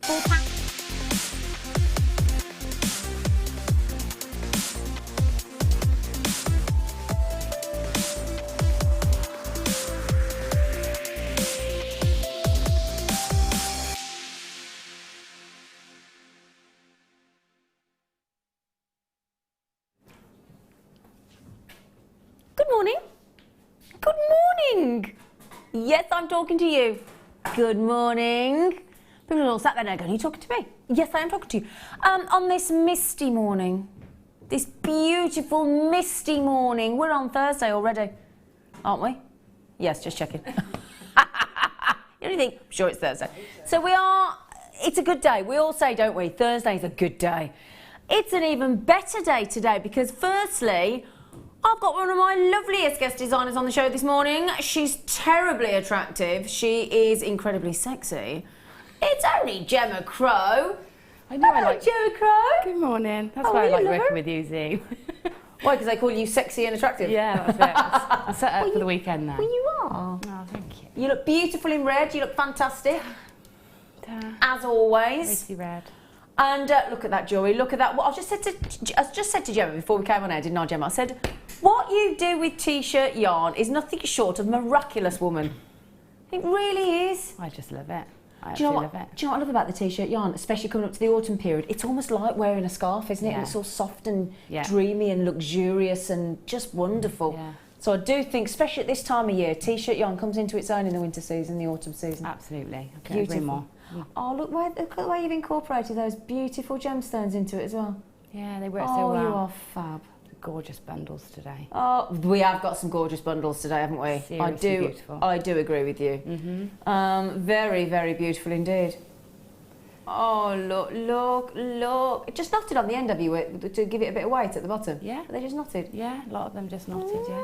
full pack. Good morning. Good morning. Yes, I'm talking to you. Good morning. People are all sat there now going, are you talking to me? Yes, I am talking to you. On this misty morning, this beautiful misty morning. We're on Thursday already, aren't we? Yes, just checking. You only think, I'm sure it's Thursday. So we are, it's a good day. We all say, don't we, Thursday's a good day. It's an even better day today because firstly, I've got one of my loveliest guest designers on the show this morning. She's terribly attractive. She is incredibly sexy. It's only Gemma Crow. I know. Hello, I like Gemma Crow. Good morning. That's Oh, why I you like love working her? with you, Z. Why? Because they call you sexy and attractive? Yeah, that's it. I'm set up for the weekend now. Well, you are. Oh, thank you. You look beautiful in red. You look fantastic, as always. Racy red. And look at that jewellery. Look at that. What I just said to Gemma before we came on air, didn't I, Gemma? I said, what you do with t-shirt yarn is nothing short of miraculous, woman. It really is. I just love it. I Do you know absolutely what? love it. Do you know what I love about the t-shirt yarn, especially coming up to the autumn period? It's almost like wearing a scarf, isn't it? Yeah. And it's all soft and Yeah. dreamy and luxurious and just wonderful. Yeah. So I do think, especially at this time of year, t-shirt yarn comes into its own in the winter season, the autumn season. Absolutely. I couldn't agree more. Oh, look at the way you've incorporated those beautiful gemstones into it as well. Yeah, they work Oh, so well. you are fab. Gorgeous bundles today. Oh, we have got some gorgeous bundles today, haven't we? Seriously beautiful. I do agree with you. Mm-hmm. Very, very beautiful indeed. Oh, look. It just knotted on the end of you to give it a bit of weight at the bottom. Yeah. They just knotted. Yeah, a lot of them just knotted, yeah.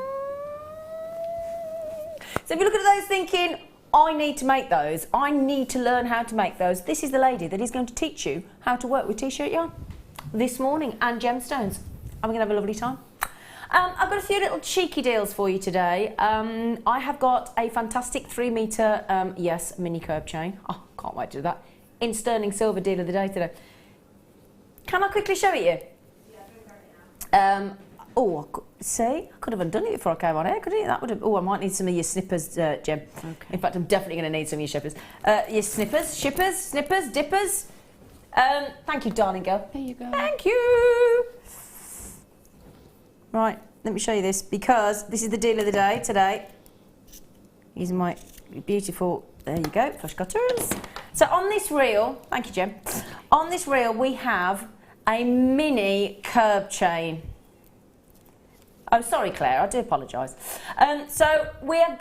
So if you look at those thinking, I need to make those, I need to learn how to make those, this is the lady that is going to teach you how to work with t-shirt yarn this morning and gemstones. And we're going to have a lovely time. I've got a few little cheeky deals for you today. I have got a fantastic 3 metre, yes, mini curb chain. Oh, can't wait to do that. In sterling silver deal of the day today. Can I quickly show it you? Yeah, do it right now. See, I could have undone it before I came on air, couldn't it? That would have. Oh, I might need some of your snippers, Gem. Okay. In fact, I'm definitely going to need some of your shippers. Your snippers, shippers, snippers, dippers. Thank you, darling girl. There you go. Thank you. Right, let me show you this because this is the deal of the day today. These are my beautiful, there you go, flush cutters. So on this reel, thank you, Gem. On this reel, we have a mini curb chain. Oh, sorry, Claire, I do apologise. So we have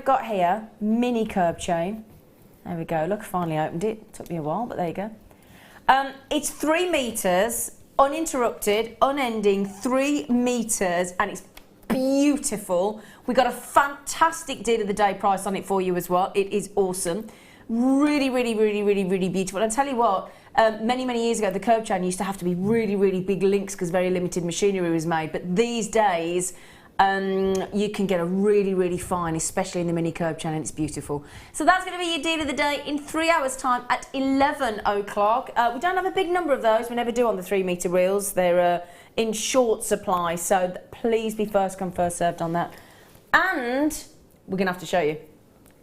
got here mini curb chain. There we go. Look, I finally opened it. Took me a while, but there you go. It's 3 metres, uninterrupted, unending, 3 metres, and it's beautiful. We got a fantastic deal of the day price on it for you as well. It is awesome. Really, really, really, really, really beautiful. And I'll tell you what, many, many years ago, the curb chain used to have to be really, really big links because very limited machinery was made. But these days, you can get a really, really fine, especially in the mini curb chain, and it's beautiful. So that's going to be your deal of the day in 3 hours' time at 11 o'clock. We don't have a big number of those. We never do on the 3 metre reels. They're in short supply, so please be first come, first served on that. And we're going to have to show you.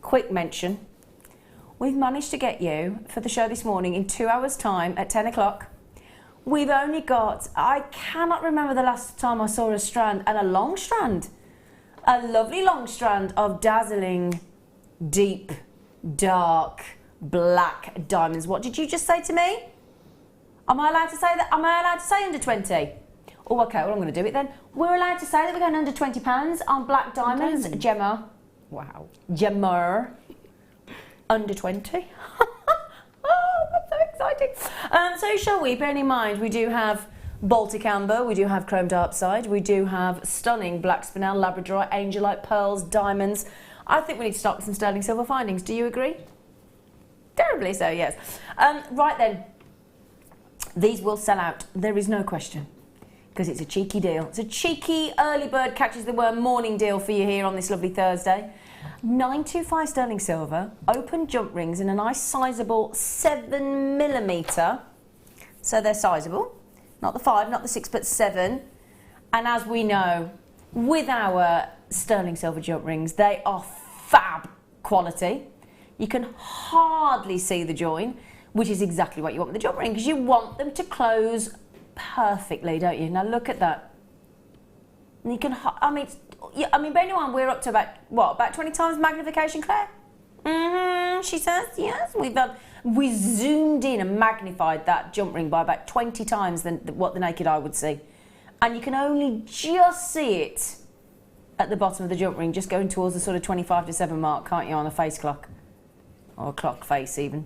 Quick mention. We've managed to get you for the show this morning in 2 hours' time at 10 o'clock. We've only got, I cannot remember the last time I saw a strand, and a long strand. A lovely long strand of dazzling, deep, dark, black diamonds. What did you just say to me? Am I allowed to say that? Am I allowed to say under 20? Oh, okay, well, I'm going to do it then. We're allowed to say that we're going under £20 on black diamonds. Gemma. Wow. Gemma. Under 20. Oh, that's so exciting. So shall we? Bearing in mind, we do have Baltic amber, we do have chrome diopside, we do have stunning black spinel, labradorite, angelite, pearls, diamonds. I think we need to start with some sterling silver findings. Do you agree? Terribly so, yes. Right then, these will sell out. There is no question. Because it's a cheeky deal. It's a cheeky early bird catches the worm morning deal for you here on this lovely Thursday. 925 sterling silver, open jump rings in a nice sizable 7mm. So they're sizable. Not the 5, not the 6, but 7. And as we know, with our sterling silver jump rings, they are fab quality. You can hardly see the join, which is exactly what you want with the jump ring, because you want them to close perfectly, don't you? Now look at that. And you can, I mean, bear in mind, we're up to about 20 times magnification, Claire? She says, yes. We zoomed in and magnified that jump ring by about 20 times than what the naked eye would see. And you can only just see it at the bottom of the jump ring, just going towards the sort of 25 to 7 mark, can't you, on a face clock? Or a clock face, even.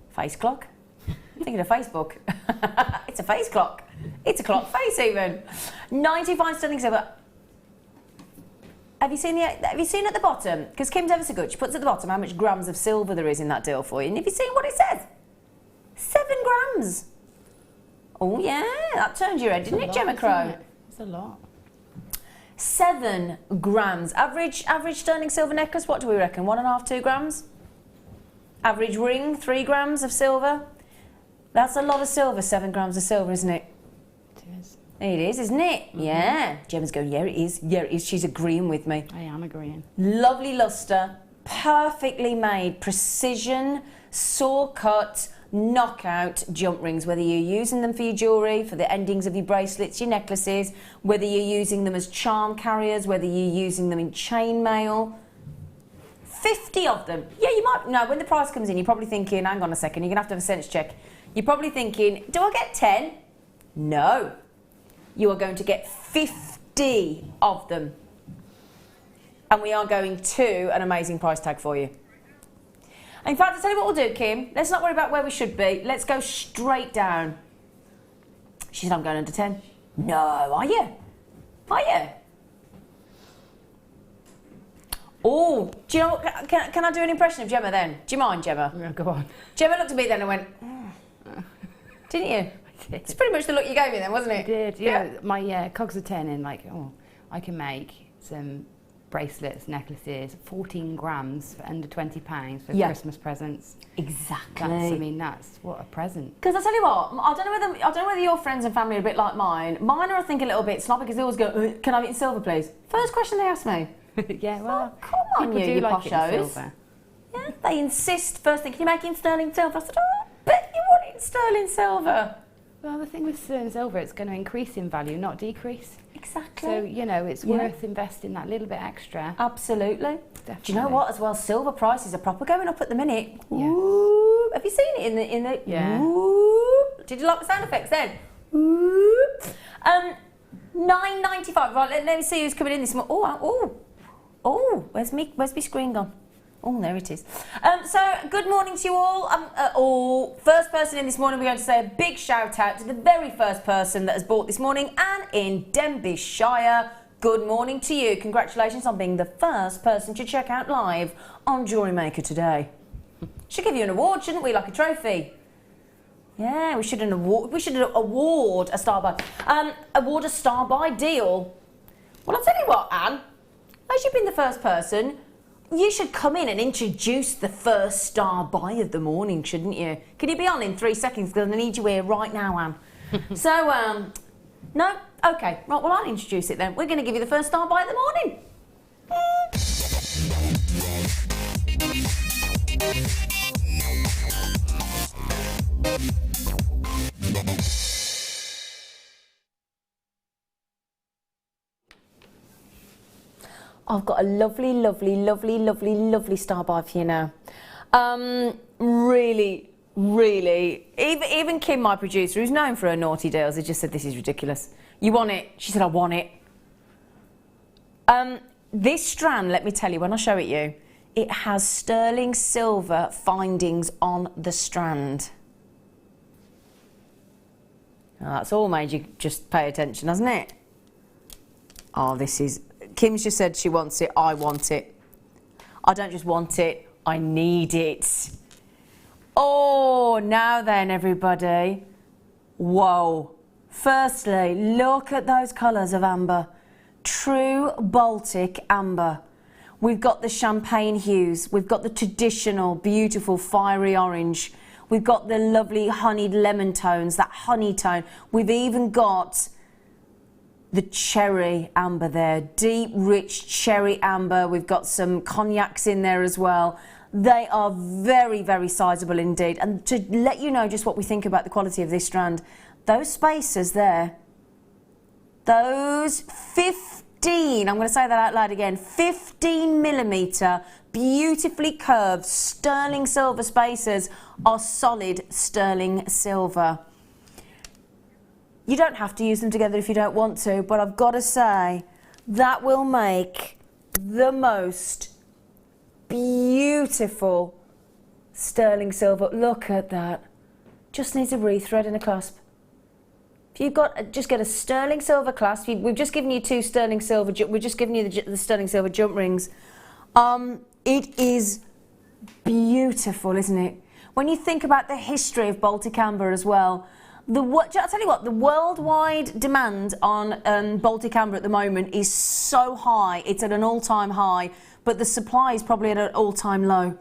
Face clock? I'm thinking of Facebook. It's a face clock. It's a clock face, even. 95 sterling silver. Have you seen at the bottom? Because Kim's ever so good. She puts at the bottom how much grams of silver there is in that deal for you. And have you seen what it says? 7 grams. Oh, yeah. That turned your head, didn't it, Gemma Crow? It's a lot. 7 grams. Average sterling silver necklace, what do we reckon? 1.5, 2 grams? Average ring, 3 grams of silver? That's a lot of silver, 7 grams of silver, isn't it? It is. It is, isn't it? Yeah. Gemma's going, yeah, it is. Yeah, it is. She's agreeing with me. I am agreeing. Lovely luster, perfectly made, precision, saw cut, knockout jump rings, whether you're using them for your jewellery, for the endings of your bracelets, your necklaces, whether you're using them as charm carriers, whether you're using them in chainmail. 50 of them. Yeah, you might. No, when the price comes in, you're probably thinking, hang on a second, you're going to have a sense check. You're probably thinking, do I get 10? No. You are going to get 50 of them. And we are going to an amazing price tag for you. In fact, I'll tell you what we'll do, Kim. Let's not worry about where we should be. Let's go straight down. She said, I'm going under 10. No, are you? Are you? Oh, do you know what? Can I do an impression of Gemma then? Do you mind, Gemma? Yeah, go on. Gemma looked at me then and went, didn't you? I did. It's pretty much the look you gave me then, wasn't I it? did. Yeah. My cogs are turning like, oh, I can make some bracelets, necklaces, 14 grams for under £20 for Christmas presents. Exactly. That's what a present. Because I tell you what, I don't know whether your friends and family are a bit like mine. Mine are, I think, a little bit sloppy because they always go, can I have it in silver, please? First question they ask me. Yeah, well, come on, people do like it in poshos. silver. Yeah, they insist. First thing, can you make it in sterling silver? I said, oh, I bet you want it in sterling silver. Well, the thing with sterling silver, it's going to increase in value, not decrease. Exactly. So, you know, it's worth investing that little bit extra. Absolutely. Definitely. Do you know what, as well, silver prices are proper going up at the minute. Yeah. Ooh, have you seen it in the Yeah. Ooh. Did you like the sound effects then? Ooh. $9.95. Right, let me see who's coming in this morning. Oh, where's me screen gone? Oh, there it is. So, good morning to you all. First person in this morning, we're going to say a big shout out to the very first person that has bought this morning, Anne in Denbighshire. Good morning to you. Congratulations on being the first person to check out live on Jewellery Maker today. Should give you an award, shouldn't we? Like a trophy. Yeah, we should award a star buy. Award a star buy deal. Well, I'll tell you what, Anne. As you've been the first person, you should come in and introduce the first star buy of the morning, shouldn't you? Can you be on in 3 seconds? Because I need you here right now, Anne. So, no? Okay. Right, well, I'll introduce it then. We're going to give you the first star buy of the morning. I've got a lovely, lovely, lovely, lovely, lovely star buy for you now. Really, really, even Kim, my producer, who's known for her naughty deals, has just said, this is ridiculous. You want it? She said, I want it. This strand, let me tell you, when I show it you, it has sterling silver findings on the strand. Now, that's all made you just pay attention, hasn't it? Oh, this is... Kim's just said she wants it, I want it. I don't just want it, I need it. Oh, now then, everybody. Whoa. Firstly, look at those colours of amber. True Baltic amber. We've got the champagne hues. We've got the traditional, beautiful, fiery orange. We've got the lovely honeyed lemon tones, that honey tone. We've even got the cherry amber there, deep, rich cherry amber. We've got some cognacs in there as well. They are very, very sizable indeed. And to let you know just what we think about the quality of this strand, those spacers there, those 15, I'm going to say that out loud again, 15 millimetre, beautifully curved sterling silver spacers are solid sterling silver. You don't have to use them together if you don't want to, but I've got to say that will make the most beautiful sterling silver. Look at that. Just needs a rethread and a clasp. If you've got, just get a sterling silver clasp. We've just given you two sterling silver, we've just given you the sterling silver jump rings. It is beautiful, isn't it? When you think about the history of Baltic amber as well, I'll tell you what, the worldwide demand on Baltic amber at the moment is so high. It's at an all-time high, but the supply is probably at an all-time low.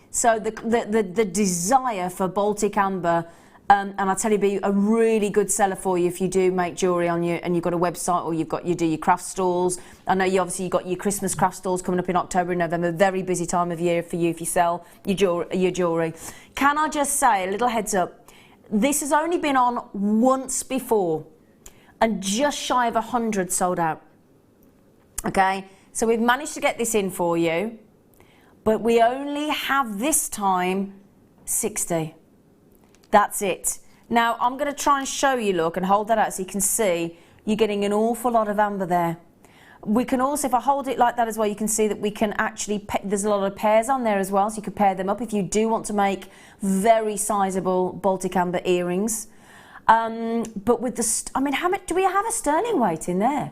So the desire for Baltic amber, and I'll tell you, be a really good seller for you if you do make jewellery on you and you've got a website or you do your craft stalls. I know you obviously you've got your Christmas craft stalls coming up in October and November, very busy time of year for you if you sell your jewellery. Can I just say, a little heads up, this has only been on once before and just shy of 100 sold out. Okay, so we've managed to get this in for you, but we only have this time 60. That's it. Now I'm going to try and show you, look, and hold that out so you can see you're getting an awful lot of amber there. We can also, if I hold it like that as well, you can see that we can actually, there's a lot of pairs on there as well, so you could pair them up if you do want to make very sizable Baltic amber earrings. But with the, I mean, how much, do we have a sterling weight in there?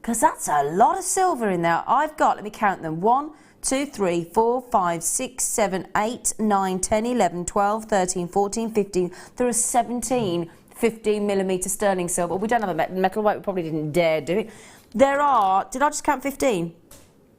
Because that's a lot of silver in there. I've got, let me count them, 1, 2, 3, 4, 5, 6, 7, 8, 9, 10, 11, 12, 13, 14, 15. There are 17 15 millimetre sterling silver. We don't have a metal weight, we probably didn't dare do it. There are, did I just count 15?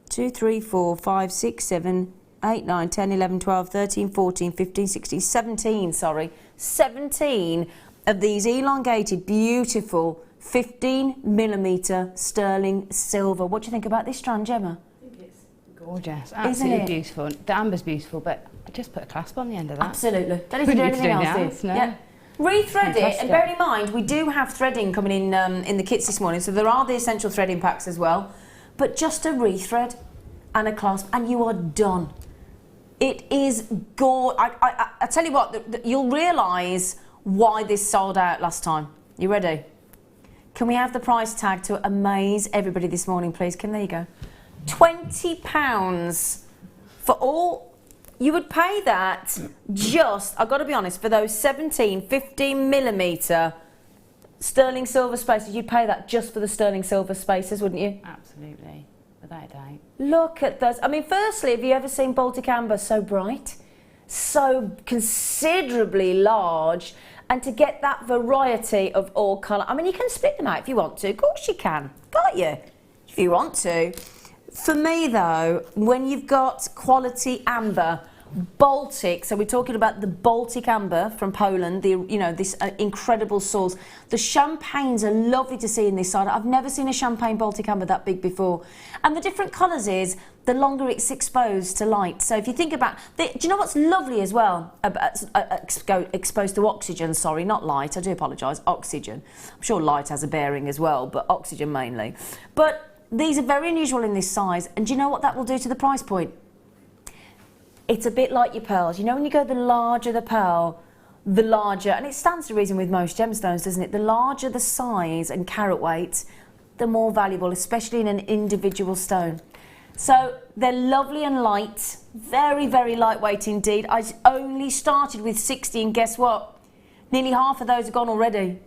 2, 3, 4, 5, 6, 7, 8, 9, 10, 11, 12, 13, 14, 15, 16, 17, sorry. 17 of these elongated, beautiful 15 millimetre sterling silver. What do you think about this strand, Gemma? I think it's gorgeous, absolutely beautiful. The amber's beautiful, but I just put a clasp on the end of that. Absolutely. Don't need to do anything else. No. Yeah. Rethread it, and bear in mind we do have threading coming in the kits this morning, so there are the essential threading packs as well, but just a rethread and a clasp and you are done. It is gorgeous. I tell you what, you'll realise why this sold out last time. You ready? Can we have the price tag to amaze everybody this morning, please? There you go. £20 for all. You would pay that just, I've got to be honest, for those 17, 15 millimetre sterling silver spaces, you'd pay that just for the sterling silver spaces, wouldn't you? Absolutely, without a doubt. Look at those. I mean, firstly, have you ever seen Baltic amber so bright, so considerably large, and to get that variety of all colour? I mean, you can split them out if you want to. Of course you can, can't you? If you want to. For me, though, when you've got quality amber, Baltic, so we're talking about the Baltic amber from Poland, this incredible source. The champagnes are lovely to see in this side. I've never seen a champagne Baltic amber that big before. And the different colours is, the longer it's exposed to light. So if you think about, do you know what's lovely as well? Exposed to oxygen, sorry, not light, I do apologise, oxygen. I'm sure light has a bearing as well, but oxygen mainly. But these are very unusual in this size, and do you know what that will do to the price point? It's a bit like your pearls. You know when you go the larger the pearl, the larger, and it stands to reason with most gemstones, doesn't it? The larger the size and carat weight, the more valuable, especially in an individual stone. So they're lovely and light, very, very lightweight indeed. I only started with 60, and guess what? Nearly half of those are gone already.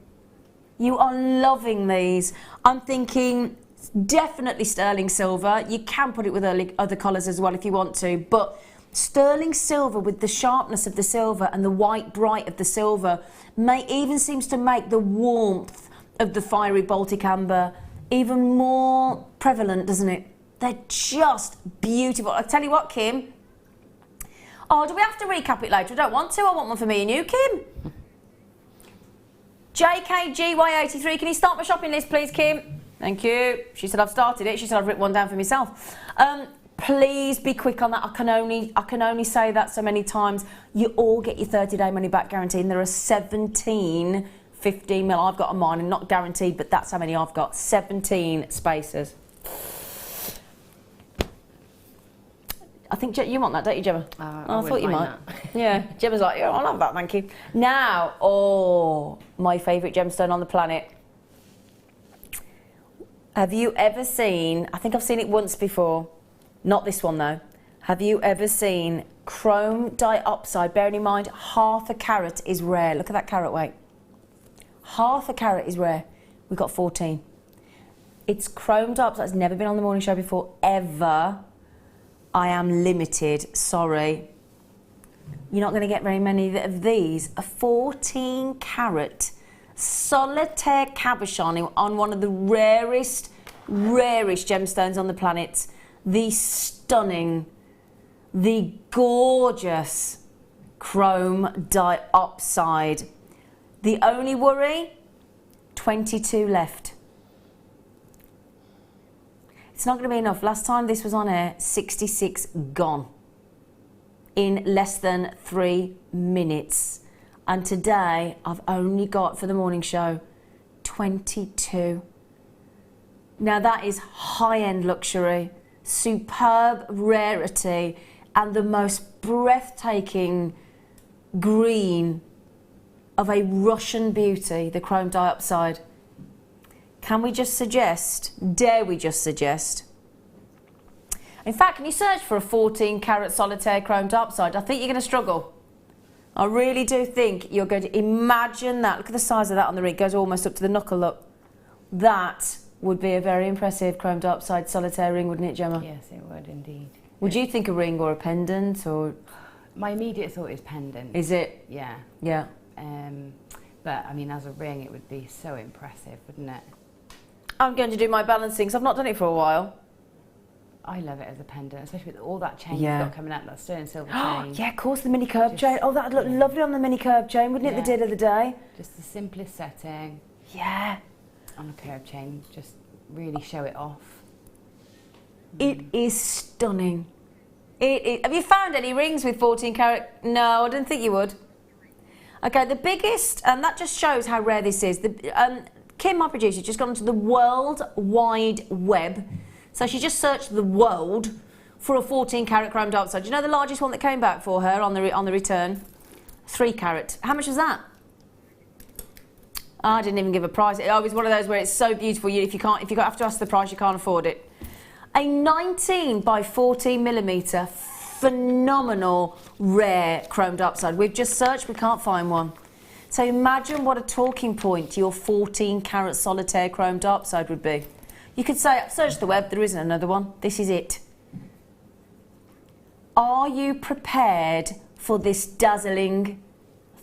You are loving these. I'm thinking definitely sterling silver. You can put it with other colours as well if you want to, but sterling silver with the sharpness of the silver and the white bright of the silver even seems to make the warmth of the fiery Baltic amber even more prevalent, doesn't it? They're just beautiful. I'll tell you what, Kim. Oh, do we have to recap it later? I don't want to. I want one for me and you, Kim. JKGY83, can you start my shopping list, please, Kim? Thank you. She said I've started it. She said I've written one down for myself. Please be quick on that. I can only say that so many times. You all get your 30-day money back guarantee, and there are 17 15 mil I've got on mine, and not guaranteed, but that's how many I've got. 17 spaces. I think you want that, don't you, Gemma? I thought you might. Yeah, Gemma's like, yeah, I'll have that, thank you. Now, oh, my favourite gemstone on the planet. Have you ever seen, I think I've seen it once before, not this one though. Have you ever seen chrome diopside? Bearing in mind, half a carat is rare. Look at that carat weight. Half a carat is rare. We've got 14. It's chrome diopside. It's never been on the morning show before, ever. I am limited, sorry. You're not going to get very many of these. A 14 carat solitaire cabochon on one of the rarest gemstones on the planet. The stunning, the gorgeous chrome diopside. The only worry, 22 left. It's not going to be enough. Last time this was on air, 66 gone in less than 3 minutes. And today, I've only got, for the morning show, 22. Now that is high-end luxury, superb rarity, and the most breathtaking green of a Russian beauty, the chrome diopside. Can we just suggest, dare we just suggest? In fact, can you search for a 14 carat solitaire chrome diopside? I think you're going to struggle. I really do think you're going to imagine that. Look at the size of that on the ring. It goes almost up to the knuckle, look. That would be a very impressive chrome diopside solitaire ring, wouldn't it, Gemma? Yes, it would indeed. Would you think a ring or a pendant or? My immediate thought is pendant. Is it? Yeah. Yeah. But I mean, as a ring, it would be so impressive, wouldn't it? I'm going to do my balancing, so I've not done it for a while. I love it as a pendant, especially with all that chain you've got coming out, that sterling silver chain. Yeah, of course, the mini curb chain. Oh, that'd look lovely on the mini curb chain, wouldn't it, the dead of the day? Just the simplest setting. Yeah. On a curb chain, just really show it off. It is stunning. Have you found any rings with 14 carat? No, I didn't think you would. Okay, the biggest, and that just shows how rare this is. Kim, my producer, just gone onto the World Wide Web. So she just searched the world for a 14 carat chrome diopside. Do you know the largest one that came back for her on the return? 3 carat. How much was that? I didn't even give a price. It was one of those where it's so beautiful. If you have to ask the price, you can't afford it. A 19 by 14 millimetre, phenomenal, rare chrome diopside. We've just searched, we can't find one. So imagine what a talking point your 14 carat solitaire chrome diopside would be. You could say, search the web, there isn't another one. This is it. Are you prepared for this dazzling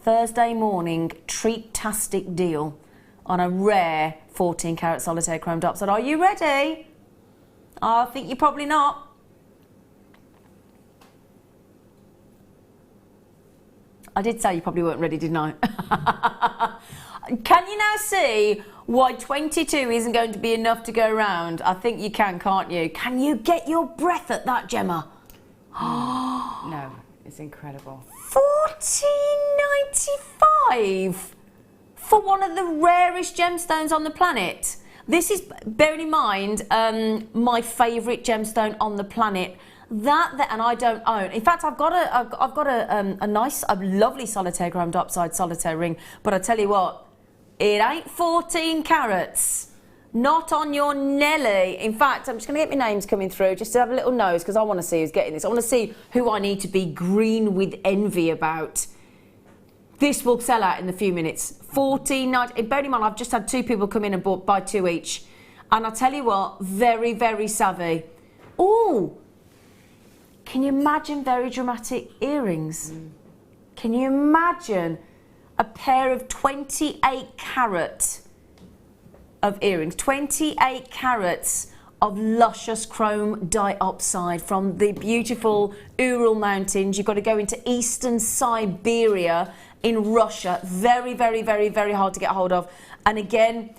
Thursday morning treat-tastic deal on a rare 14 carat solitaire chrome diopside? Are you ready? I think you're probably not. I did say you probably weren't ready, didn't I? Can you now see why 22 isn't going to be enough to go round? I think you can, can't you? Can you get your breath at that, Gemma? No, it's incredible. $14.95 for one of the rarest gemstones on the planet. This is, bearing in mind, my favourite gemstone on the planet. That and I don't own. In fact, I've got a nice, a lovely solitaire chrome diopside solitaire ring. But I tell you what, it ain't 14 carats. Not on your Nelly. In fact, I'm just going to get my names coming through just to have a little nose because I want to see who's getting this. I want to see who I need to be green with envy about. This will sell out in a few minutes. $14.90. Bearing in mind, I've just had 2 people come in and buy 2 each. And I tell you what, very, very savvy. Ooh. Can you imagine very dramatic earrings? Can you imagine a pair of 28 carat of earrings? 28 carats of luscious chrome diopside from the beautiful Ural Mountains. You've got to go into eastern Siberia in Russia. Very, very, very, very hard to get hold of. And again,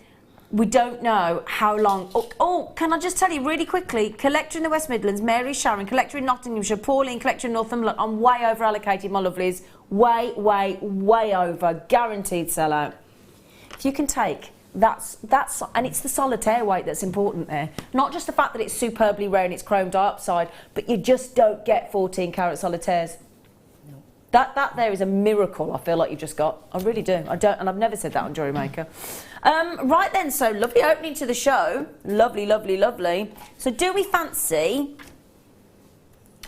we don't know how long. Oh, can I just tell you really quickly, collector in the West Midlands, Mary Sharon, collector in Nottinghamshire, Pauline, collector in Northumberland. I'm way over allocated, my lovelies. Way, way, way over. Guaranteed sellout. If you can take, that's, and it's the solitaire weight that's important there. Not just the fact that it's superbly rare and it's chrome diopside, but you just don't get 14 carat solitaires. No. That there is a miracle, I feel like you've just got. I really do. I don't, and I've never said that on Jewellery Maker. Right then, so lovely opening to the show. Lovely, lovely, lovely. So do we fancy...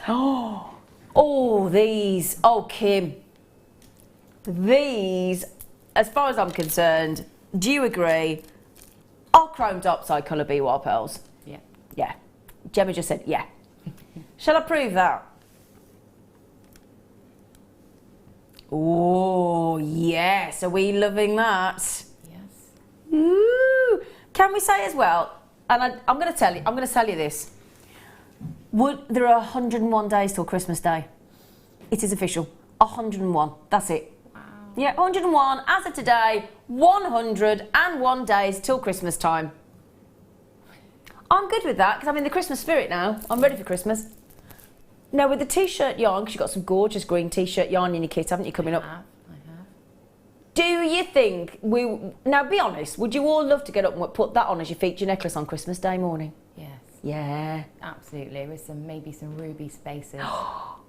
Oh, these. Oh, Kim. These, as far as I'm concerned, do you agree, are chrome diopside colour BWAR pearls? Yeah. Yeah. Gemma just said, yeah. Shall I prove that? Oh, yes. Are we loving that? Yes. Ooh. Can we say as well, and I'm going to tell you this. There are 101 days till Christmas Day. It is official. 101. That's it. Wow. Yeah, 101 as of today. 101 days till Christmas time. I'm good with that because I'm in the Christmas spirit now. I'm ready for Christmas. Now with the t-shirt yarn, because you've got some gorgeous green t-shirt yarn in your kit, haven't you, coming up? I have. Do you think now be honest, would you all love to get up and put that on as your feature necklace on Christmas Day morning? Yes. Yeah. Absolutely, with maybe some ruby spaces.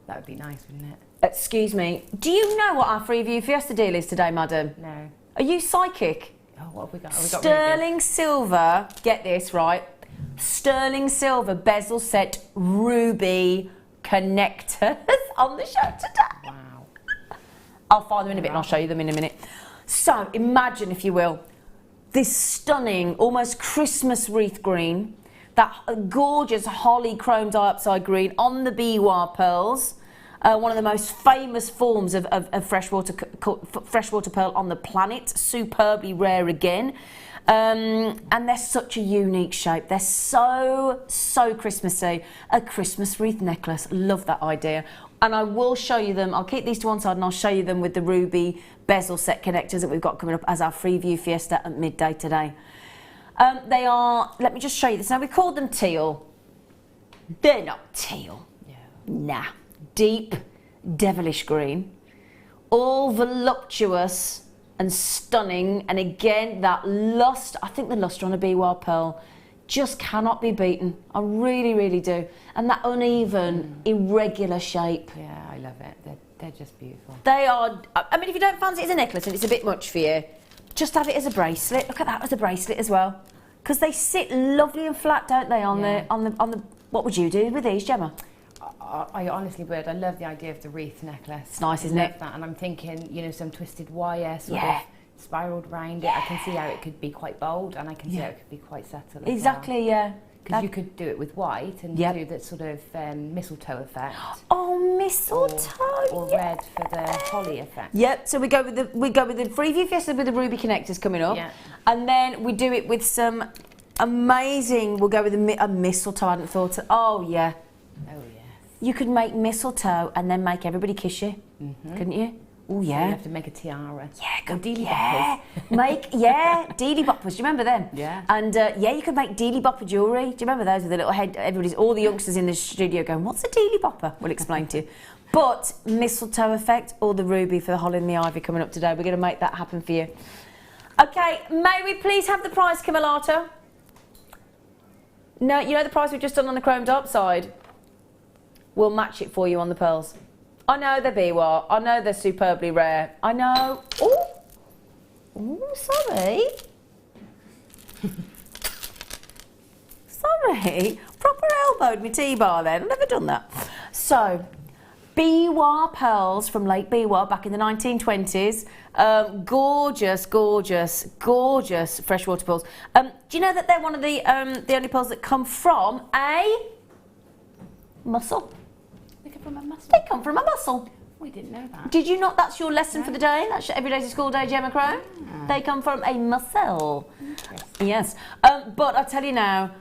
That would be nice, wouldn't it? Excuse me, do you know what our Freeview Fiesta deal is today, madam? No. Are you psychic? Oh, what have we got? Have we got Sterling silver, get this right, sterling silver bezel set ruby connectors on the show today. Wow. I'll find them in a bit and I'll show you them in a minute. So imagine, if you will, this stunning, almost Christmas wreath green, that gorgeous holly chrome diopside green on the BWAR pearls, one of the most famous forms of freshwater pearl on the planet, superbly rare again. And they're such a unique shape. They're so Christmassy. A Christmas wreath necklace. Love that idea. And I will show you them. I'll keep these to one side and I'll show you them with the ruby bezel set connectors that we've got coming up as our Freeview Fiesta at midday today. They are, let me just show you this. Now, we called them teal. They're not teal. Yeah. Nah. Deep, devilish green. All voluptuous and stunning. And again, that luster, I think the luster on a BWAR pearl just cannot be beaten. I really, really do. And that uneven, irregular shape. Yeah, I love it. They're just beautiful. They are, I mean, if you don't fancy it as a necklace and it's a bit much for you, just have it as a bracelet. Look at that as a bracelet as well. Because they sit lovely and flat, don't they, on the, what would you do with these, Gemma? I honestly would. I love the idea of the wreath necklace. It's nice, isn't it? That. And I'm thinking, you know, some twisted wire sort of spiraled round it. I can see how it could be quite bold and I can see how it could be quite subtle as exactly, well. yeah. Because you could do it with white and do that sort of mistletoe effect. Oh, mistletoe! Or red for the holly effect. Yep. So we go with the Freeview Fiesta with the ruby connectors coming up, and then we do it with some amazing. We'll go with a mistletoe. I hadn't thought. Oh yeah. Oh yes. You could make mistletoe and then make everybody kiss you, couldn't you? Oh yeah. So you have to make a tiara. Yeah, good. Dealy boppers. Make dealy boppers. Do you remember them? Yeah. And you could make dealy bopper jewellery. Do you remember those with the little head? All the youngsters in the studio going, "What's a dealy bopper?" We'll explain to you. But mistletoe effect or the ruby for the holly and the ivy coming up today. We're going to make that happen for you. Okay, may we please have the price, Camillata? No, you know the price we've just done on the chrome diopside? We'll match it for you on the pearls. I know they're BWAR. I know they're superbly rare. I know. Oh, sorry. Sorry. Proper elbowed me T-bar then. I've never done that. So, BWAR pearls from Lake BWAR back in the 1920s. Gorgeous, gorgeous, gorgeous freshwater pearls. Do you know that they're one of the only pearls that come from a mussel? They come from a mussel. They come from a mussel. We didn't know that. Did you not? That's your lesson for the day. That's your every day's a school day, Gemma Crow. They come from a mussel. Interesting. Yes. But I'll tell you now,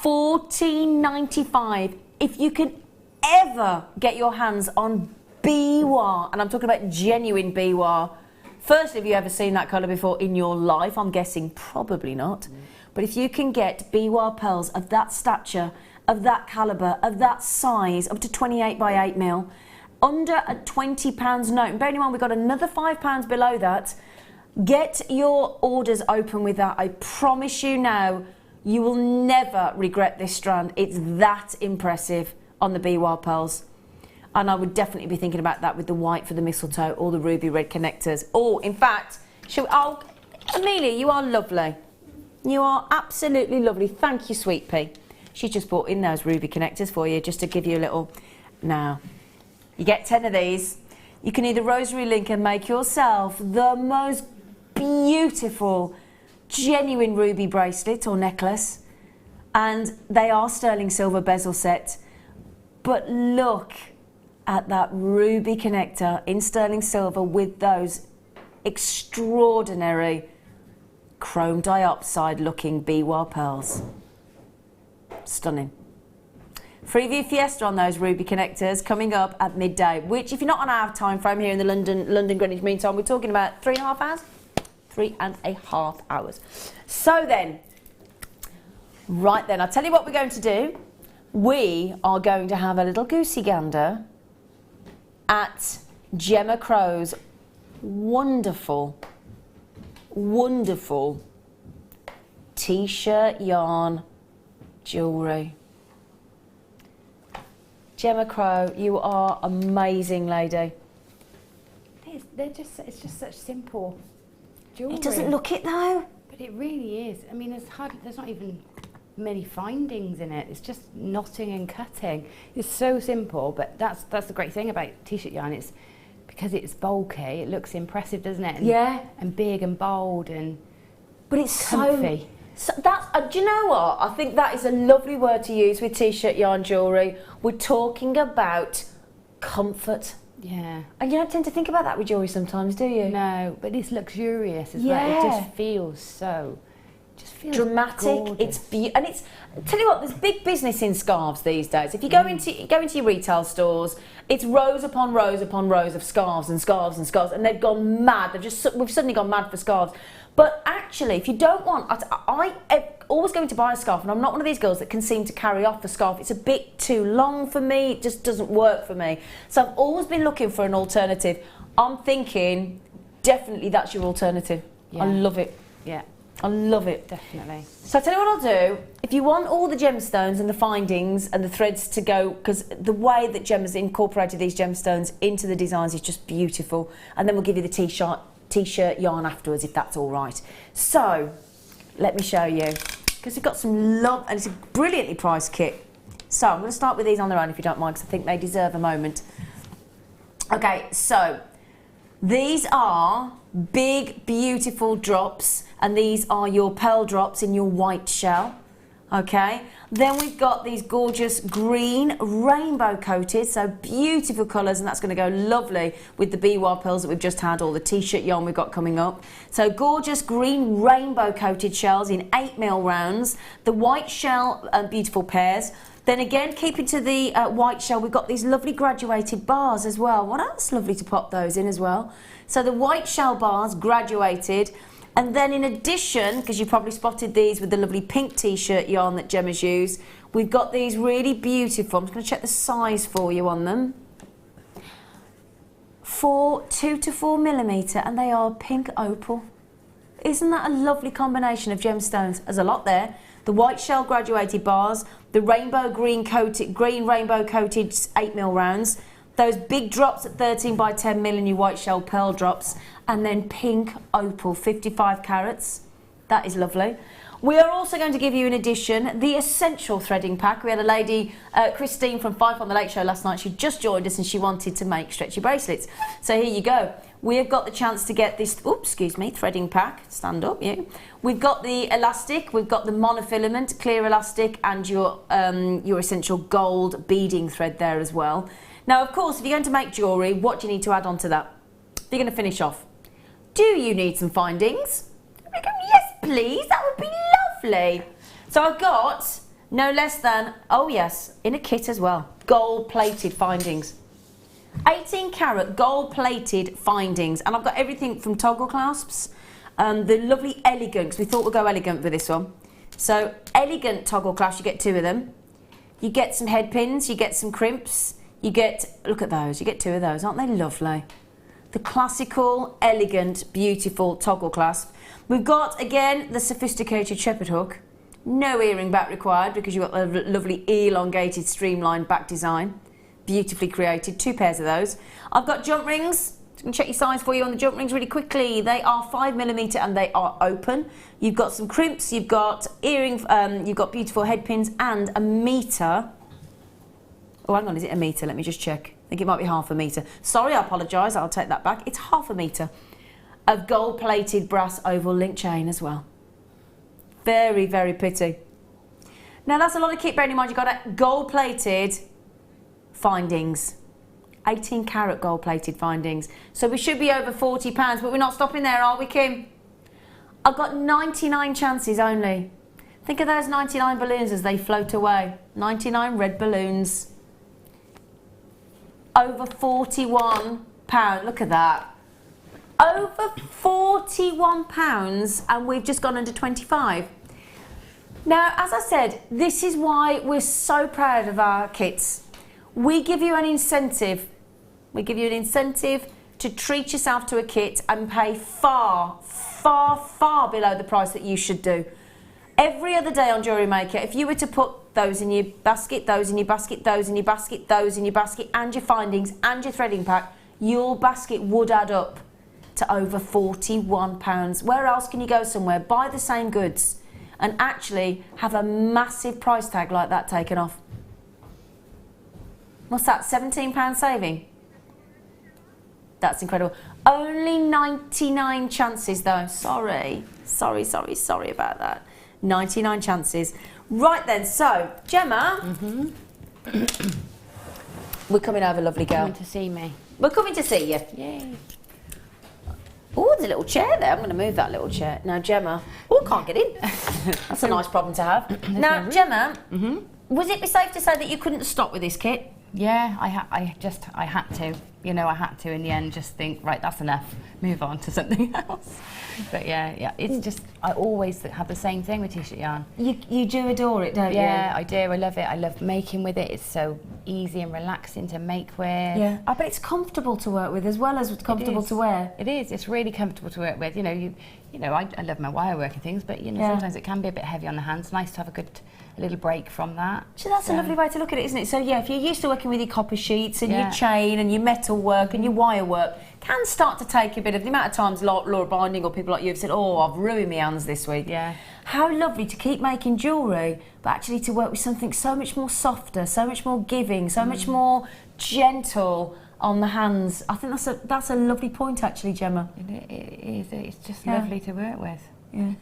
14.95. If you can ever get your hands on biwa, and I'm talking about genuine biwa. Firstly, have you ever seen that colour before in your life? I'm guessing probably not. But if you can get biwa pearls of that stature, of that calibre, of that size, up to 28 by 8 mil, under a £20 note, and bearing in mind we've got another £5 below that, get your orders open with that. I promise you now, you will never regret this strand. It's that impressive on the biwa pearls. And I would definitely be thinking about that with the white for the mistletoe or the ruby red connectors. Or, in fact, Amelia, you are lovely. You are absolutely lovely. Thank you, Sweet Pea. She just brought in those ruby connectors for you, just to give you a little... Now, you get 10 of these. You can either rosary link and make yourself the most beautiful, genuine ruby bracelet or necklace. And they are sterling silver bezel set. But look at that ruby connector in sterling silver with those extraordinary chrome diopside looking biwa pearls. Stunning. Freeview Fiesta on those ruby connectors coming up at midday, which if you're not on our time frame here in the London Greenwich Mean Time, we're talking about 3.5 hours. 3.5 hours. So then, right then, I'll tell you what we're going to do. We are going to have a little goosey gander at Gemma Crow's wonderful t-shirt yarn jewellery. Gemma Crow, you are amazing, lady. It's just such simple jewellery. It doesn't look it though. But it really is. I mean, there's not even many findings in it. It's just knotting and cutting. It's so simple, but that's the great thing about t-shirt yarn. It's because it's bulky, it looks impressive, doesn't it? And big and bold and but it's comfy. So that's do you know what? I think that is a lovely word to use with t-shirt yarn jewellery. We're talking about comfort. Yeah. And you don't tend to think about that with jewellery sometimes, do you? No, but it's luxurious as well. It just feels so... feels dramatic. gorgeous. And it's tell you what, there's big business in scarves these days. If you go into your retail stores, it's rows upon rows upon rows of scarves and scarves and scarves, and they've gone mad. We've suddenly gone mad for scarves. But actually, if you don't want, I always going to buy a scarf, and I'm not one of these girls that can seem to carry off a scarf. It's a bit too long for me. It just doesn't work for me. So I've always been looking for an alternative. I'm thinking definitely that's your alternative. Yeah. I love it. Yeah. I love it. Definitely. So I'll tell you what I'll do. If you want all the gemstones and the findings and the threads to go, because the way that Gemma's incorporated these gemstones into the designs is just beautiful. And then we'll give you the t-shirt yarn afterwards, if that's all right. So let me show you, because we've got some love, and it's a brilliantly priced kit. So I'm going to start with these on their own, if you don't mind, because I think they deserve a moment. Okay, so these are big, beautiful drops, and these are your pearl drops in your white shell. Okay, then we've got these gorgeous green rainbow coated, so beautiful colours, and that's going to go lovely with the biwa pearls that we've just had, or the t-shirt yarn we've got coming up. So gorgeous green rainbow coated shells in 8mm rounds, the white shell beautiful pairs. Then again, keeping to the white shell, we've got these lovely graduated bars as well. What else lovely to pop those in as well. So the white shell bars graduated. And then in addition, because you probably spotted these with the lovely pink t-shirt yarn that Gemma's used, we've got these really beautiful, I'm just going to check the size for you on them, 2 to 4mm, and they are pink opal. Isn't that a lovely combination of gemstones? There's a lot there. The white shell graduated bars, the rainbow green rainbow coated 8mm rounds, those big drops at 13 by 10mm in your white shell pearl drops, and then pink opal 55 carats. That is lovely. We are also going to give you in addition the essential threading pack. We had a lady, Christine from Fife on the Late Show last night. She just joined us and she wanted to make stretchy bracelets. So here you go. We have got the chance to get this, threading pack. Stand up, you. We've got the elastic, we've got the monofilament, clear elastic, and your essential gold beading thread there as well. Now, of course, if you're going to make jewellery, what do you need to add on to that? If you're going to finish off, do you need some findings? Yes, please. That would be lovely. So I've got No less than, oh yes, in a kit as well, gold-plated findings. 18 carat gold-plated findings, and I've got everything from toggle clasps, the lovely elegant, 'cause we thought we'd go elegant with this one. So elegant toggle clasps, you get 2 of them. You get some head pins, you get some crimps, you get, look at those, you get 2 of those, aren't they lovely? The classical, elegant, beautiful toggle clasp. We've got, again, the sophisticated shepherd hook. No earring back required because you've got the lovely elongated streamlined back design. Beautifully created, 2 pairs of those. I've got jump rings. I can check your size for you on the jump rings really quickly. They are 5mm and they are open. You've got some crimps, you've got earring, you've got beautiful head pins and a metre. Oh, hang on, is it a metre? Let me just check. I think it might be half a metre. Sorry, I apologise, I'll take that back. It's half a metre of gold-plated brass oval link chain as well. Very, very pretty. Now, that's a lot of kit, bearing in mind you've got gold-plated findings. 18 carat gold-plated findings. So we should be over £40, but we're not stopping there, are we, Kim? I've got 99 chances only. Think of those 99 balloons as they float away. 99 red balloons. Over £41. Look at that. Over £41 and we've just gone under 25. Now, as I said, this is why we're so proud of our kits. We give you an incentive. We give you an incentive to treat yourself to a kit and pay far, far, far below the price that you should do. Every other day on Jewellery Maker, if you were to put those in your basket, those in your basket, those in your basket, those in your basket, and your findings and your threading pack, your basket would add up to over £41. Where else can you go somewhere, buy the same goods, and actually have a massive price tag like that taken off? What's that, £17 saving? That's incredible. Only 99 chances though. Sorry about that. 99 chances. Right then, so Gemma, we're coming over, lovely girl. Coming to see me. We're coming to see you. Yay. Oh, there's a little chair there. I'm going to move that little chair. Now, Gemma. Oh, can't get in. That's a nice problem to have. Now, Gemma, was it safe to say that you couldn't stop with this kit? Yeah, I had to. You know, I had to in the end just think, right, that's enough. Move on to something else. But yeah, it's just, I always have the same thing with t-shirt yarn. You do adore it, don't you? Yeah, I do. I love it. I love making with it. It's so easy and relaxing to make with. Yeah, I bet it's comfortable to work with as well as comfortable to wear. It is. It's really comfortable to work with. You know, I love my wire work and things, but you know, sometimes it can be a bit heavy on the hands. Nice to have a little break from that. So that's a lovely way to look at it, isn't it? So yeah, if you're used to working with your copper sheets and your chain and your metal work and your wire work, can start to take a bit of the amount of times Laura Binding or people like you have said, oh, I've ruined my hands this week. Yeah. How lovely to keep making jewellery, but actually to work with something so much more softer, so much more giving, so much more gentle on the hands. I think that's a lovely point actually, Gemma. It is. It's just lovely to work with. Yeah.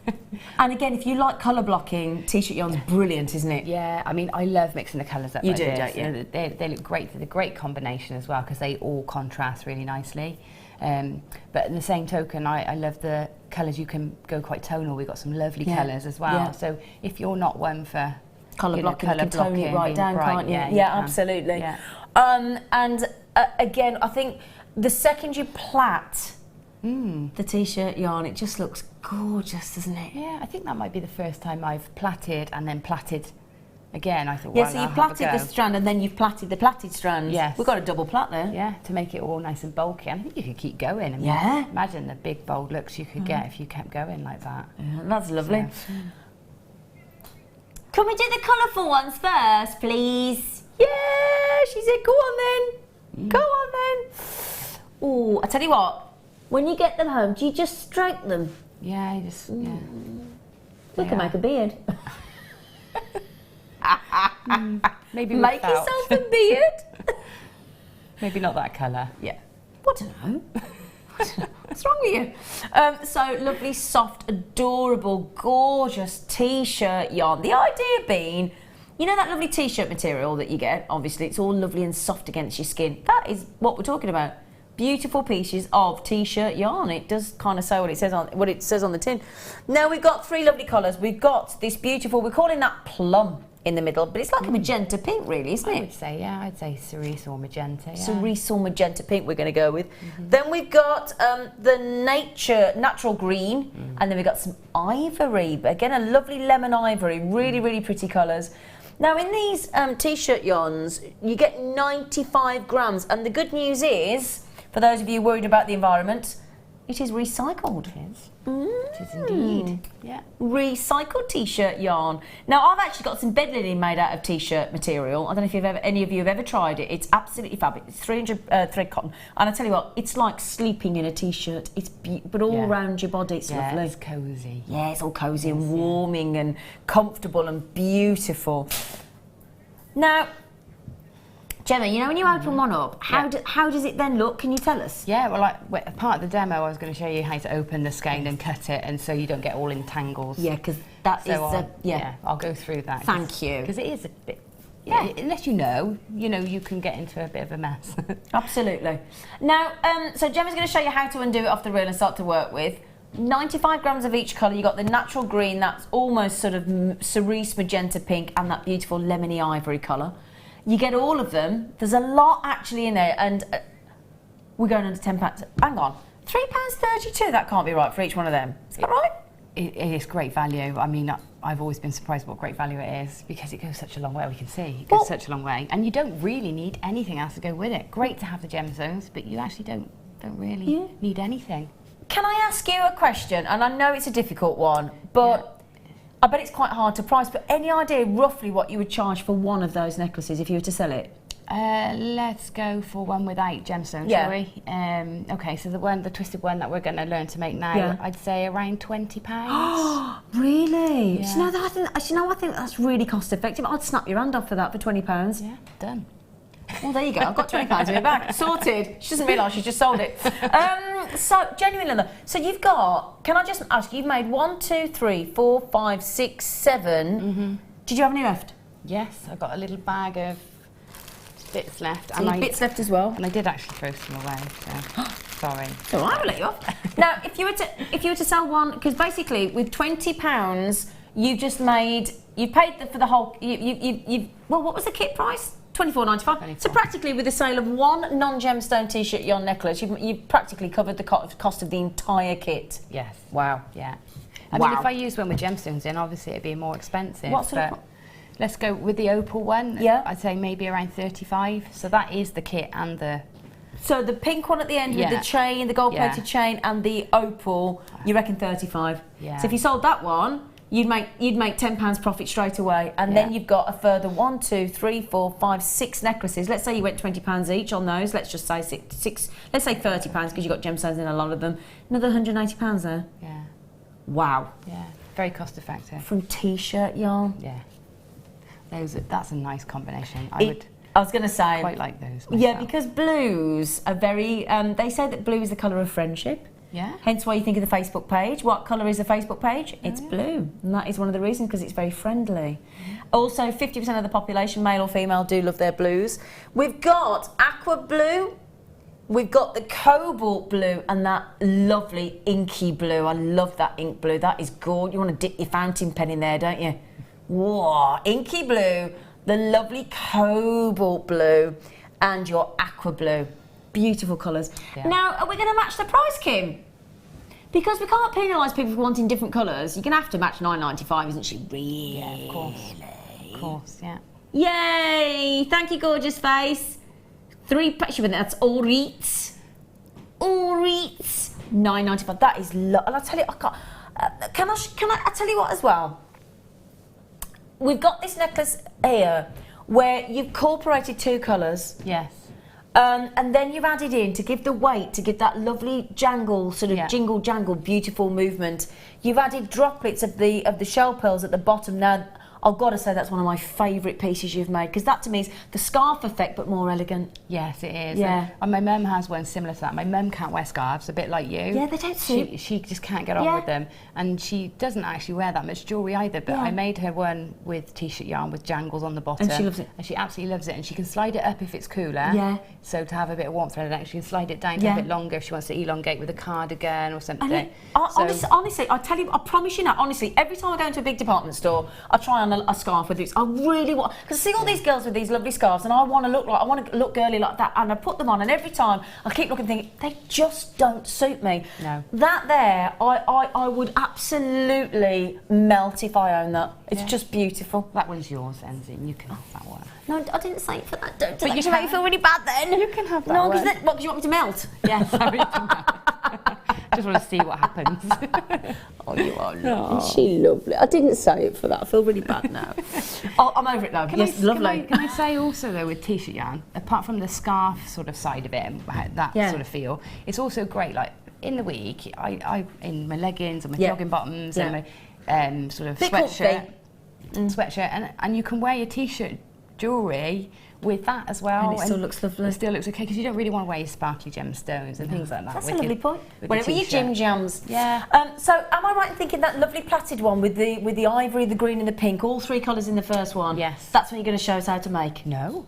And again, if you like colour blocking, t-shirt yarn's brilliant, isn't it? Yeah, I mean, I love mixing the colours up. You do, don't you? They look great. They're a great combination as well because they all contrast really nicely. But in the same token, I love the colours. You can go quite tonal. We've got some lovely colours as well. Yeah. So if you're not one for colour blocking, you can tone it right down, can't you? Yeah, absolutely. Yeah. And again, I think the second you plait the t-shirt yarn, it just looks gorgeous, doesn't it? Yeah, I think that might be the first time I've plaited and then plaited again. I thought, yeah, so you plaited the strand and then you've plaited the plaited strands. Yes. We've got a double plait there. Yeah, to make it all nice and bulky. I think you could keep going. I mean, imagine the big, bold looks you could get if you kept going like that. Yeah, that's lovely. So, can we do the colourful ones first, please? Yeah, she said, go on then. Go on then. Oh, I tell you what, when you get them home, do you just stroke them? Yeah, you just, We can make a beard. Maybe make yourself a beard. Maybe not that colour. Yeah. I don't know. What's wrong with you? So lovely, soft, adorable, gorgeous t-shirt yarn. The idea being, you know that lovely t-shirt material that you get? Obviously, it's all lovely and soft against your skin. That is what we're talking about. Beautiful pieces of t-shirt yarn. It does kind of say what it says on the tin. Now we've got 3 lovely colours. We've got this beautiful, we're calling that plum. in the middle, but it's like a magenta pink really, isn't I it? would say, yeah, I'd say cerise or magenta. Yeah. Cerise or magenta pink we're going to go with. Then we've got the natural green, and then we've got some ivory. But again, a lovely lemon ivory, really, really pretty colours. Now in these t-shirt yarns, you get 95 grams, and the good news is, for those of you worried about the environment, it is recycled. It is. It is indeed. Yeah. Recycled t-shirt yarn. Now I've actually got some bed linen made out of t-shirt material. I don't know if any of you have ever tried it. It's absolutely fabulous. It's 300 thread cotton, and I tell you what, it's like sleeping in a t-shirt. It's but all around your body. It's lovely. It's cosy. Yeah, it's all cosy and warming and comfortable and beautiful. Now, Gemma, you know when you open one up, how does it then look? Can you tell us? Yeah, well, part of the demo, I was going to show you how to open the skein and cut it, and so you don't get all in tangles. Yeah, because that is I'll go through that. Thank you. Because it is a bit. Yeah, unless you know, you can get into a bit of a mess. Absolutely. Now, so Gemma's going to show you how to undo it off the reel and start to work with. 95 grams of each colour. You've got the natural green, that's almost sort of cerise magenta pink, and that beautiful lemony ivory colour. You get all of them. There's a lot actually in there, and we're going under £10. Hang on, £3.32. That can't be right for each one of them. Is that right? It is great value. I mean, I've always been surprised what great value it is, because it goes such a long way. We can see it goes such a long way, and you don't really need anything else to go with it. Great to have the gemstones, but you actually don't really need anything. Can I ask you a question? And I know it's a difficult one, but I bet it's quite hard to price, but any idea roughly what you would charge for one of those necklaces if you were to sell it? Let's go for one without gemstones, shall we? Okay, so the twisted one that we're going to learn to make now, I'd say around £20. Really? Yeah. I think that's really cost effective. I'd snap your hand off for that for £20. Yeah, done. Well, there you go. I've got £20 in my bag. Sorted. She doesn't realise she just sold it. So, genuinely, so you've got, can I just ask, you've made 1, 2, 3, 4, 5, 6, 7. Did you have any left? Yes, I've got a little bag of bits left. So and bits left as well? And I did actually throw some away, so sorry. It's all right, I'll let you off. Now, if you were to sell one, because basically with £20, you've just made, you paid for the whole, well, what was the kit price? £24.95. So practically, with the sale of one non-gemstone t-shirt yarn necklace, you've practically covered the cost of the entire kit. Yes. Wow. Yeah. I mean, if I used one with gemstones in, obviously it'd be more expensive. What sort of? Let's go with the opal one. Yeah. I'd say maybe around 35. So that is the kit and the. So the pink one at the end with the chain, the gold-plated chain, and the opal, you reckon 35. Yeah. So if you sold that one, you'd make £10 profit straight away, and then you've got a further 1, 2, 3, 4, 5, 6 necklaces. Let's say you went £20 each on those. Let's just say six. Let's say £30 because you've got gemstones in a lot of them. Another £180 there. Yeah. Wow. Yeah. Very cost effective. From t-shirt yarn. Yeah. That's a nice combination. I was going to say quite like those. Myself. Yeah, because blues are very. They say that blue is the colour of friendship. Yeah. Hence why you think of the Facebook page. What colour is the Facebook page? It's blue. And that is one of the reasons, because it's very friendly. Also, 50% of the population, male or female, do love their blues. We've got aqua blue. We've got the cobalt blue and that lovely inky blue. I love that ink blue. That is gorgeous. You want to dip your fountain pen in there, don't you? Whoa, inky blue, the lovely cobalt blue, and your aqua blue. Beautiful colours. Yeah. Now, are we going to match the price, Kim? Because we can't penalise people for wanting different colours. You're going to have to match £9.95, isn't she? Really? Yeah, of course. Of course, yeah. Yay! Thank you, gorgeous face. That's all reats. All reats. £9.95. That is and I'll tell you, I can't. I tell you what as well. We've got this necklace here where you've incorporated 2 colours. Yes. And then you've added in, to give the weight, to give that lovely jangle, sort of jingle jangle, beautiful movement. You've added droplets of the shell pearls at the bottom. Now, I've got to say that's one of my favourite pieces you've made, because that to me is the scarf effect but more elegant. Yes, it is. Yeah. And my mum has one similar to that. My mum can't wear scarves, a bit like you. Yeah, they don't suit. She just can't get on with them, and she doesn't actually wear that much jewellery either, but I made her one with t-shirt yarn with jangles on the bottom. And she loves it. And she absolutely loves it, and she can slide it up if it's cooler. Yeah. So to have a bit of warmth around it, she can slide it down to a bit longer if she wants to elongate with a cardigan or something. Honestly, I tell you, I promise you now, honestly, every time I go into a big department store, I try on on a scarf with this. I really want, because I see all these girls with these lovely scarves, and I want to look girly like that, and I put them on, and every time I keep looking, thinking they just don't suit me. No. That there, I would absolutely melt if I own that. It's just beautiful. That one's yours, Enzine. You can have that one. No, I didn't say it for that. Don't. But you make me feel really bad then. You can have that No, one. because what? 'Cause you want me to melt? Yeah, sorry. Just want to see what happens. Oh, you are lovely. She's lovely. I didn't say it for that. I feel really bad now. Oh, I'm over it now. Yes, lovely. Can I say also though with t-shirt yarn, apart from the scarf sort of side of it and that sort of feel, it's also great. Like in the week, I in my leggings and my jogging bottoms and my sort of sweatshirt, and you can wear your t-shirt jewellery with that as well. And it still looks lovely. It still looks okay because you don't really want to wear your sparkly gemstones and things like that. That's a lovely point. With Whatever your gym jams. Yeah. So am I right in thinking that lovely plaited one with the ivory, the green and the pink, all three colours in the first one? Yes. That's what you're going to show us how to make? No.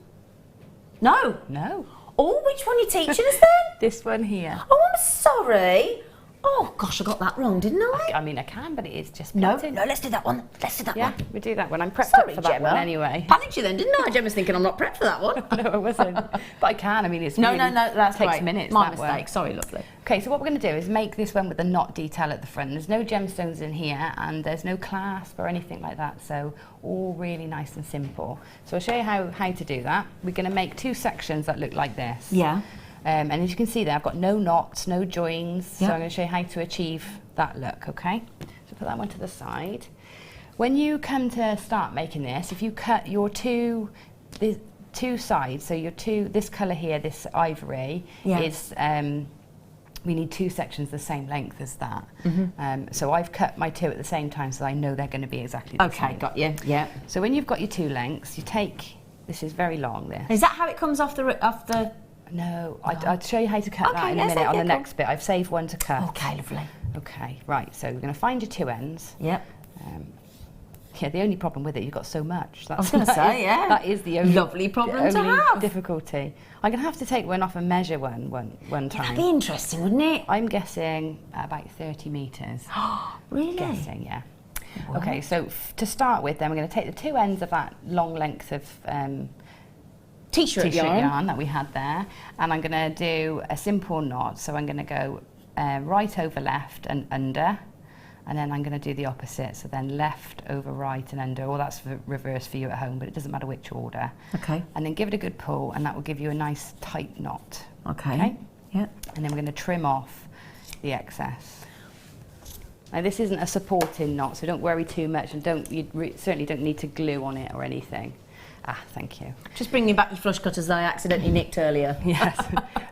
No? No. Oh, which one are you teaching us then? This one here. Oh, I'm sorry. Oh, gosh, I got that wrong, didn't I? I mean, I can, but it is just No, plaited. let's do that one. Let's do that one. Yeah, we do that one. I'm prepped Sorry, up for that Gemma. one anyway. Panicked you then, didn't I? Gemma's thinking I'm not prepped for that one. No, I wasn't. But I can. I mean, it's No, really, that's takes great. minutes. My that mistake. work. Sorry, lovely. Okay, so what we're going to do is make this one with the knot detail at the front. There's no gemstones in here, and there's no clasp or anything like that. So all really nice and simple. So I'll show you how to do that. We're going to make two sections that look like this. Yeah. And as you can see there, I've got no knots, no joins. So Yeah. I'm going to show you how to achieve that look, okay? So put that one to the side. When you come to start making this, if you cut your two sides, so your this colour here, this ivory, is, we need two sections the same length as that. So I've cut my two at the same time so I know they're going to be exactly the same. Okay, got you. Yeah. So when you've got your two lengths, you take, this is very long, this. Is that how it comes off the... No, I'll show you how to cut that in a yes, minute on the cool. next bit. I've saved one to cut. Okay, lovely. Okay, right, so we're going to find your two ends. Yep. Yeah, the only problem with it, you've got so much. I was going to say, yeah. That is the only lovely problem to have. difficulty. I'm going to have to take one off and measure one time. That'd be interesting, wouldn't it? I'm guessing about 30 metres. Really? Guessing, yeah. Wow. Okay, so to start with, then we're going to take the two ends of that long length of T-shirt yarn that we had there, and I'm going to do a simple knot. So I'm going to go right over left and under, and then I'm going to do the opposite. So then left over right and under. Well, that's reverse for you at home, but it doesn't matter which order. Okay. And then give it a good pull, and that will give you a nice tight knot. Okay. Yeah. And then we're going to trim off the excess. Now this isn't a supporting knot, so don't worry too much, and you certainly don't need to glue on it or anything. Ah, thank you. Just bringing back your flush cutters that I accidentally nicked earlier. Yes.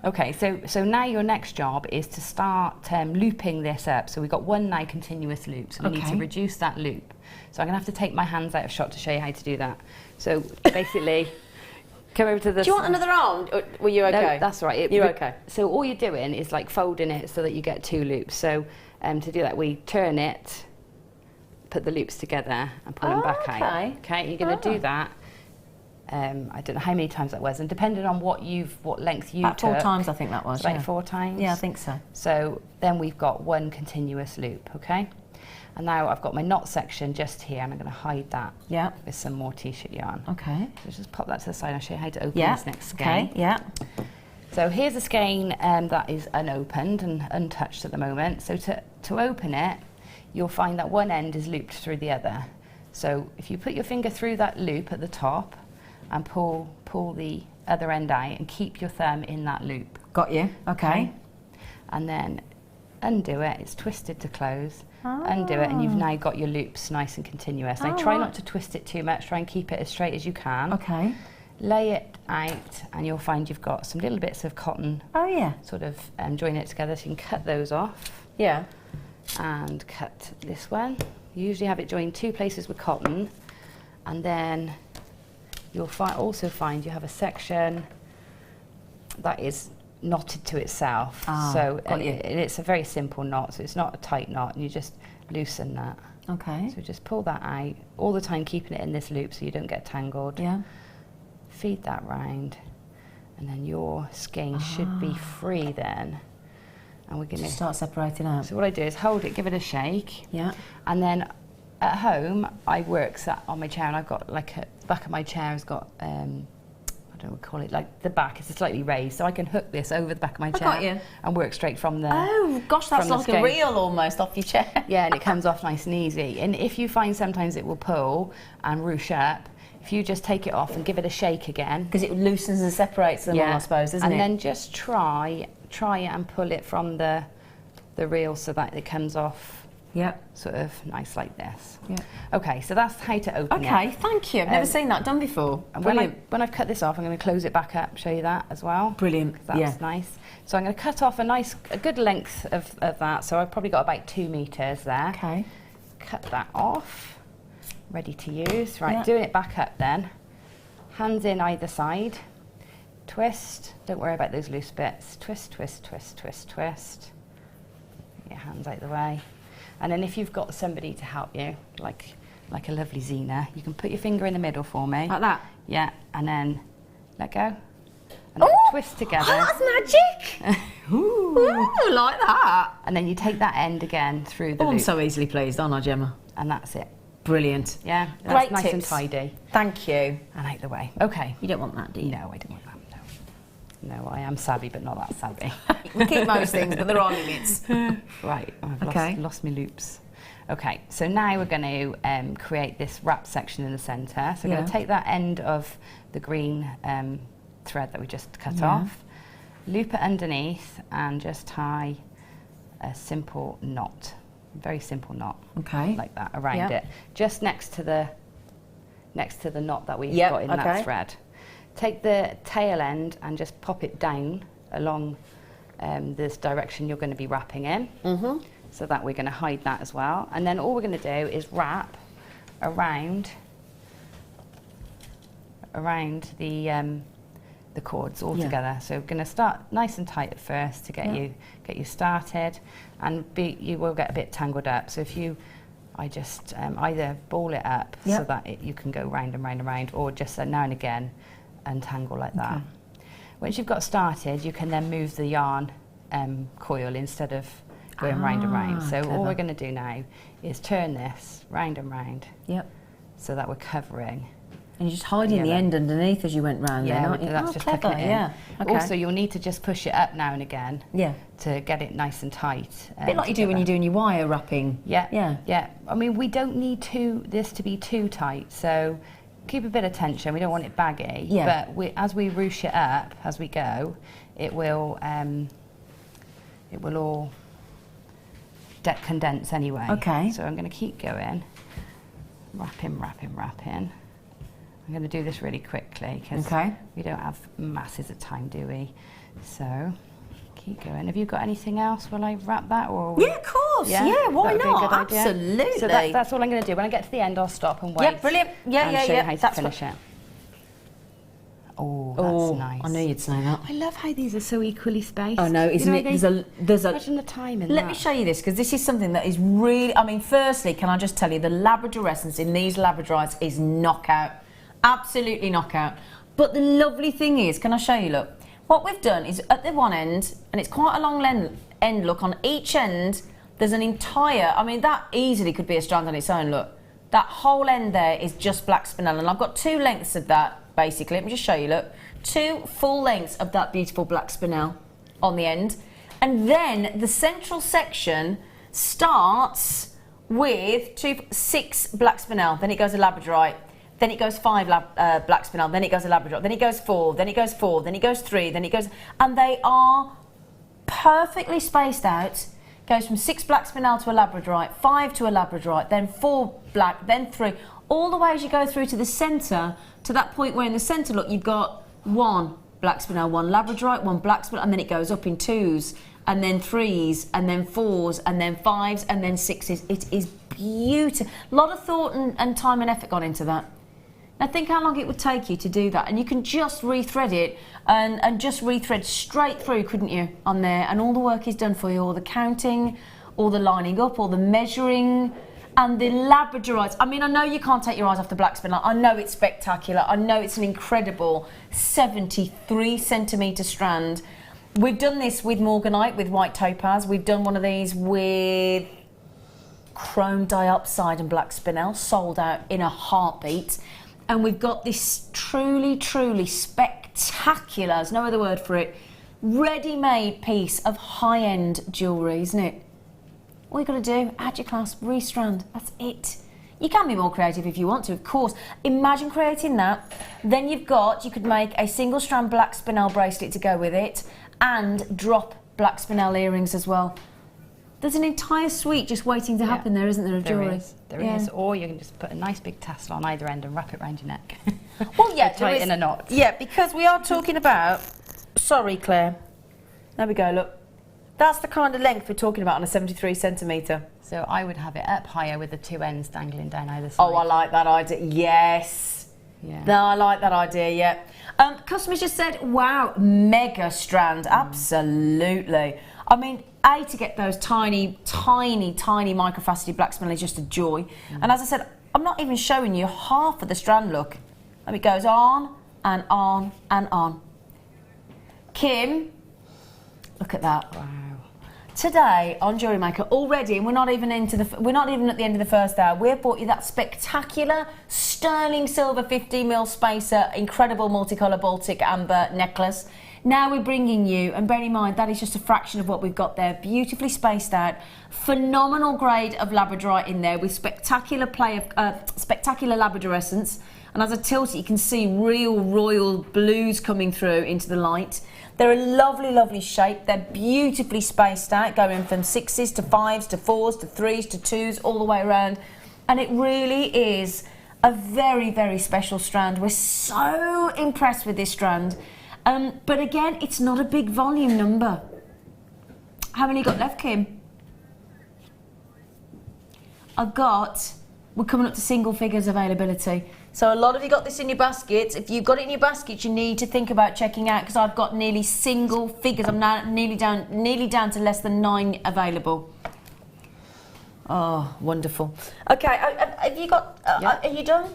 Okay, so now your next job is to start looping this up. So we've got one now continuous loop, so we need to reduce that loop. So I'm going to have to take my hands out of shot to show you how to do that. So basically, come over to the... Do you want another arm? Or were you okay? No, that's right. You're okay. So all you're doing is like folding it so that you get two loops. So to do that, we turn it, put the loops together and pull them back out. Okay, you're going to do that. I don't know how many times that was, and depending on what length you about took. 4 times, I think that was. About 4 times? Yeah, I think so. So then we've got one continuous loop, okay? And now I've got my knot section just here, and I'm going to hide that with some more t-shirt yarn. Okay. So just pop that to the side. I'll show you how to open this next skein. Okay, yeah. So here's a skein that is unopened and untouched at the moment. So to open it, you'll find that one end is looped through the other. So if you put your finger through that loop at the top, and pull the other end out and keep your thumb in that loop. Got you. Okay. And then undo it. It's twisted to close. Undo it, and you've now got your loops nice and continuous. Now try not to twist it too much. Try and keep it as straight as you can. Okay. Lay it out, and you'll find you've got some little bits of cotton. Oh yeah. Sort of join it together, so you can cut those off. Yeah. And cut this one. You usually have it joined 2 places with cotton, and then you'll also find you have a section that is knotted to itself. So it's a very simple knot, so it's not a tight knot, and you just loosen that. Okay. So just pull that out, all the time keeping it in this loop so you don't get tangled. Yeah. Feed that round, and then your skein should be free then. And we're going to start separating out. So what I do is hold it, give it a shake. Yeah. And then at home, I work sat on my chair, and I've got like the back of my chair has got I don't know what to call it, like the back is slightly raised, so I can hook this over the back of my chair got you. and work straight from the. Oh gosh, that's from the like a skein. reel almost off your chair. Yeah, and it comes off nice and easy. And if you find sometimes it will pull and ruche up, if you just take it off and give it a shake again, Because it loosens and separates them all, I suppose, doesn't it? and then just try and pull it from the reel so that it comes off Yep. sort of nice like this. Yeah. Okay, so that's how to open it. Okay, thank you. I've never seen that done before. And Brilliant. when I've cut this off, I'm going to close it back up, show you that as well. Brilliant. 'Cause that's nice. So I'm going to cut off a good length of that. So I've probably got about 2 meters there. Okay. Cut that off. Ready to use. Right, Yeah. doing it back up then. Hands in either side. Twist. Don't worry about those loose bits. Twist, twist, twist, twist, twist. Get your hands out the way. And then if you've got somebody to help you, like a lovely Zena, you can put your finger in the middle for me. Like that? Yeah, and then let go. And then twist together. Oh, that's magic! Ooh, like that. And then you take that end again through the Oh, I'm loop. so easily pleased, aren't I, Gemma? And that's it. Brilliant. Yeah, that's Great nice and tips. tidy. Thank you. And out the way. Okay. You don't want that, do you? No, I don't want that. No, I am savvy, but not that savvy. We keep most things, but there are limits. Right, I've Okay. lost my loops. Okay, so now we're going to create this wrap section in the centre. So we're going to take that end of the green thread that we just cut off, loop it underneath, and just tie a simple knot, very simple knot, Okay. like that around it, just next to the knot that we've Yep, got in okay. that thread. Take the tail end and just pop it down along this direction you're going to be wrapping in. Mm-hmm. So that we're going to hide that as well. And then all we're going to do is wrap around the cords all together. So we're going to start nice and tight at first to get you started, and you will get a bit tangled up. So if I just either ball it up so that you can go round and round and round, or just now and again untangle like that. Okay. Once you've got started, you can then move the yarn coil instead of going round and round. So all we're going to do now is turn this round and round. Yep. So that we're covering. And you're just hiding the end underneath as you went round Yeah, then, aren't you? that's Oh, just clever, tucking it in. yeah. Okay. Also, you'll need to just push it up now and again Yeah. to get it nice and tight. A bit like you do when you're doing your wire wrapping. Yeah, Yeah. yeah. I mean, we don't need this to be too tight, so keep a bit of tension. We don't want it baggy. Yeah. But as we ruche it up as we go, it will all condense anyway. Okay. So I'm going to keep going, wrapping. I'm going to do this really quickly because we don't have masses of time, do we? So keep going. Have you got anything else while I wrap that? Or Yeah, of course. Yeah, why That would be a not? good idea. Absolutely. So that's all I'm going to do. When I get to the end, I'll stop and wait. Yeah, brilliant. Yeah, and yeah, show yeah. you how to That's finish it. Oh, that's nice. I knew you'd say that. I love how these are so equally spaced. I know, isn't it? There's a Imagine the time in Let that. me show you this, because this is something that is really, I mean, firstly, can I just tell you, the Labrador essence in these Labradorites is knockout. Absolutely knockout. But the lovely thing is, can I show you, look, what we've done is at the one end, and it's quite a long end, look, on each end, there's an entire, I mean, that easily could be a strand on its own, look. That whole end there is just black spinel, and I've got 2 lengths of that, basically. Let me just show you, look. 2 full lengths of that beautiful black spinel on the end. And then the central section starts with 6 black spinel, then it goes a labradorite, then it goes 5 black spinel, then it goes a labradorite, then it goes 4, then it goes 4, then it goes 3, then it goes, and they are perfectly spaced out. Goes from 6 black spinel to a labradorite, 5 to a labradorite, then 4 black, then 3, all the way as you go through to the centre, to that point where in the centre, look, you've got 1 black spinel, 1 labradorite, 1 black spinel, and then it goes up in 2s, and then 3s, and then 4s, and then 5s, and then 6s. It is beautiful. A lot of thought and time and effort gone into that. Now think how long it would take you to do that, and you can just rethread it and just rethread straight through, couldn't you, on there, and all the work is done for you, all the counting, all the lining up, all the measuring, and the labradorites. I mean, I know you can't take your eyes off the black spinel. I know it's spectacular. I know it's an incredible 73 centimetre strand. We've done this with morganite, with white topaz. We've done one of these with chrome diopside and black spinel, sold out in a heartbeat. And we've got this truly, truly spectacular, there's no other word for it, ready-made piece of high-end jewellery, isn't it? All you've got to do, add your clasp, restrand, that's it. You can be more creative if you want to, of course. Imagine creating that. Then you could make a single strand black spinel bracelet to go with it and drop black spinel earrings as well. There's an entire suite just waiting to happen there, isn't there, of jewellery? There is. Or you can just put a nice big tassel on either end and wrap it around your neck. Well, yeah. Tie it in a knot. Yeah, because we are talking about... Sorry, Claire. There we go, look. That's the kind of length we're talking about on a 73 centimetre. So I would have it up higher with the two ends dangling down either side. Oh, I like that idea. Yes. Yeah. No, I like that idea, yeah. Customers just said, wow, mega strand. Absolutely. I mean, to get those tiny, tiny, tiny microfaceted black spinel is just a joy. And as I said, I'm not even showing you half of the strand look. And it goes on and on and on. Kim, look at that. Wow. Today on Jewellery Maker already, and we're not even at the end of the first hour, we've brought you that spectacular sterling silver 50mm spacer, incredible multicolour Baltic amber necklace. Now we're bringing you, and bear in mind that is just a fraction of what we've got there, beautifully spaced out, phenomenal grade of labradorite in there with spectacular play of spectacular labradorescence. And as I tilt it, you can see real royal blues coming through into the light. They're a lovely, lovely shape. They're beautifully spaced out, going from 6s to 5s to 4s to 3s to 2s, all the way around. And it really is a very, very special strand. We're so impressed with this strand. But again, it's not a big volume number. How many got left, Kim? We're coming up to single figures availability. So a lot of you got this in your baskets. If you've got it in your baskets, you need to think about checking out, because I've got nearly single figures. I'm now nearly down to less than 9 available. Oh, wonderful. Okay, have you got? Are you done?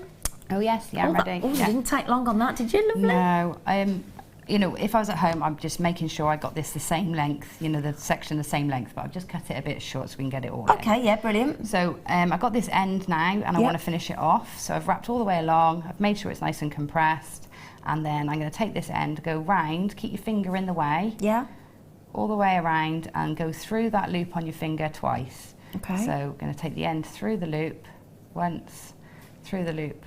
Oh yes, yeah, I'm ready. You didn't take long on that, did you? Lovely. No, you know, if I was at home, I'm just making sure I got this the same length, you know, the section the same length, but I've just cut it a bit short so we can get it all in. Okay, yeah, brilliant. So I've got this end now and I want to finish it off. So I've wrapped all the way along, I've made sure it's nice and compressed, and then I'm going to take this end, go round, keep your finger in the way. Yeah. All the way around and go through that loop on your finger twice. Okay. So I'm going to take the end through the loop once, through the loop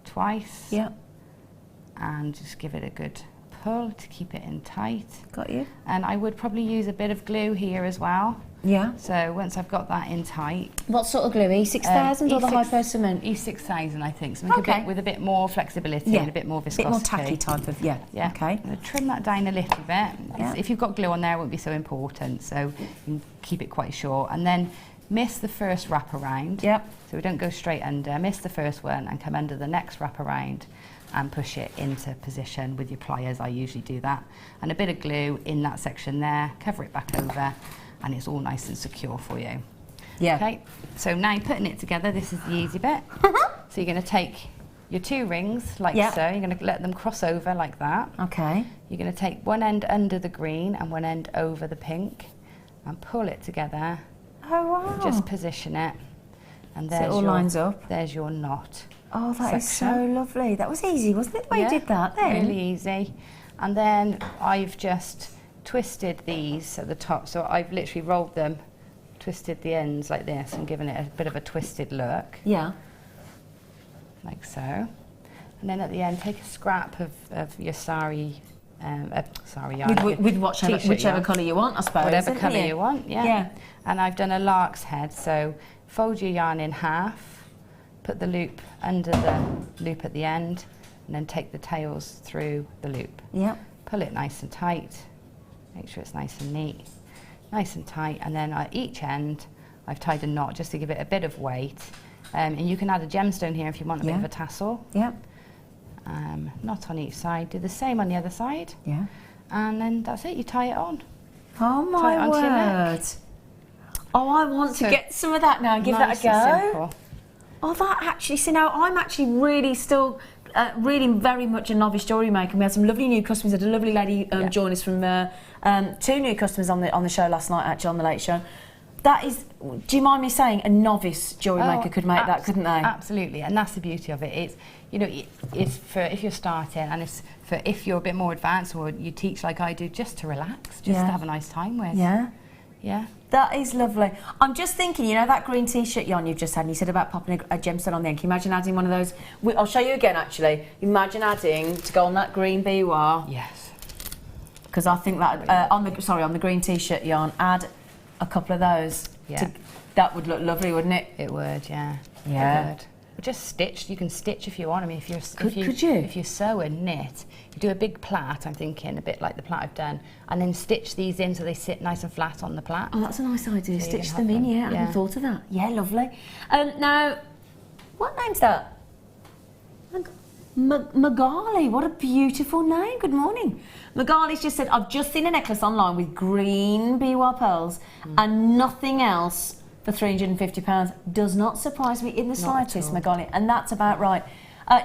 twice. Yeah. And just give it a good pull to keep it in tight. Got you. And I would probably use a bit of glue here as well. Yeah. So once I've got that in tight. What sort of glue? E6000 or the hypo cement? E6000, I think. Something Okay. with a bit more flexibility and a bit more viscosity. A bit more tacky type of, yeah. Okay. I'm going to trim that down a little bit. Yeah. If you've got glue on there, it won't be so important. So you can keep it quite short. And then miss the first wrap around. Yep. So we don't go straight under. Miss the first one and come under the next wrap around and push it into position with your pliers. I usually do that. And a bit of glue in that section there, cover it back over, and it's all nice and secure for you. Yeah. Okay, so now you're putting it together, this is the easy bit. So you're going to take your 2 rings like so, you're going to let them cross over like that. Okay. You're going to take one end under the green and one end over the pink and pull it together. Oh, wow. Just position it. And there's so it all lines up. There's your knot. Oh, that is so lovely. That was easy, wasn't it, the way you did that then? Really easy. And then I've just twisted these at the top. So I've literally rolled them, twisted the ends like this and given it a bit of a twisted look. Yeah. Like so. And then at the end, take a scrap of your sari yarn. With whichever colour you want, I suppose. Whatever colour you want, Yeah. And I've done a lark's head. So fold your yarn in half. Put the loop under the loop at the end, and then take the tails through the loop. Yeah. Pull it nice and tight. Make sure it's nice and neat. Nice and tight, and then at each end, I've tied a knot just to give it a bit of weight. And you can add a gemstone here if you want a bit of a tassel. Yeah. Knot on each side. Do the same on the other side. Yeah. And then that's it, you tie it on. Oh my word. Oh, I want to get some of that now and give that a go. And simple. Oh, that actually, see now, I'm actually really still, really very much a novice jewellery maker. We had some lovely new customers. We had a lovely lady join us from 2 new customers on the show last night, actually, on the Late Show. That is, do you mind me saying, a novice jewellery maker could make that, couldn't they? Absolutely, and that's the beauty of it. It's, you know, it's for if you're starting, and it's for if you're a bit more advanced or you teach like I do, just to relax, just to have a nice time with. Yeah. Yeah. That is lovely. I'm just thinking, you know, that green t-shirt yarn you've just had, and you said about popping a gemstone on the end. Can you imagine adding one of those? I'll show you again, actually. Imagine adding, to go on that green biwa. Yes. Because I think that, on the green t-shirt yarn, add a couple of those. Yeah. That would look lovely, wouldn't it? It would, yeah. Yeah. It would. But just stitch. You can stitch if you want. I mean, if you Could you sew and knit, you do a big plait. I'm thinking a bit like the plait I've done, and then stitch these in so they sit nice and flat on the plait. Oh, that's a nice idea. So Stitch them in. Yeah, I hadn't thought of that. Yeah, lovely. Now, what name's that? Magali, what a beautiful name. Good morning. Magali's just said, I've just seen a necklace online with green biwa pearls and nothing else for £350. Does not surprise me in the slightest, Magali, and that's about right.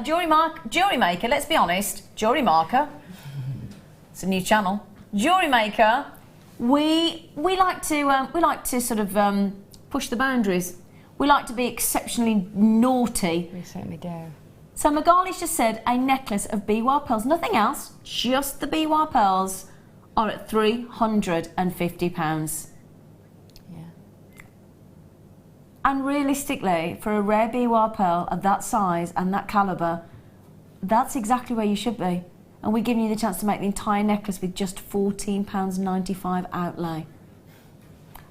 Jewellery Maker, let's be honest, Jewellery Maker, it's a new channel. Jewellery Maker, we like to sort of push the boundaries. We like to be exceptionally naughty. We certainly do. So Magali's just said a necklace of biwa pearls, nothing else, just the biwa pearls, are at £350. Yeah. And realistically, for a rare biwa pearl of that size and that calibre, that's exactly where you should be. And we're giving you the chance to make the entire necklace with just £14.95 outlay.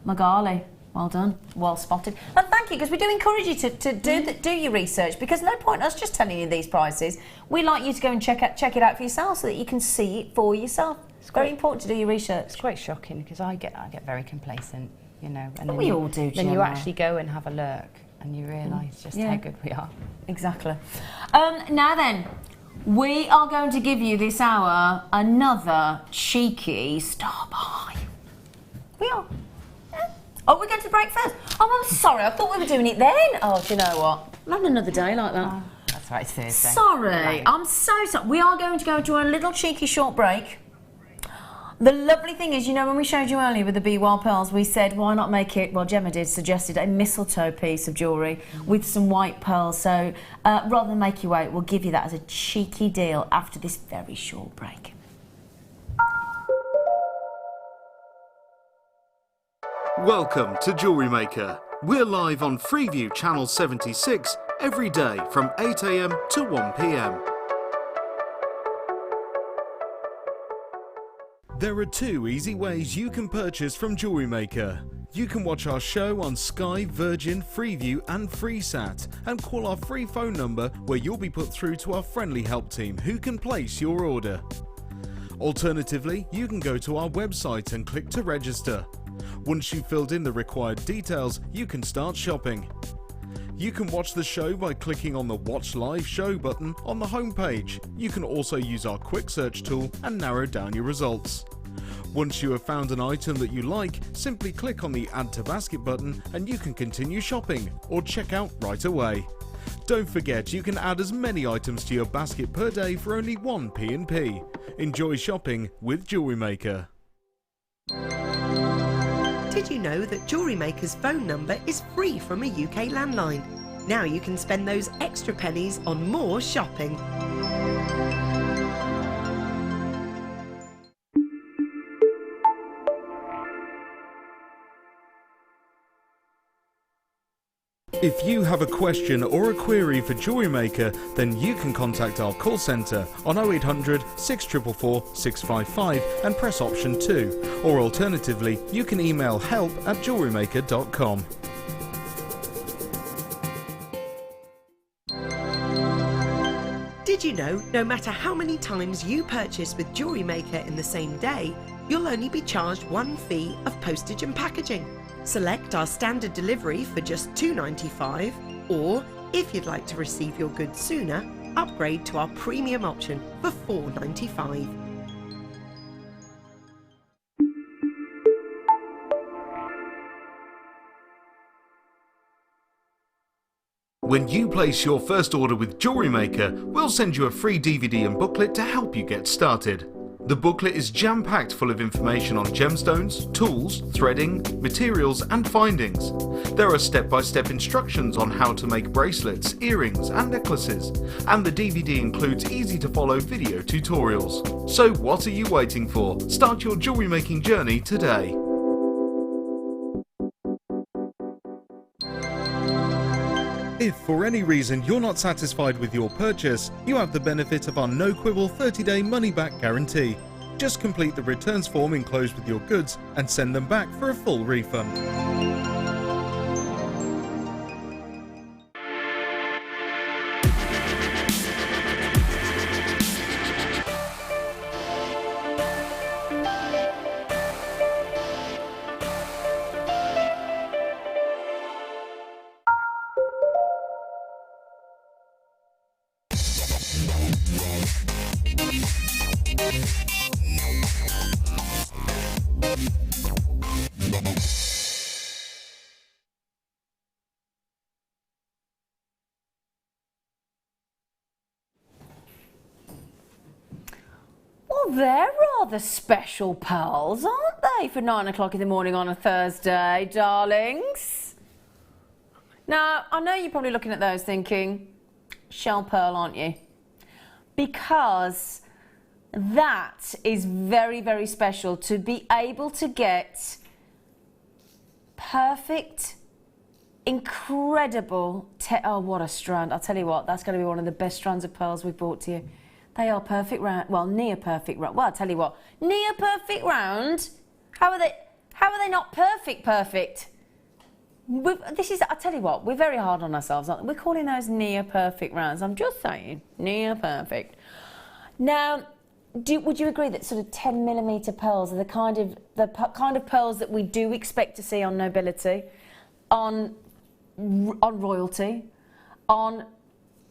Magali, well done, well spotted. And thank you, because we do encourage you to do your research, because no point us just telling you these prices. We like you to go and check it out for yourself so that you can see it for yourself. It's very important to do your research. It's quite shocking because I get very complacent, you know. And then we all do, Then you Gemma. actually go and have a look and you realise just how good we are. Exactly. Now then, we are going to give you this hour another cheeky star buy. We are. Oh, we're going to break first. Oh, I'm sorry. I thought we were doing it then. Oh, do you know what? I'll have another day like that. Oh, that's right, it's Thursday. Sorry. Right. I'm so sorry. We are going to go to a little cheeky short break. The lovely thing is, you know, when we showed you earlier with the biwa pearls, we said, why not make it, well, Gemma suggested a mistletoe piece of jewellery with some white pearls. So rather than make you wait, we'll give you that as a cheeky deal after this very short break. Welcome to Jewellery Maker. We're live on Freeview Channel 76 every day from 8 AM to 1 PM. There are two easy ways you can purchase from Jewellery Maker. You can watch our show on Sky, Virgin, Freeview and FreeSat and call our free phone number where you'll be put through to our friendly help team who can place your order. Alternatively, you can go to our website and click to register. Once you've filled in the required details, you can start shopping. You can watch the show by clicking on the Watch Live Show button on the homepage. You can also use our quick search tool and narrow down your results. Once you have found an item that you like, simply click on the Add to Basket button and you can continue shopping or check out right away. Don't forget, you can add as many items to your basket per day for only 1 P&P. Enjoy shopping with Jewellery Maker. Did you know that Jewellery Maker's phone number is free from a UK landline? Now you can spend those extra pennies on more shopping. If you have a question or a query for Jewellery Maker, then you can contact our call centre on 0800 644 655 and press option 2, or alternatively you can email help@jewellerymaker.com. Did you know no matter how many times you purchase with Jewellery Maker in the same day, you'll only be charged one fee of postage and packaging? Select our standard delivery for just £2.95, or if you'd like to receive your goods sooner, upgrade to our premium option for £4.95. When you place your first order with Jewellery Maker, we'll send you a free DVD and booklet to help you get started. The booklet is jam-packed full of information on gemstones, tools, threading, materials and findings. There are step-by-step instructions on how to make bracelets, earrings and necklaces, and the DVD includes easy-to-follow video tutorials. So what are you waiting for? Start your jewellery making journey today. If for any reason you're not satisfied with your purchase, you have the benefit of our no-quibble 30-day money-back guarantee. Just complete the returns form enclosed with your goods and send them back for a full refund. Well, they're rather special pearls, aren't they, for 9 o'clock in the morning on a Thursday, darlings? Now, I know you're probably looking at those thinking, shell pearl, aren't you? Because that is very, very special, to be able to get perfect, incredible, oh, what a strand. I'll tell you what, that's going to be one of the best strands of pearls we've brought to you. They are perfect round, well, near perfect round. Well, I'll tell you what, near perfect round. How are they not perfect? I'll tell you what, we're very hard on ourselves, aren't we? We're calling those near perfect rounds. I'm just saying, near perfect. Now, would you agree that sort of 10mm pearls are the kind of pearls that we do expect to see on nobility, on royalty, on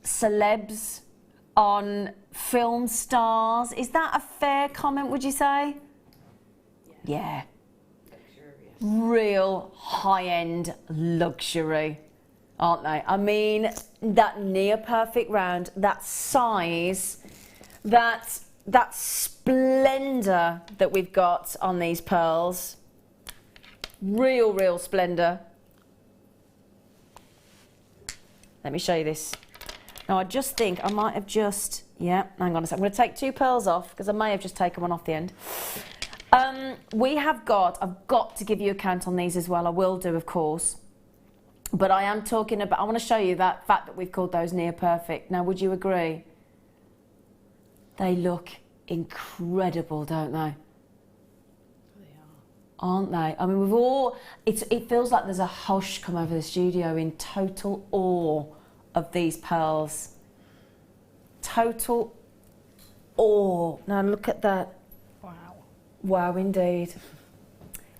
celebs, on film stars? Is that a fair comment, would you say? Yeah. Luxurious. Real high-end luxury, aren't they? I mean, that near perfect round, that size, that splendour that we've got on these pearls. Real splendour. Let me show you this. Now, I just think I might have just, yeah, hang on a second. I'm going to take 2 pearls off because I may have just taken one off the end. I've got to give you a count on these as well. I will do, of course. But I am talking about, I want to show you that fact that we've called those near perfect. Now, would you agree? They look incredible, don't they? They are. Aren't they? I mean, it feels like there's a hush come over the studio in total awe of these pearls. Total awe. Now look at that. Wow. Wow, indeed.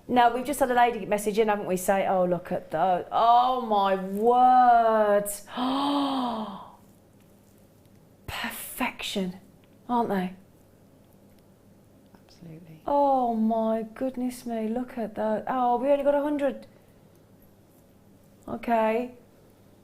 Now, we've just had a lady message in, haven't we, say, oh, look at those. Oh, my word. Perfection, aren't they? Absolutely. Oh, my goodness me, look at that. Oh, we only got 100. Okay.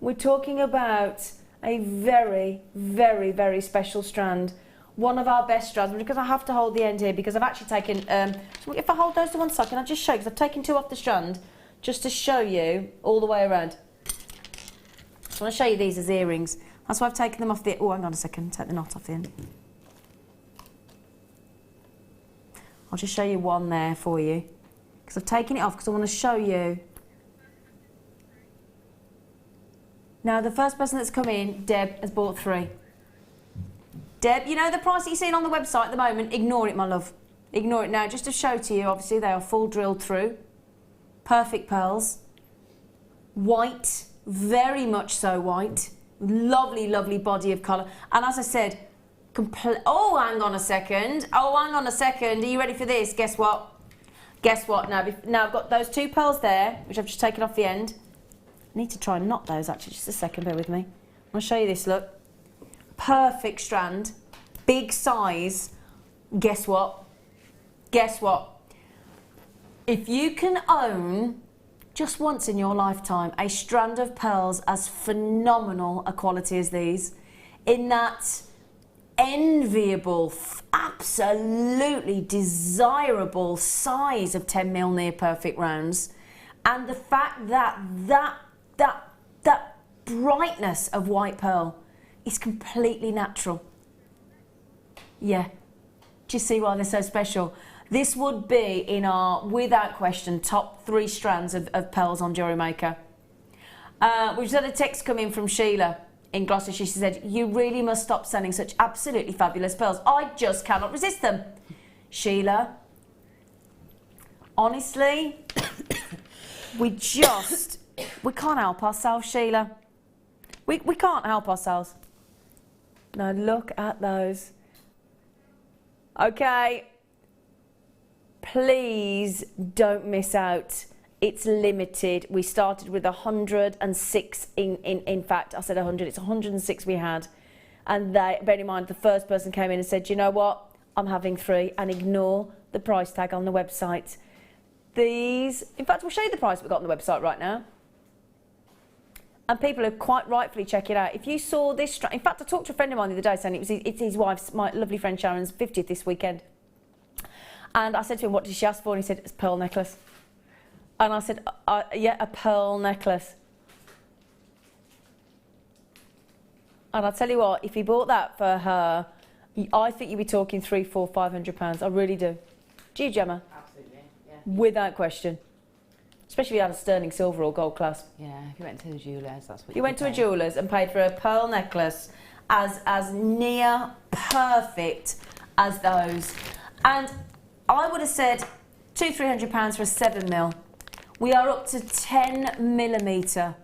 We're talking about a very, very, very special strand. One of our best strands, because I have to hold the end here because I've actually taken, if I hold those to one second, I'll just show you, because I've taken 2 off the strand just to show you all the way around. So I want to show you these as earrings. That's why I've taken them off the, oh, hang on a second, take the knot off the end. I'll just show you one there for you, because I've taken it off because I want to show you. Now, the first person that's come in, Deb, has bought 3. Deb, you know the price that you're seeing on the website at the moment? Ignore it, my love. Ignore it now. Just to show to you, obviously, they are full drilled through. Perfect pearls. White, very much so white. Lovely, lovely body of colour. And as I said, oh, hang on a second. Oh, hang on a second. Are you ready for this? Guess what? Guess what? Now I've got those 2 pearls there, which I've just taken off the end. I need to try and knot those, actually. Just a second, bear with me. I'll show you this, look. Perfect strand, big size. Guess what? Guess what? If you can own, just once in your lifetime, a strand of pearls as phenomenal a quality as these, in that enviable, absolutely desirable size of 10mm near perfect rounds, and the fact that that brightness of white pearl is completely natural. Yeah. Do you see why they're so special? This would be in our, without question, top 3 strands of pearls on Jewellery Maker. We've just had a text come in from Sheila in Gloucestershire. She said, you really must stop selling such absolutely fabulous pearls. I just cannot resist them. Sheila, honestly, we can't help ourselves, Sheila. We can't help ourselves. Now look at those. Okay. Please don't miss out. It's limited. We started with 106 in fact, I said 100, it's 106 we had. And bear in mind, the first person came in and said, you know what, I'm having 3, and ignore the price tag on the website. These, in fact, we'll show you the price we've got on the website right now. And people are quite rightfully check it out. If you saw this, in fact, I talked to a friend of mine the other day saying it's his wife's, my lovely friend Sharon's 50th this weekend. And I said to him, what did she ask for? And he said, it's a pearl necklace. And I said, yeah, a pearl necklace. And I'll tell you what, if he bought that for her, I think you'd be talking £300, £400, £500. I really do. Do you, Gemma? Absolutely, yeah. Without question. Especially if you had a sterling silver or gold clasp. Yeah, if you went to the jewellers, that's what you went to a jeweller's and paid for a pearl necklace as near perfect as those. And I would have said £200–300 for a 7mm. We are up to 10mm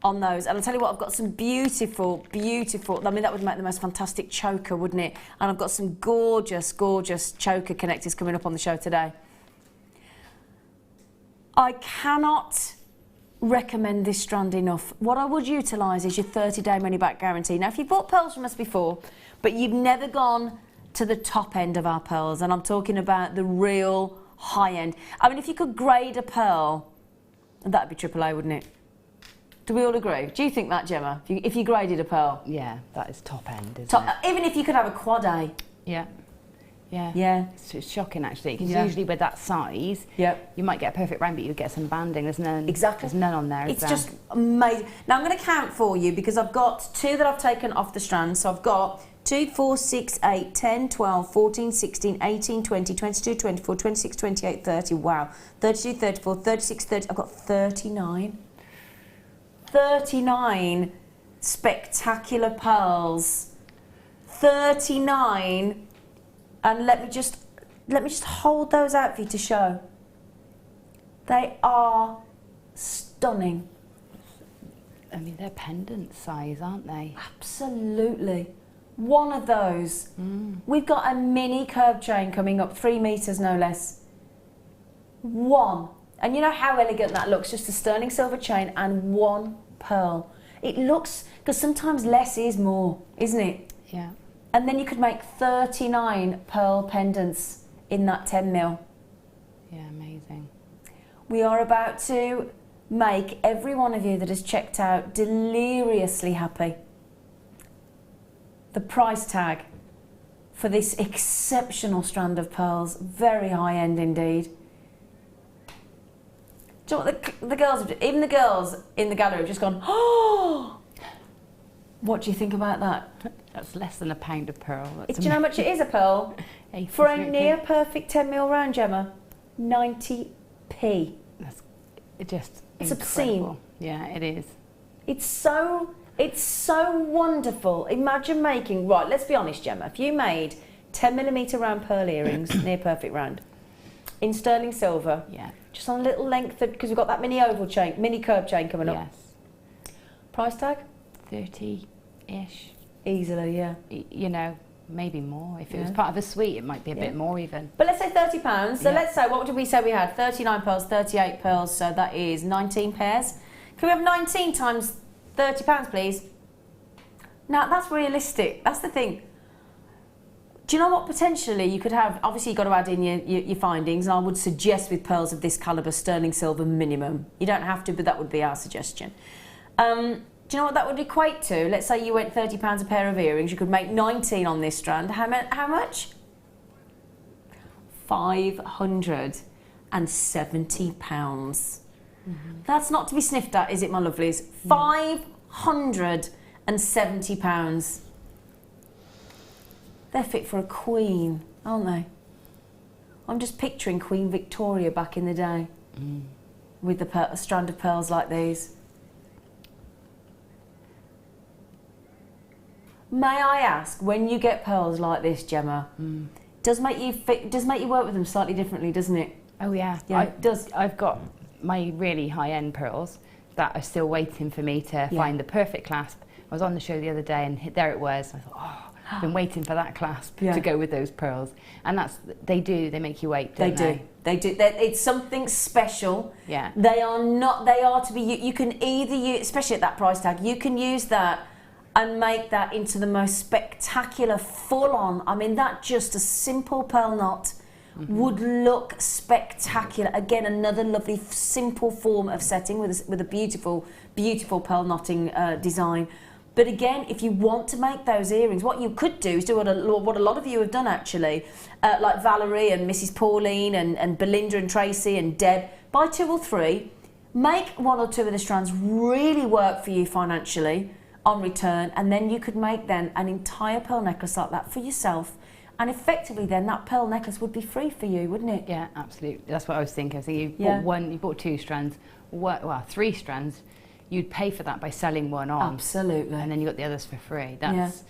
on those. And I'll tell you what, I've got some beautiful, I mean, that would make the most fantastic choker, wouldn't it? And I've got some gorgeous, gorgeous choker connectors coming up on the show today. I cannot recommend this strand enough. What I would utilise is your 30-day money-back guarantee. Now, if you've bought pearls from us before, but you've never gone to the top end of our pearls, and I'm talking about the real high end. I mean, if you could grade a pearl, that'd be AAA, wouldn't it? Do we all agree? Do you think that, Gemma? If you graded a pearl? Yeah, that is top end, isn't it? Even if you could have a quad A. Yeah. Yeah. Yeah. It's shocking, actually, because usually with that size, you might get a perfect round, but you get some banding. There's none. Exactly. There's none on there. It's just amazing. Now, I'm going to count for you because I've got 2 that I've taken off the strand. So I've got 2, 4, 6, 8, 10, 12, 14, 16, 18, 20, 22, 24, 26, 28, 30. Wow. 32, 34, 36, 30. I've got 39. 39 spectacular pearls. 39. And let me just hold those out for you to show. They are stunning. I mean, they're pendant size, aren't they? Absolutely. One of those. We've got a mini curb chain coming up, 3 metres no less. One. And you know how elegant that looks, just a sterling silver chain and 1 pearl. It looks, because sometimes less is more, isn't it? Yeah. And then you could make 39 pearl pendants in that 10mm. Yeah, amazing. We are about to make every one of you that has checked out deliriously happy. The price tag for this exceptional strand of pearls, very high end indeed. Do you know what the girls have, even the girls in the gallery have just gone, oh! What do you think about that? That's less than £1 of pearl. Do you know how much it is a pearl? For a near perfect 10mm round, Gemma, 90p. That's just It's incredible. obscene. Yeah, it is. It's so wonderful. Imagine making, right, let's be honest, Gemma, if you made 10mm round pearl earrings, near perfect round, in sterling silver, just on a little length, because we've got that mini oval chain, mini curb chain coming up. Yes. Price tag? 30-ish. Easily, yeah. You know, maybe more. If it was part of a suite, it might be a bit more even. But let's say £30. So let's say, what did we say we had? 39 pearls, 38 pearls, so that is 19 pairs. Can we have 19 times £30, please? Now, that's realistic. That's the thing. Do you know what potentially you could have? Obviously, you've got to add in your findings, and I would suggest with pearls of this calibre, sterling silver minimum. You don't have to, but that would be our suggestion. Do you know what that would equate to? Let's say you went £30 a pair of earrings. You could make 19 on this strand. How much? £570. That's not to be sniffed at, is it, my lovelies? £570. They're fit for a queen, aren't they? I'm just picturing Queen Victoria back in the day with a strand of pearls like these. May I ask, when you get pearls like this, Gemma, does make you work with them slightly differently, doesn't it? Oh yeah, Yeah, it does. I've got my really high-end pearls that are still waiting for me to find the perfect clasp. I was on the show the other day and there it was. I thought, oh, I've been waiting for that clasp to go with those pearls. And they make you wait, don't they? They do. It's something special. Yeah. They are to be, you can either use, especially at that price tag, you can use that and make that into the most spectacular full-on. I mean, that just a simple pearl knot would look spectacular. Again, another lovely, simple form of setting with a beautiful, beautiful pearl knotting design. But again, if you want to make those earrings, what you could do is do what a lot of you have done actually, like Valerie and Mrs. Pauline and Belinda and Tracy and Deb. Buy 2 or 3, make 1 or 2 of the strands really work for you financially on return, and then you could make then an entire pearl necklace like that for yourself. And effectively then that pearl necklace would be free for you, wouldn't it? Yeah, absolutely. That's what I was thinking. So you bought 2 strands, 3 strands. You'd pay for that by selling one on. Absolutely. And then you got the others for free. That's,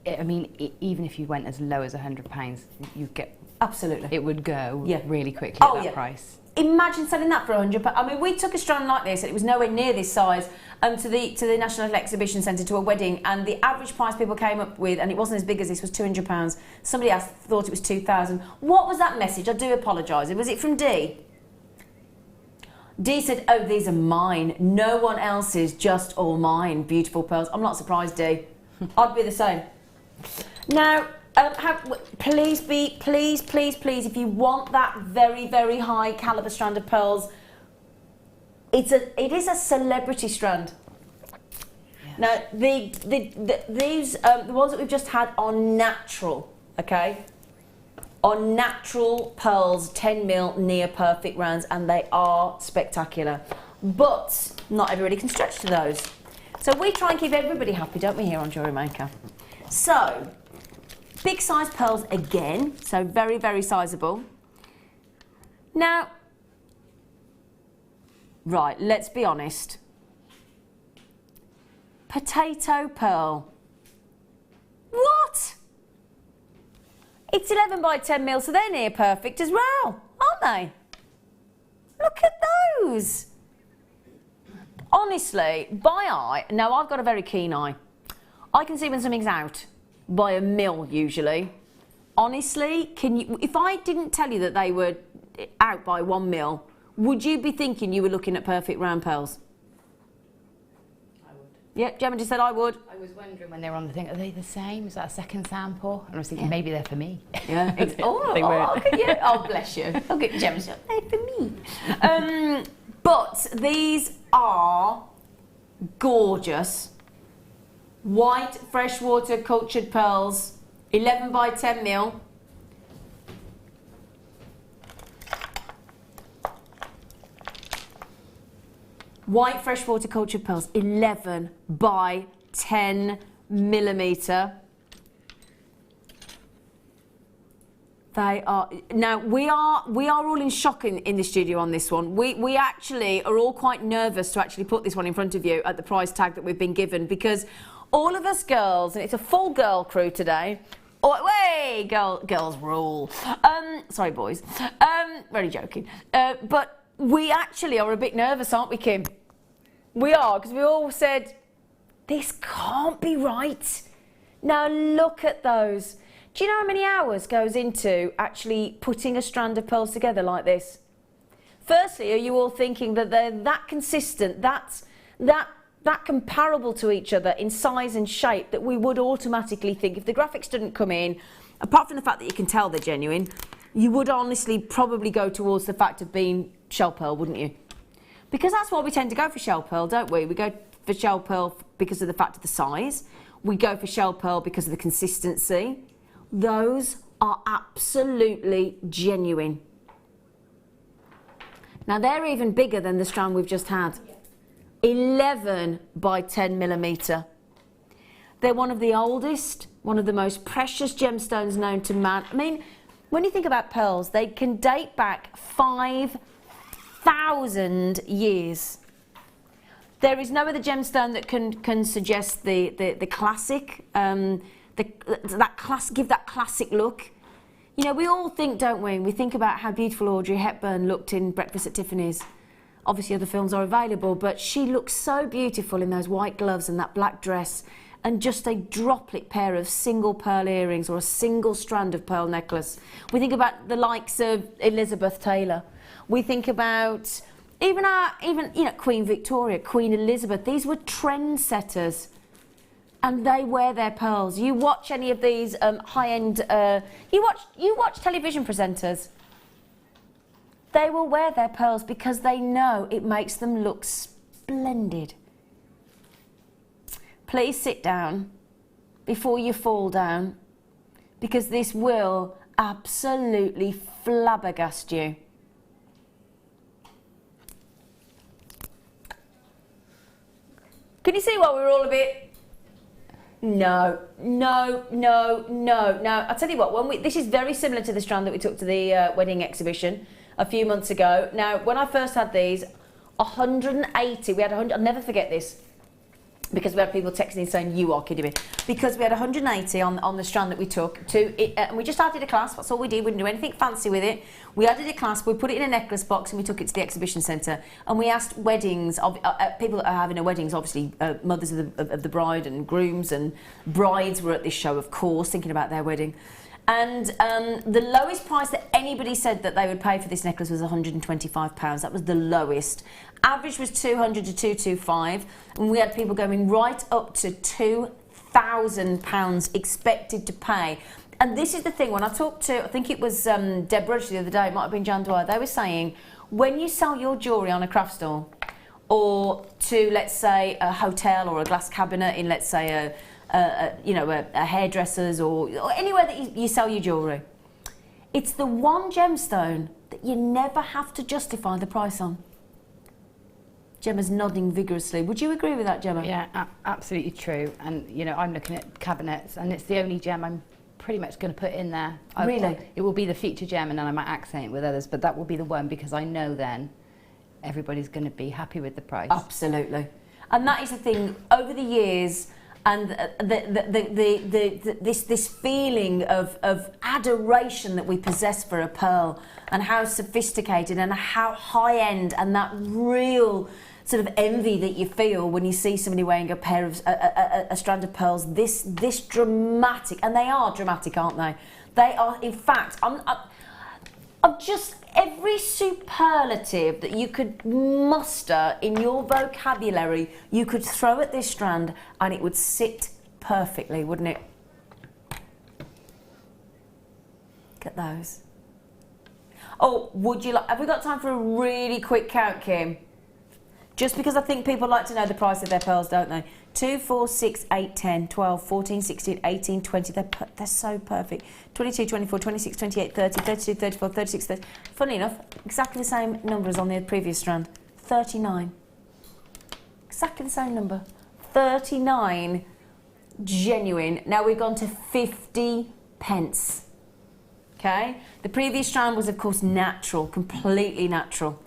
I mean, even if you went as low as £100, you'd get... Absolutely. It would go really quickly at that price. Imagine selling that for £100. I mean, we took a strand like this, and it was nowhere near this size, to the National Exhibition Centre to a wedding, and the average price people came up with, and it wasn't as big as this, was £200. Somebody else thought it was £2,000. What was that message? I do apologise. Was it from Dee? Dee said, oh, these are mine. No one else's, just all mine. Beautiful pearls. I'm not surprised, Dee. I'd be the same. Now, please, if you want that very, very high caliber strand of pearls, it is a celebrity strand. Yes. Now, these the ones that we've just had are natural, okay? Are natural pearls, 10mm near perfect rounds, and they are spectacular. But not everybody can stretch to those. So we try and keep everybody happy, don't we, here on Jewellery Maker? So, big size pearls again, so very, very sizable. Now, right, let's be honest. Potato pearl. What? It's 11 by 10mm, so they're near perfect as well, aren't they? Look at those. Honestly, by eye, now I've got a very keen eye. I can see when something's out by 1mm usually. Honestly, if I didn't tell you that they were out by 1mm, would you be thinking you were looking at perfect round pearls? Yeah, Gemma just said I would. I was wondering when they were on the thing, are they the same? Is that a second sample? And I was thinking maybe they're for me. Yeah. They weren't. Oh, bless you. Okay, Gemma said they're for me. But these are gorgeous. White freshwater cultured pearls, 11 by 10mm. White freshwater cultured pearls, 11 by 10mm. They are, now we are all in shock in the studio on this one. We actually are all quite nervous to actually put this one in front of you at the price tag that we've been given, because all of us girls, and it's a full girl crew today. Oh, way, girls rule. Sorry, boys. Really joking. But we actually are a bit nervous, aren't we, Kim? We are, because we all said, this can't be right. Now look at those. Do you know how many hours goes into actually putting a strand of pearls together like this? Firstly, are you all thinking that they're that consistent, that comparable to each other in size and shape, that we would automatically think, if the graphics didn't come in, apart from the fact that you can tell they're genuine, you would honestly probably go towards the fact of being shell pearl, wouldn't you? Because that's why we tend to go for shell pearl, don't we? We go for shell pearl because of the fact of the size. We go for shell pearl because of the consistency. Those are absolutely genuine. Now they're even bigger than the strand we've just had. 11 by 10 millimetre. They're one of the oldest, one of the most precious gemstones known to man. I mean, when you think about pearls, they can date back 5,000 years. There is no other gemstone that can suggest the classic, give that classic look. You know, we all think, don't we? We think about how beautiful Audrey Hepburn looked in Breakfast at Tiffany's. Obviously other films are available, but she looks so beautiful in those white gloves and that black dress, and just a droplet pair of single pearl earrings or a single strand of pearl necklace. We think about the likes of Elizabeth Taylor. We think about even you know, Queen Victoria, Queen Elizabeth. These were trendsetters, and they wear their pearls. You watch any of these high-end, you watch television presenters. They will wear their pearls because they know it makes them look splendid. Please sit down before you fall down, because this will absolutely flabbergast you. Can you see why we're all a bit... No. Now, I'll tell you what, this is very similar to the strand that we took to the wedding exhibition a few months ago. Now, when I first had these, 180, we had 100, I'll never forget this, because we had people texting saying, you are kidding me. Because we had 180 on the strand that we took to it, and we just added a clasp. That's all we did. We didn't do anything fancy with it. We added a clasp, we put it in a necklace box, and we took it to the exhibition centre. And we asked weddings, people that are having a weddings, obviously mothers of the bride and grooms and brides were at this show, of course, thinking about their wedding. And the lowest price that anybody said that they would pay for this necklace was £125. That was the lowest. Average was £200 to £225, and we had people going right up to £2,000 expected to pay. And this is the thing, when I talked to, I think it was Deb Rudge the other day, it might have been Jan Dwyer, they were saying, when you sell your jewellery on a craft stall, or to, let's say, a hotel or a glass cabinet in, let's say, a hairdresser's or anywhere that you sell your jewellery, it's the one gemstone that you never have to justify the price on. Gemma's nodding vigorously. Would you agree with that, Gemma? Yeah, absolutely true. And, you know, I'm looking at cabinets, and it's the only gem I'm pretty much going to put in there. Really? It will be the feature gem, and then I might accent it with others, but that will be the one, because I know then everybody's going to be happy with the price. Absolutely. And that is the thing, over the years, and this feeling of adoration that we possess for a pearl, and how sophisticated and how high-end, and that real sort of envy that you feel when you see somebody wearing a pair of a strand of pearls this dramatic, and they are dramatic, aren't they? They are, in fact, I'm just every superlative that you could muster in your vocabulary, you could throw at this strand and it would sit perfectly, wouldn't it? Look at those. Oh, would you like, have we got time for a really quick count, Kim? Just because I think people like to know the price of their pearls, don't they? 2, 4, 6, 8, 10, 12, 14, 16, 18, 20. They're so perfect. 22, 24, 26, 28, 30, 32, 34, 36, 30. Funny enough, exactly the same number as on the previous strand. 39. Exactly the same number. 39 genuine. Now we've gone to 50 pence. Okay? The previous strand was, of course, natural, completely natural.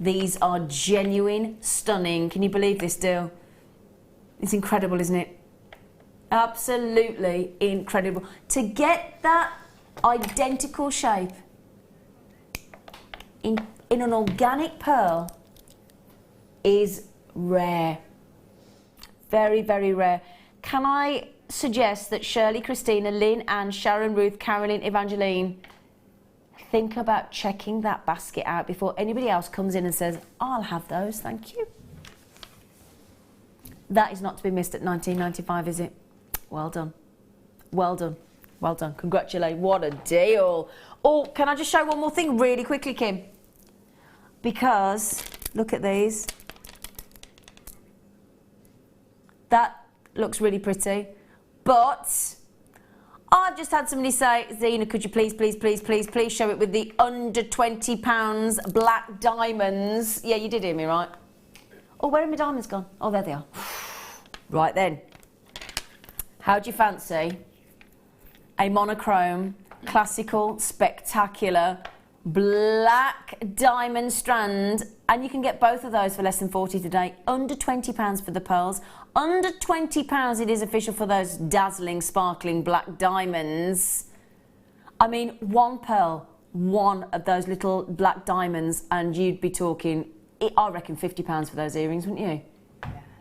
These are genuine, stunning. Can you believe this deal? It's incredible, isn't it? Absolutely incredible. To get that identical shape in an organic pearl is rare. Very, very rare. Can I suggest that Shirley, Christina, Lynn, Anne, Sharon, Ruth, Caroline, Evangeline, think about checking that basket out before anybody else comes in and says, I'll have those, thank you. That is not to be missed at £19.95, is it? Well done. Well done. Well done. Congratulations. What a deal. Oh, can I just show one more thing really quickly, Kim? Because, look at these. That looks really pretty. But I I've just had somebody say, Zena, could you please show it with the under £20 black diamonds? Yeah, you did hear me, right? Oh, where are my diamonds gone? Oh, there they are. Right then. How do you fancy a monochrome, classical, spectacular, black diamond strand? And you can get both of those for less than 40 today. Under £20 for the pearls. Under £20 it is official for those dazzling, sparkling black diamonds. I mean, one pearl, one of those little black diamonds, and you'd be talking, I reckon, £50 for those earrings, wouldn't you?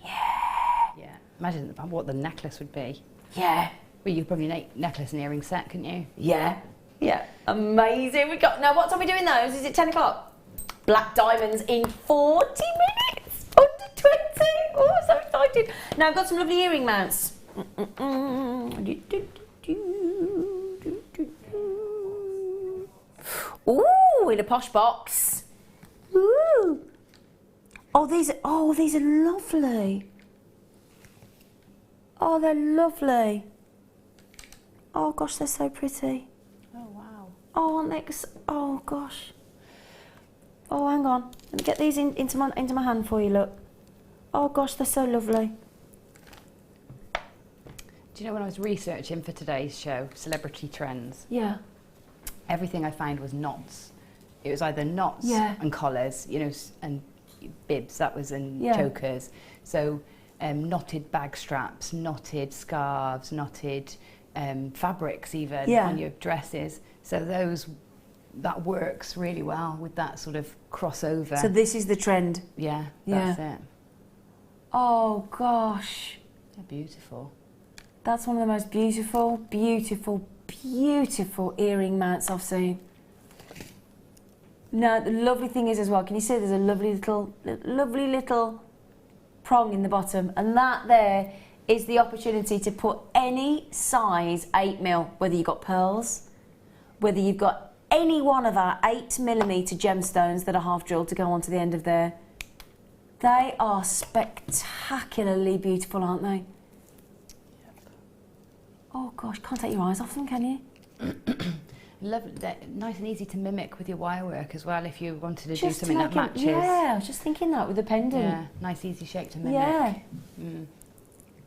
Yeah. Imagine what the necklace would be. Yeah. Well, you could probably make necklace and earring set, couldn't you? Yeah. Yeah. Amazing. Now, what time are we doing those? Is it 10 o'clock? Black diamonds in 40 minutes. Under 20. Oh, I'm so excited. Now, I've got some lovely earring mounts. Ooh, in a posh box. Ooh. Oh, these are lovely. Oh, they're lovely. Oh gosh, they're so pretty. Oh, wow. Oh, aren't they? Oh gosh. Oh, hang on. Let me get these into my hand for you. Look. Oh gosh, they're so lovely. Do you know when I was researching for today's show, celebrity trends? Yeah. Everything I found was knots. It was either knots and collars, you know, and bibs. That was and chokers. So knotted bag straps, knotted scarves, knotted fabrics even on your dresses. So that works really well with that sort of crossover. So this is the trend. Yeah, that's it. Oh gosh. They're beautiful. That's one of the most beautiful, beautiful, beautiful earring mounts I've seen. Now the lovely thing is as well, can you see there's a lovely little prong in the bottom, and that there is the opportunity to put any size 8mm, whether you've got pearls, whether you've got any one of our 8mm gemstones that are half drilled to go onto the end of there. They are spectacularly beautiful, aren't they? Yep. Oh gosh, can't take your eyes off them, can you? Lovely, nice and easy to mimic with your wire work as well if you wanted to do something that matches. Yeah, I was just thinking that with the pendant. Yeah, nice easy shape to mimic. Yeah.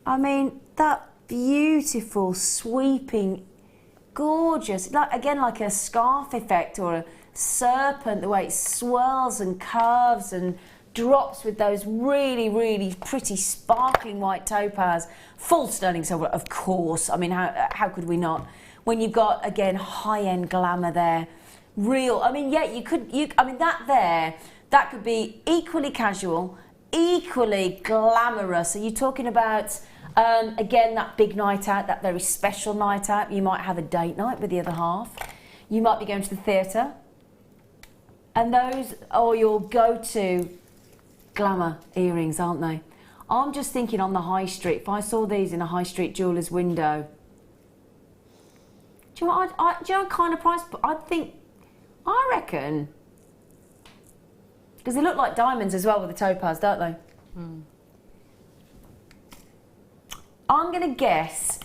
I mean, that beautiful, sweeping, gorgeous, like a scarf effect or a serpent, the way it swirls and curves and drops with those really, really pretty sparkling white topaz. Full sterling silver, of course. I mean, how could we not? When you've got, again, high-end glamour there. Real, I mean, yeah, that could be equally casual, equally glamorous. So you're talking about, again, that big night out, that very special night out. You might have a date night with the other half. You might be going to the theatre. And those are your go-to glamour earrings, aren't they? I'm just thinking on the high street, if I saw these in a high street jeweller's window, do you know what kind of price? I reckon, because they look like diamonds as well with the topaz, don't they? I'm going to guess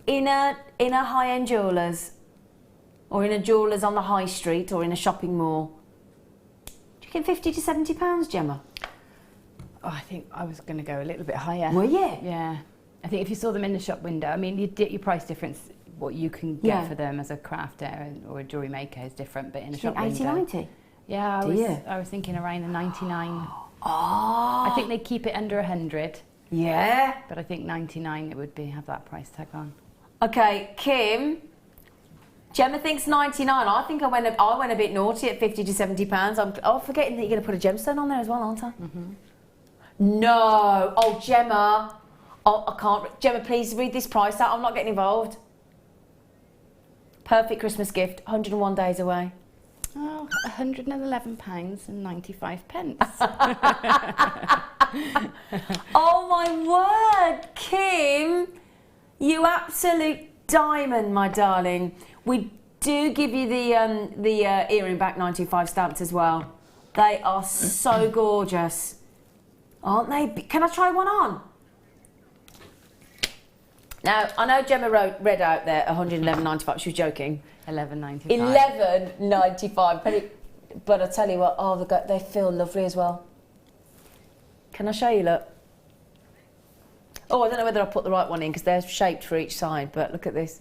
in a high-end jeweller's, or in a jeweller's on the high street, or in a shopping mall. Do you get £50 to £70, Gemma? Oh, I think I was going to go a little bit higher. Were you? Yeah. I think if you saw them in the shop window, I mean, your price difference, what you can get for them as a crafter or a jewellery maker is different, but in a shop window... 80, 90? Yeah, I was thinking around the 99. Oh. I think they keep it under 100. Yeah. But I think 99 it would have that price tag on. Okay, Kim. Gemma thinks 99. I think I went a bit naughty at £50 to £70. I'm forgetting that you're going to put a gemstone on there as well, aren't I? No. Oh, Gemma. Oh, I can't. Gemma, please read this price out. I'm not getting involved. Perfect Christmas gift. 101 days away. Oh, £111 and 95 pence. Oh my word, Kim. You absolute diamond, my darling. We do give you the earring back 925 stamped as well. They are so gorgeous, aren't they? Can I try one on? Now, I know Gemma read out there 111.95. She was joking. 11.95. 11.95. But I tell you what, oh, they feel lovely as well. Can I show you, look? Oh, I don't know whether I put the right one in because they're shaped for each side, but look at this.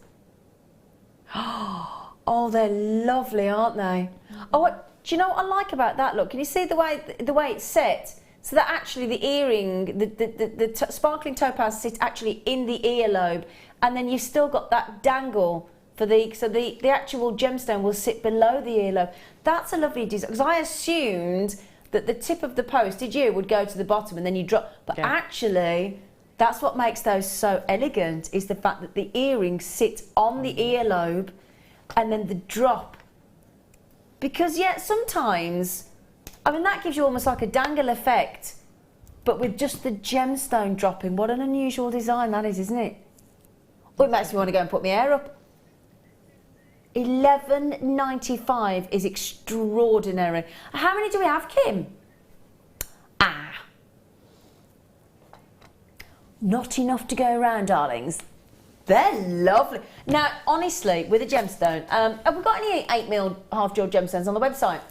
Oh, they're lovely, aren't they? Oh, do you know what I like about that? Look, can you see the way it's set? So that actually the earring, the sparkling topaz sits actually in the earlobe, and then you've still got that dangle for the actual gemstone will sit below the earlobe. That's a lovely design, because I assumed that the tip of the post, did you, would go to the bottom and then you drop, but actually that's what makes those so elegant, is the fact that the earring sits on the earlobe and then the drop. Because sometimes, I mean, that gives you almost like a dangle effect, but with just the gemstone dropping. What an unusual design that is, isn't it? Oh, it makes me want to go and put my hair up. 11.95 is extraordinary. How many do we have, Kim? Not enough to go around, darlings. They're lovely. Now, honestly, with a gemstone, have we got any 8mm half-jewel gemstones on the website?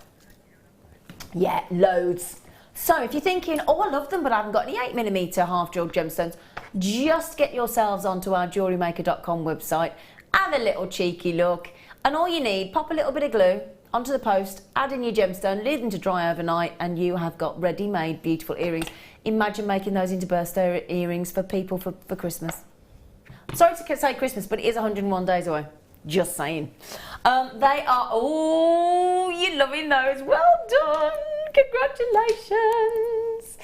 Yeah, loads. So if you're thinking, oh, I love them, but I haven't got any 8mm half-jewel gemstones, just get yourselves onto our jewellerymaker.com website, have a little cheeky look, and all you need, pop a little bit of glue onto the post, add in your gemstone, leave them to dry overnight, and you have got ready-made beautiful earrings. Imagine making those into birthday earrings for people for Christmas. Sorry to say Christmas, but it is 101 days away. Just saying. They are, oh, you're loving those. Well done. Congratulations.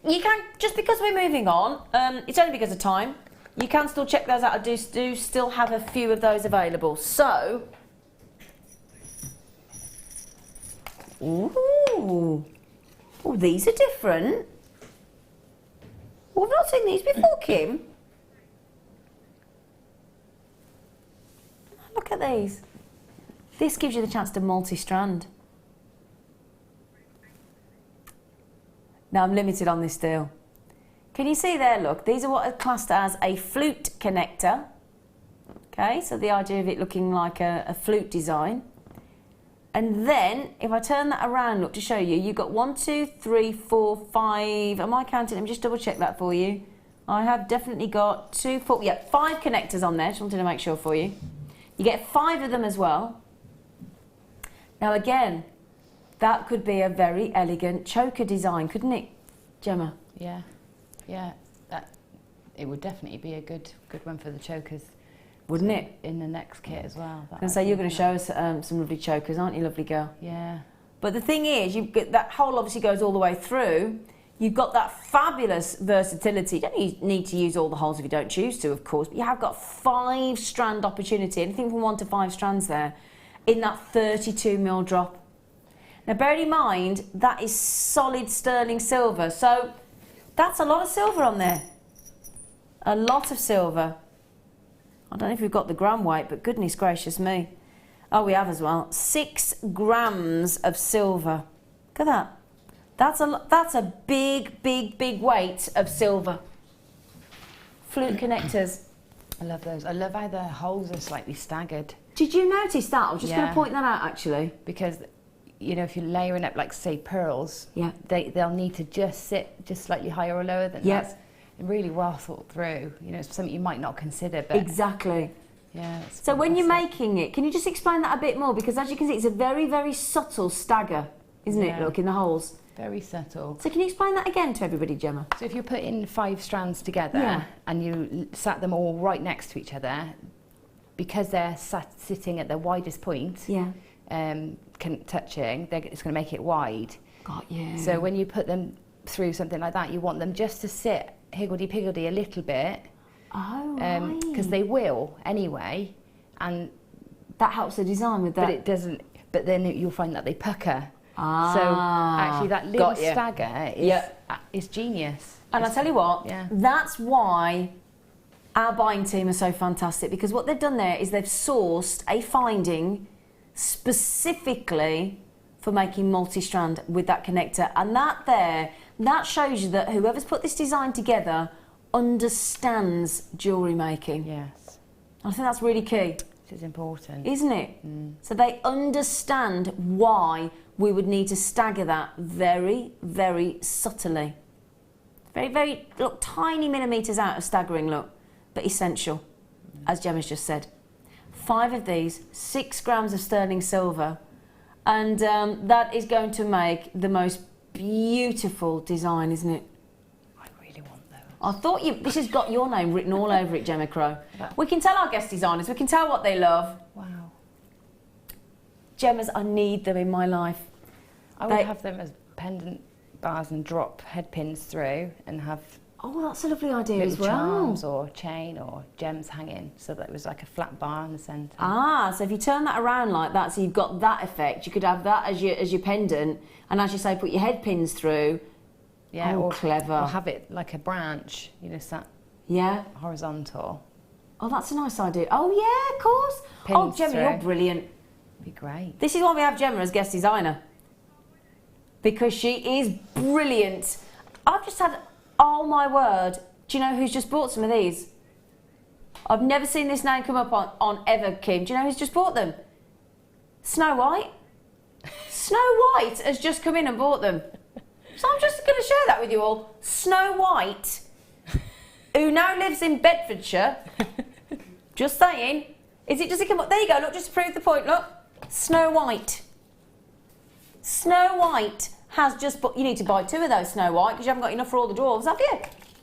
You can, just because we're moving on, it's only because of time, you can still check those out. I do still have a few of those available. So, ooh, oh, these are different. Well, I've not seen these before, Kim. Look at these. This gives you the chance to multi-strand. Now, I'm limited on this deal. Can you see there, look? These are what are classed as a flute connector. Okay, so the idea of it looking like a flute design. And then, if I turn that around, look, to show you, you've got 1, 2, 3, 4, 5. Am I counting? Let me just double check that for you. I have definitely got 2, 4, yeah, 5 connectors on there. Just wanted to make sure for you. You get 5 of them as well. Now again, that could be a very elegant choker design, couldn't it, Gemma? Yeah, it would definitely be a good one for the chokers. Wouldn't it? In the next kit as well. I was going to say, you're going to show us some lovely chokers, aren't you, lovely girl? Yeah. But the thing is, you've got, that hole obviously goes all the way through. You've got that fabulous versatility. You don't need to use all the holes if you don't choose to, of course, but you have got 5 strand opportunity, anything from 1 to 5 strands there, in that 32mm drop. Now, bear in mind, that is solid sterling silver, so that's a lot of silver on there. A lot of silver. I don't know if we've got the gram weight, but goodness gracious me. Oh, we have as well. 6 grams of silver. Look at that. That's a big weight of silver. Flute connectors. I love those. I love how the holes are slightly staggered. Did you notice that? I was just going to point that out, actually. Because, you know, if you're layering up, like, say, pearls, they'll need to just sit just slightly higher or lower than that. Really well thought through. You know, it's something you might not consider, but exactly. Yeah. So when you're making it, can you just explain that a bit more? Because as you can see, it's a very subtle stagger, isn't it? Look, in the holes. Very subtle. So can you explain that again to everybody, Gemma? So if you're putting 5 strands together and you sat them all right next to each other, because they're sitting at the widest point, touching, it's going to make it wide. Got you. So when you put them through something like that, you want them just to sit higgledy-piggledy a little bit. Oh, right. Because they will anyway, and that helps the design with that. But it doesn't. But then you'll find that they pucker. Ah, so actually, that little stagger is genius. And I tell you what, that's why our buying team are so fantastic, because what they've done there is they've sourced a finding specifically for making multi-strand with that connector, and that shows you that whoever's put this design together understands jewellery making. Yes, I think that's really key. it is important. Isn't it? So they understand why we would need to stagger that very, very subtly. Very, very, look, tiny millimetres out of staggering, look, but essential, as Gemma's just said. 5 of these, 6 grams of sterling silver, and that is going to make the most beautiful design, isn't it? I really want those. I thought this has got your name written all over it, Gemma Crow. We can tell our guest designers, we can tell what they love. Wow. Gemmas, I need them in my life. I would have them as pendant bars and drop head pins through and have Oh, that's a lovely idea little as well. charms or chain or gems hanging, so that it was like a flat bar in the centre. Ah, so if you turn that around like that, so you've got that effect, you could have that as your pendant, and as you say, put your head pins through. Yeah, Oh, or clever. Or have it like a branch, you know, sat Yeah. horizontal. Oh, that's a nice idea. Oh, yeah, of course. Pins Gemma, you're through. brilliant. Be great. This is why we have Gemma as guest designer. Because she is brilliant. I've just had, oh my word, do you know who's just bought some of these? I've never seen this name come up on ever, Kim. Do you know who's just bought them? Snow White. Snow White has just come in and bought them. So I'm just going to share that with you all. Snow White, who now lives in Bedfordshire. Just saying. Does it come up? There you go, look, just to prove the point, look. Snow White. Snow White has just bought, you need to buy 2 of those Snow White because you haven't got enough for all the dwarves, have you?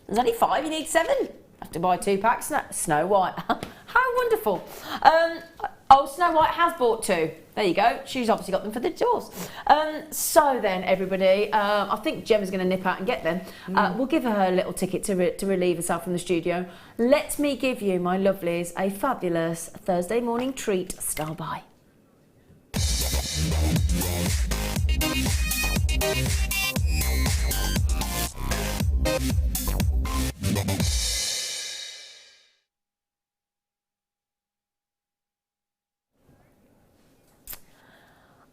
There's only 5, you need 7. Have to buy 2 packs. Snow White. How wonderful. Snow White has bought 2. There you go. She's obviously got them for the dwarves. So then, everybody, I think Gemma's going to nip out and get them. We'll give her a little ticket to relieve herself from the studio. Let me give you, my lovelies, a fabulous Thursday morning treat. Style by.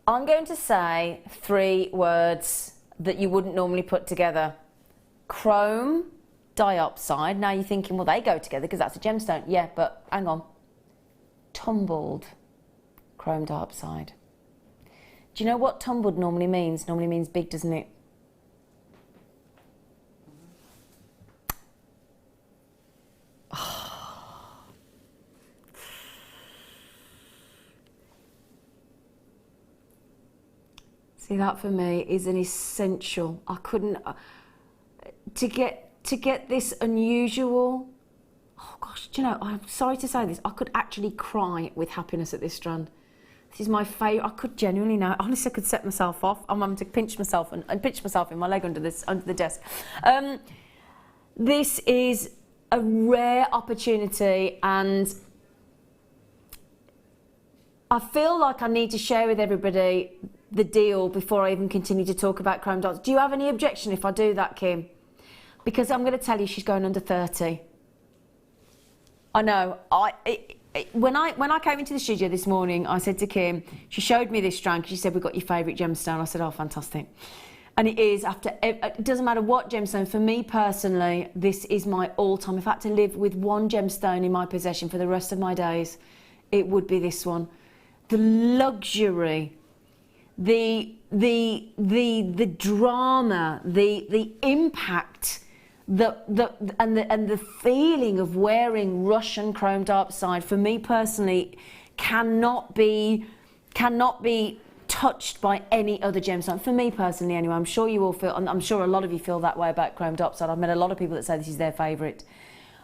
I'm going to say 3 words that you wouldn't normally put together. Chrome diopside. Now you're thinking, well, they go together because that's a gemstone. Yeah, but hang on. Tumbled chrome diopside. Do you know what tumbled normally means? Normally means big, doesn't it? See, that for me is an essential. I couldn't to get this unusual. Oh gosh, do you know? I'm sorry to say this. I could actually cry with happiness at this strand. This is my favourite. I could genuinely now. Honestly, I could set myself off. I'm having to pinch myself and pinch myself in my leg under the desk. This is a rare opportunity, and I feel like I need to share with everybody the deal before I even continue to talk about chrome dots. Do you have any objection if I do that, Kim? Because I'm going to tell you she's going under 30. I know. When I came into the studio this morning, I said to Kim, she showed me this strand, she said, we've got your favourite gemstone. I said, oh, fantastic. And it is, it doesn't matter what gemstone, for me personally, this is my all-time. If I had to live with one gemstone in my possession for the rest of my days, it would be this one. The luxury, the drama, the impact, and the feeling of wearing Russian chrome diopside, for me personally, cannot be touched by any other gemstone. For me personally, anyway. I'm sure you all feel, and I'm sure a lot of you feel that way about chrome diopside. I've met a lot of people that say this is their favourite.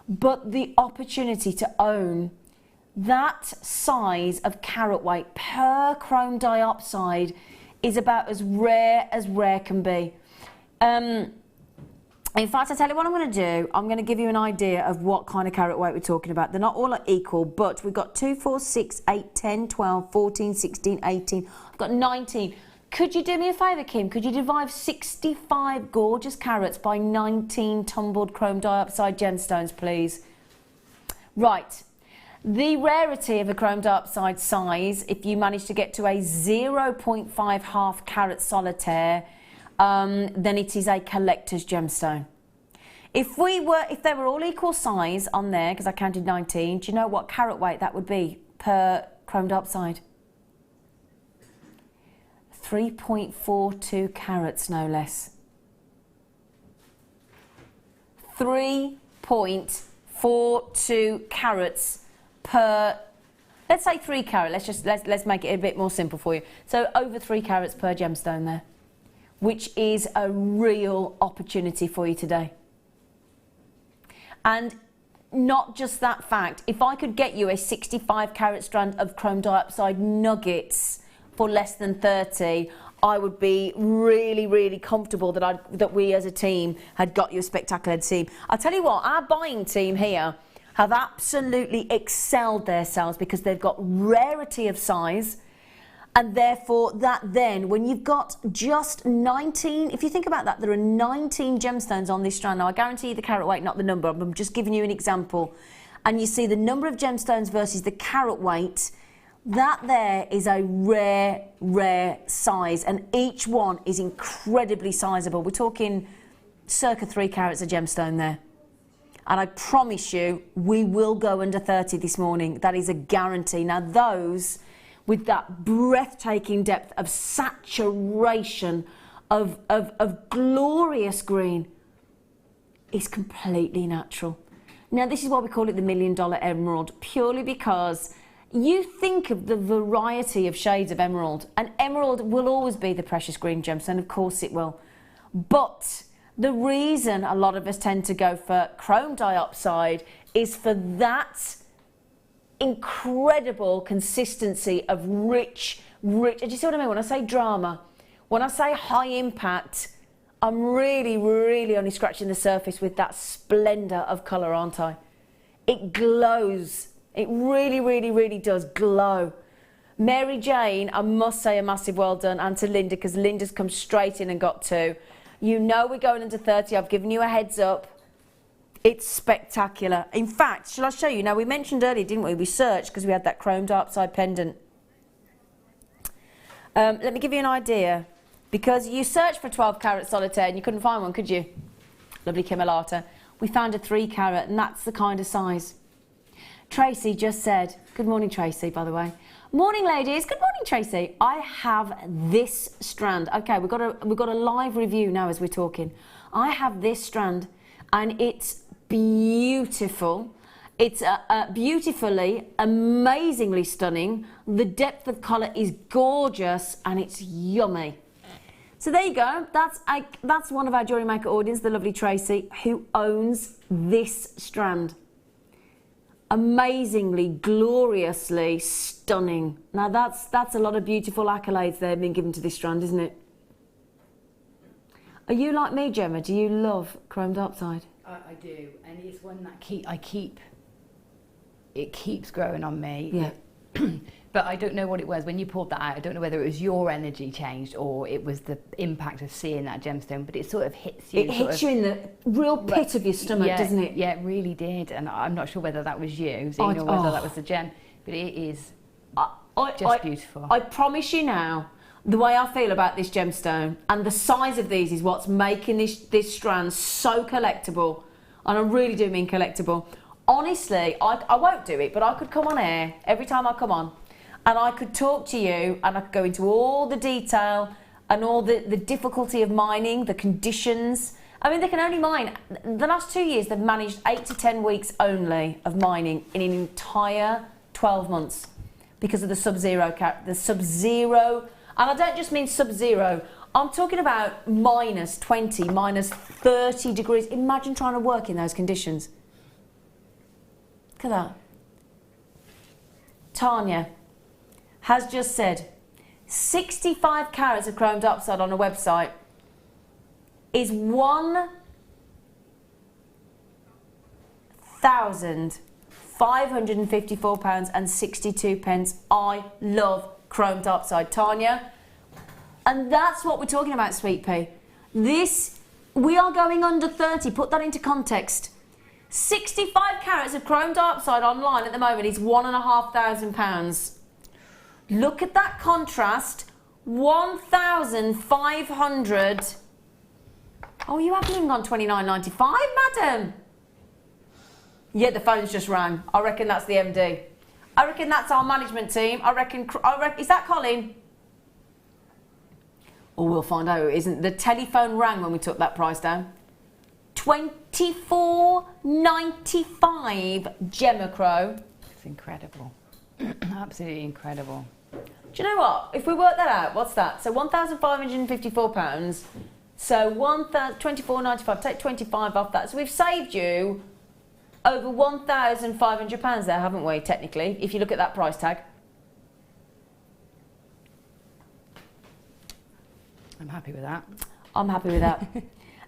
But the opportunity to own that size of carat weight per chrome diopside is about as rare can be. In fact, I tell you what I'm going to do. I'm going to give you an idea of what kind of carat weight we're talking about. They're not all equal, but we've got 2, 4, 6, 8, 10, 12, 14, 16, 18. I've got 19. Could you do me a favour, Kim? Could you divide 65 gorgeous carats by 19 tumbled chrome diopside gemstones, please? Right. The rarity of a chrome diopside size, if you manage to get to a 0.5 half carat solitaire, then it is a collector's gemstone. If they were all equal size on there, because I counted 19, do you know what carat weight that would be per chrome diopside? 3.42 carats, no less. 3.42 carats per, let's say 3 carat. Let's make it a bit more simple for you. So over 3 carats per gemstone there, which is a real opportunity for you today. And not just that fact, if I could get you a 65 carat strand of chrome diopside nuggets for less than 30, I would be really, really comfortable that we as a team had got you a spectacular team. I'll tell you what, our buying team here have absolutely excelled themselves because they've got rarity of size, and therefore that then, when you've got just 19, if you think about that, there are 19 gemstones on this strand. Now, I guarantee you the carat weight, not the number. I'm just giving you an example. And you see the number of gemstones versus the carat weight. That there is a rare, rare size, and each one is incredibly sizable. We're talking circa 3 carats of gemstone there. And I promise you, we will go under 30 this morning. That is a guarantee. Now, those with that breathtaking depth of saturation of glorious green is completely natural. Now, this is why we call it the $1 million emerald, purely because you think of the variety of shades of emerald, and emerald will always be the precious green gemstone, of course it will. But the reason a lot of us tend to go for chrome diopside is for that incredible consistency of rich, do you see what I mean? When I say drama, when I say high impact, I'm really, really only scratching the surface with that splendour of colour, aren't I? It glows. It really, really, really does glow. Mary Jane, I must say a massive well done, and to Linda, because Linda's come straight in and got 2. You know we're going into 30. I've given you a heads up. It's spectacular. In fact, shall I show you? Now, we mentioned earlier, didn't we? We searched because we had that chromed diopside pendant. Let me give you an idea. Because you searched for 12 carat solitaire and you couldn't find one, could you? Lovely Kimmelata. We found a 3 carat, and that's the kind of size. Tracy just said, good morning, Tracy, by the way. Morning, ladies. Good morning, Tracy. I have this strand. Okay, we've got a live review now as we're talking. I have this strand, and it's beautiful. It's beautifully, amazingly stunning. The depth of colour is gorgeous, and it's yummy. So there you go. That's one of our Jewellery Maker audience, the lovely Tracy, who owns this strand. Amazingly, gloriously stunning. Now that's a lot of beautiful accolades there being given to this strand, isn't it? Are you like me, Gemma? Do you love chrome diopside? I do, and it's one that it keeps growing on me. Yeah. But I don't know what it was when you pulled that out. I don't know whether it was your energy changed or it was the impact of seeing that gemstone, but it sort of hits you. It hits you in the real pit of your stomach, yeah, doesn't it? Yeah, it really did. And I'm not sure whether that was you, Zena, or whether that was the gem, but it is just beautiful. I promise you now, the way I feel about this gemstone and the size of these is what's making this strand so collectible. And I really do mean collectible. Honestly, I won't do it, but I could come on air every time I come on, and I could talk to you, and I could go into all the detail and all the difficulty of mining, the conditions. I mean, they can only mine. The last 2 years, they've managed 8 to 10 weeks only of mining in an entire 12 months because of the sub-zero, and I don't just mean sub-zero. I'm talking about minus 20, minus 30 degrees. Imagine trying to work in those conditions. Look at that. Tanya has just said 65 carats of chrome diopside on a website is £1,554.62. I love chrome diopside, Tanya. And that's what we're talking about, Sweet Pea. We are going under 30. Put that into context. 65 carats of chrome diopside online at the moment is £1,500. Look at that contrast. 1,500 Oh, you haven't even gone £29.95, madam. Yeah, the phone's just rang. I reckon that's the MD. I reckon that's our management team. I reckon is that Colin? Oh, we'll find out who it isn't. The telephone rang when we took that price down. £24.95 Gemma Crow. It's incredible. Absolutely incredible. Do you know what? If we work that out, what's that? So £1,554. So £24.95. Take 25 off that. So we've saved you over £1,500 there, haven't we? Technically, if you look at that price tag. I'm happy with that. I'm happy with that.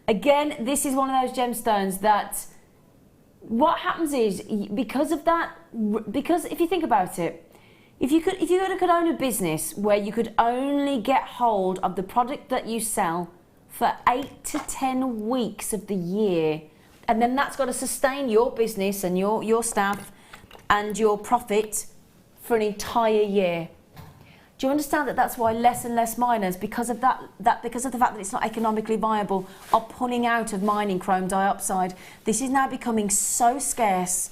Again, this is one of those gemstones that what happens is because of that. Because if you think about it, if you could own a business where you could only get hold of the product that you sell for 8 to 10 weeks of the year, and then that's got to sustain your business and your staff and your profit for an entire year. Do you understand that that's why less and less miners, because of because of the fact that it's not economically viable, are pulling out of mining chrome diopside? This is now becoming so scarce,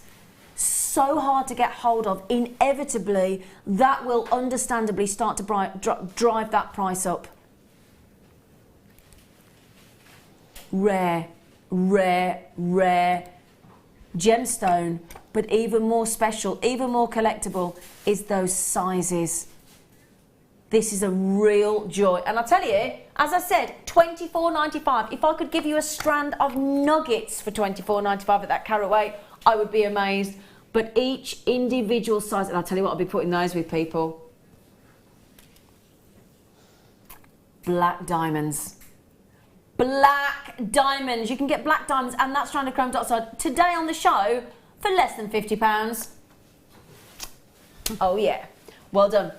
so hard to get hold of. Inevitably, that will understandably start to drive that price up. Rare gemstone, but even more special, even more collectible is those sizes. This is a real joy. And I'll tell you, as I said, £24.95. If I could give you a strand of nuggets for £24.95 at that carat weight, I would be amazed. But each individual size, and I'll tell you what, I'll be putting those with people. Black diamonds. Black diamonds. You can get black diamonds and that strand of chrome diopside today on the show for less than £50. Oh yeah, well done.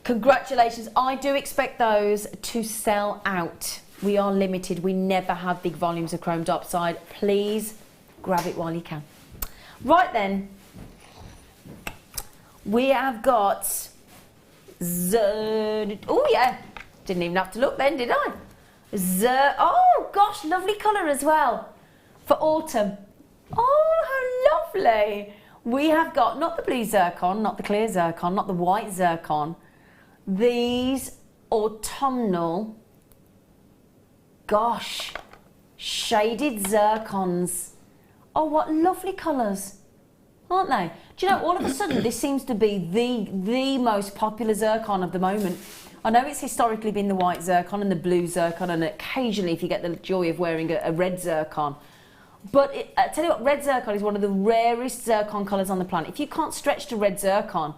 Congratulations. I do expect those to sell out. We are limited. We never have big volumes of chrome diopside. Please grab it while you can. Right then, we have got oh yeah, didn't even have to look then, did I? Oh gosh, lovely colour as well for autumn. Oh, how lovely. We have got not the blue zircon, not the clear zircon, not the white zircon. These autumnal, gosh, shaded zircons. Oh, what lovely colours, aren't they? Do you know, all of a sudden, this seems to be the most popular zircon of the moment. I know it's historically been the white zircon and the blue zircon, and occasionally if you get the joy of wearing a red zircon. But I tell you what, red zircon is one of the rarest zircon colours on the planet. If you can't stretch to red zircon,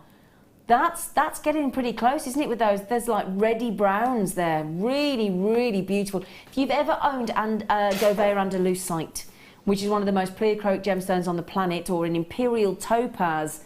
that's getting pretty close, isn't it, with those? There's like reddy browns there. Really, really beautiful. If you've ever owned Gouveia andalusite, which is one of the most pleochroic gemstones on the planet, or an imperial topaz,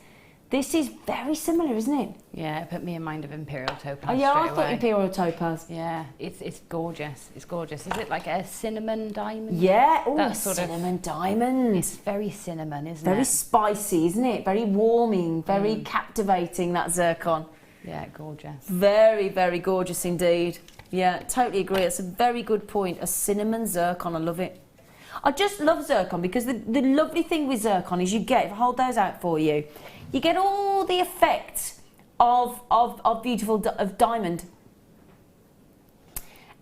this is very similar, isn't it? Yeah, it put me in mind of imperial topaz. Oh yeah, I straight thought away. imperial topaz. Yeah, it's gorgeous. It's gorgeous. Is it like a cinnamon diamond? Yeah, oh, That sort of- cinnamon diamond. It's very cinnamon, isn't Very it? spicy, isn't it? Very warming, very captivating, that zircon. Yeah, gorgeous. Very, very gorgeous indeed. Yeah, totally agree. It's a very good point. A cinnamon zircon, I love it. I just love zircon because the lovely thing with zircon is you get, if I hold those out for you, you get all the effects of diamond.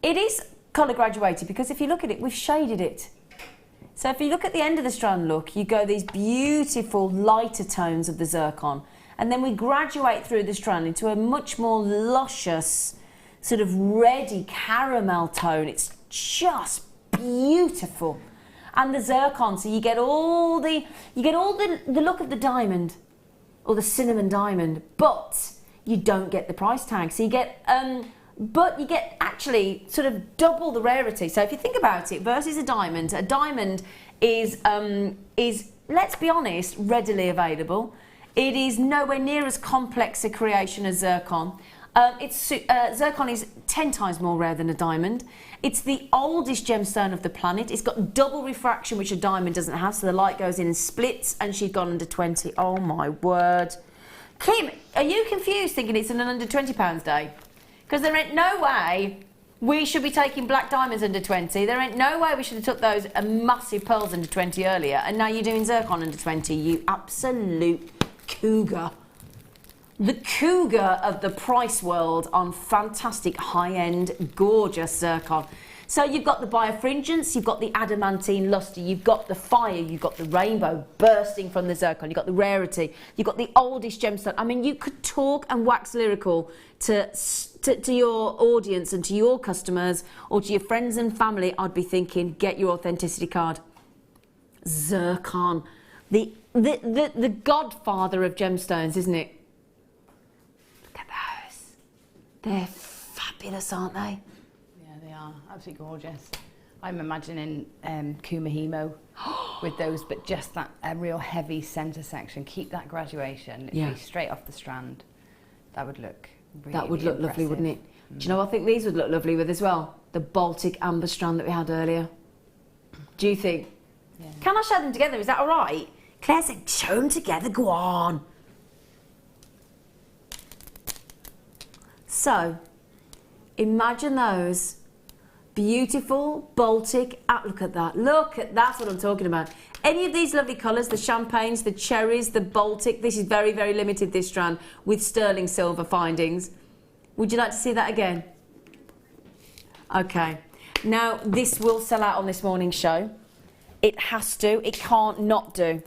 It is colour graduated because if you look at it, we've shaded it. So if you look at the end of the strand look, you go these beautiful lighter tones of the zircon, and then we graduate through the strand into a much more luscious, sort of reddy caramel tone. It's just beautiful. And the zircon, so you get all the look of the diamond, or the cinnamon diamond, but you don't get the price tag. So you get but you get actually sort of double the rarity. So if you think about it, versus a diamond is let's be honest, readily available. It is nowhere near as complex a creation as zircon. Zircon is 10 times more rare than a diamond. It's the oldest gemstone of the planet. It's got double refraction, which a diamond doesn't have, so the light goes in and splits, and she's gone under 20. Oh my word. Kim, are you confused thinking it's an under £20 day? Because there ain't no way We should be taking black diamonds under 20. There ain't no way we should have took those massive pearls under 20 earlier, and now you're doing zircon under 20, you absolute cougar. The cougar of the price world on fantastic high-end, gorgeous zircon. So you've got the birefringence, you've got the adamantine luster, you've got the fire, you've got the rainbow bursting from the zircon, you've got the rarity, you've got the oldest gemstone. I mean, you could talk and wax lyrical to your audience and to your customers or to your friends and family. I'd be thinking, get your authenticity card. Zircon, the godfather of gemstones, isn't it? Look at those. They're fabulous, aren't they? Yeah, they are absolutely gorgeous. I'm imagining Kumahimo with those, but just that real heavy centre section. Keep that graduation literally straight off the strand. That would look really that would look impressive. lovely, wouldn't it? Do you know what I think these would look lovely with as well? The Baltic amber strand that we had earlier. Do you think? Yeah. Can I show them together? Is that all right? Claire said, show them together, go on. So, imagine those beautiful Baltic, look at that, that's what I'm talking about. Any of these lovely colours, the champagnes, the cherries, the Baltic, this is very, very limited, this strand, with sterling silver findings. Would you like to see that again? Okay, now this will sell out on this morning's show. It has to, it can't not do.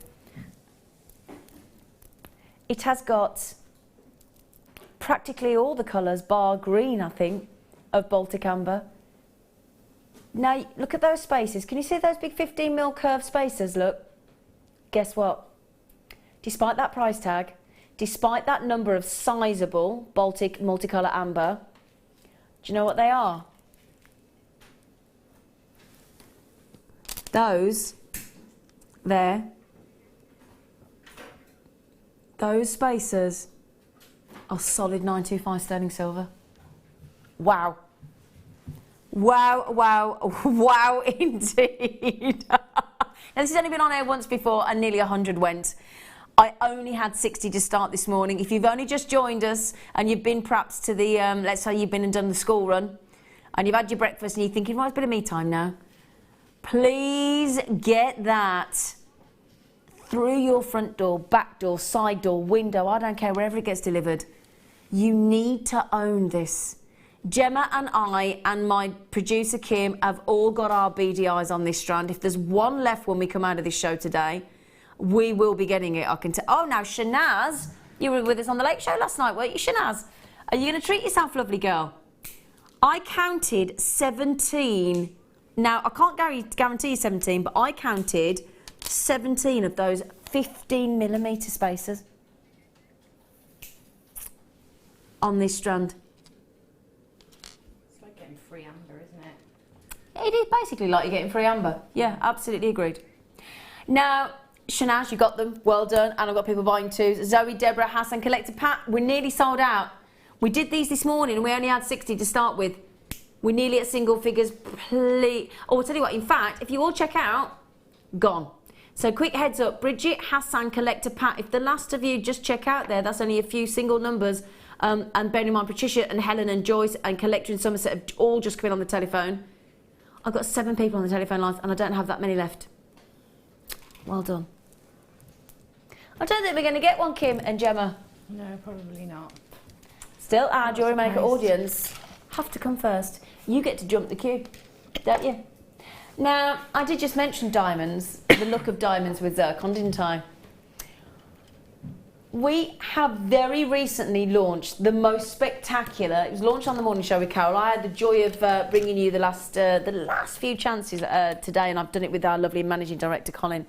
It has got practically all the colours, bar green, I think, of Baltic amber. Now, look at those spaces. Can you see those big 15mm curved spaces? Look. Guess what? Despite that price tag, despite that number of sizable Baltic multicolour amber, do you know what they are? Those there, those spaces are solid 925 sterling silver. Wow. Wow, wow, wow indeed. Now this has only been on air once before and nearly 100 went. I only had 60 to start this morning. If you've only just joined us and you've been perhaps to the, let's say you've been and done the school run and you've had your breakfast and you're thinking, right, it's a bit of me time now. Please get that through your front door, back door, side door, window, I don't care, wherever it gets delivered. You need to own this. Gemma and I and my producer Kim have all got our beady eyes on this strand. If there's one left when we come out of this show today, we will be getting it. I can tell. Oh, now Shanaz, you were with us on the Late Show last night, weren't you, Shanaz? Are you going to treat yourself, lovely girl? I counted 17. Now, I can't guarantee you 17, but I counted 17 of those 15mm spacers on this strand. Free amber, isn't it? It is basically like you're getting free amber. Yeah, absolutely agreed. Now, Shanaz, you got them. Well done. And I've got people buying too. Zoe, Deborah, Hassan, Collector Pat, we're nearly sold out. We did these this morning and we only had 60 to start with. We're nearly at single figures. Please. Oh, I'll tell you what, in fact, if you all check out, gone. So quick heads up, Bridget, Hassan, Collector Pat, if the last of you just check out there, that's only a few single numbers. And bearing in mind, Patricia and Helen and Joyce and Collector in Somerset have all just come in on the telephone. I've got 7 people on the telephone lines and I don't have that many left. Well done. I don't think we're going to get one, Kim and Gemma. No, probably not. Still, our Jewellery Maker audience have to come first. You get to jump the queue, don't you? Now, I did just mention diamonds, the look of diamonds with zircon, didn't I? We have very recently launched the most spectacular. It was launched on the morning show with Carol. I had the joy of bringing you the last few chances today, and I've done it with our lovely managing director Colin.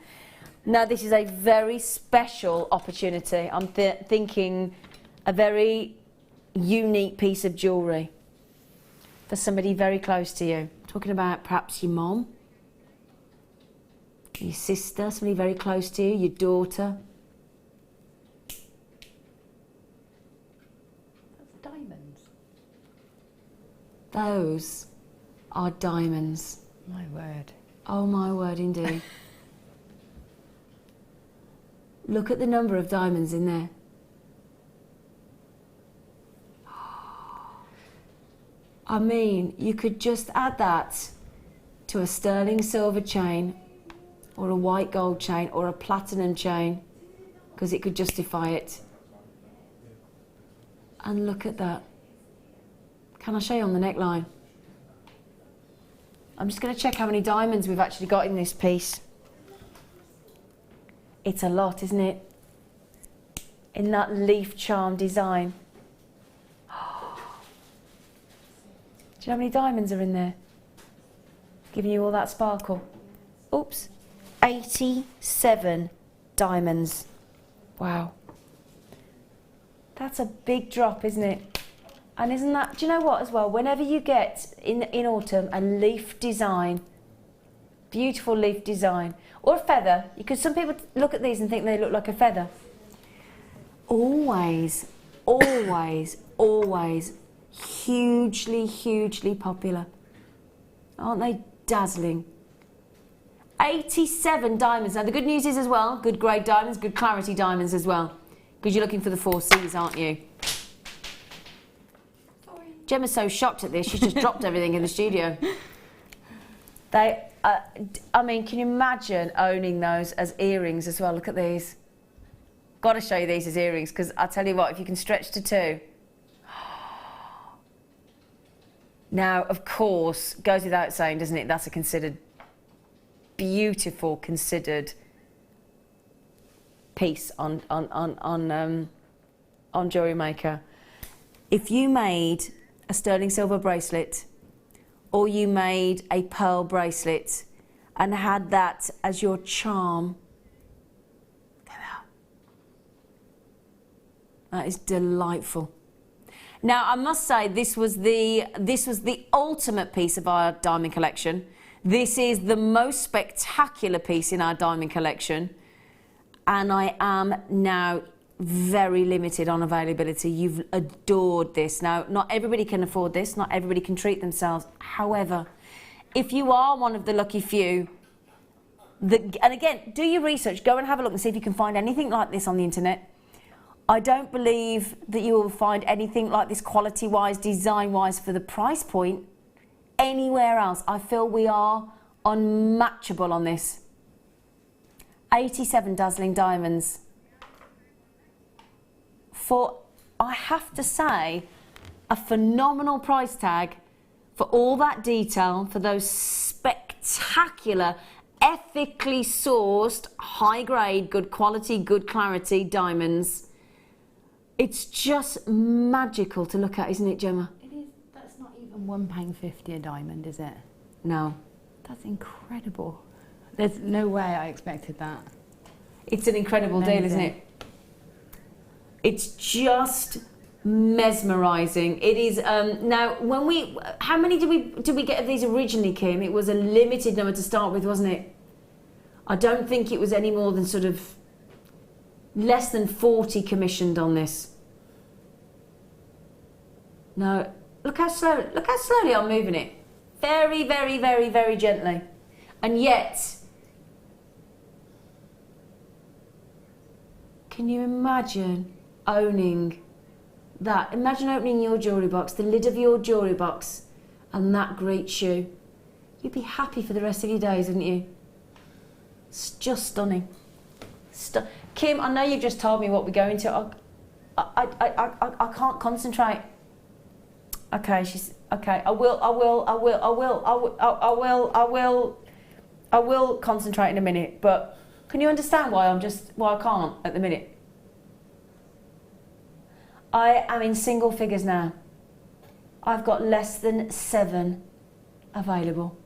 Now this is a very special opportunity. I'm thinking a very unique piece of jewellery for somebody very close to you. Talking about perhaps your mom, your sister, somebody very close to you, your daughter. Those are diamonds. My word. Oh my word, indeed. Look at the number of diamonds in there. I mean, you could just add that to a sterling silver chain or a white gold chain or a platinum chain because it could justify it. And look at that. Can I show you on the neckline? I'm just going to check how many diamonds we've actually got in this piece. It's a lot, isn't it? In that leaf charm design. Do you know how many diamonds are in there? Giving you all that sparkle. Oops. 87 diamonds. Wow. That's a big drop, isn't it? And isn't that, do you know what as well? Whenever you get in autumn a leaf design, beautiful leaf design, or a feather, because some people look at these and think they look like a feather. Always, always, always hugely, hugely popular. Aren't they dazzling? 87 diamonds. Now the good news is as well, good grade diamonds, good clarity diamonds as well. Because you're looking for the 4 C's, aren't you? Sorry. Gemma's so shocked at this, she's just dropped everything in the studio. They, I mean, can you imagine owning those as earrings as well? Look at these. Got to show you these as earrings, because I'll tell you what, if you can stretch to 2. Now, of course, goes without saying, doesn't it? That's a considered, beautiful, considered piece on Jewellery Maker. If you made a sterling silver bracelet or you made a pearl bracelet and had that as your charm, look at that. That is delightful. Now I must say this was the ultimate piece of our diamond collection. This is the most spectacular piece in our diamond collection. And I am now very limited on availability. You've adored this. Now, not everybody can afford this. Not everybody can treat themselves. However, if you are one of the lucky few, and again, do your research. Go and have a look and see if you can find anything like this on the internet. I don't believe that you will find anything like this quality-wise, design-wise for the price point anywhere else. I feel we are unmatchable on this. 87 dazzling diamonds for, I have to say, a phenomenal price tag for all that detail, for those spectacular, ethically sourced, high grade, good quality, good clarity diamonds. It's just magical to look at, isn't it, Gemma? It is. That's not even £1.50 a diamond, is it? No. That's incredible. There's no way I expected that. It's an incredible deal, isn't it? It's just mesmerising. It is. Now, when we, how many did we get of these originally, Kim? It was a limited number to start with, wasn't it? I don't think it was any more than sort of less than 40 commissioned on this. No, look how slowly I'm moving it. Very, very, very, very gently. And yet, can you imagine owning that? Imagine opening your jewellery box, the lid of your jewellery box, and that great shoe. You'd be happy for the rest of your days, wouldn't you? It's just stunning. Kim, I know you've just told me what we're going to. I can't concentrate. Okay, she's okay. I will concentrate in a minute, but can you understand why I can't at the minute? I am in single figures now. I've got less than 7 available.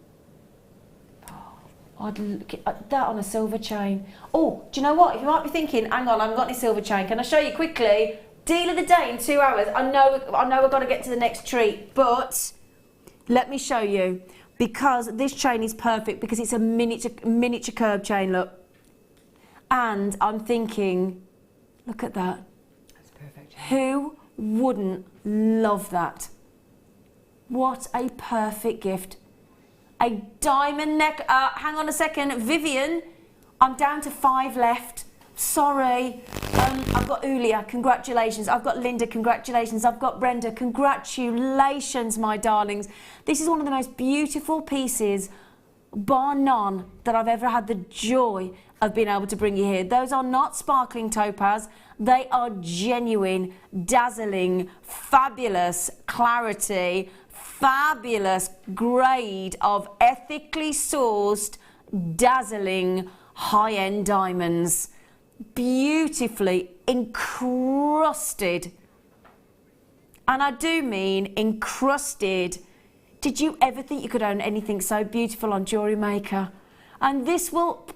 I'd look at that on a silver chain. Oh, do you know what? You might be thinking, hang on, I haven't got any silver chain. Can I show you quickly? Deal of the day in 2 hours. I know we've got to get to the next treat, but let me show you, because this chain is perfect because it's a miniature curb chain, look. And I'm thinking, look at that. That's perfect. Who wouldn't love that? What a perfect gift. A diamond neck, hang on a second, Vivian, I'm down to 5 left. Sorry, I've got Ulia, congratulations. I've got Linda, congratulations. I've got Brenda, congratulations, my darlings. This is one of the most beautiful pieces, bar none, that I've ever had the joy of being able to bring you here. Those are not sparkling topaz. They are genuine, dazzling, fabulous clarity, fabulous grade of ethically sourced, dazzling, high-end diamonds. Beautifully encrusted. And I do mean encrusted. Did you ever think you could own anything so beautiful on Jewellery Maker? And this will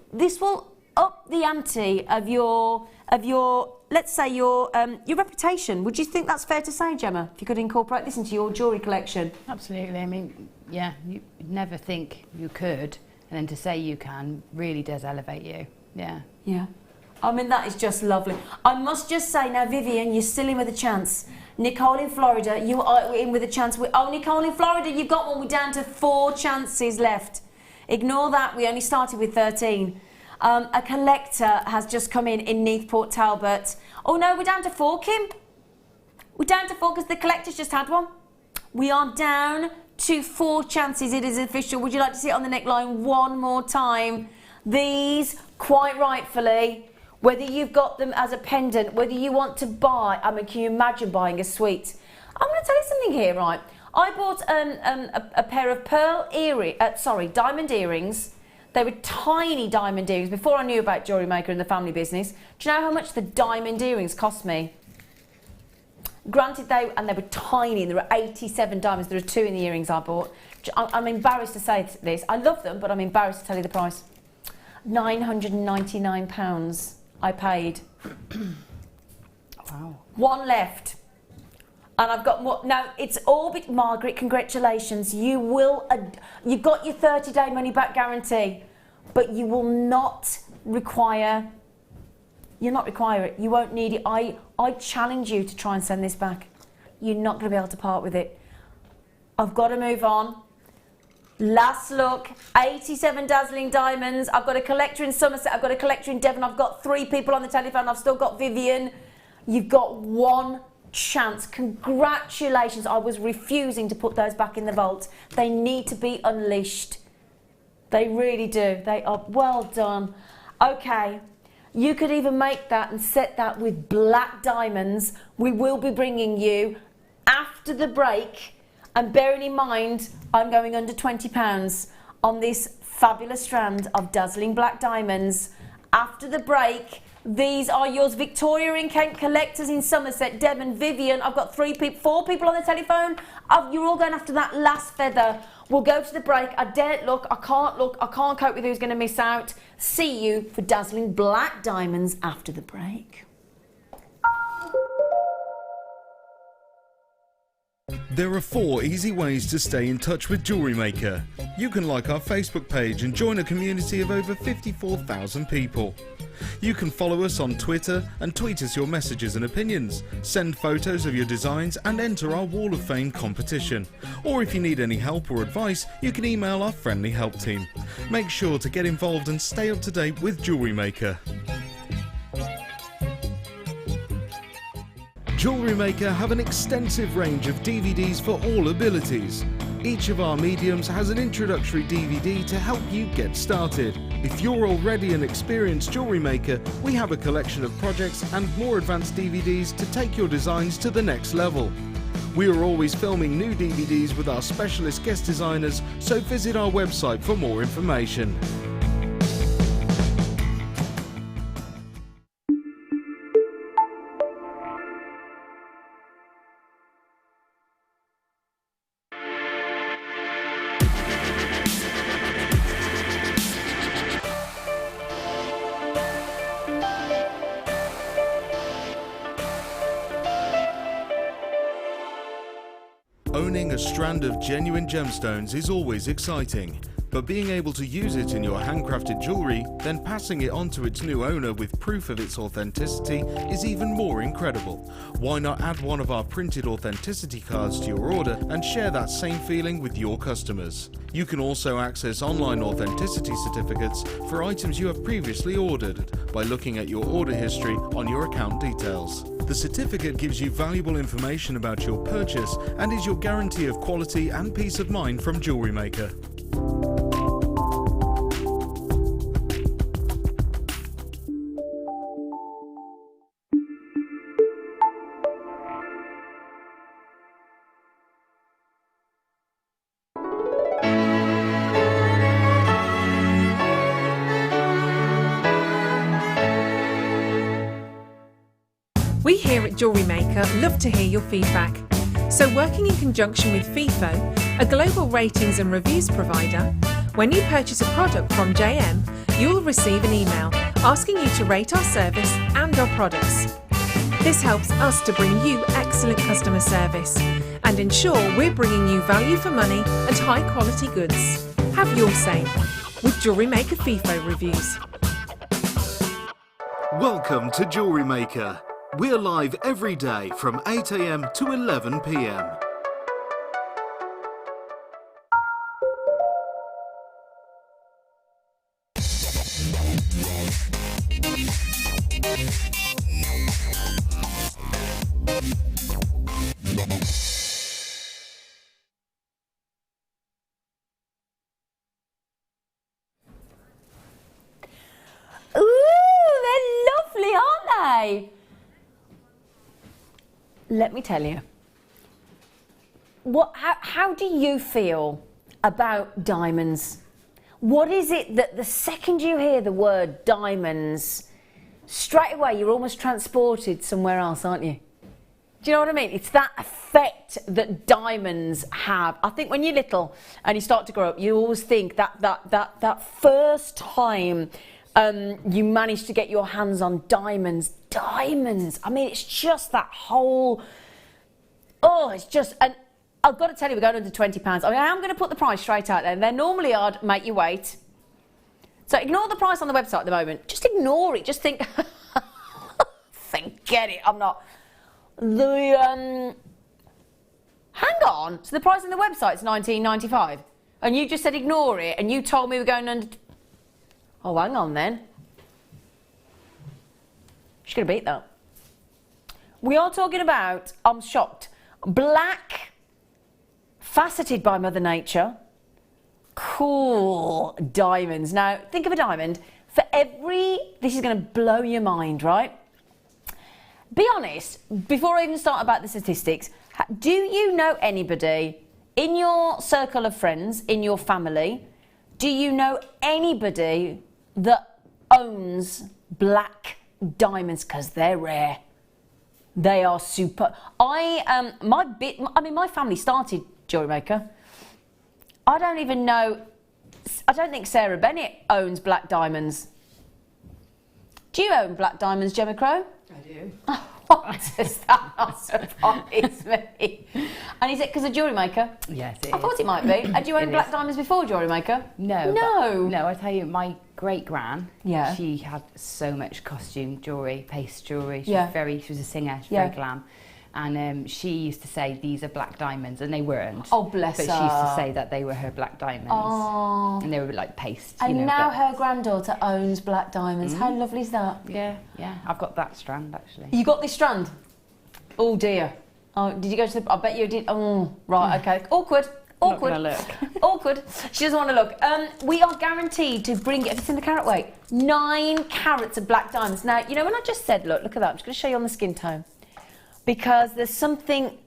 up the ante of your let's say your reputation. Would you think that's fair to say, Gemma? If you could incorporate this into your jewellery collection? Absolutely. I mean, yeah, you'd never think you could, and then to say you can really does elevate you. Yeah. Yeah. I mean, that is just lovely. I must just say now, Vivian, you're still in with a chance. Nicole in Florida, you are in with a chance. Oh, Nicole in Florida, you've got one. We're down to 4 chances left. Ignore that, we only started with 13. A collector has just come in Neath Port Talbot. Oh no, we're down to 4, Kim. We're down to 4 because the collector's just had one. We are down to 4 chances. It is official. Would you like to see it on the neckline one more time? These, quite rightfully, whether you've got them as a pendant, whether you want to buy, I mean, can you imagine buying a suite? I'm going to tell you something here, right? I bought a pair of diamond earrings. They were tiny diamond earrings before I knew about Jewellery Maker and the family business. Do you know how much the diamond earrings cost me? Granted, they were tiny. There were 87 diamonds. There were 2 in the earrings I bought. I'm embarrassed to say this. I love them, but I'm embarrassed to tell you the price. £999 I paid. Wow. 1 left. And I've got more. Now, it's all bit, Margaret, congratulations. You got your 30-day money-back guarantee, but you will not require, you'll not require it. You won't need it. I challenge you to try and send this back. You're not going to be able to part with it. I've got to move on. Last look, 87 dazzling diamonds. I've got a collector in Somerset, I've got a collector in Devon, I've got 3 people on the telephone, I've still got Vivian. You've got 1 chance. Congratulations. I was refusing to put those back in the vault. They need to be unleashed. They really do. They are well done. Okay, you could even make that and set that with black diamonds. We will be bringing you after the break, and bearing in mind I'm going under £20 on this fabulous strand of dazzling black diamonds. After the break, these are yours. Victoria in Kent, collectors in Somerset, Devon, Vivian. I've got 4 people on the telephone. You're all going after that last feather. We'll go to the break. I daren't look. I can't cope with who's going to miss out. See you for dazzling black diamonds after the break. There are 4 easy ways to stay in touch with Jewellery Maker. You can like our Facebook page and join a community of over 54,000 people. You can follow us on Twitter and tweet us your messages and opinions, send photos of your designs and enter our Wall of Fame competition. Or if you need any help or advice, you can email our friendly help team. Make sure to get involved and stay up to date with Jewellery Maker. Jewellery Maker have an extensive range of DVDs for all abilities. Each of our mediums has an introductory DVD to help you get started. If you're already an experienced jewellery maker, we have a collection of projects and more advanced DVDs to take your designs to the next level. We are always filming new DVDs with our specialist guest designers, so visit our website for more information. Owning a strand of genuine gemstones is always exciting, But being able to use it in your handcrafted jewellery, then passing it on to its new owner with proof of its authenticity is even more incredible. Why not add one of our printed authenticity cards to your order and share that same feeling with your customers? You can also access online authenticity certificates for items you have previously ordered by looking at your order history on your account details. The certificate gives you valuable information about your purchase and is your guarantee of quality and peace of mind from Jewellery Maker. We here at Jewellery Maker love to hear your feedback. So working in conjunction with FIFO, a global ratings and reviews provider, when you purchase a product from JM, you'll receive an email asking you to rate our service and our products. This helps us to bring you excellent customer service and ensure we're bringing you value for money and high quality goods. Have your say with Jewellery Maker FIFO reviews. Welcome to Jewellery Maker. We're live every day from 8 AM to 11 PM. Ooh, they're lovely, aren't they? Let me tell you, how do you feel about diamonds? What is it that the second you hear the word diamonds, straight away you're almost transported somewhere else, aren't you? Do you know what I mean? It's that effect that diamonds have. I think when you're little and you start to grow up, you always think that first time you manage to get your hands on diamonds. Diamonds. I mean, it's just that whole. Oh, it's just. And I've got to tell you, we're going under £20. I mean, I am going to put the price straight out there. They're normally odd, make you wait. So ignore the price on the website at the moment. Just ignore it. Just think. Forget it. I'm not. Hang on. So the price on the website is £19.95, and you just said ignore it, and you told me we're going under. Oh, hang on then. She's going to beat that. We are talking about, I'm shocked, black, faceted by Mother Nature, cool diamonds. Now, think of a diamond. For every, this is going to blow your mind, right? Be honest, before I even start about the statistics, do you know anybody in your circle of friends, in your family, do you know anybody that owns black diamonds? Because they're rare. They are super. My family started Jewellery Maker. I don't even know. I don't think Sarah Bennett owns black diamonds. Do you own black diamonds, Gemma Crow? I do. What does that not surprise me? And is it because of Jewellery Maker? Yes, it is. I thought it might be. Had you owned black diamonds before Jewellery Maker? No. No. No, I tell you, my great-gran, Yeah. she had so much costume jewellery, paste jewellery. She Yeah. was a singer, she was Yeah. very glam. And she used to say, these are black diamonds, and they weren't. Oh, bless but her. she used to say that they were her black diamonds. Oh. And they were like paste, And you know. now but- her granddaughter owns black diamonds. How lovely is that? Yeah, yeah. I've got that strand, actually. You got this strand? Oh dear. Oh, did you go to the... I bet you did. Oh, right, okay. Awkward. Not Awkward. gonna look. Awkward. She doesn't want to look. We are guaranteed to bring... Have you seen the carat weight? 9 carats of black diamonds. Now, you know when I just said, look at that. I'm just going to show you on the skin tone. Because there's something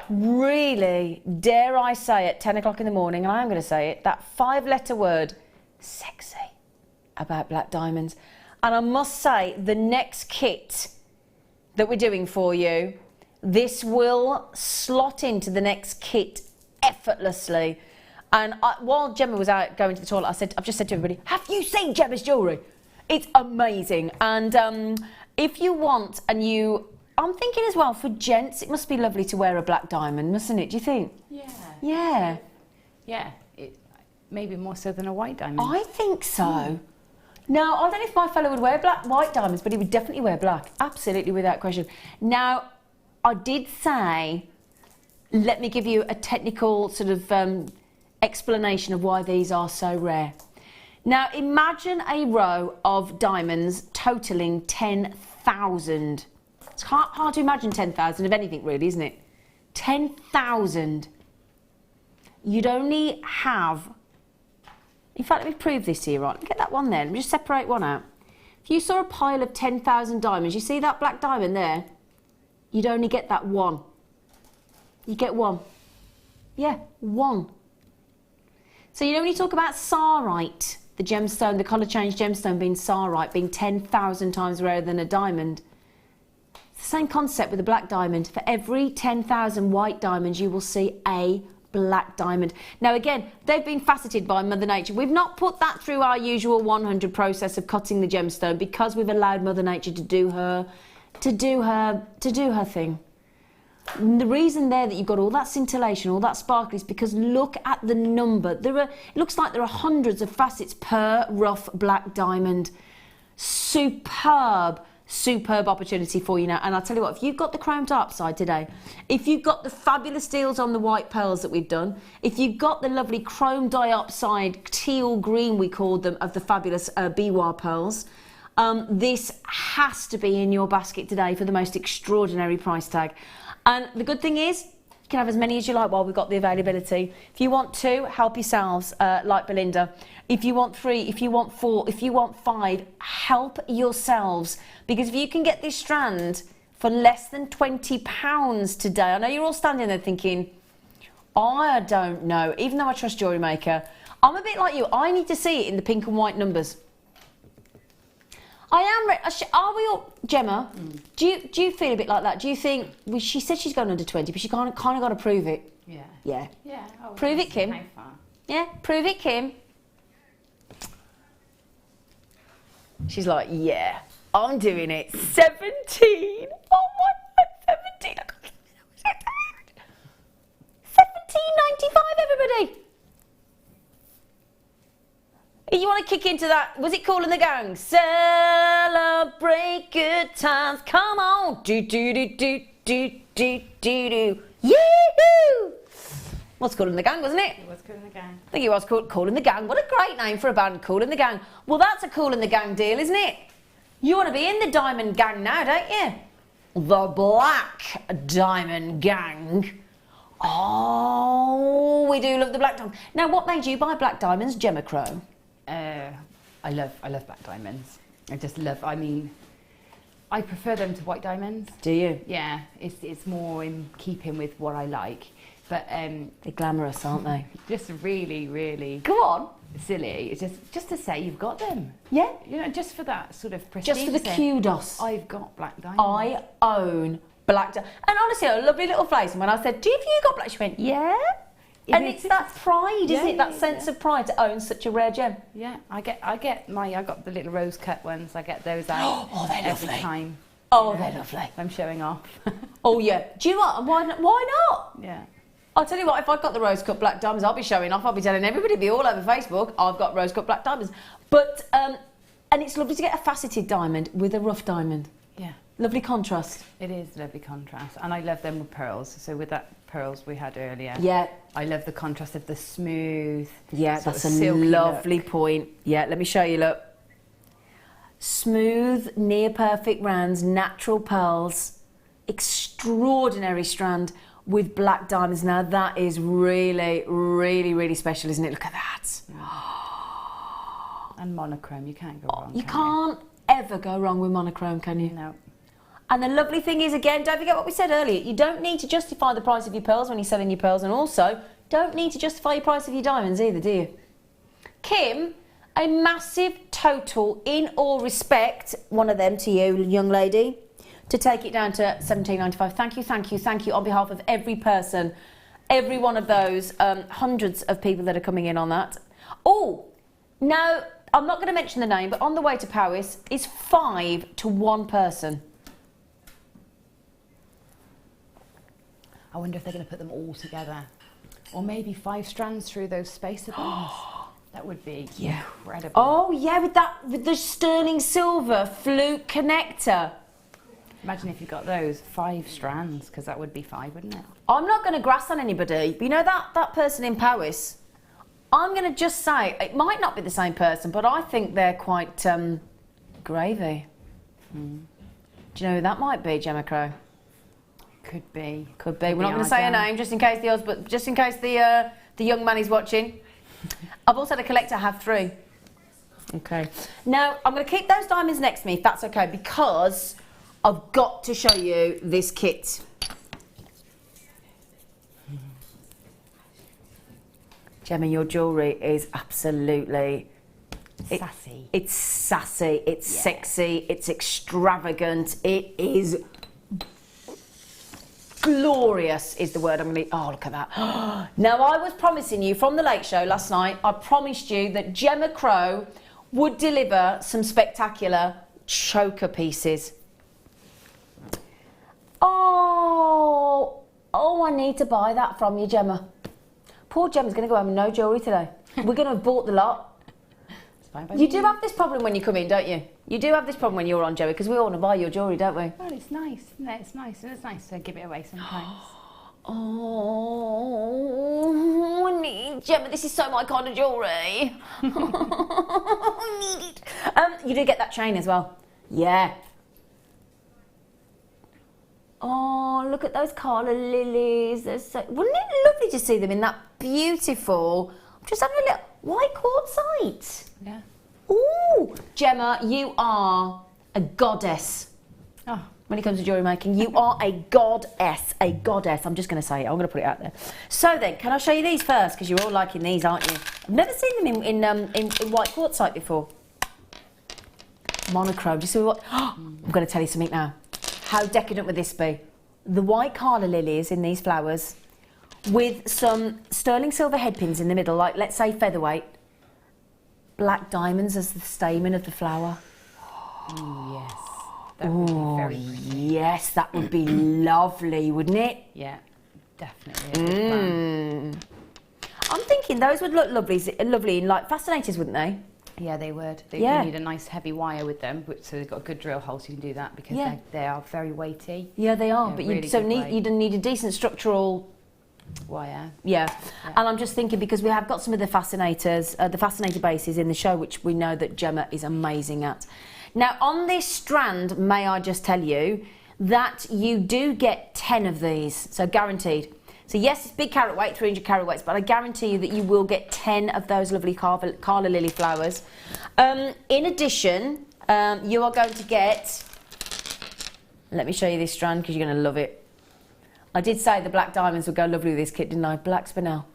really, dare I say it, 10 o'clock in the morning, and I am going to say it, that 5-letter word, sexy, about black diamonds. And I must say, the next kit that we're doing for you, this will slot into the next kit effortlessly. And while Gemma was out going to the toilet, I've just said to everybody, have you seen Gemma's jewellery? It's amazing. And if you want, I'm thinking as well, for gents, it must be lovely to wear a black diamond, mustn't it? Do you think? Yeah. Yeah. Yeah. maybe more so than a white diamond. I think so. Now, I don't know if my fellow would wear white diamonds, but he would definitely wear black. Absolutely, without question. Now, I did say, let me give you a technical sort of explanation of why these are so rare. Now, imagine a row of diamonds totaling 10,000. It's hard to imagine 10,000 of anything, really, isn't it? 10,000. You'd only have... In fact, let me prove this to you, right? Let me get that one there. Let me just separate one out. If you saw a pile of 10,000 diamonds, you see that black diamond there? You'd only get that one. You get one. Yeah, one. So you only talk about sarite, the gemstone, the colour change gemstone being sarite, being 10,000 times rarer than a diamond. It's the same concept with a black diamond. For every 10,000 white diamonds, you will see a black diamond. Now again, they've been faceted by Mother Nature. We've not put that through our usual 100 process of cutting the gemstone because we've allowed Mother Nature to do her thing. And the reason there that you've got all that scintillation, all that sparkle, is because look at the number. It looks like there are hundreds of facets per rough black diamond. Superb opportunity for you now. And I'll tell you what, if you've got the chrome diopside today, if you've got the fabulous deals on the white pearls that we've done, if you've got the lovely chrome diopside teal green, we called them, of the fabulous biwa pearls, this has to be in your basket today for the most extraordinary price tag. And the good thing is, you can have as many as you like while we've got the availability. If you want 2, help yourselves, like Belinda. If you want 3, if you want 4, if you want 5, help yourselves. Because if you can get this strand for less than £20 today, I know you're all standing there thinking, I don't know, even though I trust Jewellery Maker, I'm a bit like you. I need to see it in the pink and white numbers. Are we all, Gemma? Do you feel a bit like that? Do you think she said she's going under 20, but she kind of got to prove it? Yeah. Yeah. Yeah. Oh, Prove it, Kim. How far? Yeah. Prove it, Kim. She's like, yeah, I'm doing it. 17. Oh my God, 17. I can't believe it. 17.95, everybody. You want to kick into that? Was it Cool in the Gang? Celebrate good times. Come on. Do do do do do do do do. Yoo-hoo! What's Cool in the Gang, wasn't it? It was Cool in the Gang. I think it was Cool in the Gang. What a great name for a band, Cool in the Gang. Well, that's a Cool in the Gang deal, isn't it? You want to be in the Diamond Gang now, don't you? The Black Diamond Gang. Oh, we do love the black diamond. Now, what made you buy black diamonds, Gemma Crow? I love black diamonds. I mean, I prefer them to white diamonds. Do you? Yeah, it's more in keeping with what I like. But they're glamorous, aren't they? just really, really Go on. silly. It's just to say you've got them. Yeah. You know, just for that sort of prestige. Just for the kudos. I've got black diamonds. I own black diamonds. And honestly, a lovely little face. And when I said, do you think you got black? She went, yeah. And it's that pride, isn't it? That sense of pride to own such a rare gem. Yeah, I got the little rose cut ones. I get those out they're every lovely. time. Oh, they're lovely. I'm showing off. Oh, yeah. Do you know what? Why not? Yeah. I'll tell you what, if I've got the rose cut black diamonds, I'll be showing off. I'll be telling everybody, be all over Facebook, I've got rose cut black diamonds. But, and it's lovely to get a faceted diamond with a rough diamond. Yeah. Lovely contrast. It is lovely contrast. And I love them with pearls. So with that pearls we had earlier. Yeah. I love the contrast of the smooth. Yeah, sort that's of a silky lovely look. point. Yeah, let me show you, look. Smooth, near perfect rounds, natural pearls, extraordinary strand with black diamonds. Now that is really, really, really special, isn't it? Look at that. And monochrome, you can't go wrong. You can't ever go wrong with monochrome, can you? No. And the lovely thing is, again, don't forget what we said earlier, you don't need to justify the price of your pearls when you're selling your pearls, and also don't need to justify your price of your diamonds either, do you? Kim, a massive total, in all respect, one of them to you, young lady, to take it down to £17.95. Thank you, thank you, thank you on behalf of every person, every one of those hundreds of people that are coming in on that. Oh, now, I'm not going to mention the name, but on the way to Powys is 5 to 1 person. I wonder if they're going to put them all together. Or maybe 5 strands through those spacer bands. That would be Yeah. incredible. Oh yeah, with the sterling silver flute connector. Imagine if you got those 5 strands, because that would be 5, wouldn't it? I'm not going to grass on anybody, but you know that person in Powys? I'm going to just say, it might not be the same person, but I think they're quite gravy. Do you know who that might be, Gemma Crow? Could be. Could be. We're not going to say her name, just in case the young man is watching. I've also had a collector have 3. Okay. Now, I'm going to keep those diamonds next to me, if that's okay, because I've got to show you this kit. Gemma, your jewellery is absolutely... Sassy. It's sassy, it's sexy, it's extravagant, it is glorious is the word I'm going to... Oh, look at that. Now, I was promising you from the Late Show last night, I promised you that Gemma Crow would deliver some spectacular choker pieces. Oh, I need to buy that from you, Gemma. Poor Gemma's going to go home with no jewellery today. We're going to have bought the lot. You do have this problem when you come in, don't you? You do have this problem when you're on, Joey, because we all want to buy your jewellery, don't we? Well, it's nice, isn't it? It's nice, and it's nice to give it away sometimes. Oh, I need Gemma. This is so my kind of jewellery. I need it. You do get that chain as well. Yeah. Oh, look at those colour lilies. They're so... Wouldn't it lovely to see them in that beautiful... I'm just having a little white quartzite. Yeah. Ooh, Gemma, you are a goddess. Oh. When it comes to jewellery making, you are a goddess. A goddess. I'm just going to say it. I'm going to put it out there. So then, can I show you these first? Because you're all liking these, aren't you? I've never seen them in white quartzite before. Monochrome. Do you see what? I'm going to tell you something now. How decadent would this be? The white calla lilies in these flowers with some sterling silver headpins in the middle, like, let's say, featherweight. Black diamonds as the stamen of the flower. Yes. That would be very pretty. Yes, that would be lovely, wouldn't it? Yeah, definitely. A good plan. I'm thinking those would look lovely in, like, fascinators, wouldn't they? Yeah, they would. You need a nice heavy wire with them, so they've got a good drill hole, so you can do that, because they are very weighty. Yeah, they are. Yeah, but really you'd need a decent structural wire. Yeah. And I'm just thinking, because we have got some of the fascinators, the fascinator bases in the show, which we know that Gemma is amazing at. Now, on this strand, may I just tell you that you do get 10 of these, so guaranteed. So yes, it's big carat weight, 300 carat weights, but I guarantee you that you will get 10 of those lovely Carla Lily flowers. In addition, you are going to get... Let me show you this strand, because you're going to love it. I did say the black diamonds would go lovely with this kit, didn't I? Black spinel.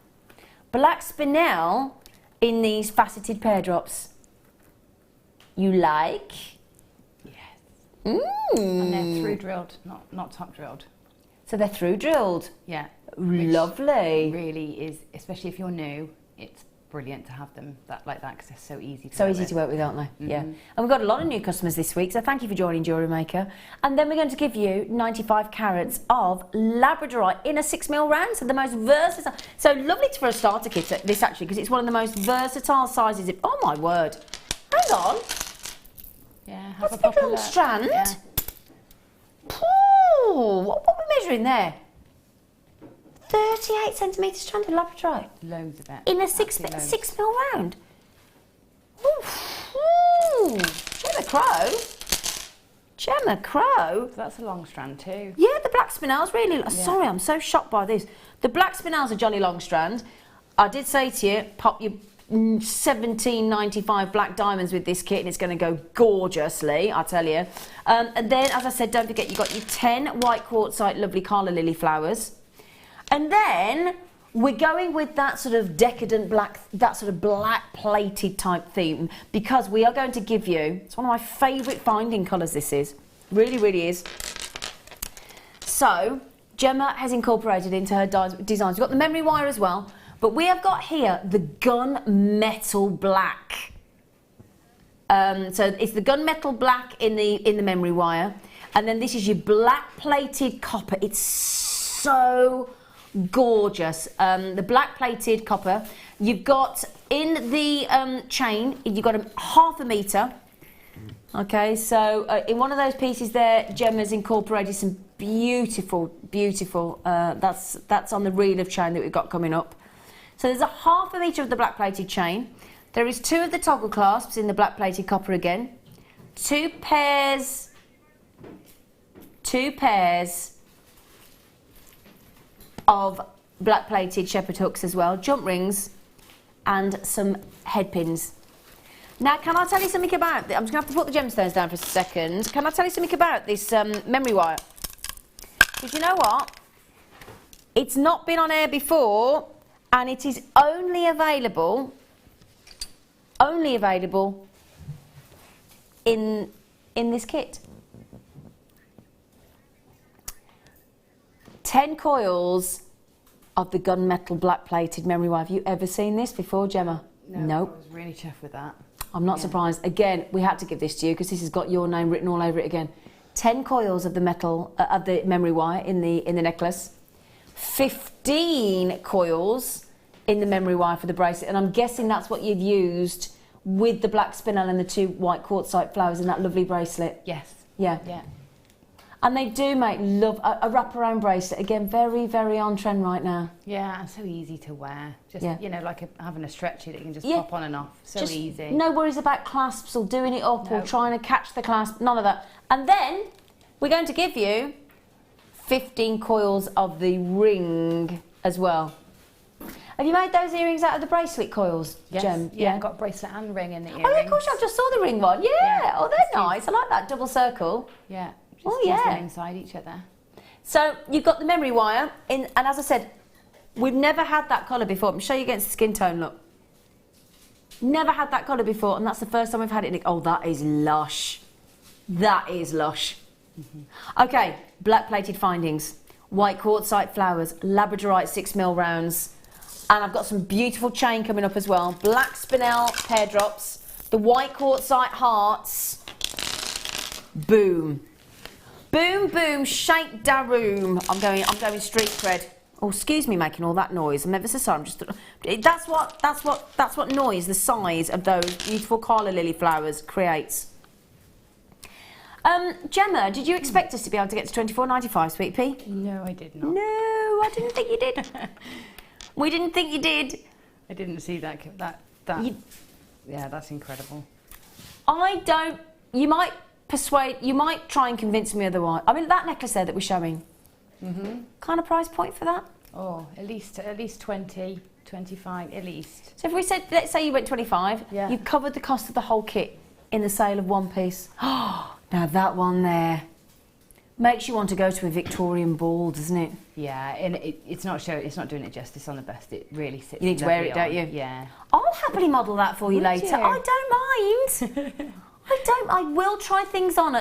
Black spinel in these faceted pear drops. You like? Yes. And they're through drilled, not top drilled. So they're through drilled. Yeah. Lovely. Really is, especially if you're new, it's brilliant to have them like that, because they're so easy to So work easy with. to work with, aren't they? Yeah. And we've got a lot of new customers this week, so thank you for joining Jewellery Maker. And then we're going to give you 95 carats of labradorite in a 6mm round, so the most versatile. So lovely for a starter kit, this actually, because it's one of the most versatile sizes. Oh my word. Hang on. Yeah, have That's a a big proper long look. strand. Yeah. Ooh, what are we measuring there? 38 centimetre strand of labradorite. Loads of it. In a Absolutely loads. 6mm round. Ooh. Gemma Crow. Gemma Crow. So that's a long strand too. Yeah, the black spinel's really... Sorry, I'm so shocked by this. The black spinel's a jolly long strand. I did say to you, pop your 17.95 black diamonds with this kit and it's going to go gorgeously, I tell you. And then, as I said, don't forget, you've got your 10 white quartzite lovely Carla Lily flowers. And then we're going with that sort of decadent black, that sort of black plated type theme, because we are going to give you, it's one of my favourite finding colours, this is. Really, really is. So, Gemma has incorporated into her designs. We've got the memory wire as well, but we have got here the gunmetal black. So it's the gunmetal black in the memory wire, and then this is your black plated copper. It's so gorgeous. The black plated copper. You've got in the chain, you've got a 1/2 metre. Okay, so in one of those pieces there, Gemma's incorporated some beautiful, that's on the reel of chain that we've got coming up. So there's a 1/2 metre of the black plated chain. There is 2 of the toggle clasps in the black plated copper again. 2 pairs of black plated shepherd hooks as well, jump rings and some head pins. Now, can I tell you something about I'm just going to have to put the gemstones down for a second. Can I tell you something about this memory wire? Because you know what? It's not been on air before, and it is only available in this kit. 10 coils of the gunmetal black plated memory wire. Have you ever seen this before, Gemma? No. Nope. I was really chuffed with that. I'm not surprised. Again, we had to give this to you because this has got your name written all over it again. 10 coils of the metal of the memory wire in the necklace. 15 coils in the memory wire for the bracelet, and I'm guessing that's what you've used with the black spinel and the 2 white quartzite flowers in that lovely bracelet. Yes. Yeah. Yeah. And they do make a wraparound bracelet. Again, very, very on trend right now. Yeah, and so easy to wear. Just, Yeah. you know, like having a stretchy that you can just Yeah. pop on and off. So Just easy. no worries about clasps or doing it up or No. trying to catch the clasp, none of that. And then we're going to give you 15 coils of the ring as well. Have you made those earrings out of the bracelet coils, Yes. Gem? Yeah, I've got a bracelet and ring in the earrings. Oh, yeah, of course, I just saw the ring one. Yeah, Yeah. oh, they're nice. I like that double circle. Yeah. Just Oh, use yeah. them inside each other. So you've got the memory wire, and as I said, we've never had that colour before. Let me show you against the skin tone, look. Never had that colour before, and that's the first time we've had it. Oh, that is lush. That is lush. Okay, black plated findings. White quartzite flowers, labradorite 6mm rounds, and I've got some beautiful chain coming up as well. Black spinel pear drops, the white quartzite hearts. Boom. Boom, boom, shake daroom. I'm going street cred. Oh, excuse me, making all that noise. I'm ever so sorry. I'm just. That's what noise the size of those beautiful Carla lily flowers creates. Gemma, did you expect us to be able to get to £24.95, sweet pea? No, I did not. No, I didn't think you did. We didn't think you did. I didn't see that. Yeah, that's incredible. I don't. You might persuade. You might try and convince me otherwise. I mean, that necklace there that we're showing. Kind of price point for that? Oh, at least 20, 25, at least. So if we said, let's say you went 25, Yeah. you covered the cost of the whole kit in the sale of one piece. Oh, now that one there makes you want to go to a Victorian ball, doesn't it? Yeah, and it's not doing it justice on the bust. It really sits. You need to wear it, don't lovely you? on. Yeah. I'll happily model that for you Would later. you? I don't mind. I will try things on.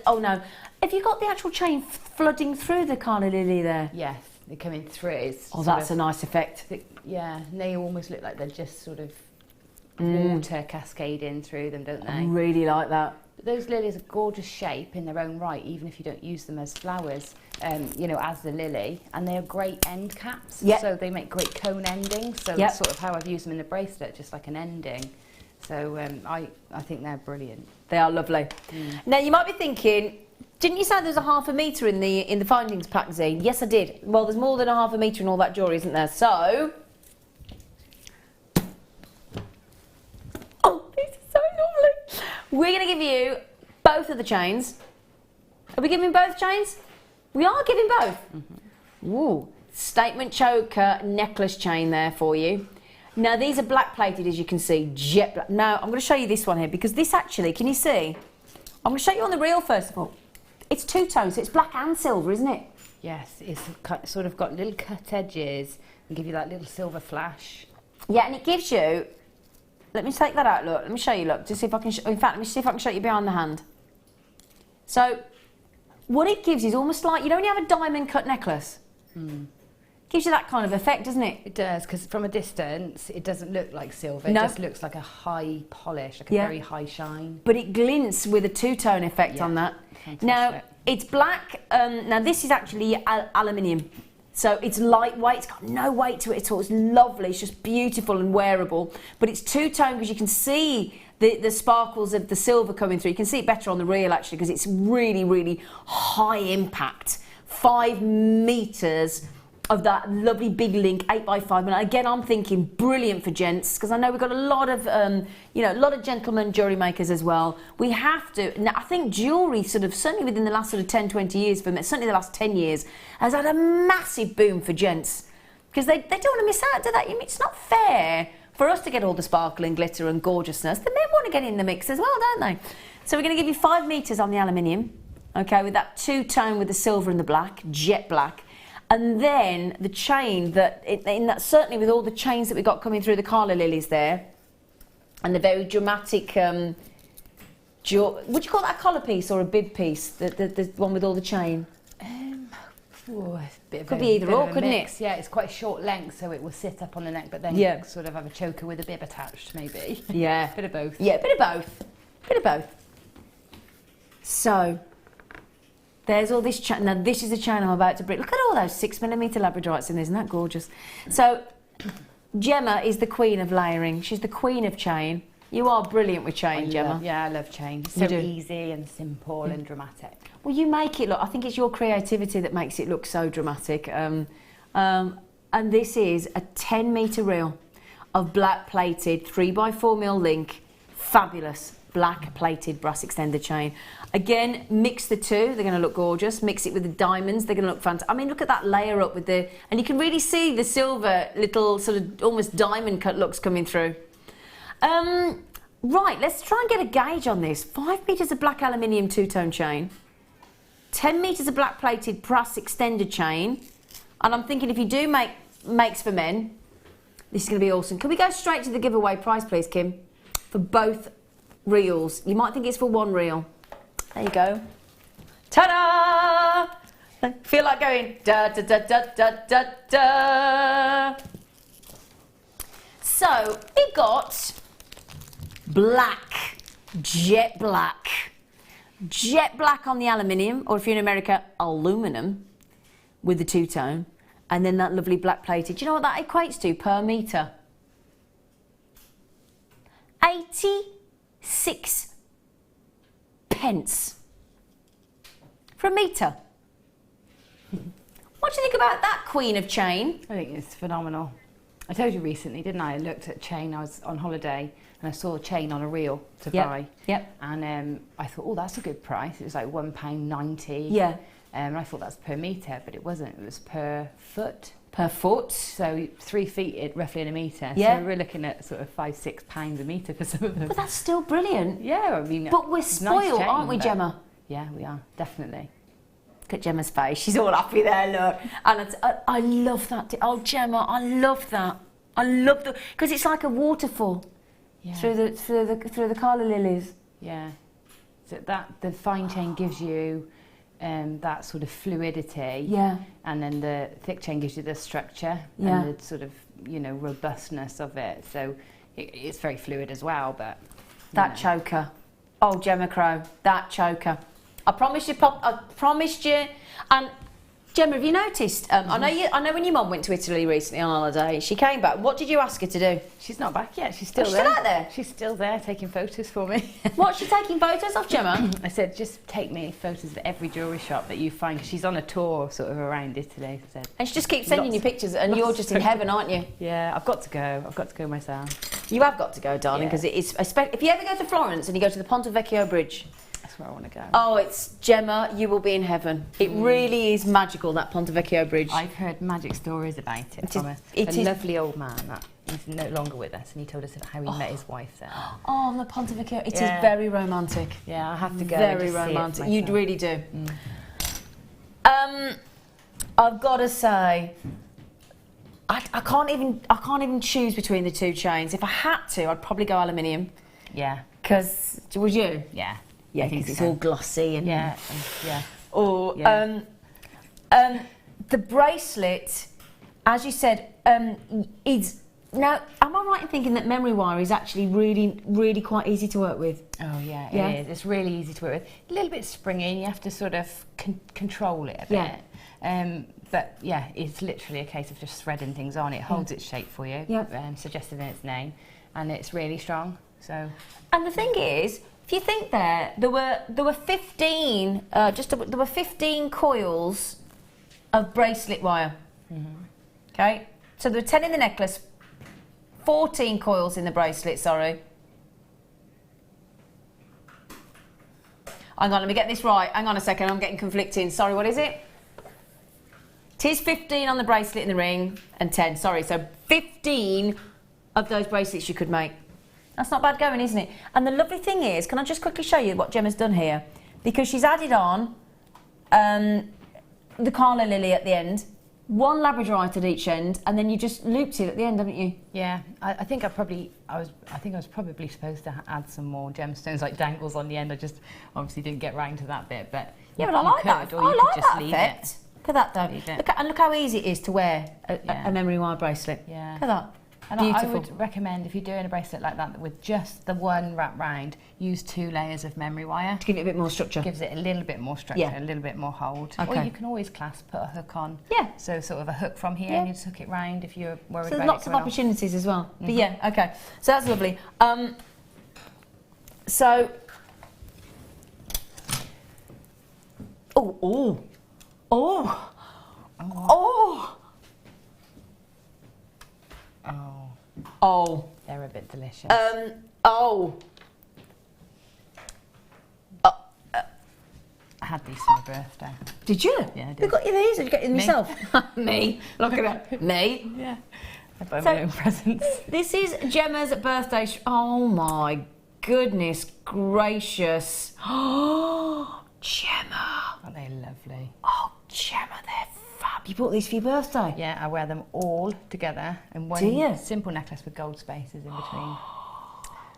Oh no, have you got the actual chain flooding through the Carla lily there? Yes, they're coming through. It's Oh, sort that's a of nice effect. Yeah, and they almost look like they're just sort of water cascading through them, don't I they? really like that. But those lilies are gorgeous shape in their own right, even if you don't use them as flowers, you know, as the lily. And they are great end caps, Yep. so they make great cone endings. So Yep. that's sort of how I've used them in the bracelet, just like an ending. So I think they're brilliant. They are lovely. Now you might be thinking, didn't you say there's a 1/2 metre in the findings pack, Zine? Yes, I did. Well, there's more than a 1/2 metre in all that jewellery, isn't there? So, oh, this is so lovely. We're going to give you both of the chains. Are we giving both chains? We are giving both. Ooh, statement choker necklace chain there for you. Now these are black plated, as you can see, jet black. Now I'm going to show you this one here because this actually, can you see? I'm going to show you on the reel first of all. It's two-tone, so it's black and silver, isn't it? Yes, it's sort of got little cut edges and give you that little silver flash. Yeah, and it gives you. Let me take that out. Look, let me show you. Look, to see if I can. In fact, let me see if I can show you behind the hand. So, what it gives is almost like, you know when you have a diamond cut necklace. Gives you that kind of effect, doesn't it? It does, because from a distance, it doesn't look like silver. No. It just looks like a high polish, like a Yeah. very high shine. But it glints with a two-tone effect Yeah, on that. fantastic. Now, it's black. Now, this is actually aluminium. So it's lightweight, it's got no weight to it at all. It's lovely, it's just beautiful and wearable. But it's two-tone because you can see the sparkles of the silver coming through. You can see it better on the reel actually because it's really, really high impact. 5 meters of that lovely big link 8x5. And again, I'm thinking brilliant for gents because I know we've got a lot of, you know, a lot of gentlemen jewellery makers as well. We have to. Now, I think jewellery sort of, certainly within the last sort of 10, 20 years for me, certainly the last 10 years, has had a massive boom for gents because they don't want to miss out, do they? I mean, it's not fair for us to get all the sparkle and glitter and gorgeousness. The men want to get in the mix as well, don't they? So we're going to give you 5 meters on the aluminium, okay, with that two-tone with the silver and the black, jet black. And then the chain that, in that, certainly with all the chains that we got coming through the Carla lilies there, and the very dramatic, would you call that a collar piece or a bib piece? The one with all the chain? Could be either or, couldn't it? Yeah, it's quite a short length, so it will sit up on the neck, but then yeah, you sort of have a choker with a bib attached, maybe. Yeah. Bit of both. Yeah, bit of both. Bit of both. So, there's all this chain. Now, this is the chain I'm about to bring. Look at all those 6mm labradorites in there. Isn't that gorgeous? So, Gemma is the queen of layering. She's the queen of chain. You are brilliant with chain, Gemma. Yeah, I love chain. It's You so do. easy and simple and dramatic. Well, you make it look. I think it's your creativity that makes it look so dramatic. And this is a 10-metre reel of black plated 3x4mm link. Fabulous black plated brass extender chain. Again, mix the two, they're going to look gorgeous. Mix it with the diamonds, they're going to look fantastic. I mean, look at that layer up with the, and you can really see the silver little sort of almost diamond cut looks coming through. Right, let's try and get a gauge on this. 5 meters of black aluminium two-tone chain, 10 meters of black plated brass extender chain, and I'm thinking if you do makes for men, this is going to be awesome. Can we go straight to the giveaway prize, please, Kim, for both reels? You might think it's for one reel. There you go. Ta-da! I feel like going da da da da da da da. So we got black, jet black on the aluminium, or if you're in America, aluminum, with the two-tone, and then that lovely black plated. Do you know what that equates to per metre? 86 pence for a metre. What do you think about that queen of chain? I think it's phenomenal. I told you recently, didn't I? I looked at chain, I was on holiday and I saw a chain on a reel to buy. Yep. And I thought, oh, that's a good price. It was like £1.90. Yeah. And I thought that's per metre, but it wasn't. It was per foot. Per foot. So 3 feet, roughly in a metre. Yeah. So we're looking at sort of £5-6 a metre for some of them. But that's still brilliant. Yeah, I mean, But we're it's a nice spoiled, chain, aren't we, but- Gemma? Yeah, we are, definitely. Look at Gemma's face. She's all happy there, look. And I love that. Oh, Gemma, I love that. I love the, because it's like a waterfall through the Carla lilies. Yeah. So the fine chain gives you that sort of fluidity. Yeah. And then the thick chain gives you the structure and the sort of, you know, robustness of it. So it's very fluid as well, but... That choker. Oh, Gemma Crow, that choker. I promised you, I promised you. And Gemma, have you noticed? I know when your mum went to Italy recently on holiday, she came back. What did you ask her to do? She's not back yet. She's still she's there. still out there? She's still there taking photos for me. What's she taking photos of, Gemma? I said, just take me photos of every jewellery shop that you find. 'Cause she's on a tour sort of around Italy. I said, And she just keeps sending you pictures, and you're just in heaven, aren't you? yeah, I've got to go. I've got to go myself. You have got to go, darling, Yeah. because it is. If you ever go to Florence and you go to the Ponte Vecchio Bridge, That's where I want to go. oh, it's Gemma. You will be in heaven. It really is magical, that Ponte Vecchio Bridge. I've heard magic stories about it, It from is- a it is- lovely old man that he's no longer with us, and he told us how he met his wife there. Oh, the Ponte Vecchio. It is Yeah. very romantic. Yeah, I have to go. and Very just see it romantic. for You myself. really do. I've got to say, I can't even choose between the two chains. If I had to, I'd probably go aluminium. Yeah, Because would you? yeah. Yeah, I think because it's so. all glossy and Yeah, yeah. Or Yeah. the bracelet, as you said, is now. Am I right in thinking that memory wire is actually really quite easy to work with? Oh yeah, Yeah. it is. It's really easy to work with. A little bit springy, and you have to sort of control it a bit. Yeah. But yeah, it's literally a case of just threading things on. It holds its shape for you, suggested in its name, and it's really strong. So, and the thing is, if you think there were 15 there were 15 coils of bracelet wire. Okay, so there were 10 in the necklace, 14 coils in the bracelet. Sorry. Hang on, let me get this right. Hang on a second, I'm getting conflicting. Sorry, what is it? Tis 15 on the bracelet and the ring, and 10. Sorry, so 15 of those bracelets you could make. That's not bad going, isn't it? And the lovely thing is, can I just quickly show you what Gemma's done here? Because she's added on the Carla lily at the end, one labradorite at each end, and then you just looped it at the end, haven't you? Yeah, I think I was probably supposed to add some more gemstones like dangles on the end. I just obviously didn't get round to that bit, but yeah, but I like that. Or you could just leave effect. it. Look at that, though. Look how easy it is to wear a memory wire bracelet. Yeah. Look at that. And Beautiful. I would recommend, if you're doing a bracelet like that with just the one wrap round, use 2 layers of memory wire. To give it a bit more structure. Gives it a little bit more structure, a little bit more hold. Okay. Or you can always clasp, put a hook on. Yeah. So sort of a hook from here and you just hook it round if you're worried So about there's lots of opportunities as well. But yeah, okay. So that's lovely. So... Oh. They're a bit delicious. I had these for my birthday. Did you? Yeah, I did. Who got you these? Or did you get them yourself? Me. Look at that. Me. Yeah. I buy my own presents. This is Gemma's birthday. Oh my goodness gracious. Oh, Gemma. Aren't they lovely? Oh, Gemma, they're fab. You bought these for your birthday? Yeah, I wear them all together in one simple necklace with gold spaces in between.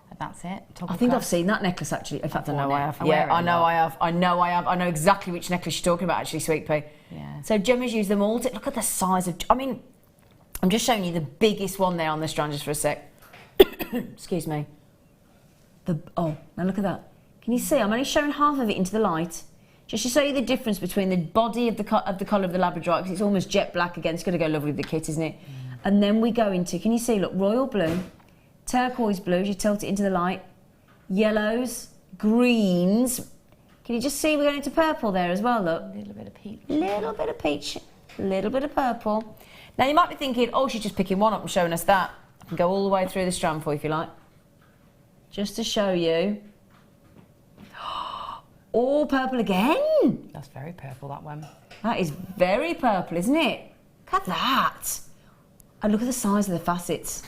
And that's it. I think I've seen that necklace actually. In fact, I know I have. Yeah, I know I have. I know I have. I know exactly which necklace you're talking about actually, Sweet Pea. Yeah. So Gemma's used them all. Look at the size of... I mean, I'm just showing you the biggest one there on the strand just for a sec. Excuse me. Oh, now look at that. Can you see? I'm only showing half of it into the light. Just to show you the difference between the body of the colour of the labradorite, because it's almost jet black again. It's going to go lovely with the kit, isn't it? And then we go into, can you see, look, royal blue, turquoise blue, as you tilt it into the light, yellows, greens. Can you just see we're going into purple there as well, look? A little bit of peach. Little bit of peach, little bit of purple. Now you might be thinking, oh, she's just picking one up and showing us that. I can go all the way through the strand for you if you like. Just to show you. All purple again. That's very purple, that one. That is very purple, isn't it? Look at that. And look at the size of the facets.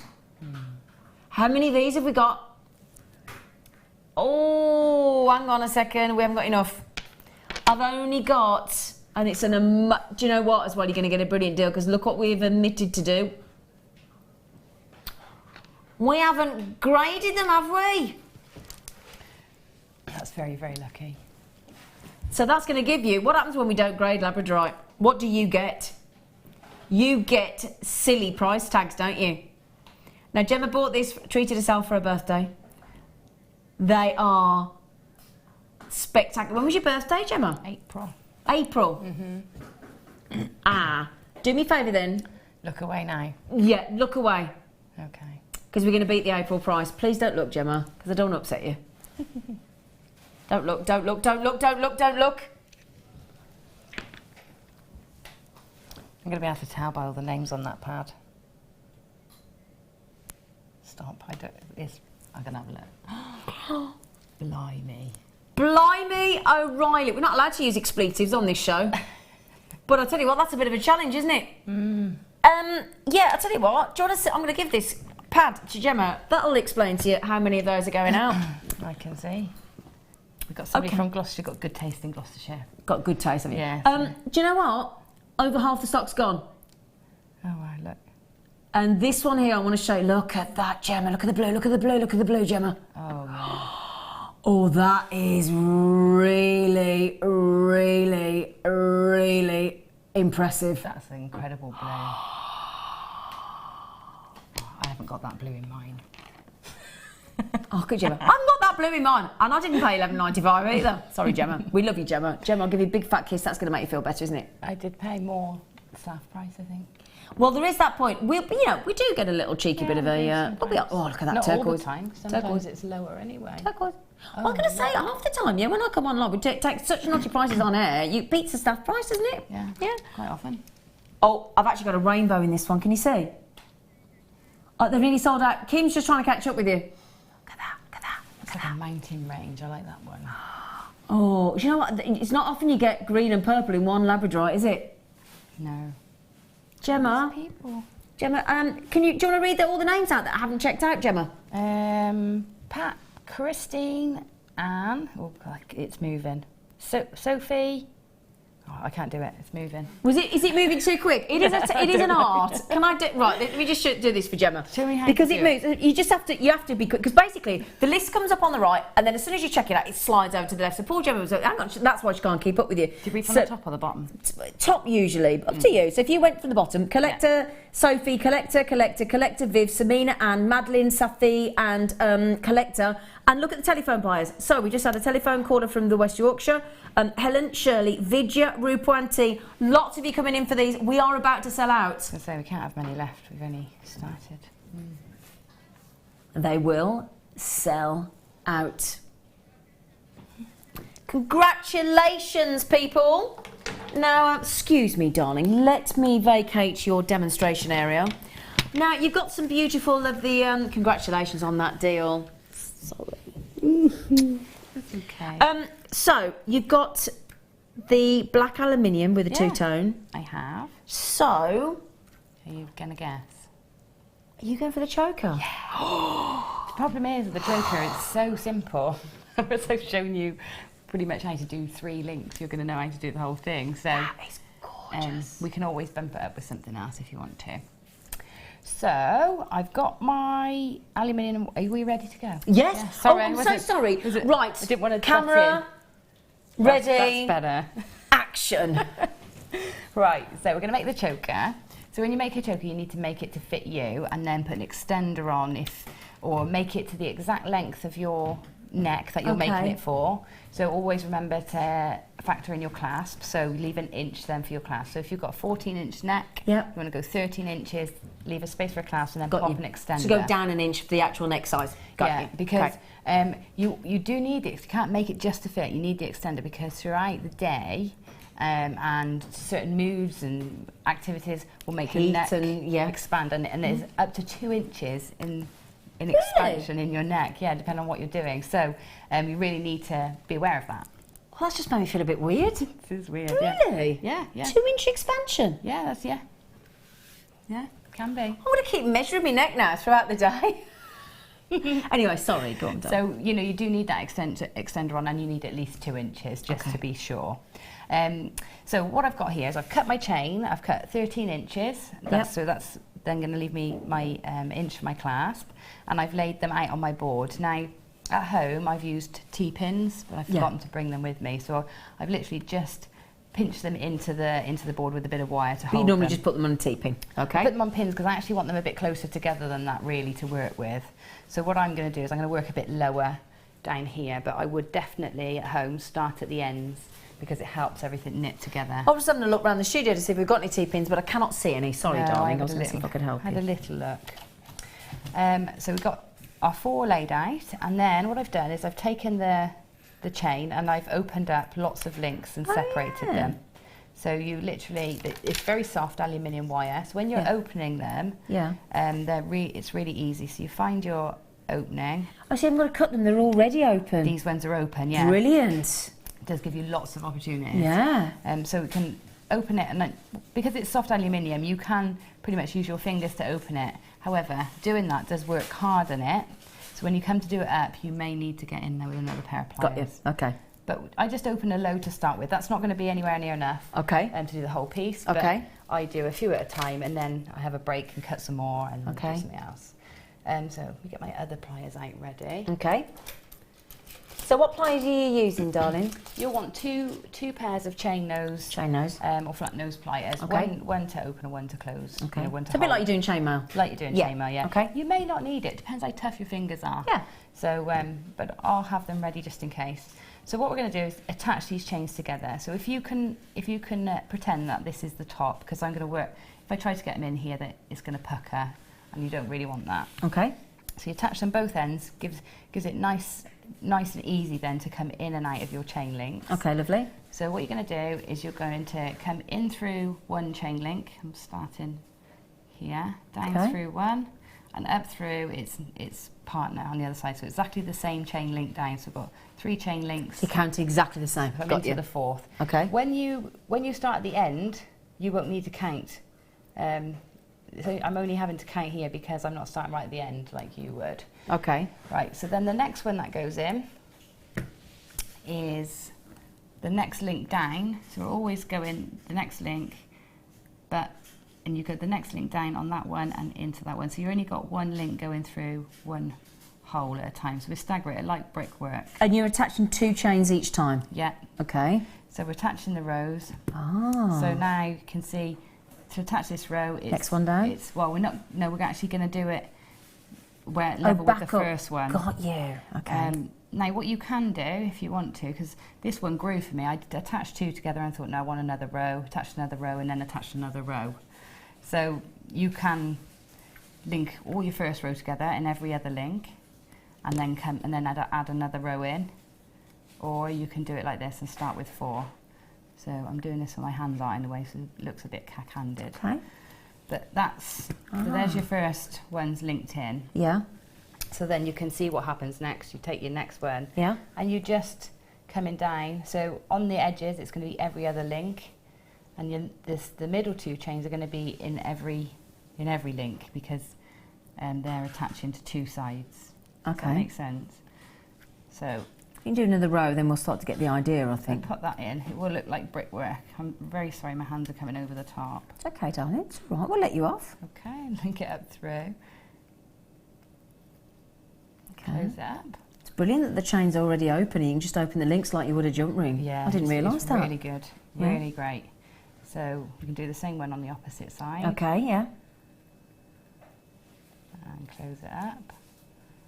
How many of these have we got? Oh, hang on a second. We haven't got enough. I've only got, and it's do you know what as well? You're going to get a brilliant deal because look what we've admitted to do. We haven't graded them, have we? That's very, very lucky. So that's going to give you, what happens when we don't grade labradorite? What do you get? You get silly price tags, don't you? Now, Gemma bought this, treated herself for her birthday. They are spectacular. When was your birthday, Gemma? April. April? Do me a favour then. Look away now. Yeah, look away. Okay. Because we're going to beat the April price. Please don't look, Gemma, because I don't want to upset you. Don't look, don't look, don't look, don't look, don't look. I'm going to be able to tell by all the names on that pad. Stop, I'm going to have a look. Blimey. Blimey O'Reilly. We're not allowed to use expletives on this show. But I'll tell you what, that's a bit of a challenge, isn't it? Yeah, I'll tell you what. Do you want to I'm going to give this pad to Gemma. That'll explain to you how many of those are going out. I can see. We've got somebody from Gloucestershire, got good taste in Gloucestershire. Got good taste, haven't you? Yeah. Do you know what? Over half the stock's gone. Oh, right, look. And this one here, I want to show you. Look at that, Gemma. Look at the blue, look at the blue, look at the blue, Gemma. Oh, yeah. Oh, that is really, really, really impressive. That's an incredible blue. I haven't got that blue in mine. Oh, good, Gemma. I haven't got that blue in mine. And I didn't pay $11.95 either. Sorry, Gemma. We love you, Gemma. Gemma, I'll give you a big fat kiss. That's going to make you feel better, isn't it? I did pay more staff price, I think. Well, there is that point. We do get a little cheeky bit of a. But oh, look at that Not turquoise. all the time. Sometimes Turquoise. it's lower anyway. Turquoise. Oh, I'm going to say half the time, yeah, when I come online, we take such naughty prices on air, you beats the staff price, doesn't it? Yeah. Yeah. Quite often. Oh, I've actually got a rainbow in this one. Can you see? Oh, they've nearly sold out. Kim's just trying to catch up with you. Look at that. Look at that. It's like a mountain range. I like that one. Oh, do you know what? It's not often you get green and purple in one Labradorite, is it? No. Gemma. People. Gemma, do you want to read all the names out that I haven't checked out, Gemma? Pat, Christine, Anne. Oh, God, it's moving. Sophie. Oh, I can't do it. It's moving. Is it moving too quick? It is. It is an art. Can I do right? Let me just do this for Gemma. Show me how because to it do moves. it. You have to be quick because basically the list comes up on the right, and then as soon as you check it out, it slides over to the left. So poor Gemma was like, hang on, that's why she can't keep up with you. Did we from the top or the bottom? Top usually, up to you. So if you went from the bottom, collector, Sophie, collector, Viv, Samina, Anne, Madeline, Safi, and collector. And look at the telephone buyers. So we just had a telephone caller from the West Yorkshire. Helen, Shirley, Vidya, Rupuanti. Lots of you coming in for these. We are about to sell out. I was going to say, we can't have many left. We've only started. They will sell out. Congratulations, people. Now, excuse me, darling. Let me vacate your demonstration area. Now, you've got some beautiful of the... congratulations on that deal. Sorry. That's okay. So, you've got the black aluminium with a two-tone. I have. So... Are you going to guess? Are you going for the choker? Yeah. The problem is with the choker, it's so simple. As I've shown you pretty much how to do 3 links, you're going to know how to do the whole thing. So That is gorgeous. we can always bump it up with something else if you want to. So I've got my aluminium. Are we ready to go? Yes. Yeah. Sorry, I'm so sorry. Right. I didn't want to camera. Ready. That's better. Action. Right. So we're going to make the choker. So when you make a choker, you need to make it to fit you, and then put an extender on, or make it to the exact length of your neck that you're making it for. So always remember to factor in your clasp. So leave an inch then for your clasp. So if you've got a 14-inch neck, you want to go 13 inches, leave a space for a clasp, and then pop an extender. So go down an inch for the actual neck size. Got you. Because you do need it. You can't make it just to fit. You need the extender because throughout the day, and certain moods and activities will make your neck expand, and there's up to 2 inches in expansion in your neck, depending on what you're doing. So you really need to be aware of that. Well, that's just made me feel a bit weird. This is weird. Really? Yeah. 2-inch expansion. Yeah, can be. I'm going to keep measuring my neck now throughout the day. Anyway, sorry, go on, Dom. So, you do need that extender on, and you need at least 2 inches just to be sure. So what I've got here is I've cut my chain. I've cut 13 inches. So that's then going to leave me my inch for my clasp, and I've laid them out on my board. Now, at home, I've used T-pins, but I've forgotten to bring them with me. So I've literally just pinched them into the board with a bit of wire to hold them. You normally just put them on a T-pin, okay? I put them on pins because I actually want them a bit closer together than that really to work with. So what I'm going to do is I'm going to work a bit lower down here, but I would definitely at home start at the ends because it helps everything knit together. I was having a look around the studio to see if we've got any T-pins, but I cannot see any. Sorry, darling. I was going to see if I could help you. I had a little look. So we've got our 4 laid out, and then what I've done is I've taken the chain and I've opened up lots of links and separated them. So you literally, it's very soft aluminium wire. So when you're opening them, it's really easy. So you find your opening. Oh, see, I'm going to cut them. They're already open. These ones are open, yeah. Brilliant. It does give you lots of opportunities. Yeah. So we can open it, and then, because it's soft aluminium, you can pretty much use your fingers to open it. However, doing that does work hard on it. So when you come to do it up, you may need to get in there with another pair of pliers. Got you. Okay. But I just open a load to start with. That's not going to be anywhere near enough. Okay. To do the whole piece. Okay. But I do a few at a time, and then I have a break and cut some more and do something else. So we get my other pliers out ready. Okay. So what pliers are you using, darling? You'll want two pairs of chain nose. Chain nose. Or flat nose pliers. Okay. One to open and one to close. Okay. One to it's a bit like you're doing chainmail. Like you're doing chainmail, yeah. Okay. You may not need it. Depends how tough your fingers are. Yeah. So, but I'll have them ready just in case. So what we're going to do is attach these chains together. So if you can pretend that this is the top, because I'm going to work, if I try to get them in here, that it's going to pucker, and you don't really want that. Okay. So you attach them both ends, gives it nice and easy then to come in and out of your chain links. Okay, lovely. So what you're going to do is you're going to come in through one chain link. I'm starting here, down through one, and up through its partner on the other side. So exactly the same chain link down. So we've got 3 chain links. You count exactly the same. Come Got into you. the 4th. Okay. When you start at the end, you won't need to count. So I'm only having to count here because I'm not starting right at the end like you would. Okay. Right, so then the next one that goes in is the next link down. So we're always going the next link, and you go the next link down on that one and into that one. So you only got one link going through one hole at a time. So we stagger it like brickwork. And you're attaching 2 chains each time? Yeah. Okay. So we're attaching the rows. Ah. So now you can see, to attach this row, it's... Next one down? We're actually going to do it where level with the first one. Got you. Okay. Now what you can do, if you want to, because this one grew for me, I attached 2 together and thought, no, I want another row, attached another row, and then attached another row. So you can link all your first row together in every other link, and then add another row in, or you can do it like this and start with 4. So I'm doing this with my hands out in the way, so it looks a bit cack-handed. Okay. But so there's your first ones linked in. Yeah. So then you can see what happens next. You take your next one, Yeah. and you just coming down. So on the edges, it's going to be every other link, and the middle 2 chains are going to be in every link because they're attaching to 2 sides. Okay. Does that make sense? So You can do another row, then we'll start to get the idea, I think. put that in. It will look like brickwork. I'm very sorry, my hands are coming over the top. It's okay, darling. It's all right. We'll let you off. Okay, link it up through. Okay. Close it up. It's brilliant that the chain's already open. You can just open the links like you would a jump ring. Yeah, I didn't realise it's that. really good. Yeah. Really great. So you can do the same one on the opposite side. Okay, yeah. And close it up.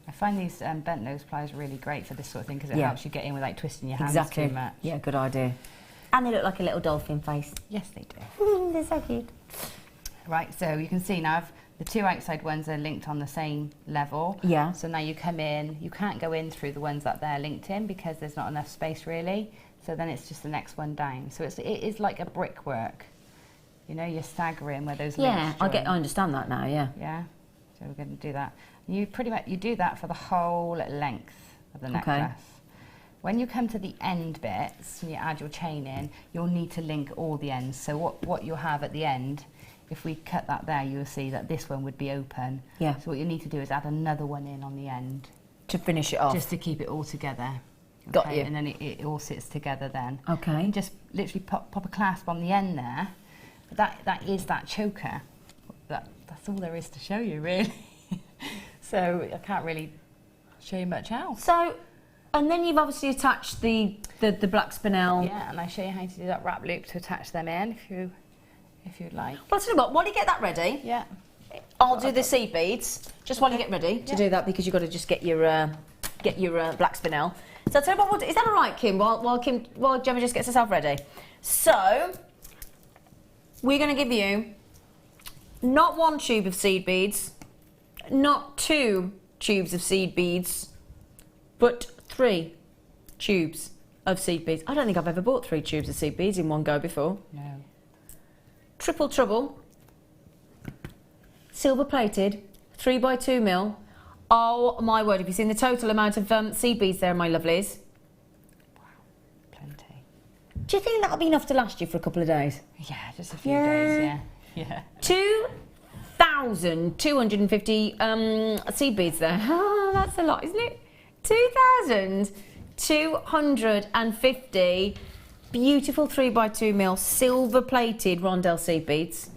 I find these bent nose pliers really great for this sort of thing because it Yeah. helps you get in without twisting your hands Exactly. too much. Yeah, good idea. And they look like a little dolphin face. Yes, they do. They're so cute. Right, so you can see now the 2 outside ones are linked on the same level. Yeah. So now you come in, you can't go in through the ones that they're linked in because there's not enough space really. So then it's just the next one down. So it is like a brickwork. You know, you're staggering where those links I join. understand that now, yeah. Yeah, so we're going to do that. You do that for the whole length of the necklace. When you come to the end bits and you add your chain in, you'll need to link all the ends. So what you'll have at the end, if we cut that there, you'll see that this one would be open. Yeah. So what you need to do is add another one in on the end. To finish it off. Just to keep it all together. Got you. And then it all sits together then. Okay. And just literally pop a clasp on the end there. But that is that choker. That's all there is to show you, really. So I can't really show you much else. So, and then you've obviously attached the black spinel. Yeah, and I show you how to do that wrap loop to attach them in if you'd like. Well, I'll tell you what, while you get that ready, Yeah. I'll do the seed beads. Just while you get ready to do that, because you've got to just get your black spinel. So I'll tell you what, is that all right, Kim? While Gemma just gets herself ready. So we're going to give you not 1 tube of seed beads, not 2 tubes of seed beads, but 3 tubes of seed beads. I don't think I've ever bought 3 tubes of seed beads in one go before. No. Triple trouble, silver plated, 3x2mm. Oh my word, have you seen the total amount of seed beads there, my lovelies? Wow, plenty. Do you think that'll be enough to last you for a couple of days? Yeah, just a few days, yeah. 2,250 seed beads there. Oh, that's a lot, isn't it? 2,250 beautiful 3x2mm silver plated rondelle seed beads.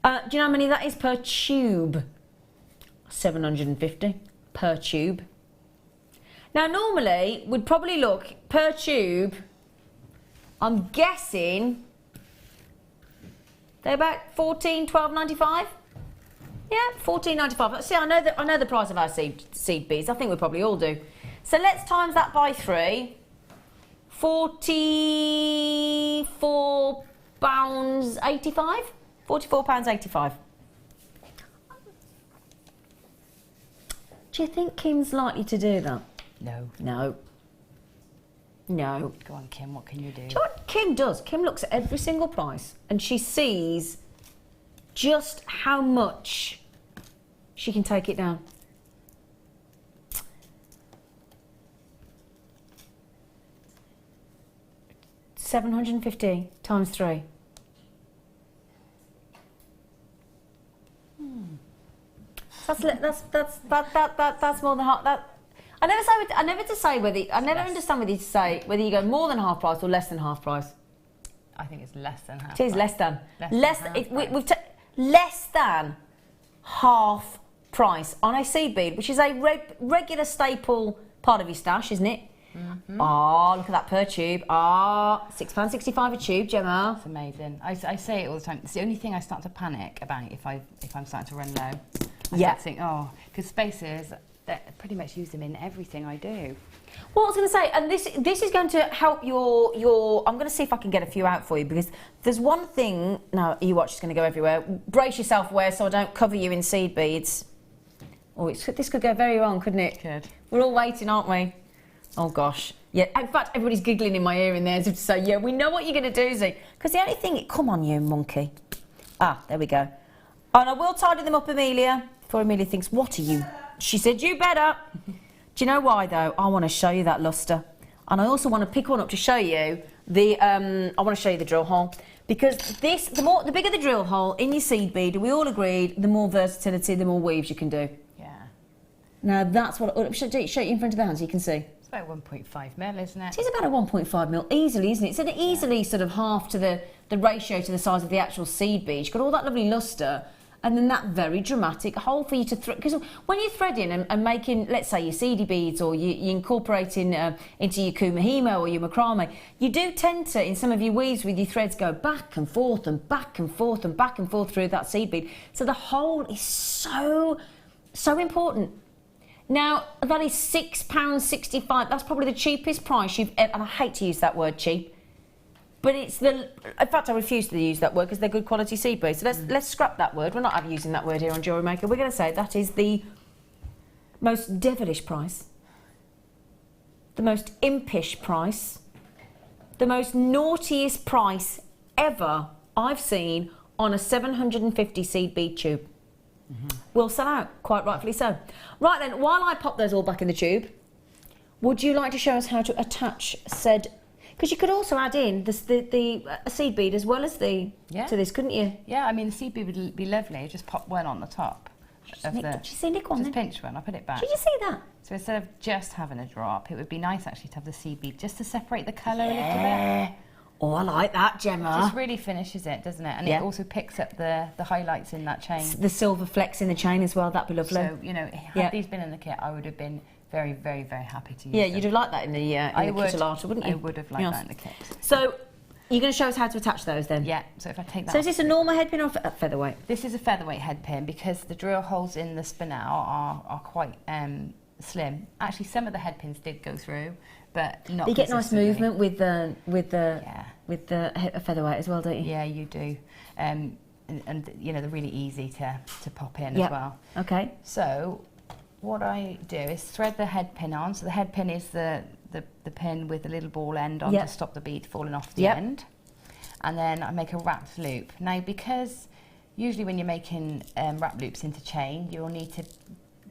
Do you know how many that is per tube? 750 per tube. Now normally we'd probably look per tube, I'm guessing they're about 14, 12.95. Yeah, $14.95. See, I know the price of our seed beads. I think we probably all do. So let's times that by 3. £44.85. £44.85. Do you think Kim's likely to do that? No. No. No. Go on, Kim, what can you do? Do you know what Kim does? Kim looks at every single price and she sees just how much she can take it down. $750 times 3. That's more than half. I never understand whether you say whether you go more than half price or less than half price. I think it's less than half. It is less than. Less than half price on a seed bead, which is a regular staple part of your stash, isn't it? Oh, look at that per tube. £6.65 a tube, Gemma. It's amazing. I say it all the time. It's the only thing I start to panic about if I'm starting to run low. I start to think, because spaces, that pretty much use them in everything I do. Well, I was going to say, and this is going to help your. I'm going to see if I can get a few out for you, because there's one thing. Now, your watch is going to go everywhere. Brace yourself, Ware, so I don't cover you in seed beads. Oh, this could go very wrong, couldn't it? Could. We're all waiting, aren't we? Oh gosh. Yeah. In fact, everybody's giggling in my ear in there as if to say, "Yeah, we know what you're going to do, Z." Because the only thing, come on, you monkey. There we go. And I will tidy them up, Amelia. Before Amelia thinks, "What are you?" She said, "You better." Do you know why though? I want to show you that lustre, and I also want to pick one up to show you the. I want to show you the drill hole, because the bigger the drill hole in your seed bead, we all agreed, the more versatility, the more weaves you can do. Yeah. Now that's what. Show you in front of the hand so you can see. It's about 1.5 mil, isn't it? It is about a 1.5 mil easily, isn't it? It's an easily sort of half to the ratio to the size of the actual seed bead. You've got all that lovely lustre. And then that very dramatic hole for you to thread. Because when you're threading and making, let's say, your seedy beads, or you're incorporating into your kumahimo or your macrame, you do tend to, in some of your weaves with your threads, go back and forth and back and forth and back and forth through that seed bead. So the hole is so important. Now, that is £6.65. That's probably the cheapest price you've ever, and I hate to use that word cheap, but it's in fact, I refuse to use that word because they're good quality seed beads. So let's scrap that word. We're not using that word here on Jewellery Maker. We're going to say that is the most devilish price, the most impish price, the most naughtiest price ever I've seen on a 750 seed bead tube. Will sell out, quite rightfully so. Right then, while I pop those all back in the tube, would you like to show us how to attach said? Because you could also add in the seed bead as well as to this, couldn't you? Yeah, I mean, the seed bead would be lovely. Just pop one on the top. Did you see Nick on Just there? pinch one, I'll put it back. Did you see that? So instead of just having a drop, it would be nice actually to have the seed bead just to separate the colour a little bit. Oh, I like that, Gemma. It just really finishes it, doesn't it? And it also picks up the highlights in that chain. The silver flecks in the chain as well, that'd be lovely. So, you know, had these been in the kit, I would have been very, very, very happy to use them. You'd have liked that in the kit, wouldn't you? I would have liked that in the kit. So, you're going to show us how to attach those then? Yeah, so if I take that So is this a normal head pin or a featherweight? This is a featherweight head pin because the drill holes in the spinel are quite slim. Actually, some of the head pins did go through, but not. You get nice movement with the featherweight as well, don't you? Yeah, you do. And you know, they're really easy to pop in as well. Okay. So what I do is thread the head pin on. So the head pin is the pin with the little ball end on to stop the bead falling off the end. And then I make a wrapped loop. Now, because usually when you're making wrap loops into chain, you'll need to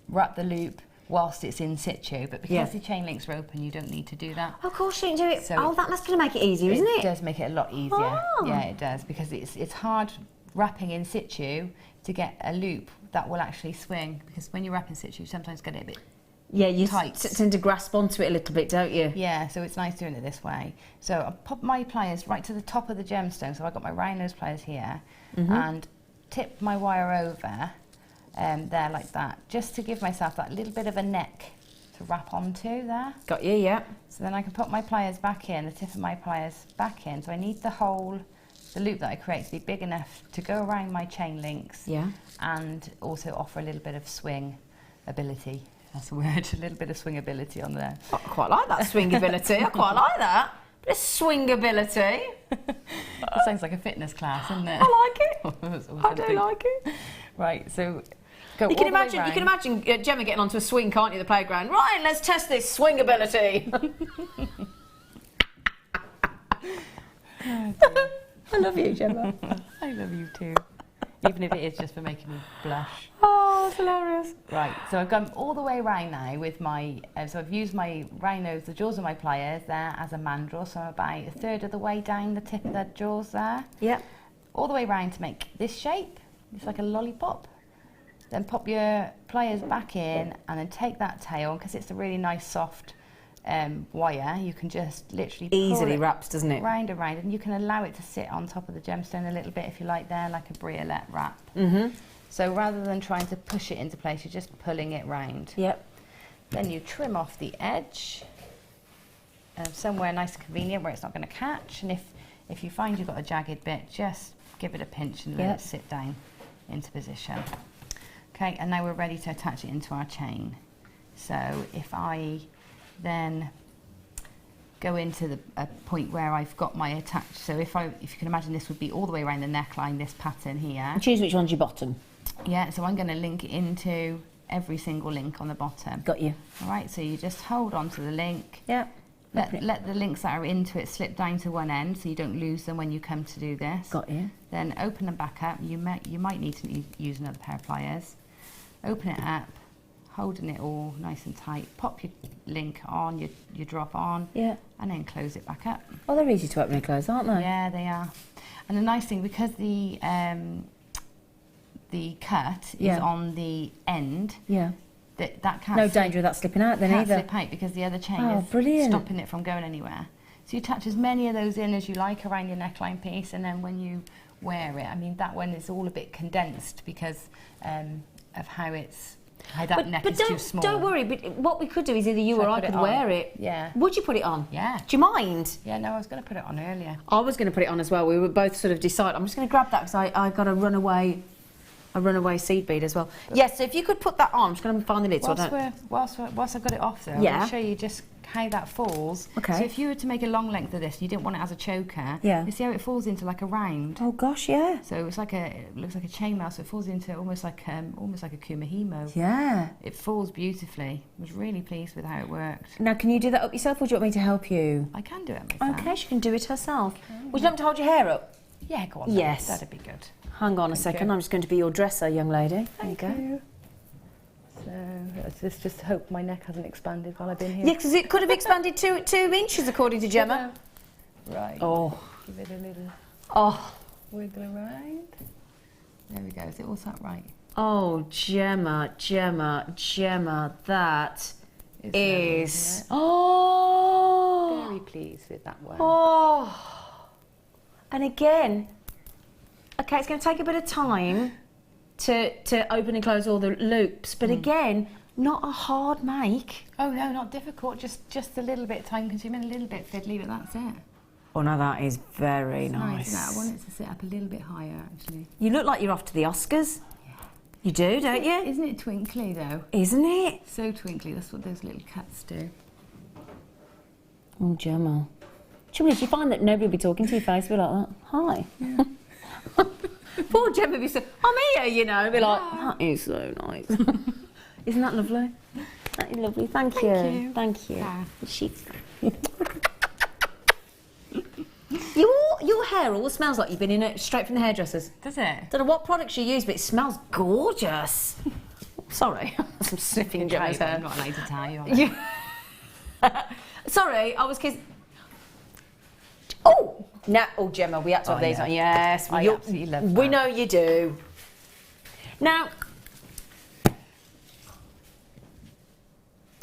wrap the loop whilst it's in situ, but because the chain links are open, you don't need to do that. Of course you can do it. So that's going to make it easier, isn't it? It does make it a lot easier. Oh. Yeah, it does, because it's hard wrapping in situ to get a loop that will actually swing, because when you wrap in situ, you sometimes get it a bit you tight. Tend to grasp onto it a little bit, don't you? Yeah, so it's nice doing it this way. So I pop my pliers right to the top of the gemstone, so I've got my round nose pliers here, and tip my wire over there like that, just to give myself that little bit of a neck to wrap onto there. Got you, yeah. So then I can put my pliers back in, the tip of my pliers back in, so I need the hole the loop that I create to be big enough to go around my chain links, and also offer a little bit of swing ability. That's a word, a little bit of swingability on there. I quite like that swingability. I quite like that. Bit of swingability. It sounds like a fitness class, doesn't it? I like it. I do like it. Right, so go You can imagine Gemma getting onto a swing, can't you, the playground? Right, let's test this swingability. I love you, Gemma. I love you too. Even if it is just for making me blush. Oh, it's hilarious. Right, so I've gone all the way around now with my, so I've used my round nose, the jaws of my pliers there as a mandrel, so I'm about a third of the way down the tip of the jaws there. Yep. All the way around to make this shape. It's like a lollipop. Then pop your pliers back in and then take that tail, because it's a really nice soft wire, you can just literally easily pull it wraps, doesn't it? round and round, and you can allow it to sit on top of the gemstone a little bit if you like there, like a briolette wrap. So rather than trying to push it into place, you're just pulling it round. Yep. Then you trim off the edge somewhere nice and convenient where it's not going to catch, and if you find you've got a jagged bit, just give it a pinch and let it sit down into position. Okay, and now we're ready to attach it into our chain. So if I then go into a point where I've got my attached, so if you can imagine, this would be all the way around the neckline, this pattern here. And choose which one's your bottom. Yeah, so I'm going to link it into every single link on the bottom. Got you. All right, so you just hold on to the link. Yep. Let the links that are into it slip down to one end so you don't lose them when you come to do this. Got you. Then open them back up. You might need to use another pair of pliers. Open it up, holding it all nice and tight. Pop your link on, your drop on, and then close it back up. Oh, they're easy to open and close, aren't they? Yeah, they are. And the nice thing, because the cut is on the end, that can't no danger of that slipping out then either. Slip out because the other chain is stopping it from going anywhere. So you attach as many of those in as you like around your neckline piece, and then when you wear it, I mean, that one is all a bit condensed because of how that neck is too small. Don't worry, but what we could do is either you or I could wear it. Yeah. Would you put it on? Yeah. Do you mind? Yeah, no, I was going to put it on earlier. I was going to put it on as well. We were both sort of decide. I'm just going to grab that because I got a runaway seed bead as well. Yes, so if you could put that on, I'm just going to find the lid. Whilst I've got it off though, I'm going to show you just how that falls. Okay. So if you were to make a long length of this and you didn't want it as a choker, you see how it falls into like a round? Oh gosh, yeah. So it's like it looks like a chainmail, so it falls into almost like a kumahimo. Yeah. It falls beautifully. I was really pleased with how it worked. Now, can you do that up yourself, or do you want me to help you? I can do it myself. Okay, she can do it herself. Would you like me to hold your hair up? Yeah, go on. Yes. That'd be good. Hang on a second. I'm just going to be your dresser, young lady. Thank you. So let's just hope my neck hasn't expanded while I've been here. Yeah, because it could have expanded 2 inches, according to Gemma. Right. Oh. Give it a little wiggle around. There we go. Is it all sat right? Oh, Gemma, that is... Oh. Very pleased with that one. Oh. And again, okay, it's going to take a bit of time to open and close all the loops, but again, not a hard make. Oh no, not difficult, just a little bit time consuming, a little bit fiddly, but that's it. Oh no, that is very nice. I want it to sit up a little bit higher actually. You look like you're off to the Oscars. Yeah. You do, don't you? Isn't it twinkly though? Isn't it? So twinkly, that's what those little cuts do. Oh, Gemma. Gemma, do you find that nobody will be talking to your face? Be like that. Hi. Yeah. Poor Gemma would be so, I'm here, you know, be like, that is so nice. Isn't that lovely? That is lovely. Thank you. Thank you. Yeah. Your hair all smells like you've been in it straight from the hairdressers. Does it? Don't know what products you use, but it smells gorgeous. Sorry, I'm sniffing Gemma's hair. I'm not allowed to tell you. Sorry, I was kidding. Oh! No, Gemma, we had to have these on. Yes, I absolutely love that. We know you do. Now,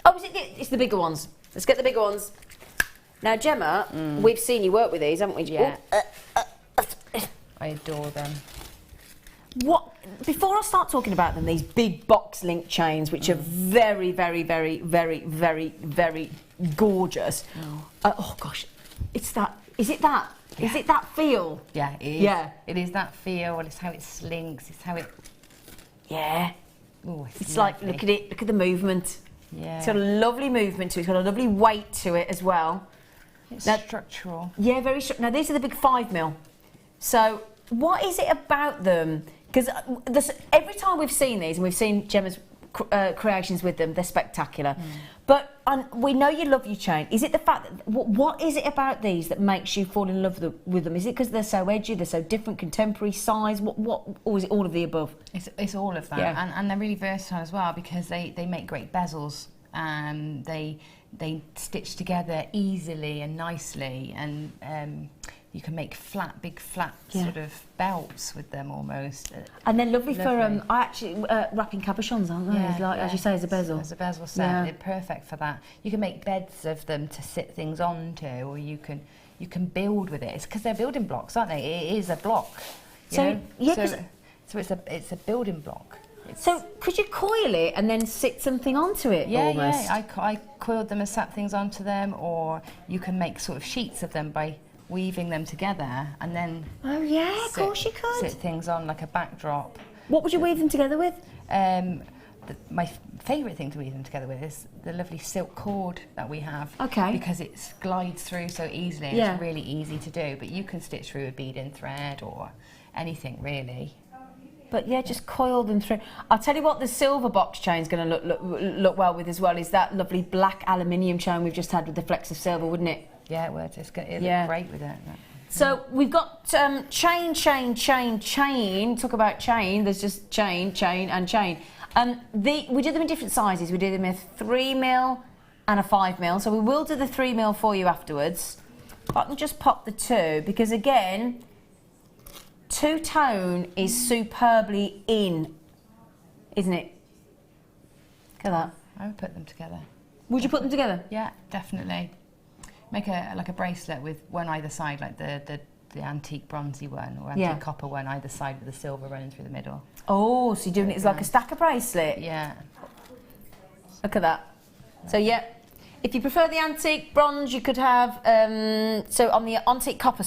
it's the bigger ones. Let's get the bigger ones. Now, Gemma, we've seen you work with these, haven't we? Yeah. I adore them. Before I start talking about them, these big box link chains, which are very, very, very, very, very, very gorgeous. Oh gosh, it's that. Is it that? Is it that feel? Yeah, it is. Yeah. It is that feel, and it's how it slinks, it's how it... Yeah. Oh, It's like, look at it, look at the movement. Yeah. It's got a lovely movement to it, it's got a lovely weight to it as well. It's Now- structural. Yeah, very short. Now, these are the big 5mm. So, what is it about them? Because every time we've seen these, and we've seen Gemma's creations with them, they're spectacular. But we know you love your chain. Is it the fact that, what is it about these that makes you fall in love with them? Is it because they're so edgy, they're so different, contemporary size? Or is it all of the above? It's all of that, Yeah. and they're really versatile as well because they make great bezels. They stitch together easily and nicely, and you can make big flat sort of belts with them almost. And they're lovely. For Lovely. I actually wrapping cabochons, aren't they? As you say, as a bezel. As a bezel set, Yeah. they're perfect for that. You can make beds of them to sit things onto, or you can build with it. It's because they're building blocks, aren't they? It is a block. you So, know? yeah, so it's a building block. So could you coil it and then sit something onto it? Yeah, almost? yeah. I coiled them and sat things onto them, or you can make sort of sheets of them by weaving them together and then. Oh yeah, of course you could. Sit things on like a backdrop. What would you weave them together with? My favourite thing to weave them together with is the lovely silk cord that we have. Okay. Because it glides through so easily. And Yeah. It's really easy to do, but you can stitch through a bead and thread or anything really. But yeah, just coil them through. I'll tell you what, the silver box chain's going to look well with as well is that lovely black aluminium chain we've just had with the flecks of silver, wouldn't it? Yeah, it would. It'd Yeah. look great with it. So we've got chain. Talk about chain. There's just chain, and chain. We do them in different sizes. We do them in 3mm and a 5mm. So we will do the 3mm for you afterwards. But I can just pop the 2 because again, two-tone is superbly in, isn't it? Look at that. I would put them together. Would you put them together? Yeah, definitely. Make a bracelet with one either side, like the antique bronzy one or antique copper one either side with the silver running through the middle. Oh, so you're doing it as like a stacker bracelet? Yeah. Look at that. So yeah, if you prefer the antique bronze, you could have, so on the antique copper,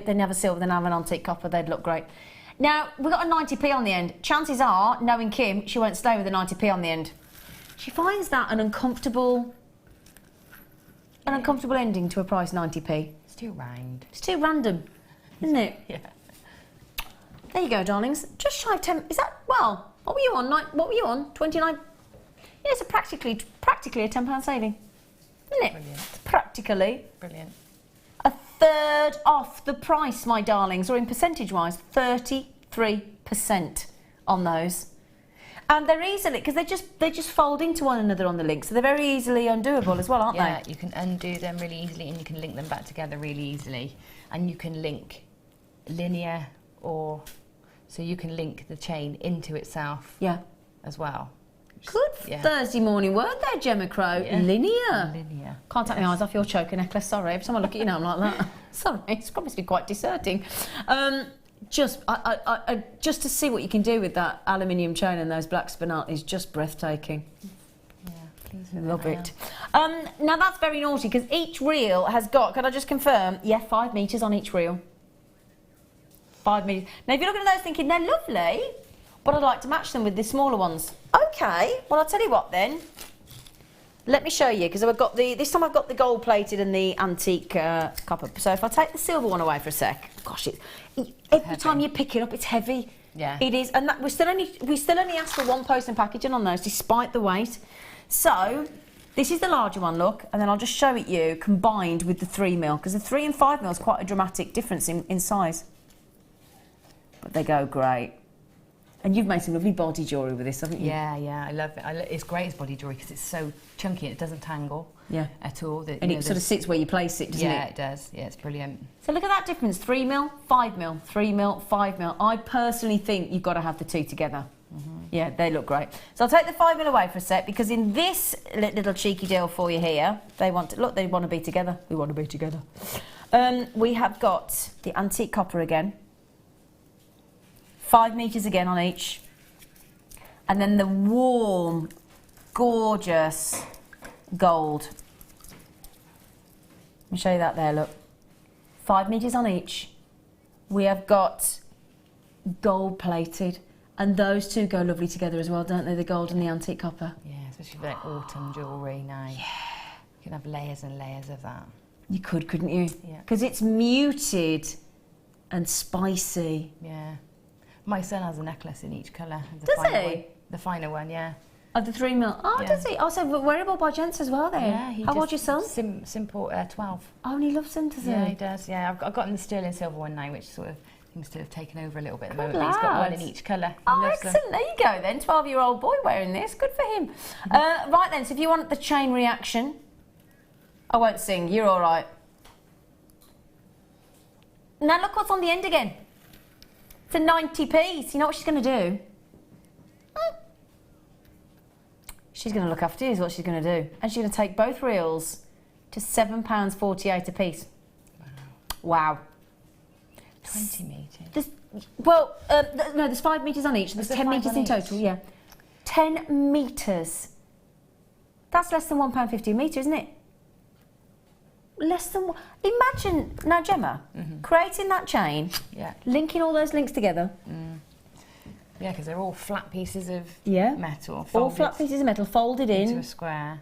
they never silver, they have an antique copper, they'd look great. Now, we've got a 90p on the end. Chances are, knowing Kim, she won't stay with a 90p on the end. She finds that an uncomfortable ending to a price 90p. It's too round. It's too random, isn't it? Yeah. There you go, darlings. Just shy of 10. Is that, well, what were you on? What were you on? 29? Yeah, it's practically a £10 saving, isn't it? Brilliant. It's practically Brilliant. a third off the price, my darlings, or in percentage-wise, 33% on those. And they're easily, because they just fold into one another on the link, so they're very easily undoable as well, aren't Yeah, they? you can undo them really easily and you can link them back together really easily. And you can link linear so you can link the chain into itself as well. Good Thursday morning word there, Gemma Crow. Yeah. Linear. Linear. Can't take my eyes off your choker necklace, sorry. Every time I look at you now, I'm like that. Sorry, it's probably to be quite discerning. Just to see what you can do with that aluminium chain and those black spinel is just breathtaking. Yeah, please. Love it. Now that's very naughty because each reel has got, can I just confirm, 5 metres on each reel. 5 metres. Now if you're looking at those thinking they're lovely, but I'd like to match them with the smaller ones. Okay, well I'll tell you what then. Let me show you, because I've got this time I've got the gold plated and the antique copper. So if I take the silver one away for a sec, gosh, every time you pick it up, it's heavy. Yeah. It is, and we still only ask for 1 post and packaging on those, despite the weight. So this is the larger one, look, and then I'll just show it you combined with the 3mm, because the 3 and 5mm is quite a dramatic difference in size. But they go great. And you've made some lovely body jewellery with this, haven't you? Yeah, I love it. It's great as body jewellery because it's so chunky and it doesn't tangle at all. And it sort of sits where you place it, doesn't it? Yeah, it does. Yeah, it's brilliant. So look at that difference, 3mm, 5mm, 3mm, 5mm. I personally think you've got to have the two together. Yeah, they look great. So I'll take the 5mm away for a sec because in this little cheeky deal for you here, they want to be together. We want to be together. We have got the antique copper again. 5 metres again on each. And then the warm, gorgeous gold. Let me show you that there, look. 5 meters on each. We have got gold plated, and those two go lovely together as well, don't they? The gold and the antique copper. Yeah, especially for like autumn jewellery now. Yeah. You can have layers and layers of that. You could, couldn't you? Yeah. Because it's muted and spicy. Yeah. My son has a necklace in each colour. Does he? One. The finer one, yeah. Of the 3 mil. Oh, Yeah. does he? Also wearable by gents as well then. Yeah. How old's your son? Simple 12. Oh, and he loves them, does he? Yeah, he does. Yeah, I've got him the sterling silver one now, which sort of seems to have taken over a little bit at the Good moment. But he's got one lad. in each colour. He Oh, loves them. excellent. There you go then. 12-year-old boy wearing this. Good for him. Right then, so if you want the chain reaction, I won't sing. You're all right. Now look what's on the end again. It's a 90 piece. You know what she's going to do? She's going to look after you is what she's going to do. And she's going to take both reels to £7.48 a piece. Wow. 20 metres. There's, well, no, there's 5 metres on each. There's 10 metres in total, yeah. 10 metres. That's less than £1.50 a metre, isn't it? Less than... Imagine, now Gemma, creating that chain, Yeah. linking all those links together. Yeah, because they're all flat pixes of Yeah. metal. All folded flat pieces of metal folded into in, a square.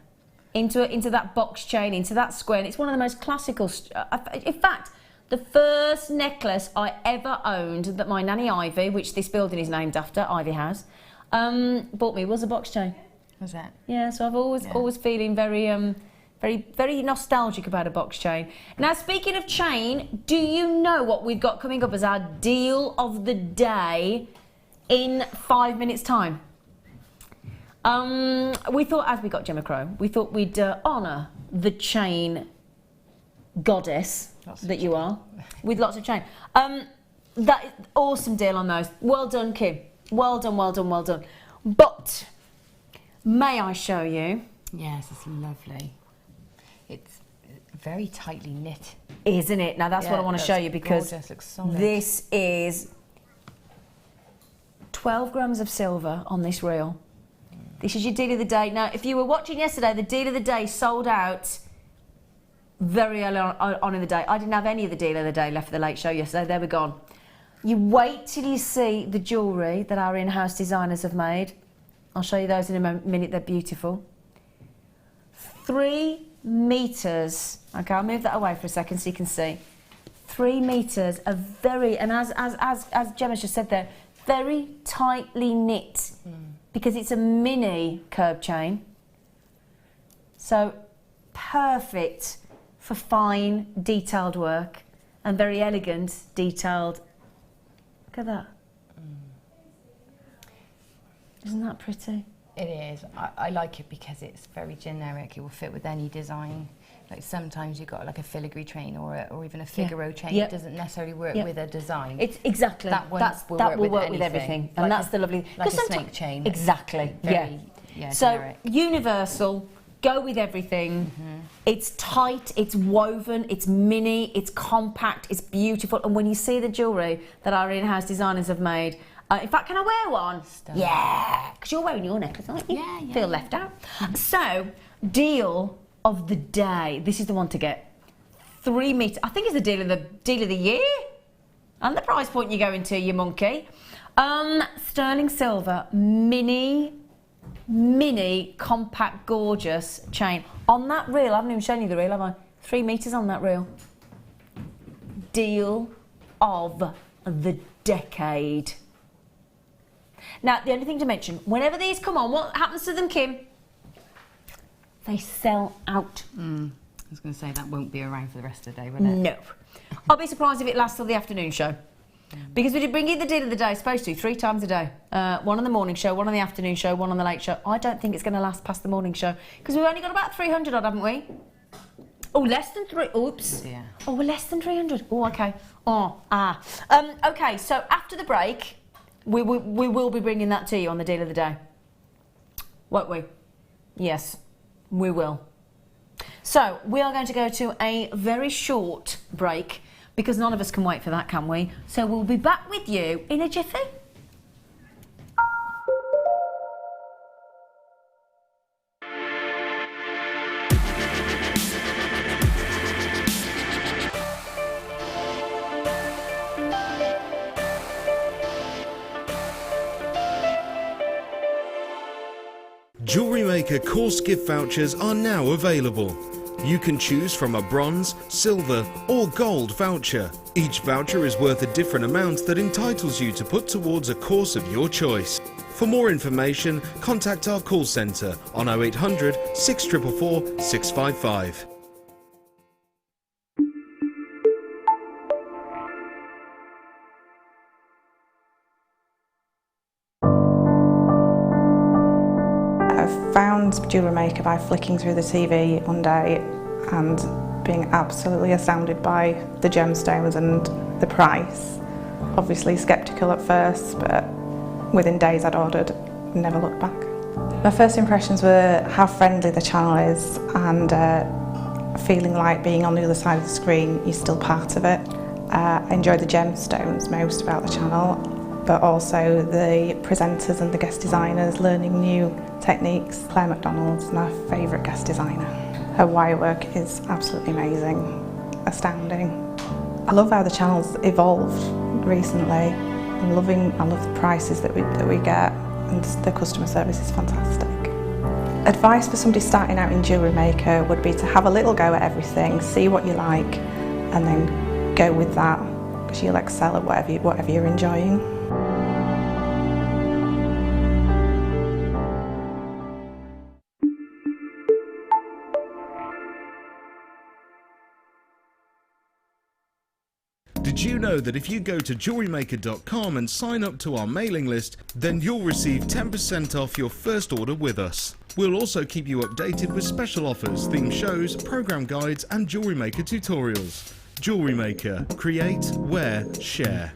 into that box chain, into that square. And it's one of the most classical... in fact, the first necklace I ever owned that my nanny Ivy, which this building is named after, Ivy House, bought me was a box chain. Was that? Yeah, so I've always feeling very very nostalgic about a box chain. Now, speaking of chain, do you know what we've got coming up as our deal of the day in 5 minutes' time? We thought, as we got Gemma Crow, we thought we'd honour the chain goddess that you are, with lots of chain. That is awesome deal on those. Well done, Kim. Well done, well done, well done. But may I show you? Yes, it's lovely. It's very tightly knit. Isn't it? Now that's what I want to show you, because gorgeous, looks solid. this is 12 grams of silver on this reel. This is your deal of the day. Now, if you were watching yesterday, the deal of the day sold out very early on in the day. I didn't have any of the deal of the day left for the late show yesterday. They were gone. You wait till you see the jewellery that our in-house designers have made. I'll show you those in a minute. They're beautiful. 3 meters. Okay, I'll move that away for a second so you can see. 3 meters of very, and as Gemma's just said there, very tightly knit, because it's a mini curb chain. So perfect for fine detailed work and very elegant detailed. Look at that. Isn't that pretty? It is. I like it because it's very generic. It will fit with any design. Like sometimes you've got like a filigree chain or even a Figaro chain. Yep. It doesn't necessarily work Yep. with a design. It's exactly that one that will work with anything. everything, and Like that's a- the lovely. like 'cause a someti- snake chain. Exactly. Very, So generic. universal. Go with everything. It's tight. It's woven. It's mini. It's compact. It's beautiful. And when you see the jewellery that our in-house designers have made. In fact, can I wear one? Stunning. Yeah, because you're wearing your necklace, aren't you? Yeah. Feel left out. So, deal of the day. This is the one to get. 3 meters. I think it's the deal of the year, and the price point you go into, you monkey. Sterling silver, mini, compact, gorgeous chain on that reel. I haven't even shown you the reel, have I? 3 meters on that reel. Deal of the decade. Now, the only thing to mention, whenever these come on, what happens to them, Kim? They sell out. I was going to say that won't be around for the rest of the day, will it? No. I'll be surprised if it lasts till the afternoon show. Because we did bring you the deal of the day, supposed to, 3 times a day. One on the morning show, one on the afternoon show, one on the late show. I don't think it's going to last past the morning show. Because we've only got about 300 odd, haven't we? Oh, less than 3. Oops. Yeah. Oh, we're less than 300. Oh, okay. Okay, so after the break, we will be bringing that to you on the deal of the day. Won't we? Yes, we will. So, we are going to go to a very short break, because none of us can wait for that, can we? So we'll be back with you in a jiffy. Maker course gift vouchers are now available. You can choose from a bronze, silver or gold voucher. Each voucher is worth a different amount that entitles you to put towards a course of your choice. For more information, contact our call centre on 0800 644 655. I found Jewellery Maker by flicking through the TV one day and being absolutely astounded by the gemstones and the price. Obviously sceptical at first, but within days I'd ordered, never looked back. My first impressions were how friendly the channel is and feeling like being on the other side of the screen, you're still part of it. I enjoy the gemstones most about the channel, but also the presenters and the guest designers learning new techniques. Claire McDonald's my favourite guest designer. Her wire work is absolutely amazing, astounding. I love how the channel's evolved recently. I love the prices that we get, and the customer service is fantastic. Advice for somebody starting out in Jewellery Maker would be to have a little go at everything, see what you like, and then go with that, because you'll excel at whatever you're enjoying. Did you know that if you go to jewellerymaker.com and sign up to our mailing list, then you'll receive 10% off your first order with us. We'll also keep you updated with special offers, theme shows, program guides and Jewellery Maker tutorials. Jewellery Maker. Create, wear, share.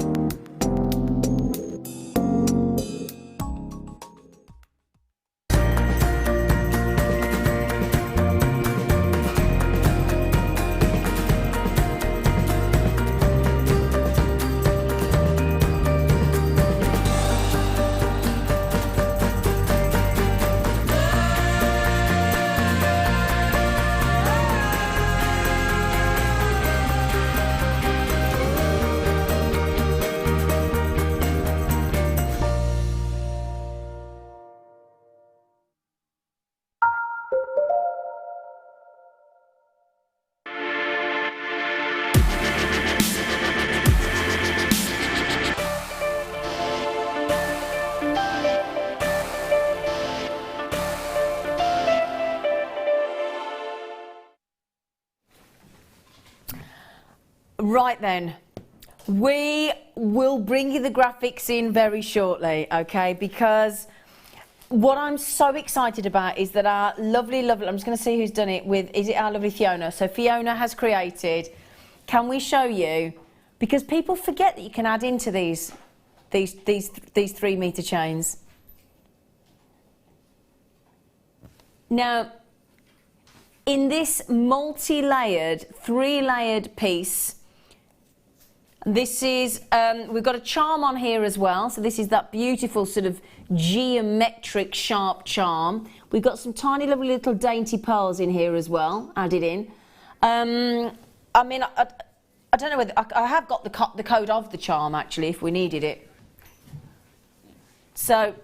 Right then, we will bring you the graphics in very shortly, okay? Because what I'm so excited about is that our lovely, I'm just going to see who's done it with, is it our lovely Fiona? So Fiona has created, can we show you? Because people forget that you can add into these 3 meter chains. Now, in this multi-layered, 3-layered piece, this is, we've got a charm on here as well. So this is that beautiful sort of geometric sharp charm. We've got some tiny lovely little dainty pearls in here as well, added in. I mean, I don't know whether, I have got the code of the charm actually, if we needed it. So,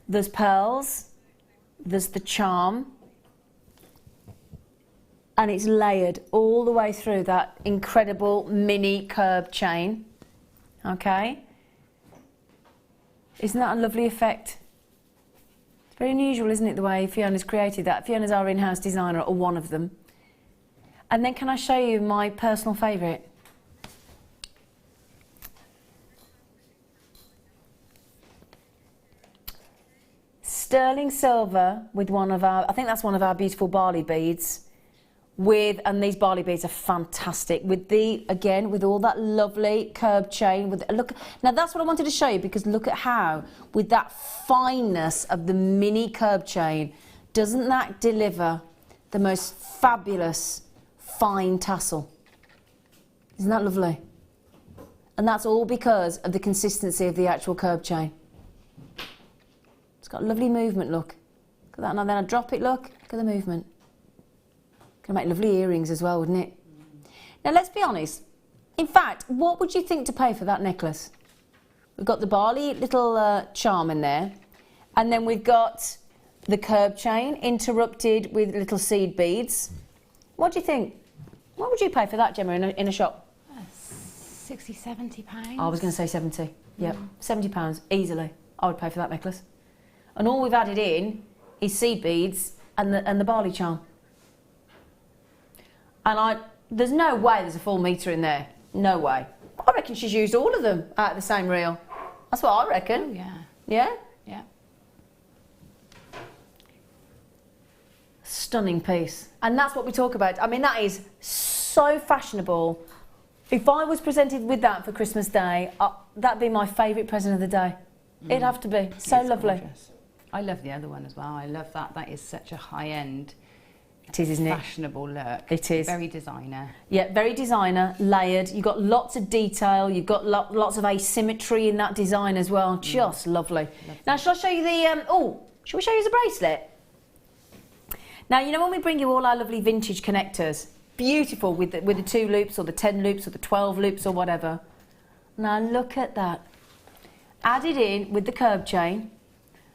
there's pearls, there's the charm, and it's layered all the way through that incredible mini curved chain. Okay? Isn't that a lovely effect? It's very unusual, isn't it, the way Fiona's created that? Fiona's our in-house designer, or one of them. And then can I show you my personal favourite? Sterling silver with one of our, I think that's one of our beautiful barley beads. And these barley beads are fantastic with again with all that lovely curved chain. Look, now that's what I wanted to show you, because look at how with that fineness of the mini curved chain, doesn't that deliver the most fabulous fine tassel? Isn't that lovely? And that's all because of the consistency of the actual curved chain. It's got lovely movement, look. Look at that, and then I drop it, look at the movement. Gonna make lovely earrings as well, wouldn't it? Now let's be honest. In fact, what would you think to pay for that necklace? We've got the barley little charm in there, And then we've got the curb chain interrupted with little seed beads. What do you think? What would you pay for that, Gemma, in a shop? 60, 70 pounds. I was going to say 70. Yep, £70 easily. I would pay for that necklace. And all we've added in is seed beads and the barley charm. And there's no way there's a full metre in there. No way. I reckon she's used all of them out of the same reel. That's what I reckon. Oh, yeah. Yeah? Yeah. Stunning piece. And that's what we talk about. I mean, that is so fashionable. If I was presented with that for Christmas Day, that'd be my favourite present of the day. It'd have to be. So It's lovely. gorgeous. I love the other one as well. I love that. That is such a high-end, It is, isn't it? fashionable look. It is. Very designer. Yeah, very designer, layered. You've got lots of detail. You've got lots of asymmetry in that design as well. Just lovely. Now, shall I show you the... shall we show you the bracelet? Now, you know when we bring you all our lovely vintage connectors? Beautiful with the 2 loops or the 10 loops or the 12 loops or whatever. Now, look at that. Added in with the curb chain.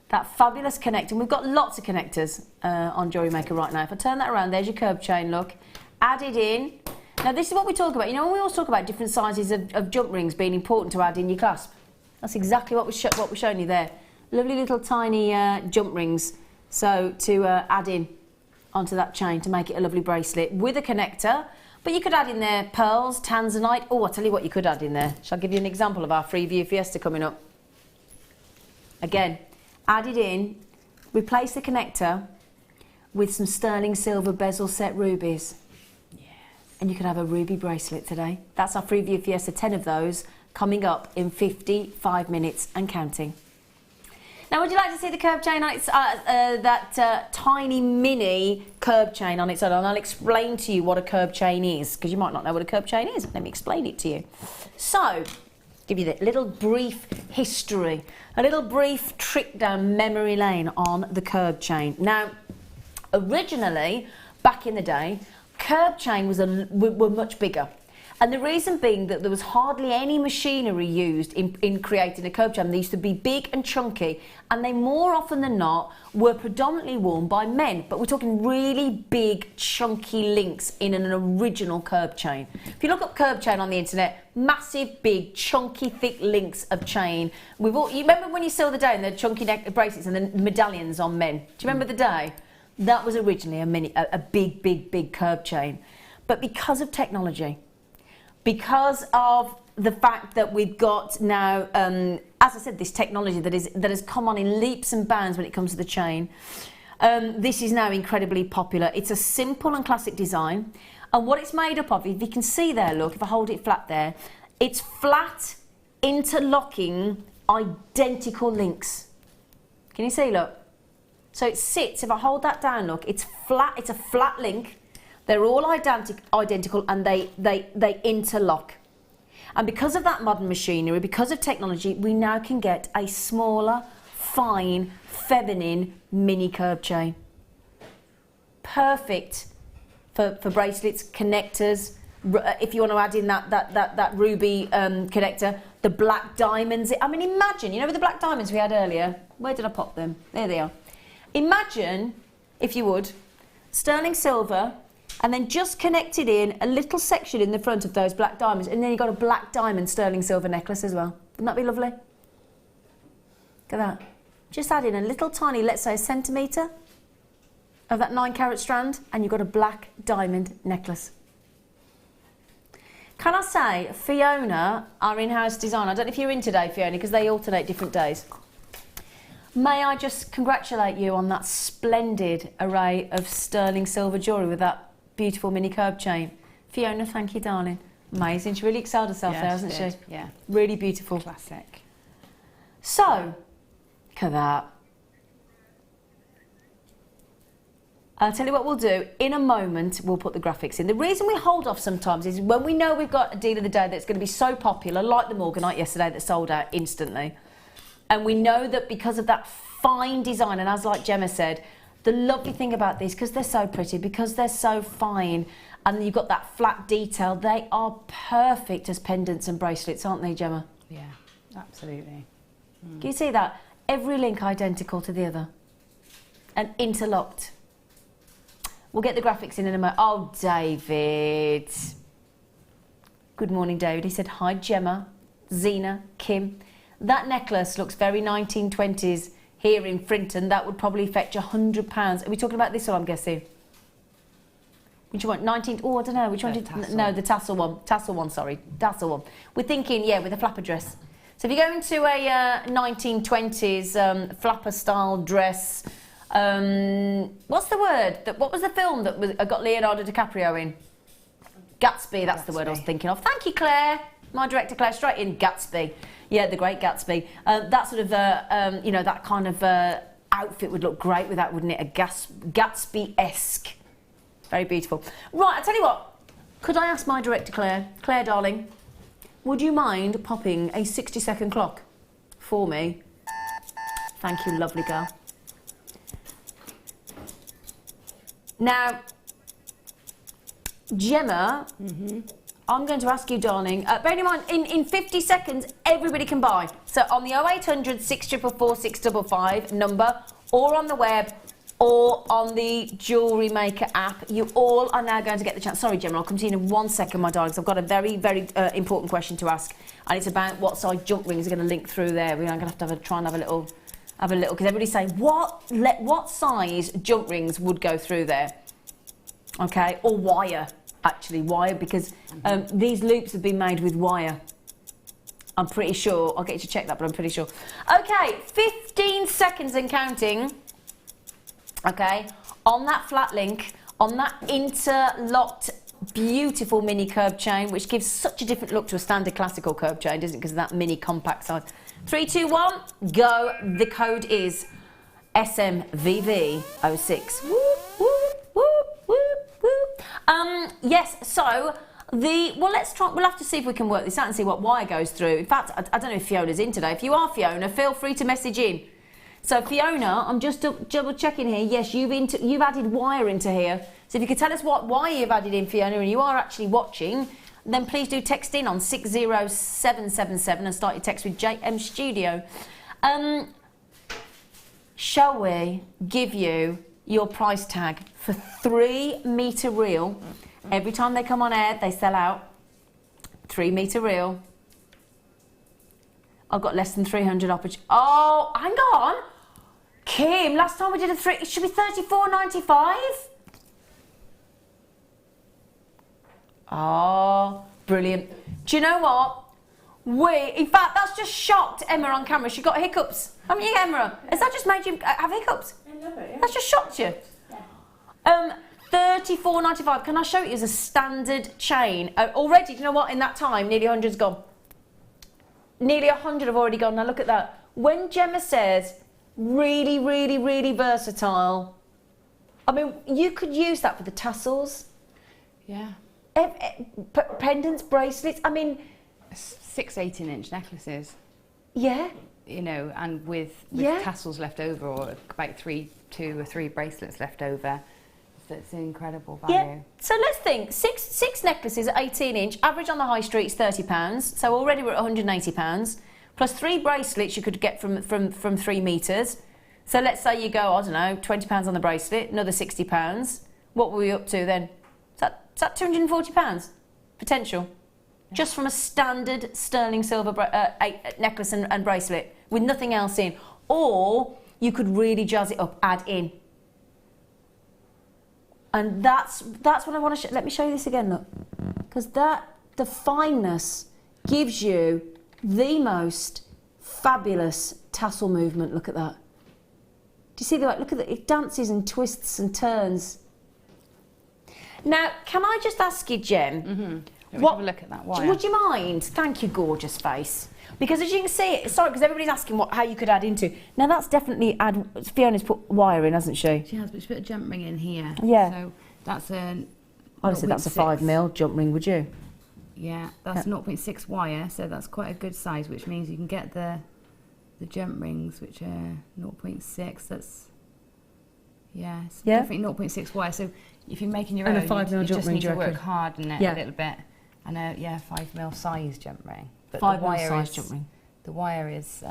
That fabulous connector. We've got lots of connectors on Jewellery Maker right now. If I turn that around, there's your curb chain, look. Added in. Now, this is what we talk about. You know, when we always talk about different sizes of jump rings being important to add in your clasp. That's exactly what we're showing you there. Lovely little tiny jump rings. So, to add in onto that chain to make it a lovely bracelet with a connector. But you could add in there pearls, tanzanite. Oh, I'll tell you what you could add in there. Shall I give you an example of our Freeview Fiesta coming up? Again. Added in, replace the connector with some sterling silver bezel set rubies. Yes. And you could have a ruby bracelet today. That's our Freeview Fiesta, 10 of those, coming up in 55 minutes and counting. Now, would you like to see the curb chain on its, that tiny mini curb chain on its own? And I'll explain to you what a curb chain is, because you might not know what a curb chain is. Let me explain it to you. So, give you the little brief history, a little brief trip down memory lane on the curb chain. Now, originally, back in the day, curb chain were much bigger. And the reason being that there was hardly any machinery used in creating a curb chain. They used to be big and chunky, and they more often than not were predominantly worn by men. But we're talking really big, chunky links in an original curb chain. If you look up curb chain on the internet, massive, big, chunky, thick links of chain. You remember when you saw the day and the chunky neck bracelets and the medallions on men? Do you remember the day? That was originally a big, big, big curb chain. But because of technology, because of the fact that we've got now, as I said, this technology that has come on in leaps and bounds when it comes to the chain, this is now incredibly popular. It's a simple and classic design, and what it's made up of, if you can see there, look, if I hold it flat there, it's flat, interlocking, identical links. Can you see, look? So it sits, if I hold that down, look, it's flat, it's a flat link. They're all identical and they interlock. And because of that modern machinery, because of technology, we now can get a smaller, fine, feminine mini curb chain. Perfect for bracelets, connectors. If you want to add in that ruby connector, the black diamonds. I mean, imagine, you know, with the black diamonds we had earlier. Where did I pop them? There they are. Imagine, if you would, sterling silver, and then just connected in a little section in the front of those black diamonds, and then you've got a black diamond sterling silver necklace as well. Wouldn't that be lovely? Look at that. Just add in a little tiny, let's say a centimetre of that 9-carat strand, and you've got a black diamond necklace. Can I say, Fiona, our in-house designer, I don't know if you're in today, Fiona, because they alternate different days. May I just congratulate you on that splendid array of sterling silver jewellery with that beautiful mini curb chain. Fiona, thank you, darling. Amazing. She really excelled herself there, hasn't she? Yeah. Really beautiful. Classic. So, look at that. I'll tell you what we'll do. In a moment, we'll put the graphics in. The reason we hold off sometimes is when we know we've got a deal of the day that's going to be so popular, like the Morganite yesterday that sold out instantly. And we know that because of that fine design, and as like Gemma said, the lovely thing about these, because they're so pretty, because they're so fine, and you've got that flat detail, they are perfect as pendants and bracelets, aren't they, Gemma? Yeah, absolutely. Can you see that? every link identical to the other and interlocked. We'll get the graphics in a moment. Oh, David. Good morning, David. He said, hi, Gemma, Zena, Kim. That necklace looks very 1920s here in Frinton. That would probably fetch £100. Are we talking about this one, I'm guessing? Which one? 19... Oh, I don't know. Which one? No, the tassel one. Tassel one, sorry. Tassel one. We're thinking, yeah, with a flapper dress. So if you go into a 1920s flapper-style dress... what's the word? What was the film that got Leonardo DiCaprio in? Gatsby, that's the word I was thinking of. Thank you, Claire. My director, Claire, straight in. Gatsby. Yeah, the great Gatsby. That sort of, you know, that kind of outfit would look great with that, wouldn't it? A Gatsby-esque. Very beautiful. Right, I tell you what. Could I ask my director, Claire? Claire, darling, would you mind popping a 60-second clock for me? Thank you, lovely girl. Now, Gemma, I'm going to ask you, darling, bearing in mind, in 50 seconds, everybody can buy. So on the 0800 644 655 number, or on the web, or on the Jewellery Maker app, you all are now going to get the chance. Sorry, Gemma, I'll come to you in 1 second, my darlings. I've got a very, very important question to ask, and it's about what size jump rings are going to link through there. We're going to have to try and have a little, because everybody's saying, what size jump rings would go through there? Okay, or wire, actually, wire, because these loops have been made with wire. I'm pretty sure. I'll get you to check that, but I'm pretty sure. Okay, 15 seconds and counting. Okay, on that flat link, on that interlocked, beautiful mini curb chain, which gives such a different look to a standard classical curb chain, doesn't it? Because of that mini compact size. 3, 2, 1, go. The code is SMVV06. Whoop, whoop, whoop, whoop, whoop. Yes, so well, let's try. We'll have to see if we can work this out and see what wire goes through. In fact, I don't know if Fiona's in today. If you are, Fiona, feel free to message in. So Fiona, I'm just double checking here. Yes, you've added wire into here. So if you could tell us what wire you've added in, Fiona, and you are actually watching, then please do text in on 60777 and start your text with JM Studio. Shall we give you your price tag for 3 metre reel? Every time they come on air, they sell out. 3 metre reel. I've got less than 300 opportunities. Oh, hang on. Kim, last time we did it should be $34.95. Oh, brilliant. Do you know what? In fact, that's just shocked Emma on camera. She got hiccups. Haven't you, Emma? Has that just made you have hiccups? I love it, yeah. That's just shocked you. Yeah. $34.95. Can I show you as a standard chain? Already, do you know what? In that time, nearly 100's gone. Nearly 100 have already gone. Now look at that. When Gemma says really, really, really versatile, I mean, you could use that for the tassels. Yeah. Pendants, bracelets. I mean, 6 18-inch necklaces. Yeah. You know, and with tassels left over, or about 2 or 3 bracelets left over. So it's an incredible value. Yeah. So let's think. Six necklaces at 18-inch. Average on the high street is £30. So already we're at £180. Plus 3 bracelets you could get from 3 metres. So let's say you go, I don't know, £20 on the bracelet, another £60. What were we up to then? Is that £240 potential? Yeah. Just from a standard sterling silver necklace and bracelet with nothing else in. Or you could really jazz it up, add in. And that's what I want to show. Let me show you this again, look. Because the fineness gives you the most fabulous tassel movement. Look at that. Do you see that? Look at that. It dances and twists and turns. Now, can I just ask you, Gem? Mm-hmm. Have a look at that wire. Would you mind? Thank you, gorgeous face. Because as you can see, sorry, because everybody's asking how you could add into. Now that's definitely Fiona's put wire in, hasn't she? She has, but she put a jump ring in here. Yeah. So that's a. Honestly, that's a 5mm jump ring, would you? Yeah, that's 0.6 wire, so that's quite a good size, which means you can get the jump rings, which are 0.6. That's definitely 0.6 wire. So if you're making your own, a 5mm you jump just ring, need to work reckon? hard on it a little bit. And 5mm size jump ring. But 5mm size jump ring. The wire is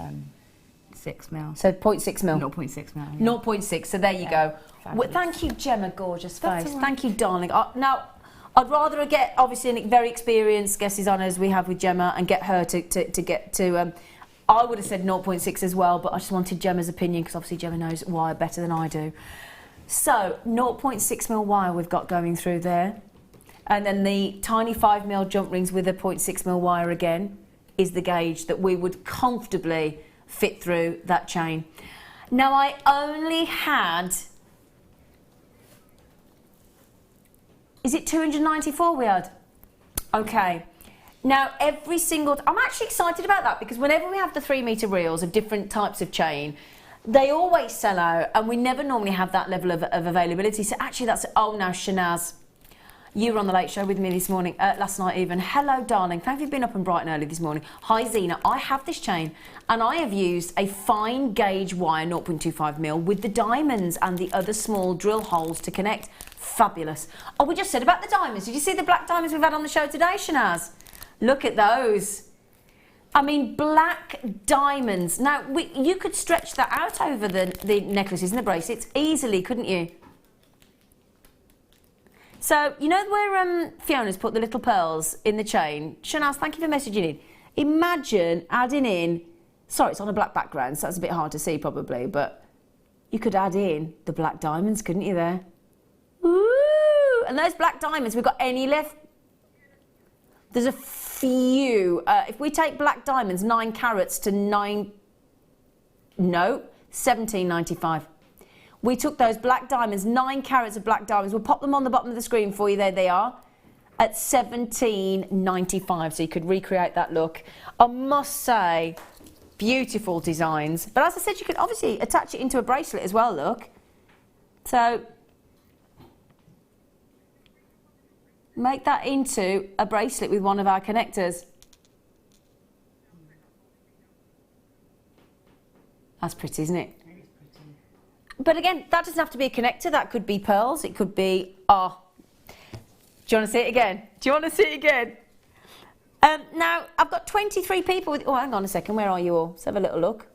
0.6 mil. So 0.6 mil. 0.6 mil. Yeah. 0.6, so there you go. Well, thank you, Gemma, gorgeous face. Thank you, darling. Now, I'd rather get, obviously, a very experienced guest designer as we have with Gemma and get her to get to... I would have said 0.6 as well, but I just wanted Gemma's opinion because obviously Gemma knows wire better than I do. So, 0.6 mil wire we've got going through there. And then the tiny 5 mil jump rings with a 0.6 mil wire again is the gauge that we would comfortably fit through that chain. Now, I only had... Is it 294 we had? Okay. Now, every single... I'm actually excited about that because whenever we have the 3 metre reels of different types of chain, they always sell out and we never normally have that level of availability. So actually that's... Oh, now, Shanaz, you were on the Late Show with me this morning, last night even. Hello, darling. Thank you for being up and bright and early this morning. Hi, Zena. I have this chain and I have used a fine gauge wire, 0.25 mil, with the diamonds and the other small drill holes to connect. Fabulous. Oh, we just said about the diamonds. Did you see the black diamonds we've had on the show today, Shanaz? Look at those. I mean, black diamonds. Now, you could stretch that out over the necklaces and the bracelets easily, couldn't you? So, you know where Fiona's put the little pearls in the chain? Shanaz, thank you for messaging in. Imagine adding in... Sorry, it's on a black background, so that's a bit hard to see probably, but you could add in the black diamonds, couldn't you, there? Ooh! And those black diamonds, we've got any left? There's a few. If we take black diamonds, 9 carats to 9... No, 17.95. We took those black diamonds, 9 carats of black diamonds. We'll pop them on the bottom of the screen for you. There they are. At 17.95, so you could recreate that look. I must say, beautiful designs. But as I said, you could obviously attach it into a bracelet as well, look. So... make that into a bracelet with one of our connectors. That's pretty, isn't it? It is pretty. But again, that doesn't have to be a connector. That could be pearls. It could be... Oh. Do you want to see it again? Do you want to see it again? Now, I've got 23 people with... Oh, hang on a second. Where are you all? Let's have a little look.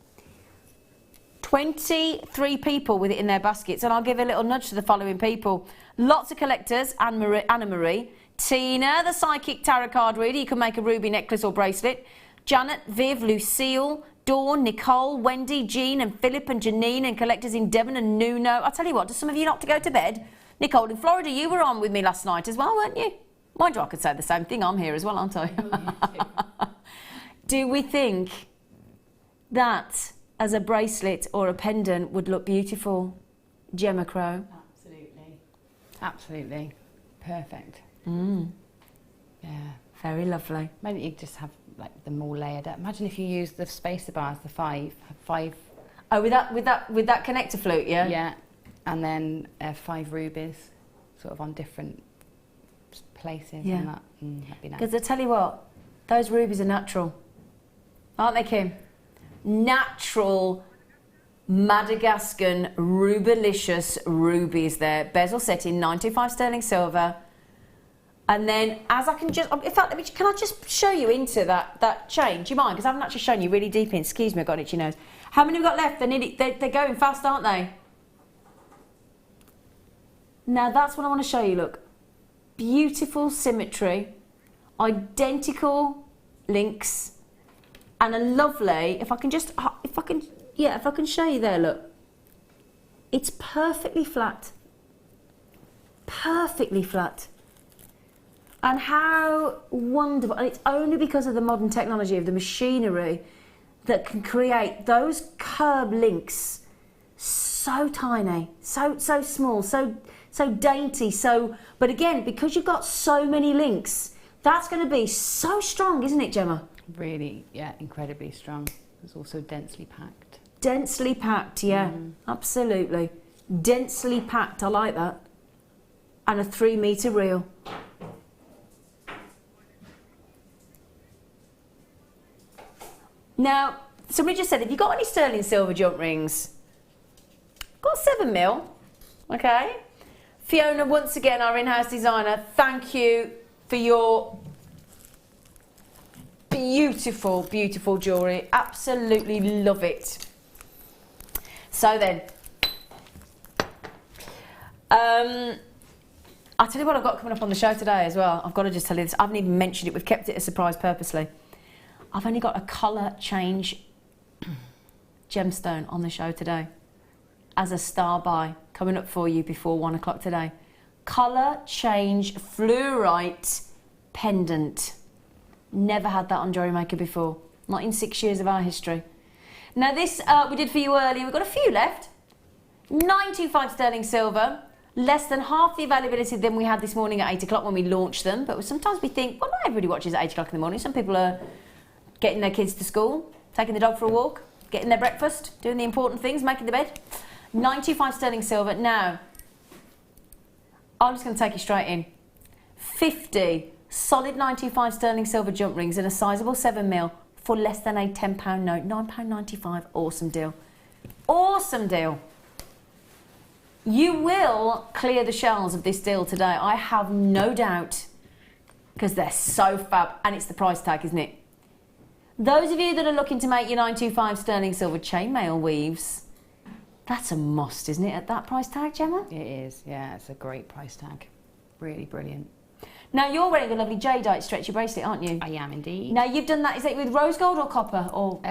23 people with it in their baskets, and I'll give a little nudge to the following people. Lots of collectors, Anna Marie, Tina, the psychic tarot card reader, you can make a ruby necklace or bracelet, Janet, Viv, Lucille, Dawn, Nicole, Wendy, Jean and Philip and Janine and collectors in Devon and Nuno. I'll tell you what, do some of you not to go to bed? Nicole in Florida, you were on with me last night as well, weren't you? Mind you, I could say the same thing, I'm here as well, aren't I? Do we think that as a bracelet or a pendant would look beautiful, Gemma Crow? Absolutely. Absolutely. Perfect. Yeah. Very lovely. Maybe you just have like them all layered up. Imagine if you use the spacer bars, the five. Oh, with that connector flute, yeah? Yeah. And then 5 rubies, sort of on different places. Yeah. And that'd be nice. Because I tell you what, those rubies are natural. Aren't they, Kim? Natural Madagascan Rubilicious rubies there. Bezel set in 925 sterling silver. And then, as I can just... In fact, can I just show you into that chain? Do you mind? Because I haven't actually shown you really deep in. Excuse me, I've got an itchy nose. How many have we got left? They're going fast, aren't they? Now, that's what I want to show you, look. Beautiful symmetry. Identical links. And a lovely... If I can show you there, look. It's perfectly flat. Perfectly flat. And how wonderful, and it's only because of the modern technology of the machinery that can create those curb links so tiny, so small, so dainty, but again, because you've got so many links, that's going to be so strong, isn't it, Gemma? Really, yeah, incredibly strong. It's also densely packed. Densely packed, yeah, absolutely. Densely packed, I like that. And a 3 metre reel. Now, somebody just said, have you got any sterling silver jump rings? Got 7 mil, okay. Fiona, once again, our in-house designer, thank you for your beautiful, beautiful jewellery. Absolutely love it. So then, I'll tell you what I've got coming up on the show today as well. I've got to just tell you this. I haven't even mentioned it. We've kept it a surprise purposely. I've only got a colour change gemstone on the show today as a star buy coming up for you before 1 o'clock today. Colour change fluorite pendant. Never had that on Jewellery Maker before. Not in 6 years of our history. Now this we did for you earlier. We've got a few left. 925 sterling silver. Less than half the availability than we had this morning at 8 o'clock when we launched them. But sometimes we think, well, not everybody watches at 8 o'clock in the morning. Some people are getting their kids to school, taking the dog for a walk, getting their breakfast, doing the important things, making the bed. 925 sterling silver. Now, I'm just going to take you straight in. 50 solid 925 sterling silver jump rings in a sizable 7mm for less than a £10 note. £9.95. Awesome deal. Awesome deal. You will clear the shelves of this deal today, I have no doubt, because they're so fab, and it's the price tag, isn't it? Those of you that are looking to make your 925 sterling silver chainmail weaves, that's a must, isn't it, at that price tag, Gemma? It is, yeah, it's a great price tag. Really brilliant. Now, you're wearing a lovely jadeite stretchy bracelet, aren't you? I am indeed. Now, you've done that, is it with rose gold or copper? Or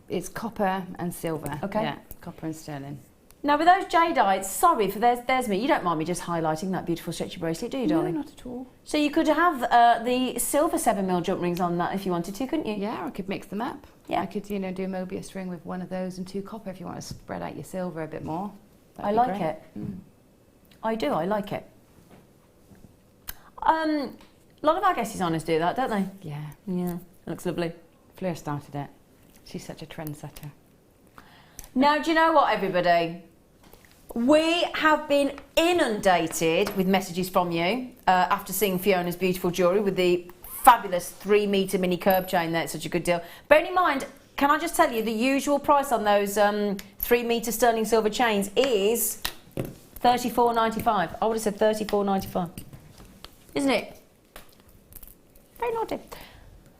it's copper and silver. Okay. Yeah, copper and sterling. Now, with those jadeites, sorry for there's me. You don't mind me just highlighting that beautiful stretchy bracelet, do you, darling? No, not at all. So you could have the silver 7mm jump rings on that if you wanted to, couldn't you? Yeah, I could mix them up. Yeah. I could, do a Mobius ring with one of those and 2 copper if you want to spread out your silver a bit more. I like it. I do, I like it. A lot of our guest designers do that, don't they? Yeah. Yeah, it looks lovely. Fleur started it. She's such a trendsetter. Now, do you know what, everybody? We have been inundated with messages from you after seeing Fiona's beautiful jewellery with the fabulous 3-metre mini curb chain there. It's such a good deal. Bearing in mind, can I just tell you, the usual price on those 3-metre sterling silver chains is $34.95. I would have said $34.95. Isn't it? Very naughty.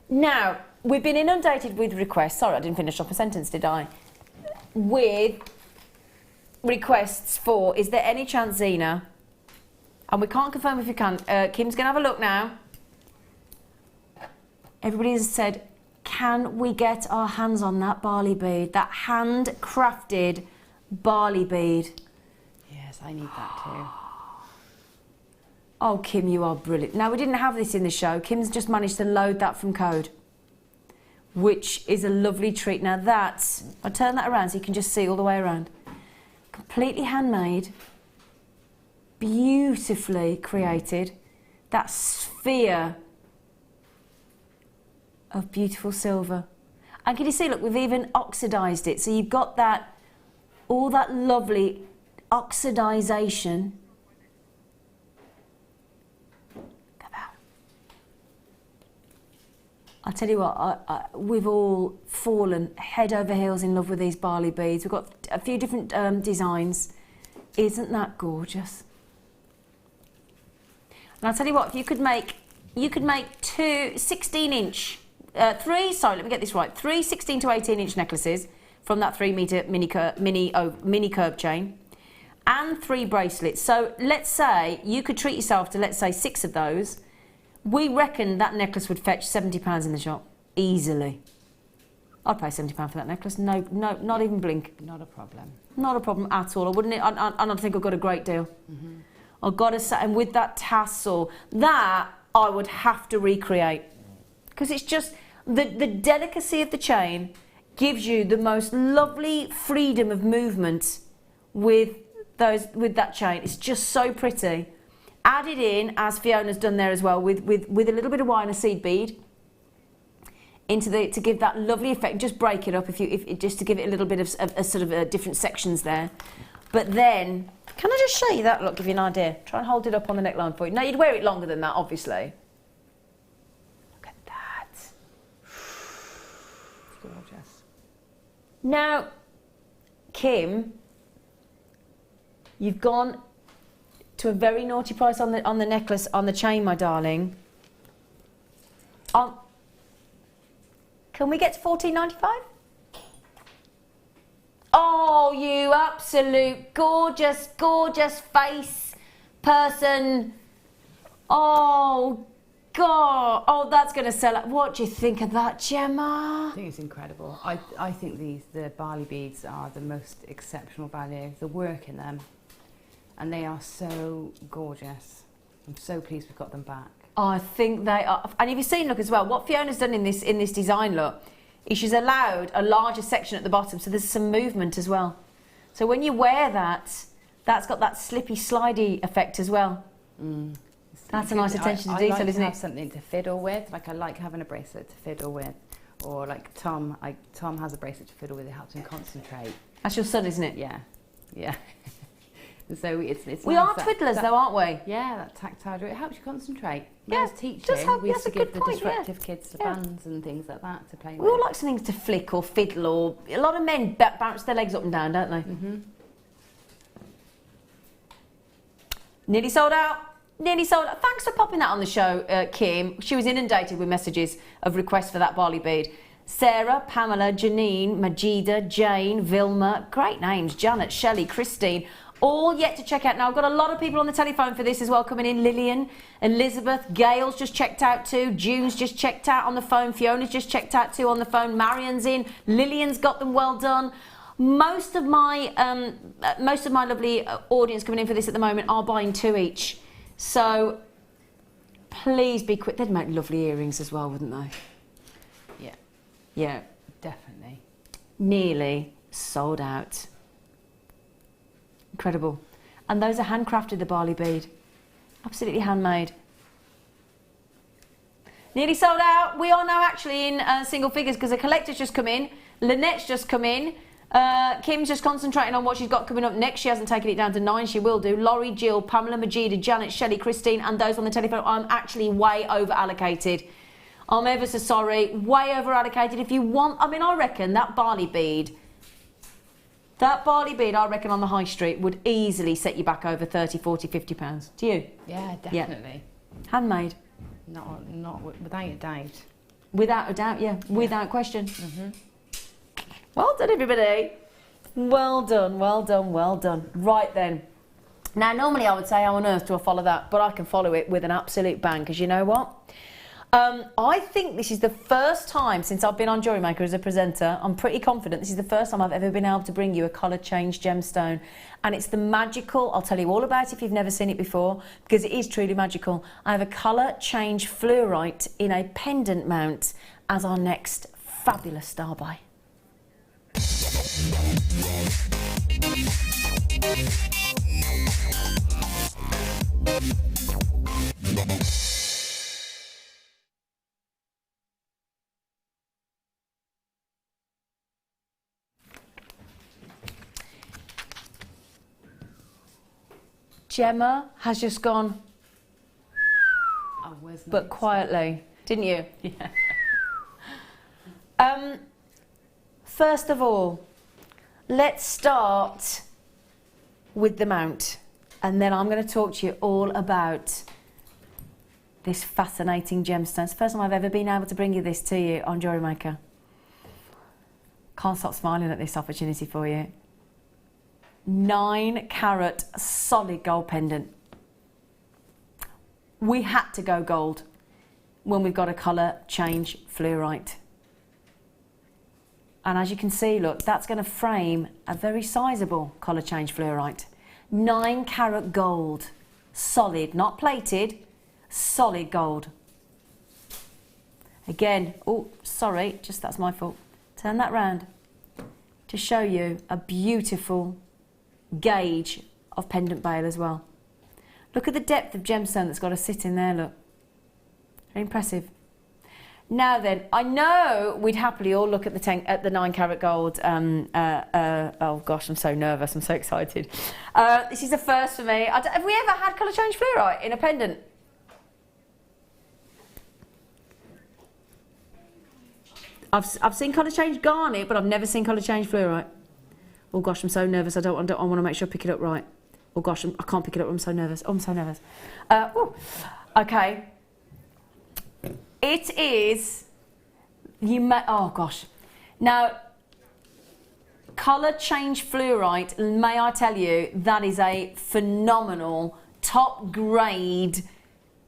Now, we've been inundated with requests. Sorry, I didn't finish off a sentence, did I? With requests for, is there any chance, Zena, and we can't confirm if you can, Kim's going to have a look now. Everybody has said, can we get our hands on that barley bead, that handcrafted barley bead? Yes, I need that too. Oh, Kim, you are brilliant. Now, we didn't have this in the show. Kim's just managed to load that from code, which is a lovely treat. Now, that's, I'll turn that around so you can just see all the way around. Completely handmade, beautifully created. That sphere of beautiful silver. And can you see, look, we've even oxidised it. So you've got that, all that lovely oxidisation. I'll tell you what, we've all fallen head over heels in love with these barley beads. We've got a few different designs. Isn't that gorgeous? And I'll tell you what, if you could make two 16-inch, three 16 to 18-inch necklaces from that 3-metre mini curb chain and 3 bracelets. So let's say you could treat yourself to, let's say, 6 of those. We reckon that necklace would fetch £70 in the shop, easily. I'd pay £70 for that necklace. No, not even blink. Not a problem. Not a problem at all. I wouldn't. I think I've got a great deal. I've got to say, and with that tassel, that I would have to recreate, because it's just the delicacy of the chain gives you the most lovely freedom of movement with that chain. It's just so pretty. Added in, as Fiona's done there as well, with a little bit of wine and seed bead to give that lovely effect. Just break it up just to give it a little bit of sort of different sections there. But then, can I just show you that? Look, give you an idea. Try and hold it up on the neckline for you. No, you'd wear it longer than that, obviously. Look at that. It's gorgeous. Now, Kim, you've gone to a very naughty price on the necklace, on the chain, my darling. Can we get to $14.95? Oh, you absolute gorgeous, gorgeous face person. Oh, God. Oh, that's going to sell it. What do you think of that, Gemma? I think it's incredible. I think the barley beads are the most exceptional value. The work in them, and they are so gorgeous. I'm so pleased we've got them back. I think they are. And have you seen, look, as well, what Fiona's done in this design, look, is she's allowed a larger section at the bottom, so there's some movement as well. So when you wear that, that's got that slippy, slidey effect as well. That's a nice attention to detail, isn't it? I like to it? have something to fiddle with. Like I like having a bracelet to fiddle with, or like Tom has a bracelet to fiddle with. It helps him concentrate. That's your son, isn't it? Yeah, yeah. So it's we nice are twiddlers, though, aren't we? Yeah, that tactile. It helps you concentrate. Yeah, When I was teaching, we used that's to a give good the point, disruptive kids the bands and things like that to play with. We all like something to flick or fiddle, or a lot of men bounce their legs up and down, don't they? Nearly sold out. Nearly sold out. Thanks for popping that on the show, Kim. She was inundated with messages of requests for that barley bead. Sarah, Pamela, Janine, Majida, Jane, Vilma, great names, Janet, Shelley, Christine, all yet to check out. Now, I've got a lot of people on the telephone for this as well coming in. Lillian, Elizabeth, Gail's just checked out too, June's just checked out on the phone, Fiona's just checked out too on the phone, Marion's in, Lillian's got them well done. Most of my lovely audience coming in for this at the moment are buying 2 each. So please be quick. They'd make lovely earrings as well, wouldn't they? Yeah, Yeah. definitely. Nearly sold out. Incredible. And those are handcrafted, the barley bead. Absolutely handmade. Nearly sold out. We are now actually in single figures because a collector's just come in. Lynette's just come in. Kim's just concentrating on what she's got coming up next. She hasn't taken it down to 9. She will do. Laurie, Jill, Pamela, Majida, Janet, Shelley, Christine, and those on the telephone. I'm actually way over allocated. I'm ever so sorry. Way over allocated. If you want, I mean, I reckon that barley bead, I reckon on the high street would easily set you back over 30, 40, 50 pounds. Do you? Yeah, definitely. Yeah. Handmade. Not without a doubt. Without a doubt, yeah. Without question. Well done, everybody. Well done, well done, well done. Right then. Now, normally I would say, how on earth do I follow that? But I can follow it with an absolute bang, because you know what? I think this is the first time since I've been on Jewellery Maker as a presenter, I'm pretty confident this is the first time I've ever been able to bring you a colour change gemstone. And it's the magical, I'll tell you all about it if you've never seen it before, because it is truly magical. I have a colour change fluorite in a pendant mount as our next fabulous star buy. Gemma has just gone, but quietly, didn't you? Yeah. First of all, let's start with the mount, and then I'm going to talk to you all about this fascinating gemstone. It's the first time I've ever been able to bring this to you on Jewellery Maker. Can't stop smiling at this opportunity for you. 9 carat solid gold pendant. We had to go gold when we've got a colour change fluorite. And as you can see, look, that's going to frame a very sizable colour change fluorite. 9 carat gold, solid, not plated, solid gold. Again, oh, sorry, just that's my fault. Turn that round to show you a beautiful gauge of pendant bail as well. Look at the depth of gemstone that's got to sit in there, look. Very impressive. Now then, I know we'd happily all look at the 9 carat gold. Oh gosh, I'm so nervous, I'm so excited. This is the first for me. Have we ever had colour change fluorite in a pendant? I've seen colour change garnet, but I've never seen colour change fluorite. Oh gosh, I'm so nervous. I want to make sure I pick it up right. Oh gosh, I can't pick it up. I'm so nervous. Oh, I'm so nervous. Okay. It is. Oh gosh. Now, colour change fluorite, may I tell you, that is a phenomenal, top grade,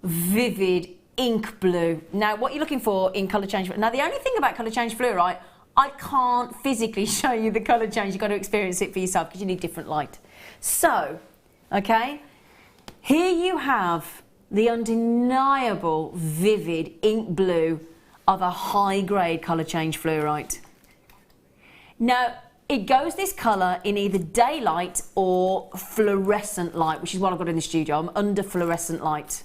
vivid ink blue. Now, what you're looking for in colour change, now the only thing about colour change fluorite, I can't physically show you the colour change. You've got to experience it for yourself because you need different light. So, okay, here you have the undeniable vivid ink blue of a high grade colour change fluorite. Now, it goes this colour in either daylight or fluorescent light, which is what I've got in the studio. I'm under fluorescent light.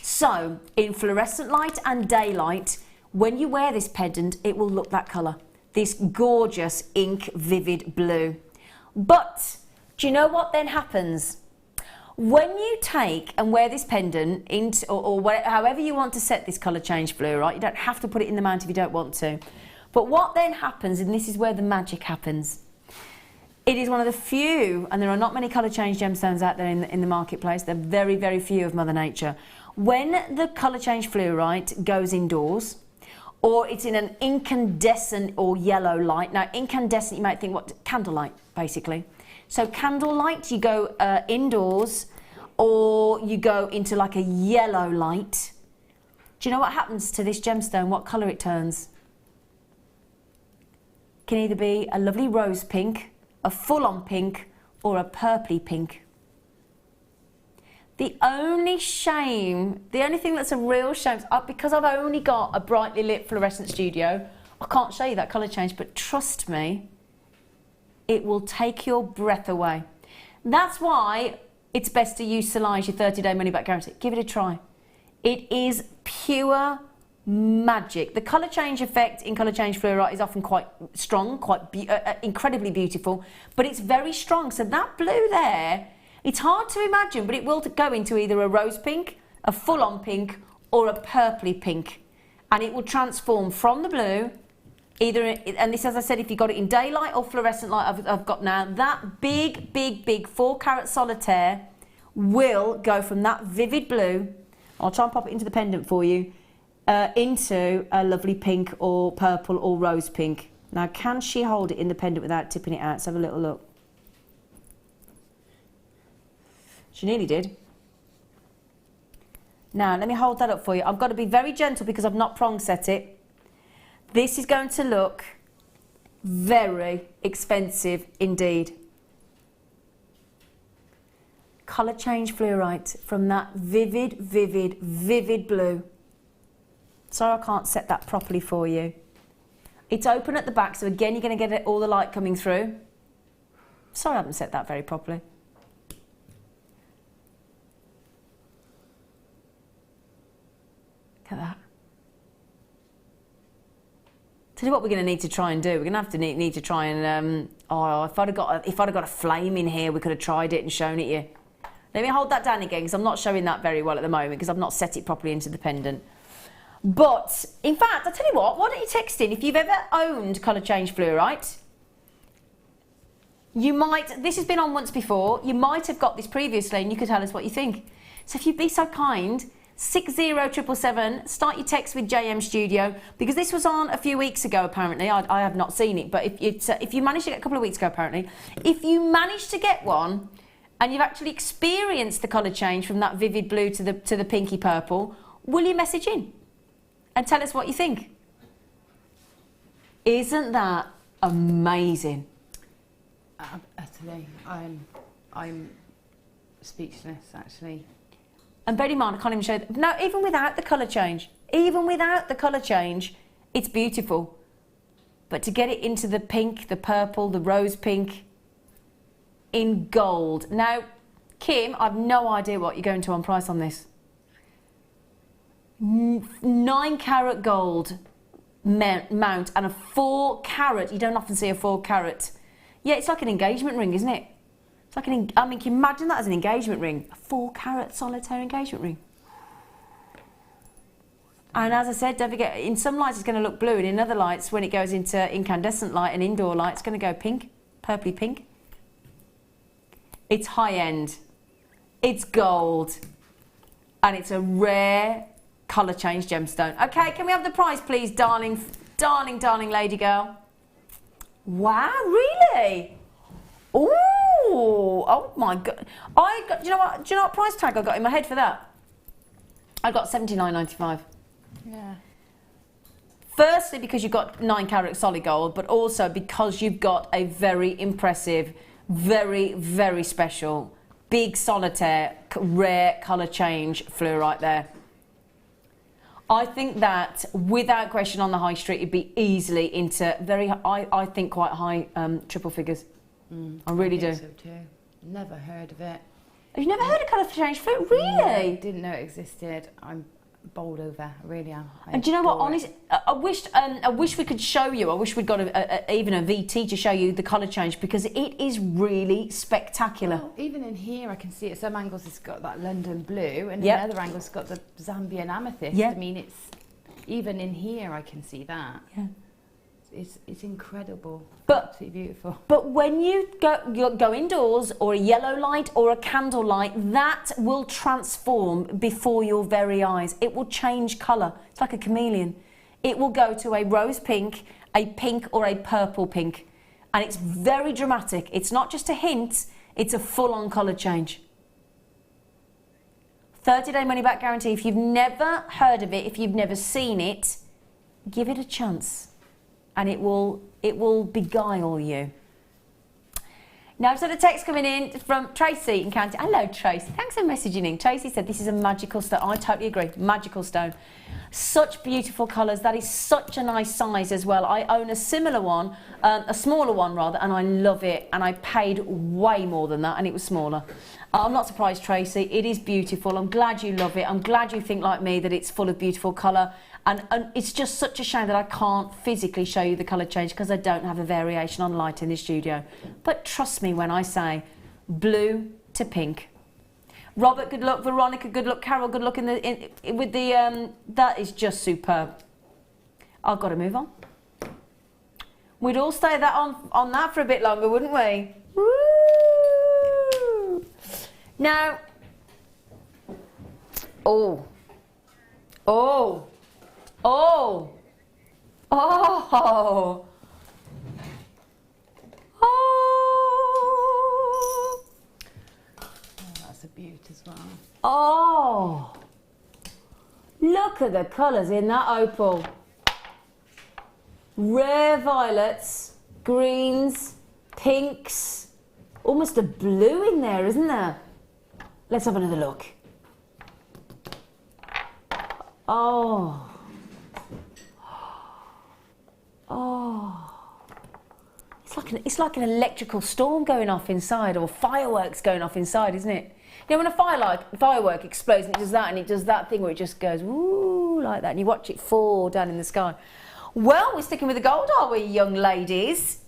So, in fluorescent light and daylight, when you wear this pendant, it will look that colour. This gorgeous ink vivid blue. But, do you know what then happens? When you take and wear this pendant, into, however you want to set this colour change fluorite, you don't have to put it in the mount if you don't want to. But what then happens, and this is where the magic happens, it is one of the few, and there are not many colour change gemstones out there in the marketplace, they're very, very few of Mother Nature. When the colour change fluorite goes indoors, or it's in an incandescent or yellow light. Now, incandescent, you might think, what? Candlelight, basically. So candlelight, you go indoors, or you go into like a yellow light. Do you know what happens to this gemstone? What colour it turns? It can either be a lovely rose pink, a full-on pink, or a purpley pink. The only shame, the only thing that's a real shame, because I've only got a brightly lit fluorescent studio, I can't show you that colour change, but trust me, it will take your breath away. That's why it's best to use Solange, your 30-day money-back guarantee. Give it a try. It is pure magic. The colour change effect in colour change fluorite is often quite strong, quite incredibly beautiful, but it's very strong. So that blue there, it's hard to imagine, but it will go into either a rose pink, a full-on pink, or a purpley pink. And it will transform from the blue, either, and this, as I said, if you got it in daylight or fluorescent light, I've got now, that big, big, big 4-carat solitaire will go from that vivid blue, I'll try and pop it into the pendant for you, into a lovely pink or purple or rose pink. Now, can she hold it in the pendant without tipping it out? Let's have a little look. She nearly did. Now, let me hold that up for you. I've got to be very gentle because I've not prong set it. This is going to look very expensive indeed. Colour change fluorite from that vivid, vivid, vivid blue. Sorry I can't set that properly for you. It's open at the back, so again you're going to get all the light coming through. Sorry I haven't set that very properly. Look at that. Tell you what we're going to need to try and do. We're going to have to need to try and if I'd have got a flame in here, we could have tried it and shown it you. Let me hold that down again because I'm not showing that very well at the moment because I've not set it properly into the pendant. But in fact, I'll tell you what. Why don't you text in if you've ever owned colour change fluorite? You might. This has been on once before. You might have got this previously, and you could tell us what you think. So if you'd be so kind. 60777, start your text with JM Studio, because this was on a few weeks ago apparently. I have not seen it, but if you managed to get a couple of weeks ago apparently, if you managed to get one and you've actually experienced the colour change from that vivid blue to the pinky purple, will you message in and tell us what you think? Isn't that amazing? Utterly, I'm speechless actually. And bear in mind, I can't even show you. No, even without the colour change, it's beautiful. But to get it into the pink, the purple, the rose pink, in gold. Now, Kim, I've no idea what you're going to on price on this. 9-carat gold mount and a 4-carat. You don't often see a 4-carat. Yeah, it's like an engagement ring, isn't it? It's like I mean, can you imagine that as an engagement ring? A 4-carat solitaire engagement ring. And as I said, don't forget, in some lights it's going to look blue, and in other lights, when it goes into incandescent light and indoor light, it's going to go pink, purpley pink. It's high end, it's gold, and it's a rare colour change gemstone. Okay, can we have the price, please, darling, darling, darling lady girl? Wow, really? Ooh, oh my God. Do you know what price tag I got in my head for that? I got $79.95. Yeah. Firstly, because you've got 9 carat solid gold, but also because you've got a very impressive, very, very special, big solitaire, rare colour change fluorite there. I think that, without question, on the high street, it'd be easily into I think quite high triple figures. I really do. So too. Never heard of it. Have you never heard of colour change fluorite? Really? No, didn't know it existed. I'm bowled over. I really am. And do you know what? Honestly, I wish we could show you. I wish we'd got even a VT to show you the colour change, because it is really spectacular. Well, even in here, I can see at some angles it's got that London blue, and Yep. in other angles it's got the Zambian amethyst. Yep. I mean, it's even in here I can see that. Yeah. It's incredible. But- Absolutely beautiful. But when you go indoors, or a yellow light or a candle light, that will transform before your very eyes. It will change colour. It's like a chameleon. It will go to a rose pink, a pink, or a purple pink. And it's very dramatic. It's not just a hint, it's a full-on colour change. 30-day money-back guarantee. If you've never heard of it, if you've never seen it, give it a chance. And it will beguile you. Now I've had a text coming in from Tracy in County. Hello Tracy, thanks for messaging in. Tracy said this is a magical stone. I totally agree, magical stone. Such beautiful colours, that is such a nice size as well. I own a similar one, a smaller one rather, and I love it, and I paid way more than that and it was smaller. I'm not surprised Tracy, it is beautiful. I'm glad you love it. I'm glad you think like me that it's full of beautiful colour. And it's just such a shame that I can't physically show you the colour change because I don't have a variation on light in the studio. But trust me when I say blue to pink. Robert, good luck. Veronica, good luck. Carol, good luck with the that is just superb. I've got to move on. We'd all stay that on that for a bit longer, wouldn't we? Woo! Now, oh. Oh, That's a beaut as well. oh, look at the colours in that opal. Rare violets, greens, pinks, almost a blue in there, isn't there? Let's have another look. Oh. It's like an electrical storm going off inside, or fireworks going off inside, isn't it? You know, when a firework explodes and it does that, and it does that thing where it just goes woo like that, and you watch it fall down in the sky. Well, we're sticking with the gold, are we, young ladies?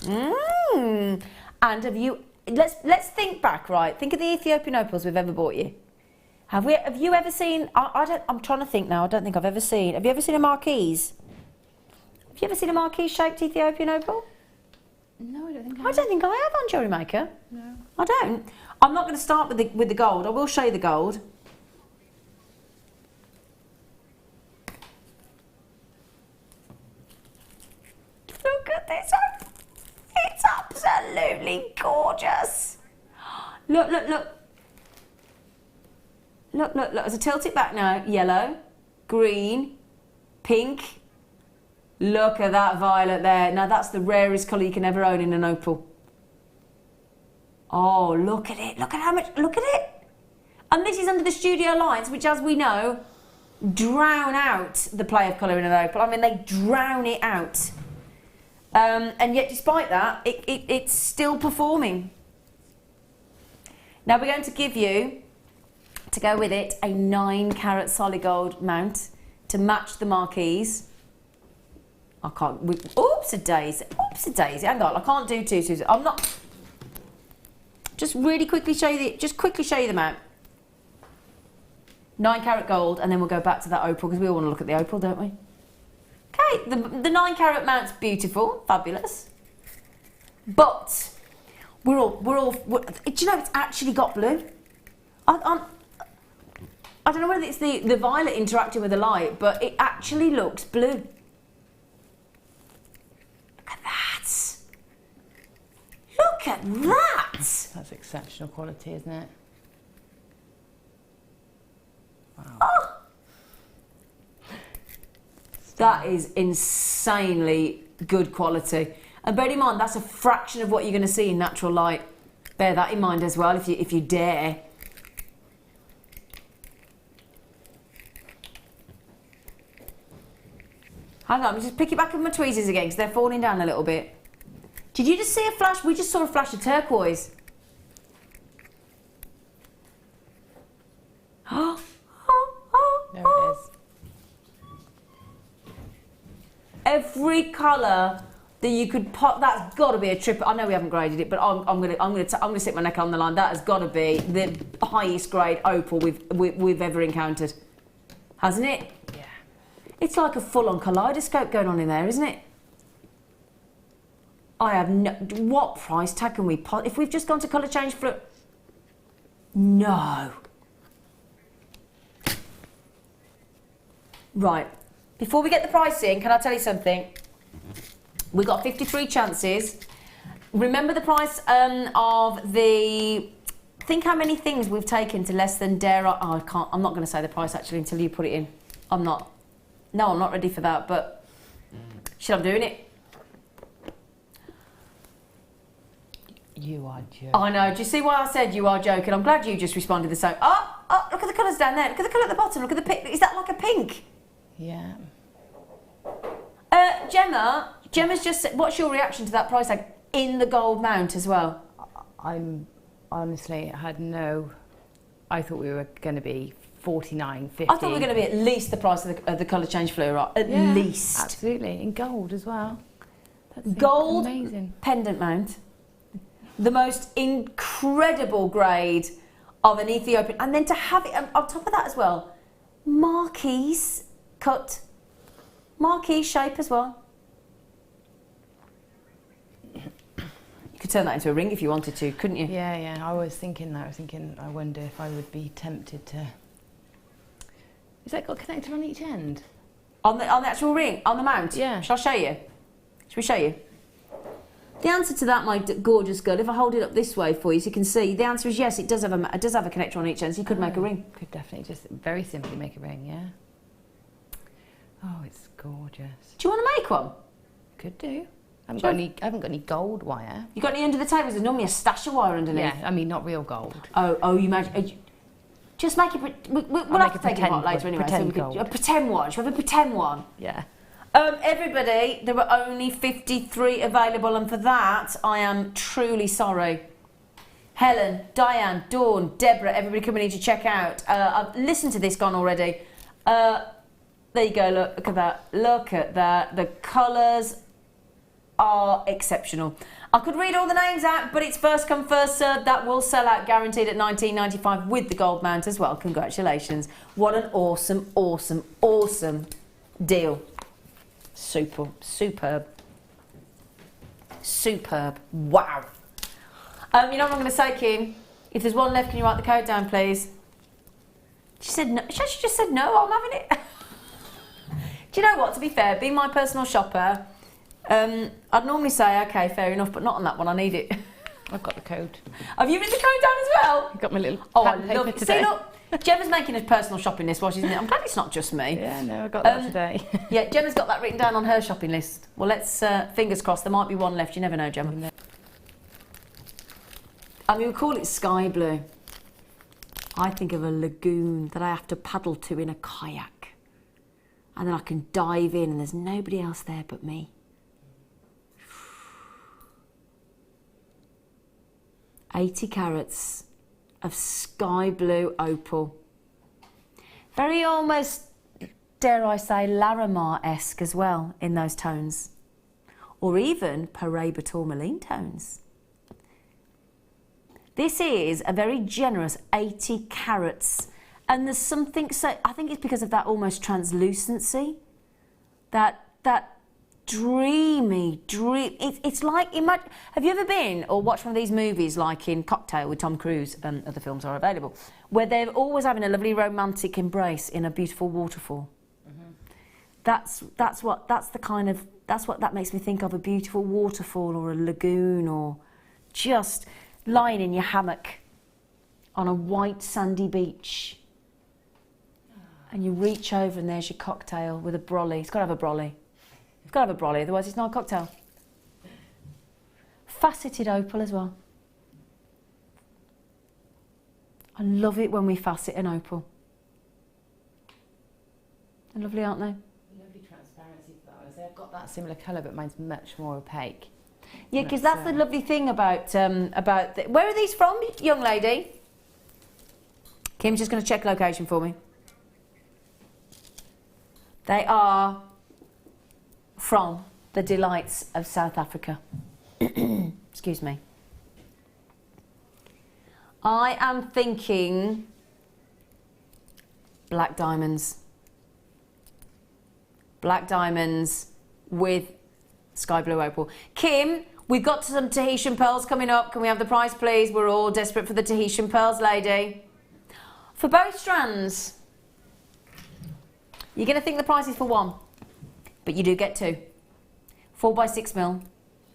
And have you? Let's think back, right? Think of the Ethiopian opals we've ever bought you. Have you ever seen? I'm trying to think now. I don't think I've ever seen. Have you ever seen a marquise? Have you ever seen a marquise-shaped Ethiopian opal? No, I don't think I don't think I have on Jewellery Maker. No. I don't. I'm not going to start with the gold. I will show you the gold. Look at this. It's absolutely gorgeous. Look. Look. As I tilt it back now, yellow, green, pink. Look at that violet there. Now that's the rarest colour you can ever own in an opal. Oh, look at it. Look at how much, look at it. And this is under the studio lights, which, as we know, drown out the play of colour in an opal. I mean, they drown it out. And yet, despite that, it's still performing. Now we're going to give you, to go with it, a 9 carat solid gold mount to match the marquise. I can't. Oops-a-daisy. Hang on, I can't do two. I'm not. Just really quickly show you the mount. 9 carat gold, and then we'll go back to that opal because we all want to look at the opal, don't we? Okay, the 9 carat mount's beautiful, fabulous. But we're all. Do you know it's actually got blue? I don't know whether it's the violet interacting with the light, but it actually looks blue. Look at that. exceptional quality, isn't it? Wow. Oh! That is insanely good quality. And bear in mind, that's a fraction of what you're going to see in natural light. Bear that in mind as well, if you dare. Hang on, just pick it back up with my tweezers again, because they're falling down a little bit. Did you just see a flash? We just saw a flash of turquoise. There it is. Every colour that you could pop, that's got to be a trip. I know we haven't graded it, but I'm gonna stick my neck on the line. That has got to be the highest grade opal we've ever encountered, hasn't it? Yeah. It's like a full-on kaleidoscope going on in there, isn't it? I have no. What price tag can we put? If we've just gone to colour change for. No. Right. Before we get the price in, can I tell you something? We got 53 chances. Remember the price of the. Think how many things we've taken to less than dare. Oh, I can't. I'm not going to say the price actually until you put it in. I'm not. No, I'm not ready for that. But should I'm doing it? You are joking. I know. Do you see why I said you are joking? I'm glad you just responded the same. Oh, look at the colours down there. Look at the colour at the bottom. Look at the pink. Is that like a pink? Yeah. Gemma's just said, what's your reaction to that price tag in the gold mount as well? I'm honestly had no. I thought we were going to be 49, 50. I thought we were going to be at least the price of the colour change fluorite. At least. Absolutely. In gold as well. That's Gold amazing. pendant mount. The most incredible grade of an Ethiopian. And then to have it on top of that as well, marquise cut. Marquise shape as well. You could turn that into a ring if you wanted to, couldn't you? Yeah, yeah. I was thinking that. I was thinking, I wonder if I would be tempted to. Is that got connected on each end? On the actual ring, on the mount? Yeah. Shall I show you? Shall we show you? The answer to that, my gorgeous girl, if I hold it up this way for you so you can see, the answer is yes, it does have a connector on each end, so you could make a ring. Could definitely just very simply make a ring, yeah. Oh, it's gorgeous. Do you want to make one? Could do. I haven't got any gold wire. You got any under the table? There's normally a stash of wire underneath. Yeah, I mean, not real gold. Oh, you imagine. Just make it. We'll have to take it apart later anyway. Pretend so gold. A pretend one. Shall we have a pretend one? Yeah. Everybody, there were only 53 available, and for that, I am truly sorry. Helen, Diane, Dawn, Deborah, everybody coming in to check out. I've listened to this gone already. There you go, look at that. Look at that. The colours are exceptional. I could read all the names out, but it's first come, first served. That will sell out guaranteed at $19.95 with the gold mount as well. Congratulations. What an awesome, awesome, awesome deal. Superb. Wow. You know what I'm going to say, Kim? If there's one left, can you write the code down, please? She said no. She actually just said no. I'm having it. Do you know what? To be fair, being my personal shopper, I'd normally say, okay, fair enough, but not on that one. I need it. I've got the code. Have you written the code down as well? I've got my little I pad love paper it. today. See, look, Gemma's making a personal shopping list while she's in it. I'm glad it's not just me. Yeah, no, I got that today. Yeah, Gemma's got that written down on her shopping list. Well, let's, fingers crossed, there might be one left. You never know, Gemma. I mean, we call it sky blue. I think of a lagoon that I have to paddle to in a kayak. And then I can dive in and there's nobody else there but me. 80 carats of sky blue opal. Very almost, dare I say, Larimar-esque as well in those tones. Or even Paraiba tourmaline tones. This is a very generous 80 carats. And there's something, so I think it's because of that almost translucency. That dreamy, it's like, have you ever been or watched one of these movies like in Cocktail with Tom Cruise, and other films are available, where they're always having a lovely romantic embrace in a beautiful waterfall? Mm-hmm. That's what that makes me think of, a beautiful waterfall or a lagoon, or just lying in your hammock on a white sandy beach, and you reach over and there's your cocktail with a brolly. It's got to have a brolly. It's got to have a brolly, otherwise it's not a cocktail. Faceted opal as well. I love it when we facet an opal. They're lovely, aren't they? Lovely transparency flowers. They've got that similar colour, but mine's much more opaque. Yeah, because that's the lovely thing about where are these from, young lady? Kim's just going to check location for me. They are from the delights of South Africa. Excuse me. I am thinking black diamonds. Black diamonds with sky blue opal. Kim, we've got some Tahitian pearls coming up. Can we have the price, please? We're all desperate for the Tahitian pearls, lady. For both strands, you're going to think the price is for one, but you do get two. 4x6mm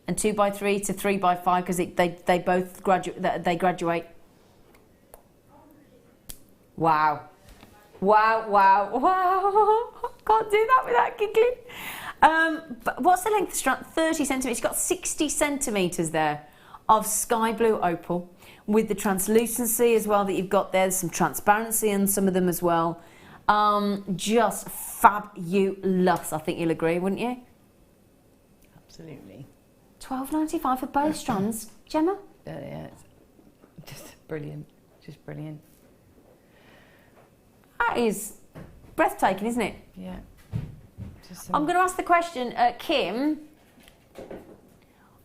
and 2x3 to 3x5 because they both graduate. Wow. Wow, wow, wow. Can't do that without giggling. But what's the length of the strand? 30 centimetres. You've got 60 centimetres there of sky blue opal with the translucency as well that you've got there. There's some transparency in some of them as well. Just fabulous, I think you'll agree, wouldn't you? Absolutely. £12.95 for both strands. Gemma? Yeah, it's just brilliant. Just brilliant. That is breathtaking, isn't it? Yeah. I'm going to ask the question, Kim.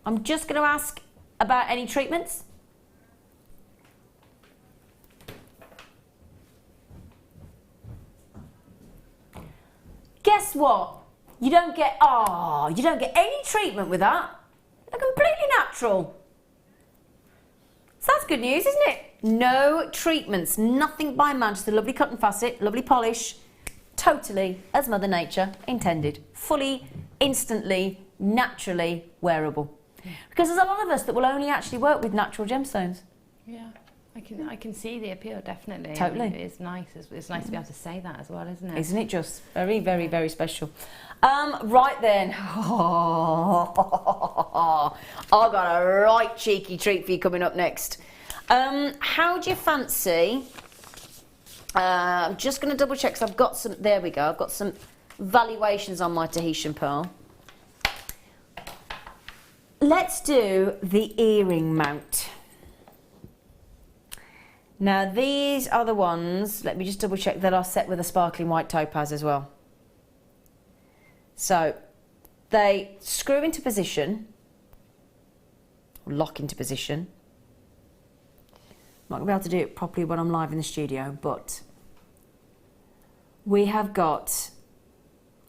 I'm just going to ask about any treatments. Guess what? You don't get any treatment with that. They're completely natural. So that's good news, isn't it? No treatments, nothing by man, just a lovely cut and facet, lovely polish, totally as Mother Nature intended. Fully, instantly, naturally wearable. Because there's a lot of us that will only actually work with natural gemstones. Yeah, I can see the appeal, definitely. Totally. It's nice. It's nice to be able to say that as well, isn't it? Isn't it just very, very, very special? Right then. I've got a right cheeky treat for you coming up next. How do you fancy? I'm just going to double check because I've got some. There we go. I've got some valuations on my Tahitian pearl. Let's do the earring mount. Now these are the ones. Let me just double check that are set with a sparkling white topaz as well. So they screw into position, lock into position. I'm not going to be able to do it properly when I'm live in the studio, but we have got,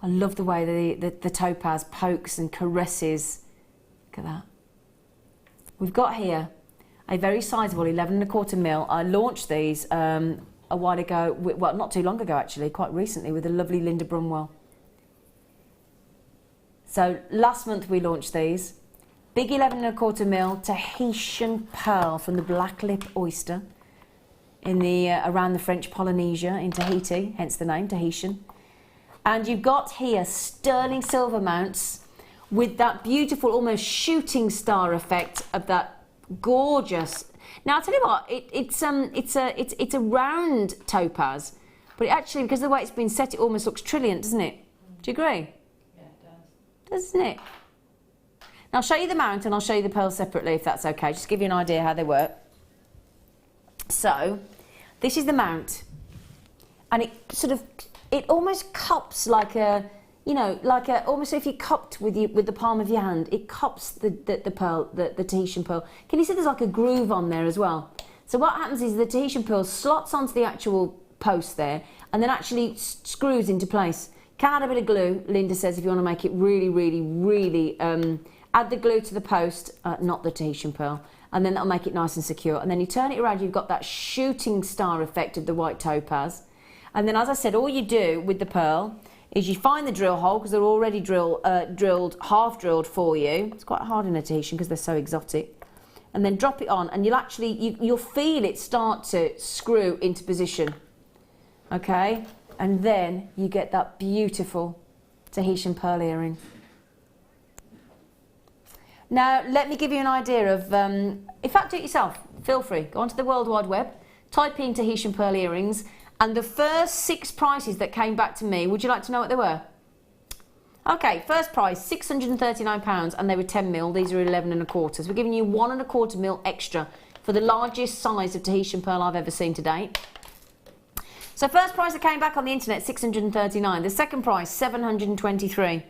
I love the way the topaz pokes and caresses. Look at that. We've got here a very sizable 11.25mm. I launched these a while ago, well, not too long ago actually, quite recently, with the lovely Linda Brumwell. So last month we launched these. Big 11.25mm Tahitian pearl from the black lip oyster in the around the French Polynesia in Tahiti, hence the name Tahitian. And you've got here sterling silver mounts with that beautiful, almost shooting star effect of that gorgeous. Now I'll tell you what, it's a round topaz, but it actually, because of the way it's been set, it almost looks trilliant, doesn't it? Do you agree? Yeah, it does. Doesn't it? Now I'll show you the mount and I'll show you the pearls separately if that's okay, just to give you an idea how they work. So, this is the mount, and it almost cups like a, you know, like a, almost if you cupped with the palm of your hand, it cups the pearl, the Tahitian pearl. Can you see there's like a groove on there as well? So what happens is the Tahitian pearl slots onto the actual post there, and then actually screws into place. Can add a bit of glue, Linda says, if you want to make it really, really, really, add the glue to the post, not the Tahitian pearl, and then that'll make it nice and secure. And then you turn it around, you've got that shooting star effect of the white topaz. And then, as I said, all you do with the pearl is you find the drill hole, because they're already half drilled for you. It's quite hard in a Tahitian because they're so exotic. and then drop it on, and you'll actually, you'll feel it start to screw into position. Okay, and then you get that beautiful Tahitian pearl earring. Now, let me give you an idea of, in fact, do it yourself. Feel free. Go onto the World Wide Web, type in Tahitian pearl earrings, and the first 6 prices that came back to me, would you like to know what they were? Okay, first price, £639, and they were 10mm. These are 11 1/4. We're giving you 1 1/4mm extra for the largest size of Tahitian pearl I've ever seen to date. So first price that came back on the internet, £639. The second price, £723.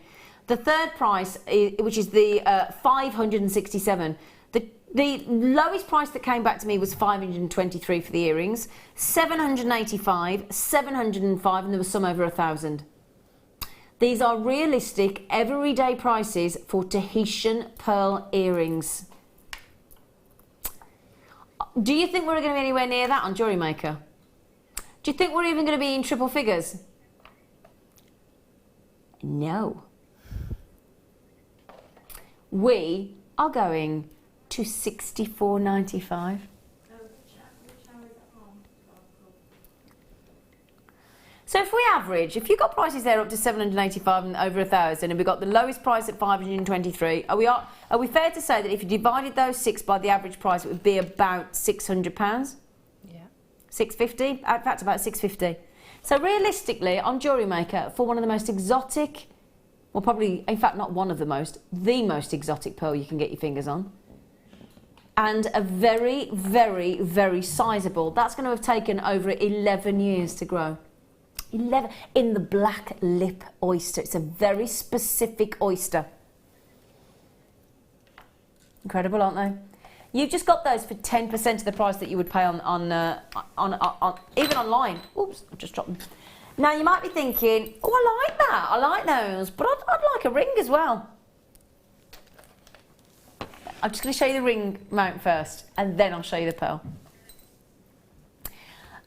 The third price, which is the £567. The lowest price that came back to me was £523 for the earrings, £785, £705, and there was some over £1,000. These are realistic, everyday prices for Tahitian pearl earrings. Do you think we're going to be anywhere near that on Jewellery Maker? Do you think we're even going to be in triple figures? No. We are going to £64.95. So if we average, if you've got prices there up to £785 and over £1,000, and we've got the lowest price at £523, are we fair to say that if you divided those 6 by the average price, it would be about £600? Yeah. £650? In fact, about £650. So realistically, on Jewellery Maker, for one of the most exotic, well, probably, in fact, not one of the most exotic pearl you can get your fingers on, and a very, very, very sizable, that's going to have taken over 11 years to grow. 11 in the black lip oyster. It's a very specific oyster. Incredible, aren't they? You've just got those for 10% of the price that you would pay on even online. Oops, I just dropped them. Now you might be thinking, oh, I like that. I like those, but I'd like a ring as well. I'm just going to show you the ring mount first, and then I'll show you the pearl.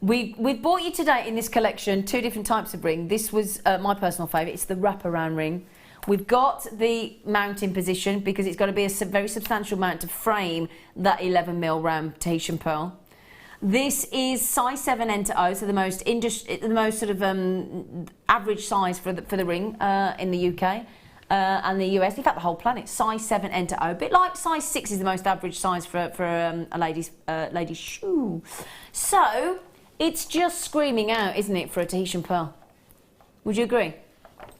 We've bought you today in this collection 2 different types of ring. This was my personal favourite. It's the wraparound ring. We've got the mount in position because it's got to be a very substantial mount to frame that 11mm round Tahitian pearl. This is size 7 N to O, so the most sort of average size for the ring in the UK and the US. In fact, the whole planet. Size 7 N to O, a bit like size 6 is the most average size for a lady's shoe. So it's just screaming out, isn't it, for a Tahitian pearl? Would you agree?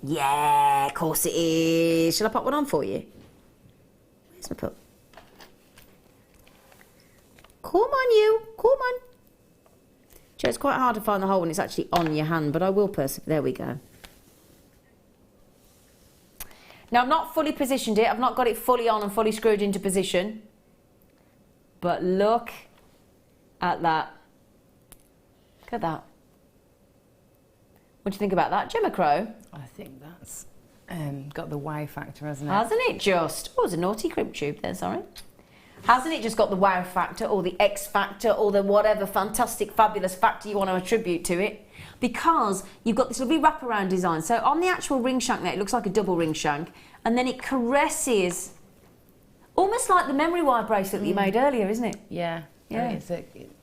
Yeah, of course it is. Shall I pop one on for you? Where's my pup? Come on, you. Come on. Joe, it's quite hard to find the hole when it's actually on your hand, but I will persevere. There we go. Now, I've not fully positioned it. I've not got it fully on and fully screwed into position. But look at that. Look at that. What do you think about that, Gemma Crow? I think that's got the wow factor, hasn't it? Hasn't it just? Oh, there's a naughty crimp tube there, sorry. Hasn't it just got the wow factor or the X factor or the whatever fantastic, fabulous factor you want to attribute to it? Because you've got this lovely wraparound design. So on the actual ring shank there, it looks like a double ring shank, and then it caresses, almost like the memory wire bracelet that you made earlier, isn't it? Yeah. Yeah.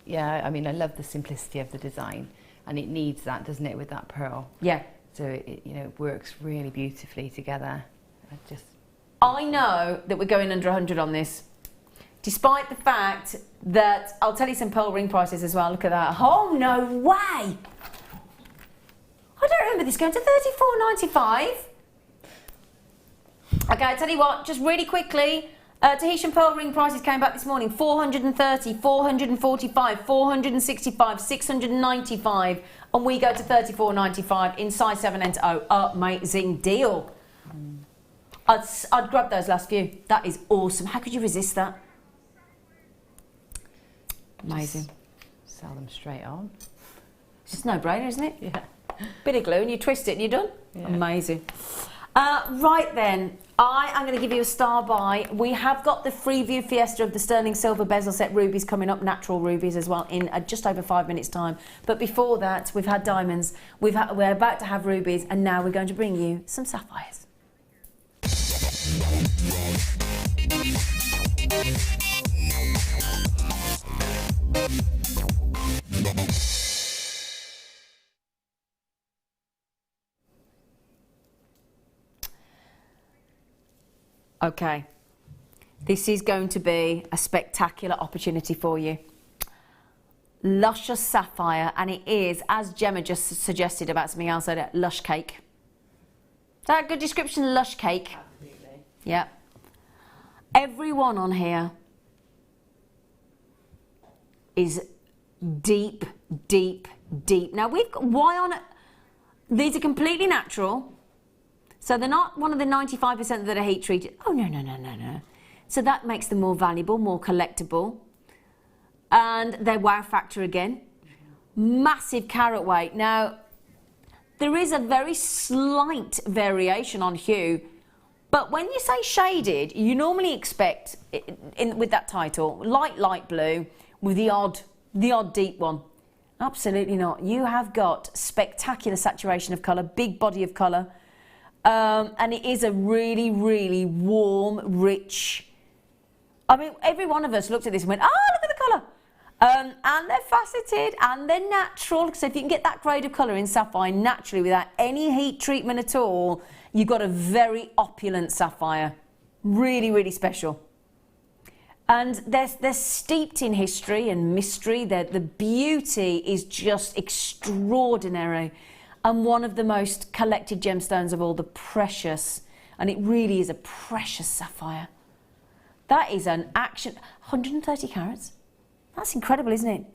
Yeah, I mean, I love the simplicity of the design, and it needs that, doesn't it, with that pearl? Yeah. So it works really beautifully together. I know that we're going under 100 on this, despite the fact that I'll tell you some pearl ring prices as well. Look at that. Oh, no way! I don't remember this going to $34.95. Okay, I tell you what, just really quickly, Tahitian pearl ring prices came back this morning. $430, $445, $465, $695, and we go to $34.95 in size 7 N to O. Amazing deal. I'd grab those last few. That is awesome. How could you resist that? Amazing. Just sell them straight on. It's just no brainer, isn't it? Yeah. Bit of glue and you twist it and you're done. Yeah. Amazing. Right then, I am going to give you a star buy. We have got the Freeview Fiesta of the sterling silver bezel set rubies coming up, natural rubies as well, in just over 5 minutes' time. But before that, we've had diamonds, we're about to have rubies, and now we're going to bring you some sapphires. Okay, this is going to be a spectacular opportunity for you. Luscious sapphire, and it is, as Gemma just suggested about something else, lush cake. Is that a good description, lush cake? Absolutely. Yeah. Everyone on here is deep, deep, deep. Now we've got, why on, these are completely natural. So they're not one of the 95% that are heat treated. Oh, no, no, no, no, no. So that makes them more valuable, more collectible. And their wow factor again. Massive carat weight. Now, there is a very slight variation on hue, but when you say shaded, you normally expect, with that title, light blue with the odd deep one. Absolutely not. You have got spectacular saturation of colour, big body of colour. And it is a really, really warm, rich. I mean, every one of us looked at this and went, "Oh, look at the colour!" And they're faceted and they're natural. So if you can get that grade of colour in sapphire naturally without any heat treatment at all, you've got a very opulent sapphire. Really, really special. And they're steeped in history and mystery. The beauty is just extraordinary. And one of the most collected gemstones of all, the precious, and it really is a precious sapphire. That is an action, 130 carats. That's incredible, isn't it?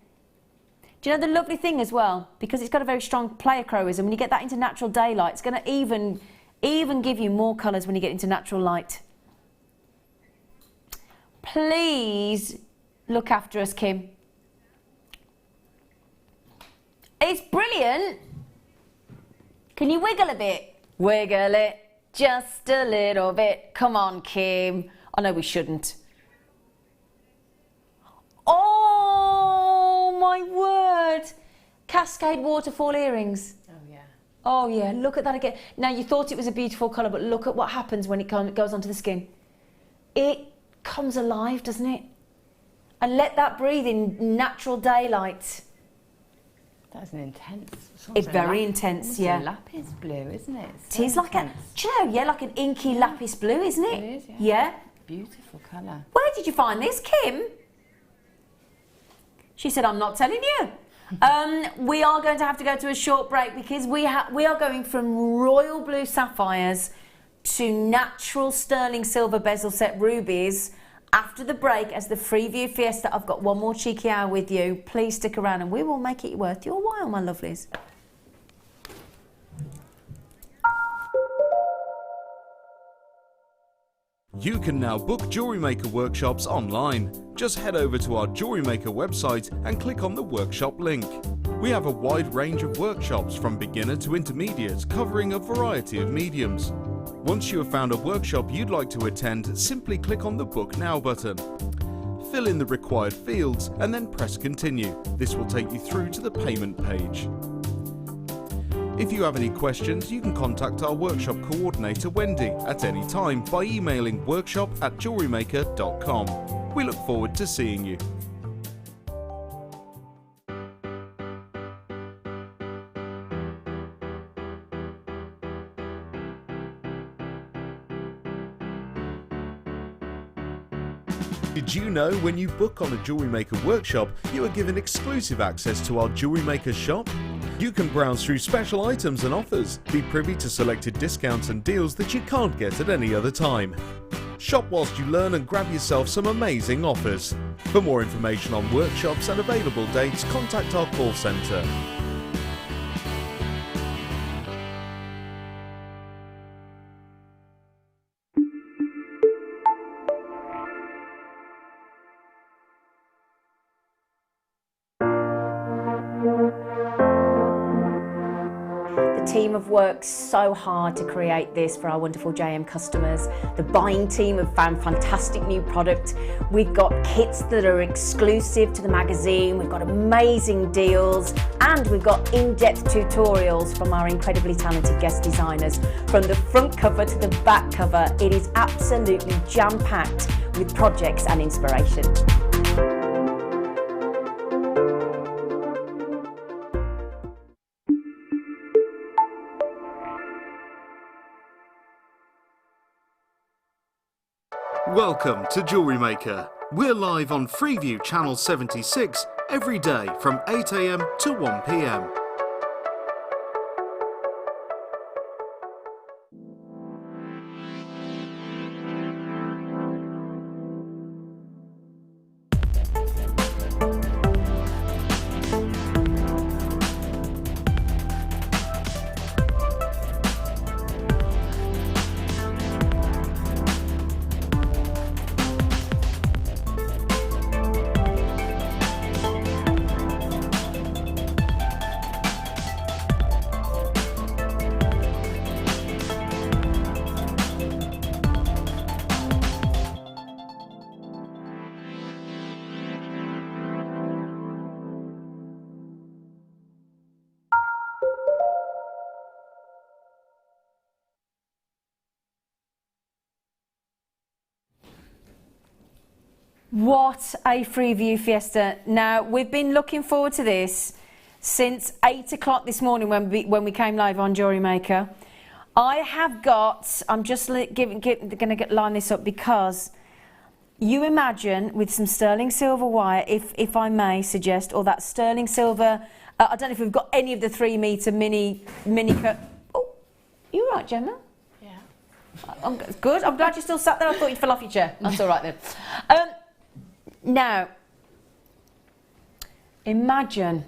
Do you know the lovely thing as well, because it's got a very strong pleochroism, when you get that into natural daylight, it's going to even give you more colours when you get into natural light. Please look after us, Kim. It's brilliant. Can you wiggle a bit? Wiggle it, just a little bit. Come on, Kim. Oh, no, we shouldn't. Oh, my word. Cascade waterfall earrings. Oh, yeah. Oh, yeah, look at that again. Now, you thought it was a beautiful colour, but look at what happens when it goes onto the skin. It comes alive, doesn't it? And let that breathe in natural daylight. That's an intense. It's very intense, yeah. It's lapis blue, isn't it? It is like a, do you know, yeah, like an inky lapis blue, isn't it? It is, yeah. Yeah. Beautiful colour. Where did you find this, Kim? She said, I'm not telling you. We are going to have to go to a short break because we are going from royal blue sapphires to natural sterling silver bezel set rubies. After the break, as the Freeview Fiesta, I've got one more cheeky hour with you. Please stick around and we will make it worth your while, my lovelies. You can now book Jewellery Maker workshops online. Just head over to our Jewellery Maker website and click on the workshop link. We have a wide range of workshops from beginner to intermediate, covering a variety of mediums. Once you have found a workshop you'd like to attend, simply click on the Book Now button. Fill in the required fields and then press Continue. This will take you through to the payment page. If you have any questions, you can contact our workshop coordinator Wendy at any time by emailing workshop@jewellerymaker.com. We look forward to seeing you. Did you know when you book on a Jewellery Maker workshop, you are given exclusive access to our Jewellery Maker shop? You can browse through special items and offers, be privy to selected discounts and deals that you can't get at any other time. Shop whilst you learn and grab yourself some amazing offers. For more information on workshops and available dates, contact our call centre. The team have worked so hard to create this for our wonderful JM customers. The buying team have found fantastic new product. We've got kits that are exclusive to the magazine, we've got amazing deals, and we've got in-depth tutorials from our incredibly talented guest designers. From the front cover to the back cover, it is absolutely jam-packed with projects and inspiration. Welcome to Jewellery Maker. We're live on Freeview Channel 76 every day from 8 AM to 1 PM. What a Freeview fiesta. Now, we've been looking forward to this since 8 o'clock this morning when we came live on Jewellery Maker. I have got, I'm just going to line this up because you imagine with some sterling silver wire, if I may suggest, or that sterling silver, I don't know if we've got any of the 3 metre mini oh, you all right, Gemma? Yeah. Good, I'm glad you still sat there. I thought you fell off your chair. That's all right then. Now, imagine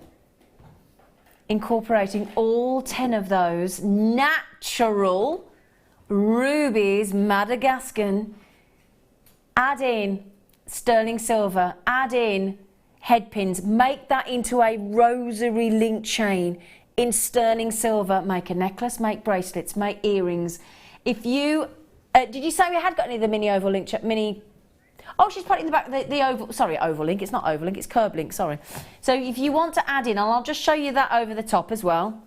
incorporating all 10 of those natural rubies, Madagascan, add in sterling silver, add in head pins, make that into a rosary link chain in sterling silver, make a necklace, make bracelets, make earrings. If you, did you say we had got any of the mini oval link, oh, she's put it in the back, the oval, sorry, oval link, it's not oval link, it's curb link, sorry. So if you want to add in, and I'll just show you that over the top as well,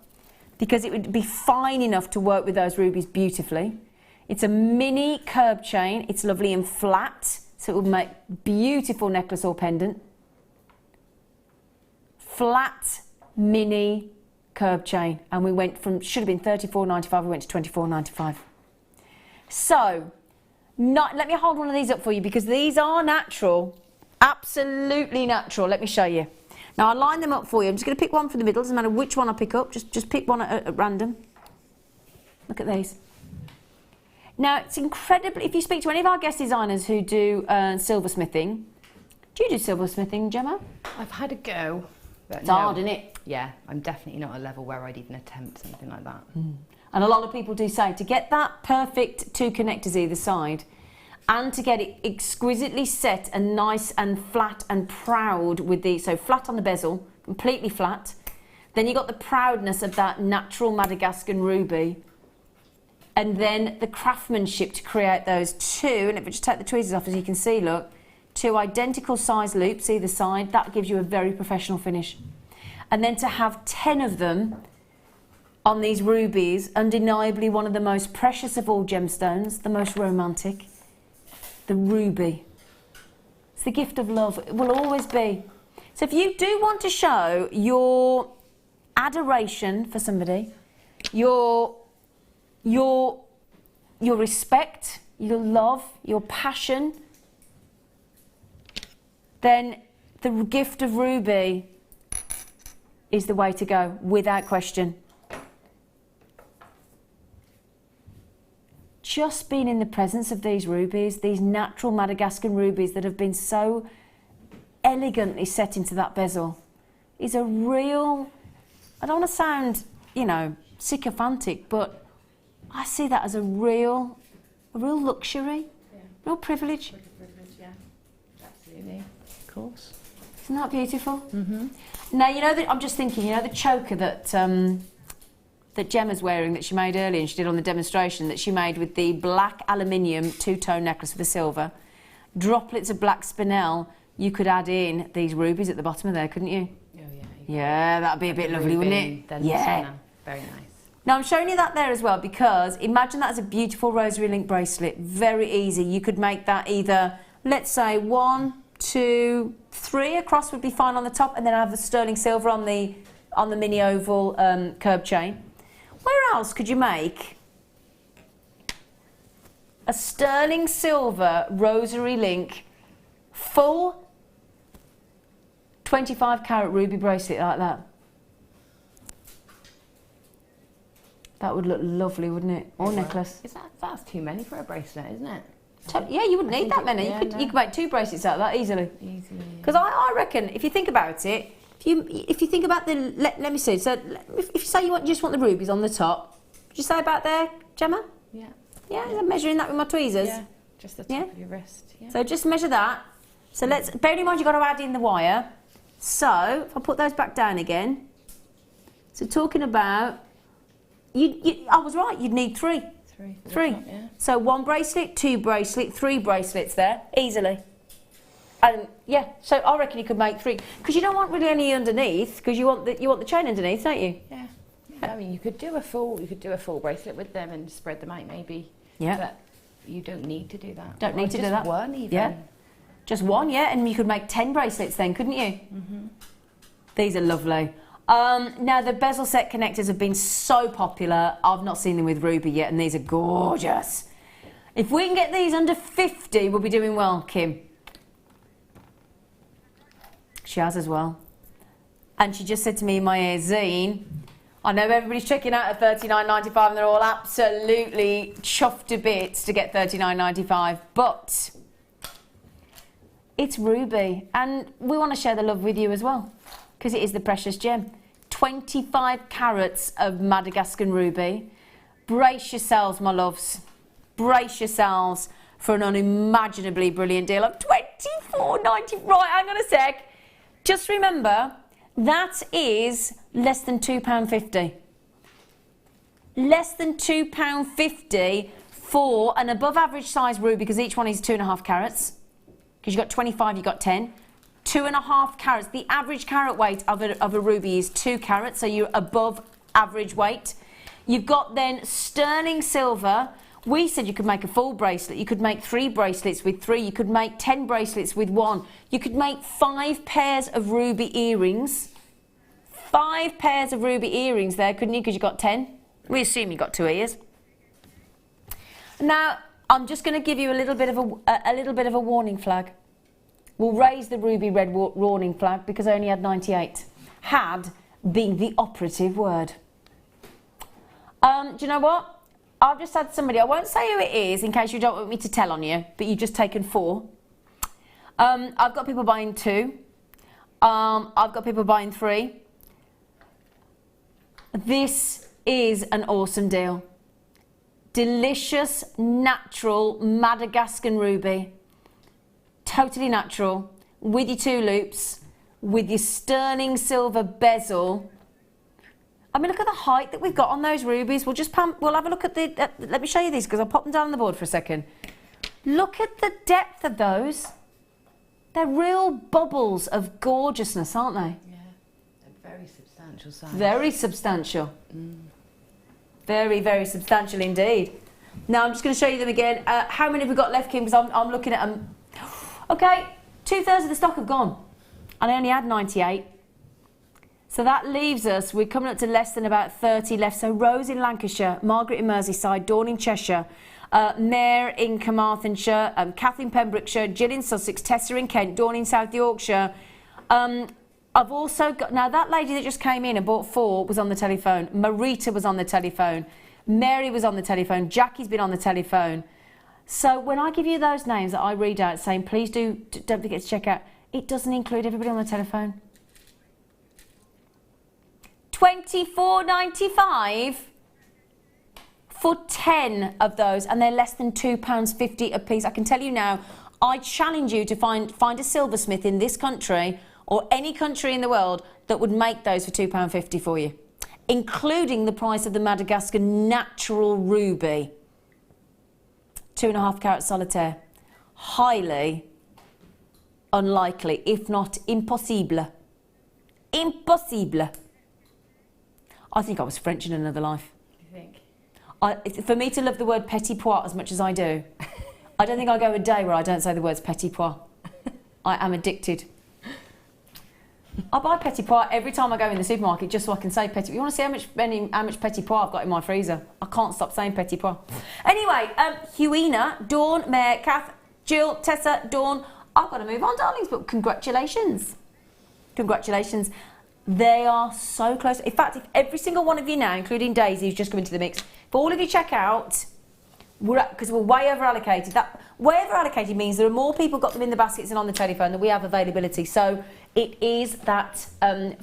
because it would be fine enough to work with those rubies beautifully. It's a mini curb chain, it's lovely and flat, so it will make beautiful necklace or pendant. Flat, mini curb chain, and we went from, should have been $34.95, we went to $24.95. So, let me hold one of these up for you because these are natural, absolutely natural. Let me show you. Now I'll line them up for you. I'm just going to pick one from the middle. Doesn't matter which one I pick up. Just pick one at random. Look at these. Now it's incredibly. If you speak to any of our guest designers who do silversmithing, do you do silversmithing, Gemma? I've had a go. But it's hard, isn't it? Yeah, I'm definitely not at a level where I'd even attempt something like that. Mm. And a lot of people do say to get that perfect 2 connectors either side and to get it exquisitely set and nice and flat and proud with the, so flat on the bezel, completely flat. Then you got the proudness of that natural Madagascan ruby. And then the craftsmanship to create those 2, and if we just take the tweezers off, as you can see, look, 2 identical size loops either side, that gives you a very professional finish. And then to have 10 of them on these rubies, undeniably one of the most precious of all gemstones, the most romantic, the ruby. It's the gift of love, it will always be. So if you do want to show your adoration for somebody, your respect, your love, your passion, then the gift of ruby is the way to go, without question. Just being in the presence of these rubies, these natural Madagascan rubies that have been so elegantly set into that bezel, is a real, I don't want to sound, you know, sycophantic, but I see that as a real luxury, real privilege. Yeah, absolutely, of course. Isn't that beautiful? Mm-hmm. Now, you know, I'm just thinking, you know, the choker that that Gemma's wearing that she made earlier and she did on the demonstration that she made with the black aluminium 2-tone necklace with the silver, droplets of black spinel, you could add in these rubies at the bottom of there, couldn't you? Oh, yeah. Yeah, that'd be a bit lovely, wouldn't it? Yeah. Very nice. Now, I'm showing you that there as well because imagine that as a beautiful rosary link bracelet. Very easy. You could make that either, let's say, 1, 2, 3 across would be fine on the top, and then have the sterling silver on the mini oval curb chain. Where else could you make a sterling silver rosary link, full 25 carat ruby bracelet like that. That would look lovely, wouldn't it? Or necklace. That's too many for a bracelet, isn't it? Yeah, you wouldn't need that many. Yeah, you could make 2 bracelets out of that easily. Because I reckon, if you think about it, if you think about the, let me see. So if you say you just want the rubies on the top, did you say about there, Gemma? Yeah. Yeah, I'm measuring that with my tweezers. Yeah, just the top of your wrist. Yeah. So just measure that. So let's, bear in mind you've got to add in the wire. So if I put those back down again. So talking about, I was right, you'd need 3. 3. Top, yeah. So 1 bracelet, 2 bracelet, 3 bracelets there, easily. And yeah, so I reckon you could make 3, because you don't want really any underneath, because you want the chain underneath, don't you? Yeah. I mean, you could do a full bracelet with them and spread them out maybe. Yeah. But you don't need to do that. Don't need to do that. Just 1 even. Yeah. Just 1, yeah, and you could make 10 bracelets then, couldn't you? Mm-hmm. These are lovely. Now, the bezel set connectors have been so popular. I've not seen them with ruby yet, and these are gorgeous. If we can get these under 50, we'll be doing well, Kim. She has as well. And she just said to me in my ear, Zine, I know everybody's checking out at $39.95 and they're all absolutely chuffed to bits to get $39.95, but it's ruby, and we want to share the love with you as well, because it is the precious gem. 25 carats of Madagascan ruby. Brace yourselves, my loves. Brace yourselves for an unimaginably brilliant deal of $24.90. Right, hang on a sec. Just remember, that is less than £2.50. Less than £2.50 for an above average size ruby, because each one is 2.5 carats. Because you've got 25, you've got 10. 2.5 carats. The average carat weight of a ruby is 2 carats, so you're above average weight. You've got then sterling silver. We said you could make a full bracelet. You could make 3 bracelets with 3. You could make 10 bracelets with 1. You could make 5 pairs of ruby earrings. 5 pairs of ruby earrings there, couldn't you? Because you got 10. We assume you got 2 ears. Now, I'm just going to give you a little bit of a warning flag. We'll raise the ruby red warning flag because I only had 98. Had being the operative word. Do you know what? I've just had somebody, I won't say who it is in case you don't want me to tell on you, but you've just taken 4. I've got people buying 2. I've got people buying 3. This is an awesome deal. Delicious, natural Madagascan ruby. Totally natural, with your 2 loops, with your sterling silver bezel. I mean, look at the height that we've got on those rubies. We'll have a look at the, let me show you these because I'll pop them down on the board for a second. Look at the depth of those. They're real bubbles of gorgeousness, aren't they? Yeah, they're very substantial size. Very substantial. Very, very substantial indeed. Now, I'm just going to show you them again. How many have we got left, Kim? Because I'm looking at them. Okay, 2/3 of the stock have gone. And I only had 98. So that leaves us, we're coming up to less than about 30 left. So Rose in Lancashire, Margaret in Merseyside, Dawn in Cheshire, Mare in Carmarthenshire, Kath in Pembrokeshire, Jill in Sussex, Tessa in Kent, Dawn in South Yorkshire. I've also got, now that lady that just came in and bought 4 was on the telephone. Marita was on the telephone. Mary was on the telephone. Jackie's been on the telephone. So when I give you those names that I read out saying, please don't forget to check out, it doesn't include everybody on the telephone. $24.95 for 10 of those, and they're less than £2.50 a piece. I can tell you now, I challenge you to find a silversmith in this country or any country in the world that would make those for £2.50 for you, including the price of the Madagascar natural ruby. 2.5 carat solitaire. Highly unlikely, if not impossible. Impossible. I think I was French in another life. You think? For me to love the word petit pois as much as I do, I don't think I go a day where I don't say the words petit pois. I am addicted. I buy petit pois every time I go in the supermarket just so I can say petit. You want to see how much petit pois I've got in my freezer? I can't stop saying petit pois. Anyway, Huina, Dawn, Mare, Kath, Jill, Tessa, Dawn. I've got to move on, darlings, but congratulations. Congratulations. They are so close. In fact, if every single one of you now, including Daisy, who's just come into the mix, if all of you check out, because we're way over allocated. That way over allocated means there are more people got them in the baskets and on the telephone than we have availability. So it is that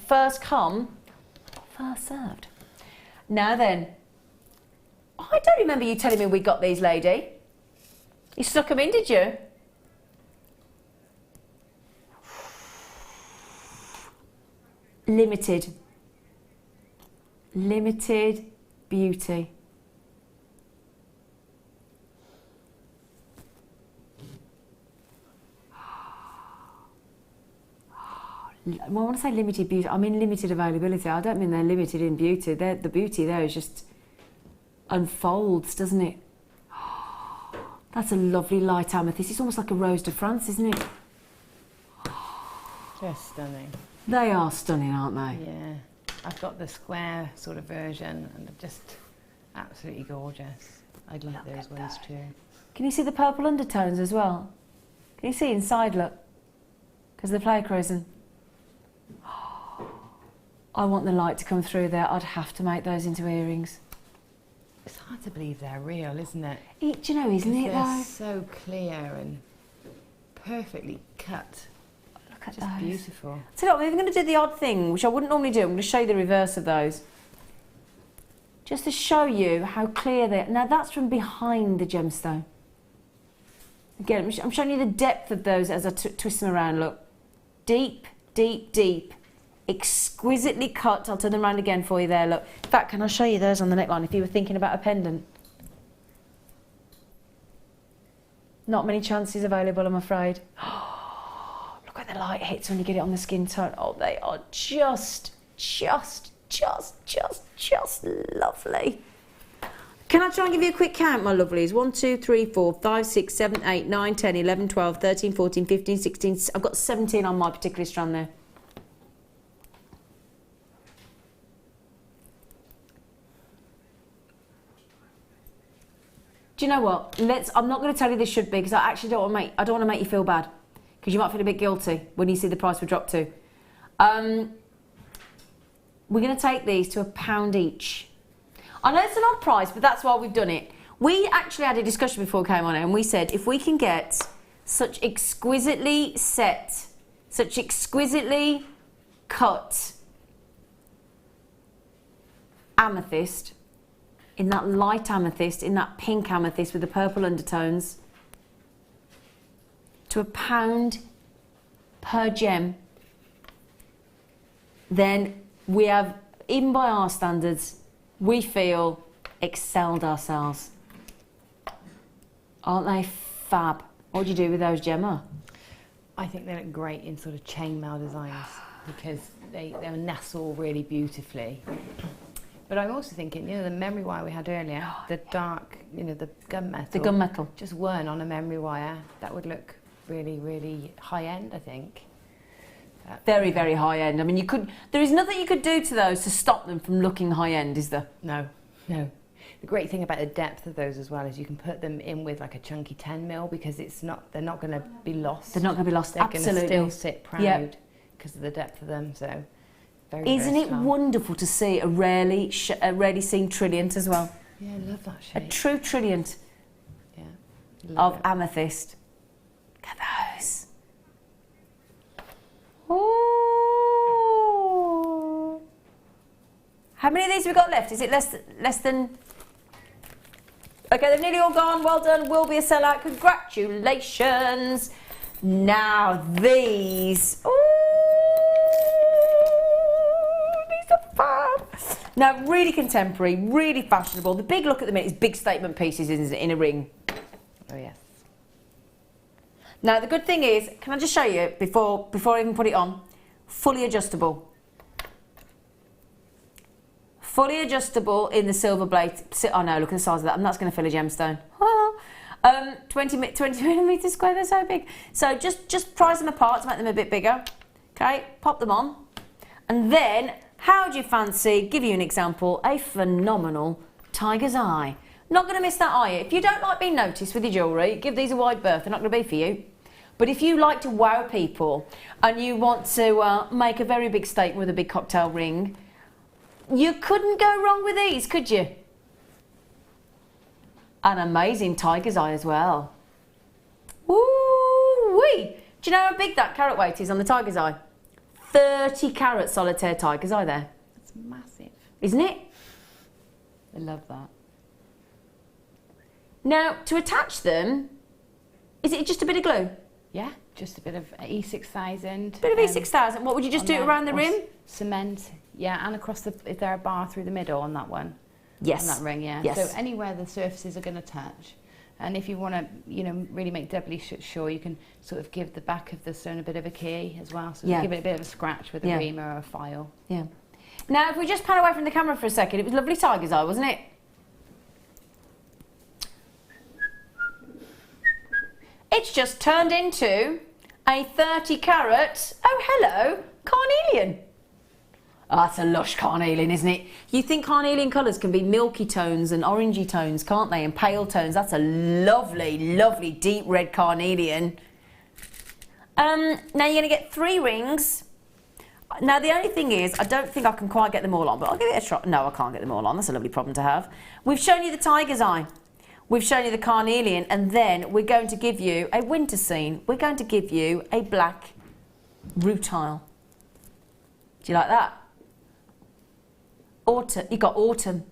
first come, first served. Now then, I don't remember you telling me we got these, lady. You stuck them in, did you? Limited beauty. Well, I want to say limited beauty. I mean limited availability. I don't mean they're limited in beauty. The beauty there is just unfolds, doesn't it? That's a lovely light amethyst. It's almost like a Rose de France, isn't it? Just stunning. They are stunning, aren't they? Yeah. I've got the square sort of version and they're just absolutely gorgeous. I'd love those ones too. Can you see the purple undertones as well? Can you see inside, look? Because the flake resin. I want the light to come through there. I'd have to make those into earrings. It's hard to believe they're real, isn't it? Do you know, isn't it, They're though? so clear and perfectly cut. Look at Just those. beautiful. So look, I'm even going to do the odd thing, which I wouldn't normally do. I'm going to show you the reverse of those. Just to show you how clear they are. Now, that's from behind the gemstone. Again, I'm showing you the depth of those as I twist them around, look. Deep, deep, deep. Exquisitely cut. I'll turn them around again for you there, look. In fact, can I show you those on the neckline if you were thinking about a pendant? Not many chances available, I'm afraid. Look at the light hits when you get it on the skin tone. Oh, they are just lovely. Can I try and give you a quick count, my lovelies? 1, 2, 3, 4, 5, 6, 7, 8, 9, 10, 11, 12, 13, 14, 15, 16. I've got 17 on my particular strand there. Do you know what? I'm not going to tell you this should be because I actually don't want to make you feel bad because you might feel a bit guilty when you see the price we dropped to. We're going to take these to £1 each. I know it's an odd price, but that's why we've done it. We actually had a discussion before we came on and we said if we can get such exquisitely set, such exquisitely cut amethyst, in that light amethyst, in that pink amethyst with the purple undertones, to £1 per gem, then we have, even by our standards, we feel excelled ourselves. Aren't they fab? What do you do with those, Gemma? I think they look great in sort of chainmail designs because they nestle really beautifully. But I'm also thinking, the memory wire we had earlier, the dark, the gunmetal. The gunmetal. Just weren't on a memory wire. That would look really, really high end, I think. Very, very high end. I mean, there is nothing you could do to those to stop them from looking high end, is there? No. The great thing about the depth of those as well is you can put them in with like a chunky 10mm because they're not going to be lost. They're not going to be lost, they're absolutely. They're going to still sit proud because of the depth of them, so very Isn't versatile. it wonderful to see a rarely seen trilliant as well? Yeah, I love that shape. A true trilliant of amethyst. Look at those. Ooh. How many of these have we got left? Is it less than... Okay, they've nearly all gone. Well done. Will be a sellout. Congratulations. Now these. Ooh, these are fab. Now, really contemporary, really fashionable. The big look at the minute is big statement pieces in a ring. Oh, yes. Now, the good thing is, can I just show you before I even put it on? Fully adjustable. Fully adjustable in the silver blade. Oh no, look at the size of that. And that's going to fill a gemstone. 20 millimetres square, they're so big. So just prise them apart to make them a bit bigger. Okay, pop them on. And then, how do you fancy, give you an example, a phenomenal tiger's eye. Not going to miss that, are you? If you don't like being noticed with your jewellery, give these a wide berth. They're not going to be for you. But if you like to wow people and you want to make a very big statement with a big cocktail ring, you couldn't go wrong with these, could you? An amazing tiger's eye as well. Woo-wee! Do you know how big that carat weight is on the tiger's eye? 30 carat solitaire tiger's eye there. That's massive. Isn't it? I love that. Now, to attach them, is it just a bit of glue? Yeah, just a bit of E6000. Bit of E6000. What would you just do around the rim? Cement, yeah, and across the, is there a bar through the middle on that one? Yes. On that ring, yeah. Yes. So anywhere the surfaces are going to touch. And if you want to, you know, really make doubly sure, you can sort of give the back of the stone a bit of a key as well. So give it a bit of a scratch with a ream or a file. Yeah. Now, if we just pan away from the camera for a second, it was lovely tiger's eye, wasn't it? It's just turned into a 30 carat, oh hello, carnelian. Oh, that's a lush carnelian, isn't it? You think carnelian colours can be milky tones and orangey tones, can't they? And pale tones. That's a lovely, lovely deep red carnelian. Now you're going to get 3 rings. Now the only thing is, I don't think I can quite get them all on, but I'll give it a try. No, I can't get them all on. That's a lovely problem to have. We've shown you the tiger's eye. We've shown you the carnelian, and then we're going to give you a winter scene. We're going to give you a black rutile. Do you like that? Autumn. You've got autumn.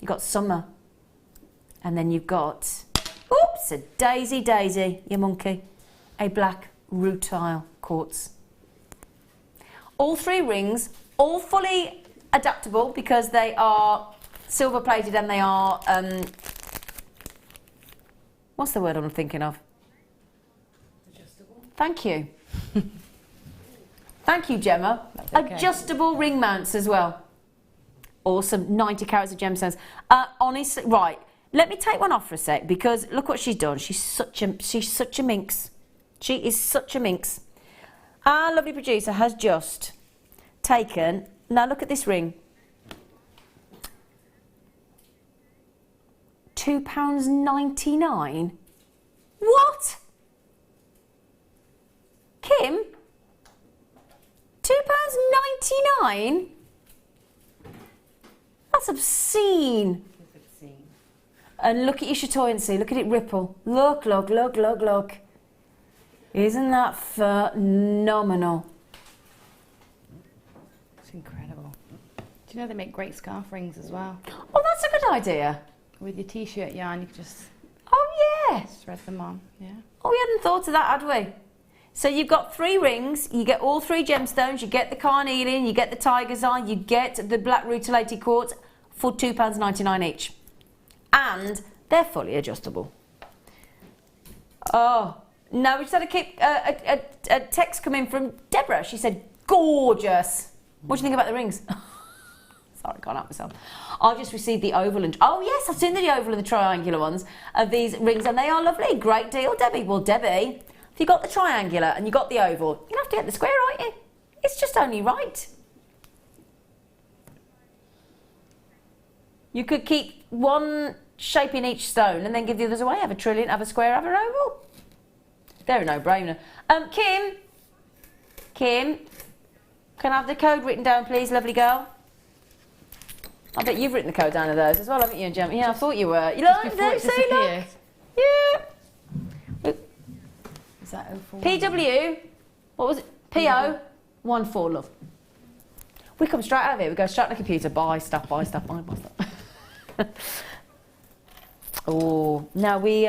You've got summer. And then you've got, oops, a daisy, you monkey. A black rutile quartz. All 3 rings, all fully adaptable because they are silver plated and they are, what's the word I'm thinking of? Adjustable. Thank you. Thank you, Gemma. Okay. Adjustable ring mounts as well. Awesome. 90 carats of gemstones. Honestly, right. Let me take one off for a sec because look what she's done. She's such a minx. She is such a minx. Our lovely producer has just taken. Now look at this ring. £2.99. What? Kim? £2.99? That's obscene. It's obscene. And look at your chatoyancy. Look at it ripple. Look, look, look, look, look. Isn't that phenomenal? It's incredible. Do you know they make great scarf rings as well? Oh, that's a good idea. With your t-shirt yarn, you can just thread them on. Yeah. Oh, we hadn't thought of that, had we? So you've got 3 rings, you get all 3 gemstones, you get the carnelian, you get the tiger's eye, you get the black rutilated quartz for £2.99 each. And they're fully adjustable. Oh, no, we just had a text come in from Deborah. She said, gorgeous. What do you think about the rings? Sorry, I can't help myself. I just received the oval and... Oh, yes, I've seen the oval and the triangular ones of these rings, and they are lovely. Great deal, Debbie. Well, Debbie, if you got the triangular and you got the oval, you'll have to get the square, aren't you? It's just only right. You could keep one shape in each stone and then give the others away. Have a trillion, have a square, have an oval. They're a no-brainer. Kim, can I have the code written down, please, lovely girl? I bet you've written the code down of those as well, haven't you, Gemma? Yeah, I thought you were. You like that? See, look. Yeah. Is that 04? PW, what was it? PO 14, love. We come straight out of here. We go straight on the computer. Buy stuff, buy stuff, buy stuff. Oh, now we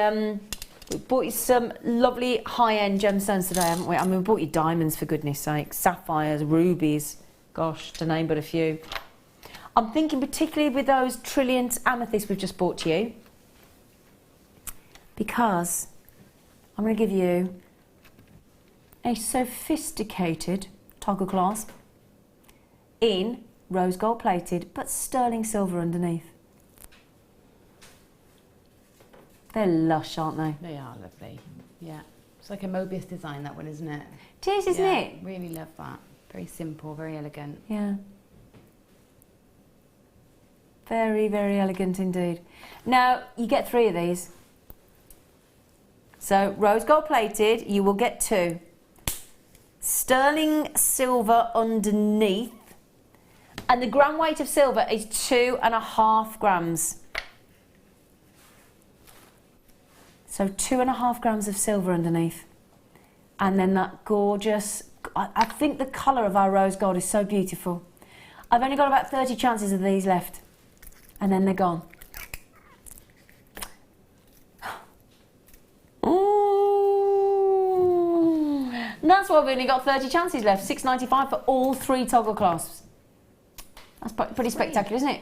bought you some lovely high-end gemstones today, haven't we? I mean, we bought you diamonds, for goodness sake. Sapphires, rubies. Gosh, to name but a few. I'm thinking particularly with those trillionth amethysts we've just bought to you, because I'm going to give you a sophisticated toggle clasp in rose gold plated but sterling silver underneath. They're lush, aren't they? They are lovely. Yeah. It's like a Mobius design, that one, isn't it? It is, isn't it? Really love that. Very simple, very elegant. Yeah. Very, very elegant indeed. Now, you get 3 of these. So, rose gold plated, you will get 2. Sterling silver underneath. And the gram weight of silver is 2.5 grams. So 2.5 grams of silver underneath. And then that gorgeous, I think the colour of our rose gold is so beautiful. I've only got about 30 chances of these left. And then they're gone. Ooh. That's why we've only got 30 chances left. $6.95 for all 3 toggle clasps. That's pretty spectacular, isn't it?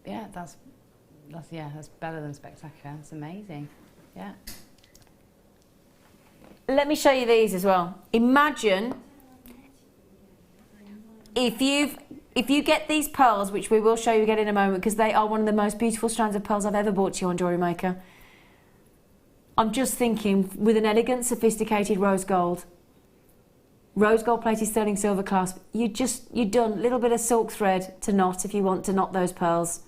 Yeah, that's better than spectacular. That's amazing. Yeah. Let me show you these as well. Imagine if you get these pearls, which we will show you again in a moment, because they are one of the most beautiful strands of pearls I've ever bought to you on Jewellery Maker. I'm just thinking, with an elegant, sophisticated rose gold plated sterling silver clasp, you're done. A little bit of silk thread to knot if you want to knot those pearls.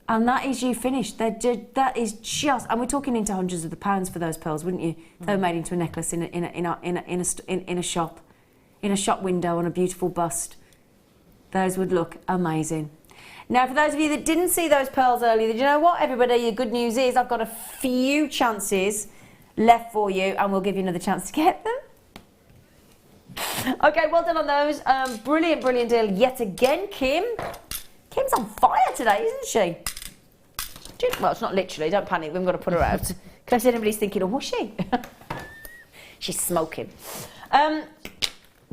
And that is you finished. That is just, and we're talking into hundreds of the pounds for those pearls, wouldn't you? They were made into a necklace in a shop window on a beautiful bust. Those would look amazing. Now, for those of you that didn't see those pearls earlier, you know what, everybody? The good news is I've got a few chances left for you, and we'll give you another chance to get them. Okay, well done on those. Brilliant, brilliant deal yet again, Kim. Kim's on fire today, isn't she? Well, it's not literally, don't panic, we haven't got to put her out. In case anybody's thinking, oh, was she? She's smoking.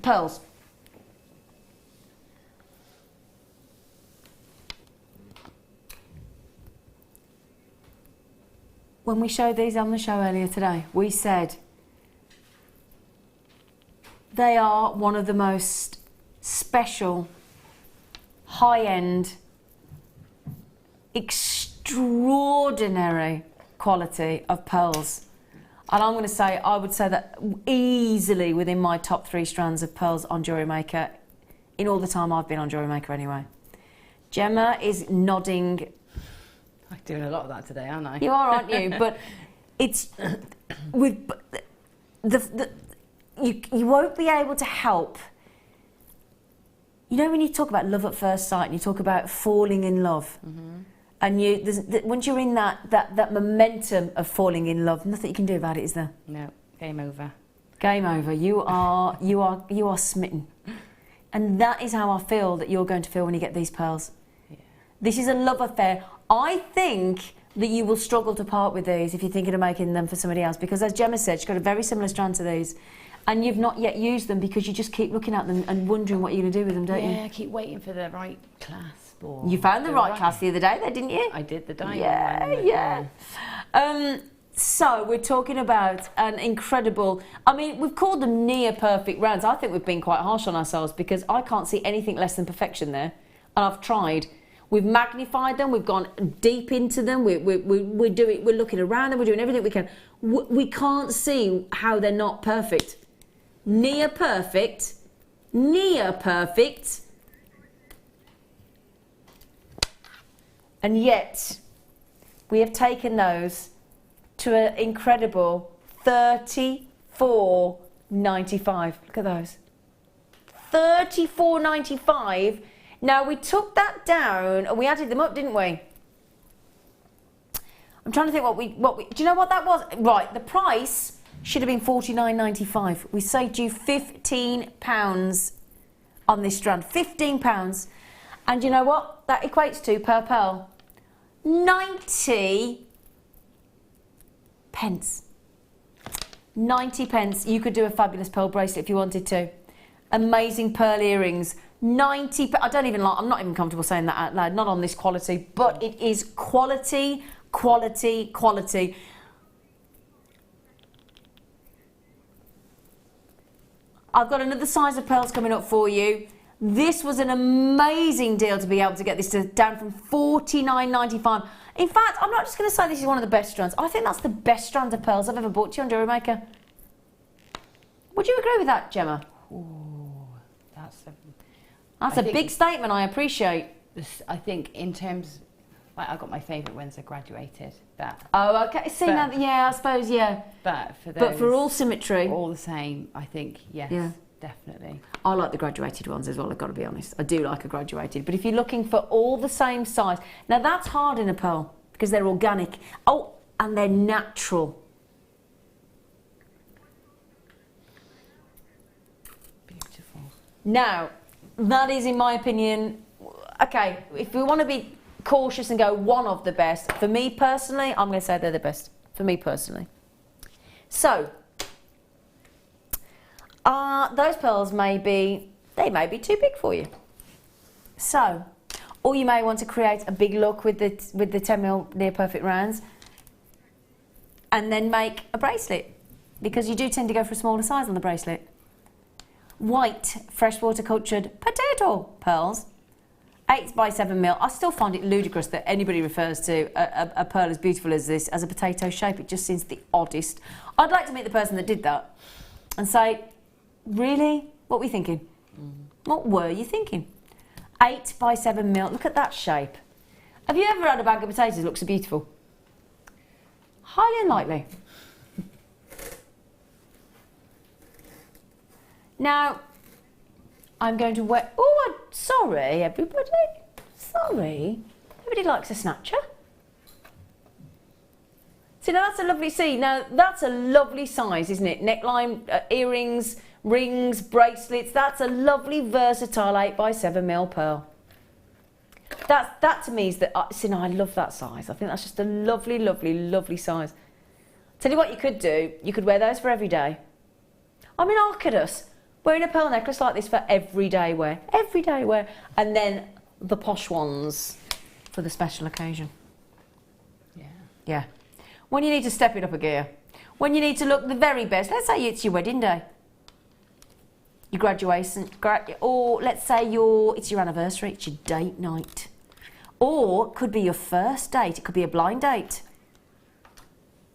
Pearls. When we showed these on the show earlier today, we said they are one of the most special, high-end, extraordinary quality of pearls. And I'm going to say, I would say that easily within my top 3 strands of pearls on Jewellery Maker, in all the time I've been on Jewellery Maker anyway. Gemma is nodding. I'm doing a lot of that today, aren't I? You are, aren't you? But it's with you won't be able to help. You know when you talk about love at first sight and you talk about falling in love, and once you're in that momentum of falling in love, nothing you can do about it, is there? No, game over. Game over. You are smitten, and that is how I feel that you're going to feel when you get these pearls. Yeah. This is a love affair. I think that you will struggle to part with these if you're thinking of making them for somebody else, because as Gemma said, she's got a very similar strand to these, and you've not yet used them because you just keep looking at them and wondering what you're going to do with them, don't you? Yeah, I keep waiting for the right clasp. Or you found the right clasp the other day, though, didn't you? I did, the diamond one. Yeah. So we're talking about an incredible, I mean, we've called them near perfect rounds. I think we've been quite harsh on ourselves because I can't see anything less than perfection there, and I've tried. We've magnified them. We've gone deep into them. We're looking around them. We're doing everything we can. We can't see how they're not perfect. Near perfect. Near perfect. And yet, we have taken those to an incredible $34.95. Look at those. $34.95. Now, we took that down and we added them up, didn't we? I'm trying to think what we do you know what that was? Right, the price should have been $49.95. We saved you £15 on this strand. £15. And you know what that equates to per pearl? 90 pence. 90 pence. You could do a fabulous pearl bracelet if you wanted to. Amazing pearl earrings. 90, I'm not even comfortable saying that out loud, not on this quality, but it is quality, quality, quality. I've got another size of pearls coming up for you. This was an amazing deal to be able to get this down from $49.95. In fact, I'm not just going to say this is one of the best strands. I think that's the best strand of pearls I've ever bought to you on Jewellery Maker. Would you agree with that, Gemma? Ooh, That's a big statement. I appreciate. I think in terms, like, I got my favourite ones are graduated. But Oh, okay. See, now, yeah, I suppose, yeah. but for those, But for all symmetry, all the same, I think yes, Yeah. definitely. I like the graduated ones as well, I've got to be honest. I do like a graduated. But if you're looking for all the same size, now that's hard in a pearl because they're organic. Oh, and they're natural. Beautiful. Now, that is, in my opinion, okay, if we want to be cautious and go one of the best, for me personally, I'm going to say they're the best, for me personally. So, those pearls may be too big for you. So, or you may want to create a big look with the 10mm near perfect rounds and then make a bracelet, because you do tend to go for a smaller size on the bracelet. White freshwater cultured potato pearls, 8x7mm. I still find it ludicrous that anybody refers to a pearl as beautiful as this as a potato shape. It just seems the oddest. I'd like to meet the person that did that and say, really? What were you thinking? What were you thinking? 8x7mm. Look at that shape. Have you ever had a bag of potatoes that looks so beautiful? Highly unlikely. Now, I'm going to wear... Oh, sorry, everybody. Sorry. Nobody likes a snatcher. See, now that's a lovely... See, now that's a lovely size, isn't it? Neckline, earrings, rings, bracelets. That's a lovely, versatile 8x7mm pearl. That to me is the... see, now I love that size. I think that's just a lovely, lovely, lovely size. Tell you what you could do. You could wear those for every day. I mean, look at us. Wearing a pearl necklace like this for everyday wear. Everyday wear. And then the posh ones for the special occasion. Yeah. Yeah. When you need to step it up a gear. When you need to look the very best. Let's say it's your wedding day. Your graduation. Or let's say it's your anniversary. It's your date night. Or it could be your first date. It could be a blind date.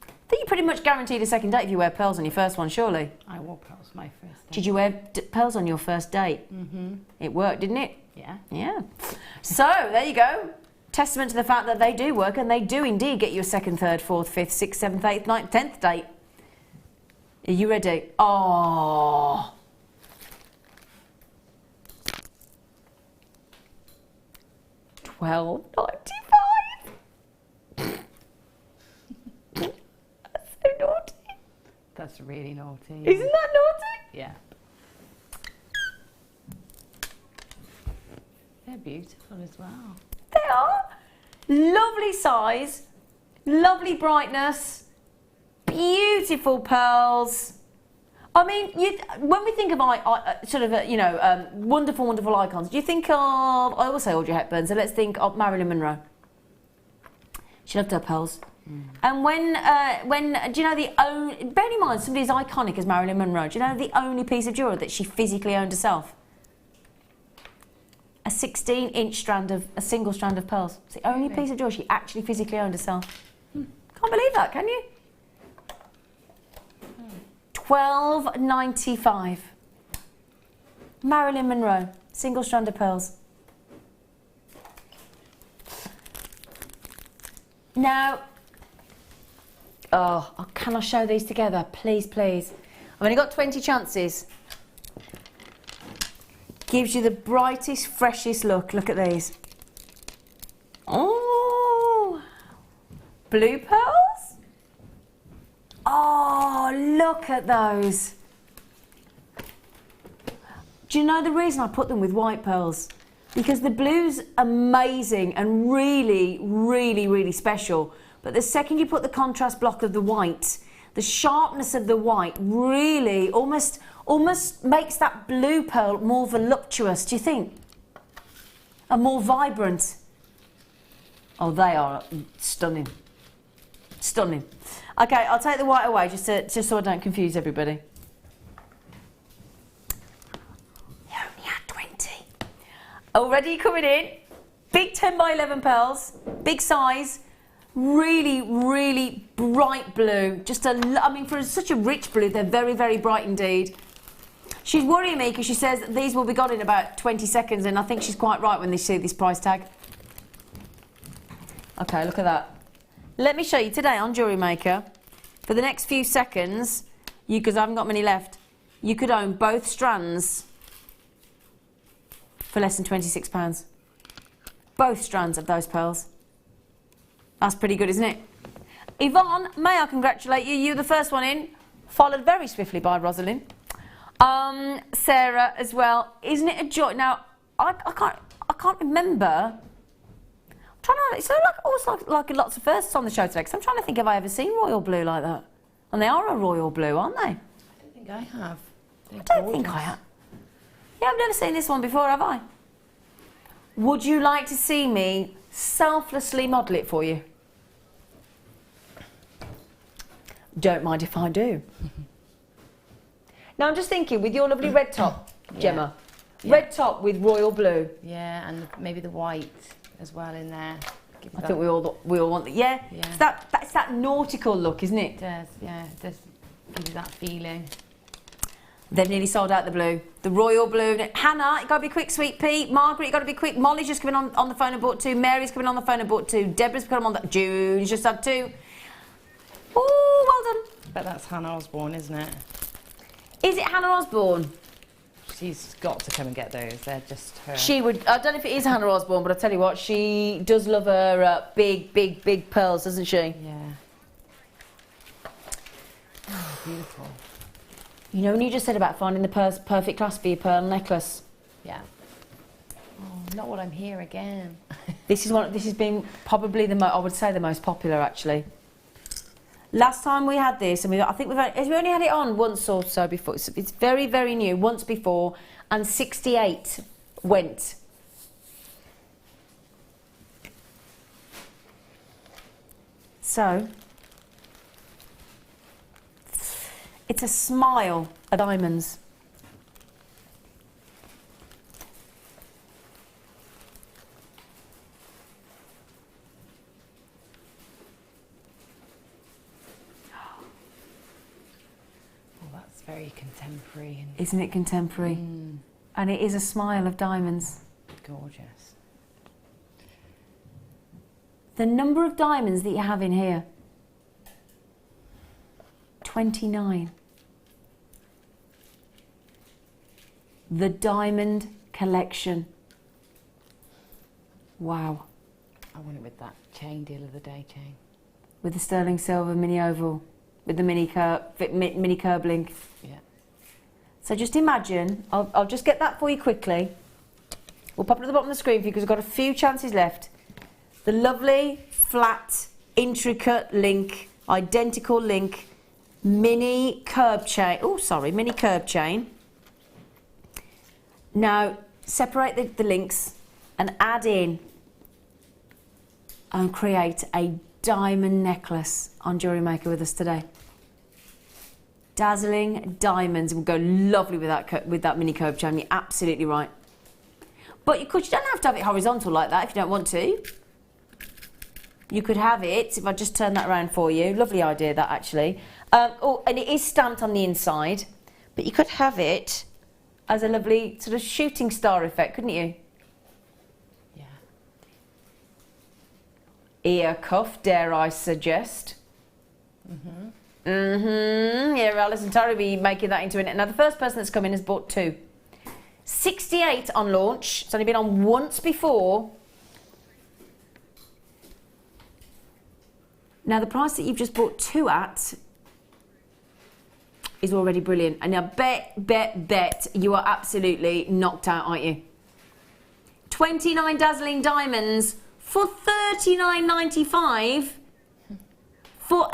I think you're pretty much guaranteed a second date if you wear pearls on your first one, surely. I wore pearls my first day. Did you wear pearls on your first date? Mm-hmm. It worked, didn't it? Yeah. Yeah. So, there you go. Testament to the fact that they do work, and they do indeed get you a second, third, fourth, fifth, sixth, seventh, eighth, ninth, 10th date. Are you ready? Oh. $12.95. That's so naughty. That's really naughty. Isn't that naughty? Yeah. They're beautiful as well. They are. Lovely size, lovely brightness, beautiful pearls. I mean, when we think of wonderful, wonderful icons, do you think of, I always say Audrey Hepburn, so let's think of Marilyn Monroe. She loved her pearls. And when do you know bearing in mind somebody as iconic as Marilyn Monroe, do you know the only piece of jewellery that she physically owned herself? A 16-inch a single strand of pearls. It's the only piece of jewellery she actually physically owned herself. Can't believe that, can you? $12.95. Marilyn Monroe, single strand of pearls. Now, can I show these together? Please, please. I've only got 20 chances. Gives you the brightest, freshest look. Look at these. Oh, blue pearls? Oh, look at those. Do you know the reason I put them with white pearls? Because the blue's amazing and really, really, really special. But the second you put the contrast block of the white, the sharpness of the white really almost makes that blue pearl more voluptuous, do you think? And more vibrant. Oh, they are stunning. Stunning. Okay, I'll take the white away just so I don't confuse everybody. You only had 20. Already coming in. Big 10x11 pearls. Big size. Really, really bright blue. I mean, for such a rich blue, they're very, very bright indeed. She's worrying me because she says that these will be gone in about 20 seconds, and I think she's quite right when they see this price tag. Okay, look at that. Let me show you today on Jewellery Maker. For the next few seconds, because I haven't got many left, you could own both strands for less than £26. Both strands of those pearls. That's pretty good, isn't it? Yvonne, may I congratulate you? You're the first one in, followed very swiftly by Rosalind. Sarah as well. Isn't it a joy? Now, I can't remember. I'm trying to, it's always like lots of firsts on the show today, because I'm trying to think if I ever seen royal blue like that. And they are a royal blue, aren't they? I don't think I have. I don't think I have. Yeah, I've never seen this one before, have I? Would you like to see me selflessly model it for you? Don't mind if I do. Now I'm just thinking, with your lovely red top, Gemma, red top with royal blue. Yeah, and maybe the white as well in there. I think we all want that. Yeah, Yeah. It's that nautical look, isn't it? It does, yeah, it does give you that feeling. They've nearly sold out the blue. The royal blue. Hannah, you got to be quick, sweet pea. Margaret, you got to be quick. Molly's just coming on the phone and bought 2. Mary's coming on the phone and bought 2. Deborah's coming on the... June's just had 2. Oh, well done. But that's Hannah Osborne, isn't it? Is it Hannah Osborne? She's got to come and get those. They're just her. She would... I don't know if it is Hannah Osborne, but I tell you what, she does love her big pearls, doesn't she? Yeah. Oh, beautiful. You know, when you just said about finding the perfect clasp for your pearl necklace. Yeah. Oh, not what I'm here again. This has been probably I would say the most popular, actually. Last time we had this, and I think we only had it on once or so before. It's very, very new. Once before, and 68 went. So, it's a smile of diamonds. Very contemporary. Isn't it contemporary? And it is a smile of diamonds. Gorgeous. The number of diamonds that you have in here, 29. The diamond collection. Wow. I went with that chain, deal of the day chain. With the sterling silver mini oval, with the mini curb link. Yeah. So just imagine, I'll just get that for you quickly. We'll pop it at the bottom of the screen for you because we've got a few chances left. The lovely, flat, intricate link, identical link, mini curb chain. Oh, sorry, mini curb chain. Now, separate the links and add in and create a diamond necklace on Jewellery Maker with us today. Dazzling diamonds will go lovely with that mini curb chain. You're absolutely right. But you don't have to have it horizontal like that if you don't want to. You could have it, if I just turn that around for you. Lovely idea, that, actually. And it is stamped on the inside, but you could have it as a lovely sort of shooting star effect, couldn't you? Yeah. Ear cuff, dare I suggest. Yeah, Alice and Terry will be making that into it. Now, the first person that's come in has bought 2. 68 on launch. It's only been on once before. Now, the price that you've just bought 2 at is already brilliant. And I bet you are absolutely knocked out, aren't you? 29 dazzling diamonds for $39.95 for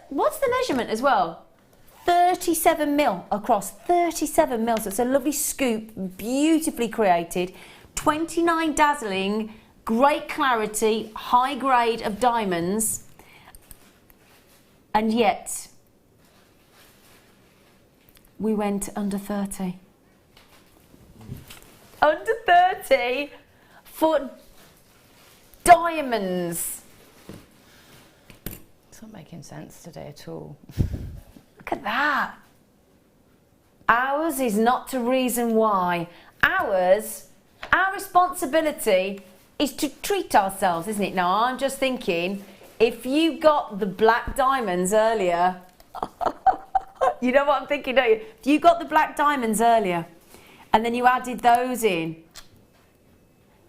what's the measurement as well? 37 mil across, 37 mil. So it's a lovely scoop, beautifully created. 29 dazzling, great clarity, high grade of diamonds. And yet, we went under 30. Under 30 for diamonds. It's not making sense today at all. Look at that. Ours is not to reason why. Our responsibility is to treat ourselves, isn't it? Now, I'm just thinking, if you got the black diamonds earlier, you know what I'm thinking, don't you? If you got the black diamonds earlier, and then you added those in,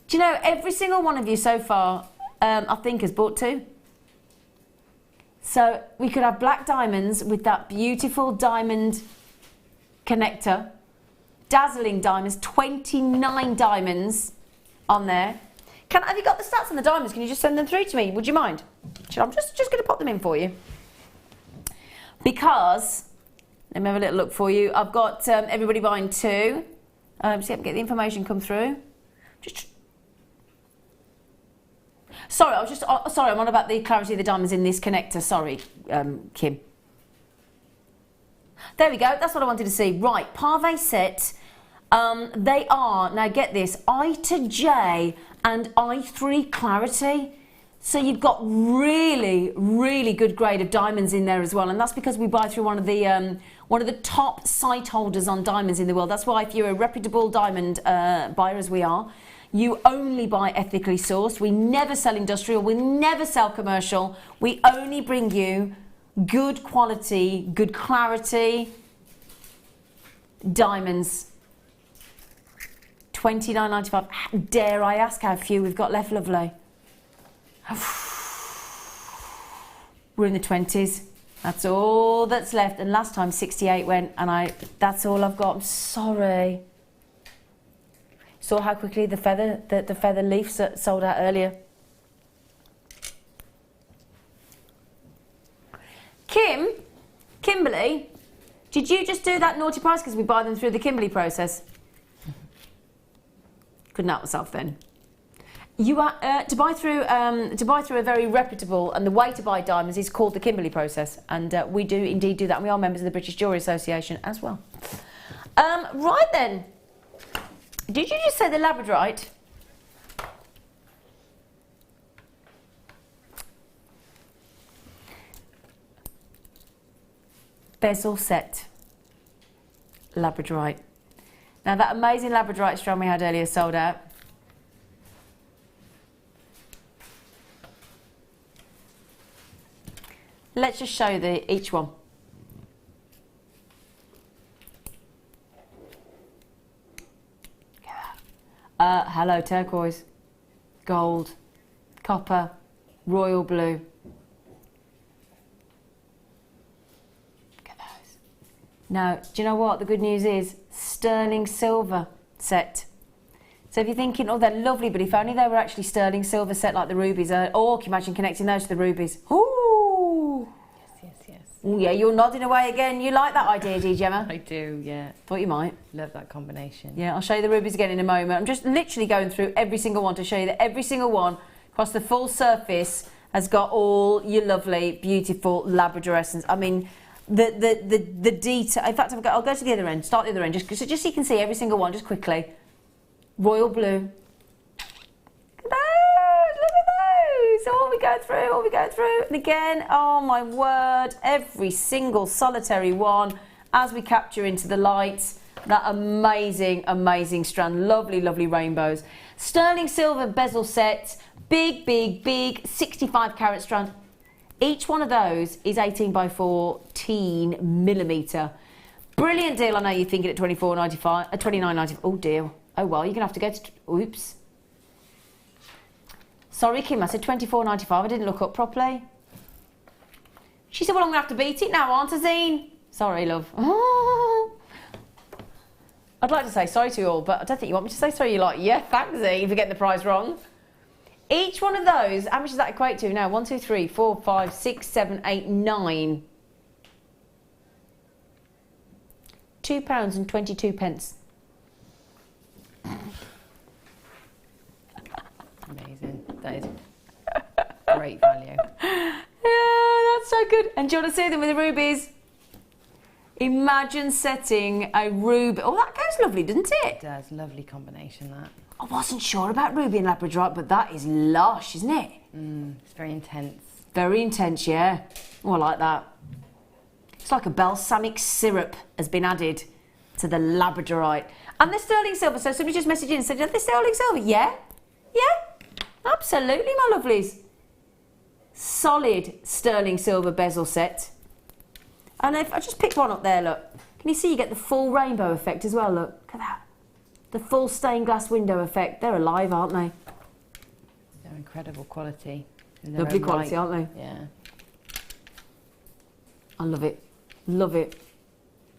do you know, every single one of you so far, I think, has bought 2. So we could have black diamonds with that beautiful diamond connector, dazzling diamonds, 29 diamonds on there. Have you got the stats on the diamonds? Can you just send them through to me? Would you mind? I'm just going to pop them in for you. Because, let me have a little look for you. I've got everybody buying 2. See if I can get the information come through. Sorry, sorry, I'm on about the clarity of the diamonds in this connector. Sorry, Kim. There we go. That's what I wanted to see. Right, Parve set. They are, now get this, I to J and I3 clarity. So you've got really, really good grade of diamonds in there as well. And that's because we buy through one of the top site holders on diamonds in the world. That's why if you're a reputable diamond buyer, as we are, you only buy ethically sourced. We never sell industrial. We never sell commercial. We only bring you good quality, good clarity diamonds. $29.95. Dare I ask how few we've got left, lovely? We're in the 20s. That's all that's left. And last time 68 went, and that's all I've got. I'm sorry. Saw how quickly the feather leaf sold out earlier. Kimberly, did you just do that naughty price because we buy them through the Kimberly process? Couldn't help myself then. You are to buy through a very reputable, and the way to buy diamonds is called the Kimberly process, and we do indeed do that. And we are members of the British Jewellery Association as well. Right then, did you just say the labradorite? Bezel set labradorite. Now that amazing labradorite strand we had earlier sold out. Let's just show you each one. Hello turquoise, gold, copper, royal blue. Look at those. Now, do you know what the good news is? Sterling silver set. So if you're thinking, oh, they're lovely, but if only they were actually sterling silver set like the rubies, or can you imagine connecting those to the rubies? Ooh! Yes. Ooh, yeah, you're nodding away again. You like that idea, do you, Gemma? I do, yeah. Thought you might. Love that combination. Yeah, I'll show you the rubies again in a moment. I'm just literally going through every single one to show you that every single one across the full surface has got all your lovely, beautiful Labrador essence. I mean, the detail. In fact, I'll go to the other end. Start the other end, just so you can see every single one, just quickly. Royal blue. Look at those! All we go through. And again, oh my word, every single solitary one as we capture into the light. That amazing, amazing strand. Lovely, lovely rainbows. Sterling silver bezel set. Big, 65 carat strand. Each one of those is 18 by 14 millimetre. Brilliant deal. I know you're thinking at $24.95, $29.95. Oh dear. Oh well, you're gonna have to go to. Oops. Sorry, Kim. I said $24.95. I didn't look up properly. She said, "Well, I'm gonna have to beat it now, aren't I, Zene?" Sorry, love. I'd like to say sorry to you all, but I don't think you want me to say sorry. You're like, yeah, thanks, Zene, for getting the price wrong. Each one of those, how much does that equate to now? 1, 2, 3, 4, 5, 6, 7, 8, 9. £2.22. Amazing. That is great value. Yeah, that's so good. And do you want to see them with the rubies? Imagine setting a ruby. Oh, that goes lovely, doesn't it? It does. Lovely combination, that. I wasn't sure about ruby and labradorite, but that is lush, isn't it? It's very intense. Very intense, yeah. Oh, I like that. It's like a balsamic syrup has been added to the labradorite. And the sterling silver, so somebody just messaged in and said, are they sterling silver? Yeah, absolutely, my lovelies. Solid sterling silver bezel set. And if I just picked one up there, look. Can you see you get the full rainbow effect as well, look. Look at that. The full stained glass window effect. They're alive, aren't they? They're incredible quality. Lovely quality, aren't they? Yeah. I love it. Love it.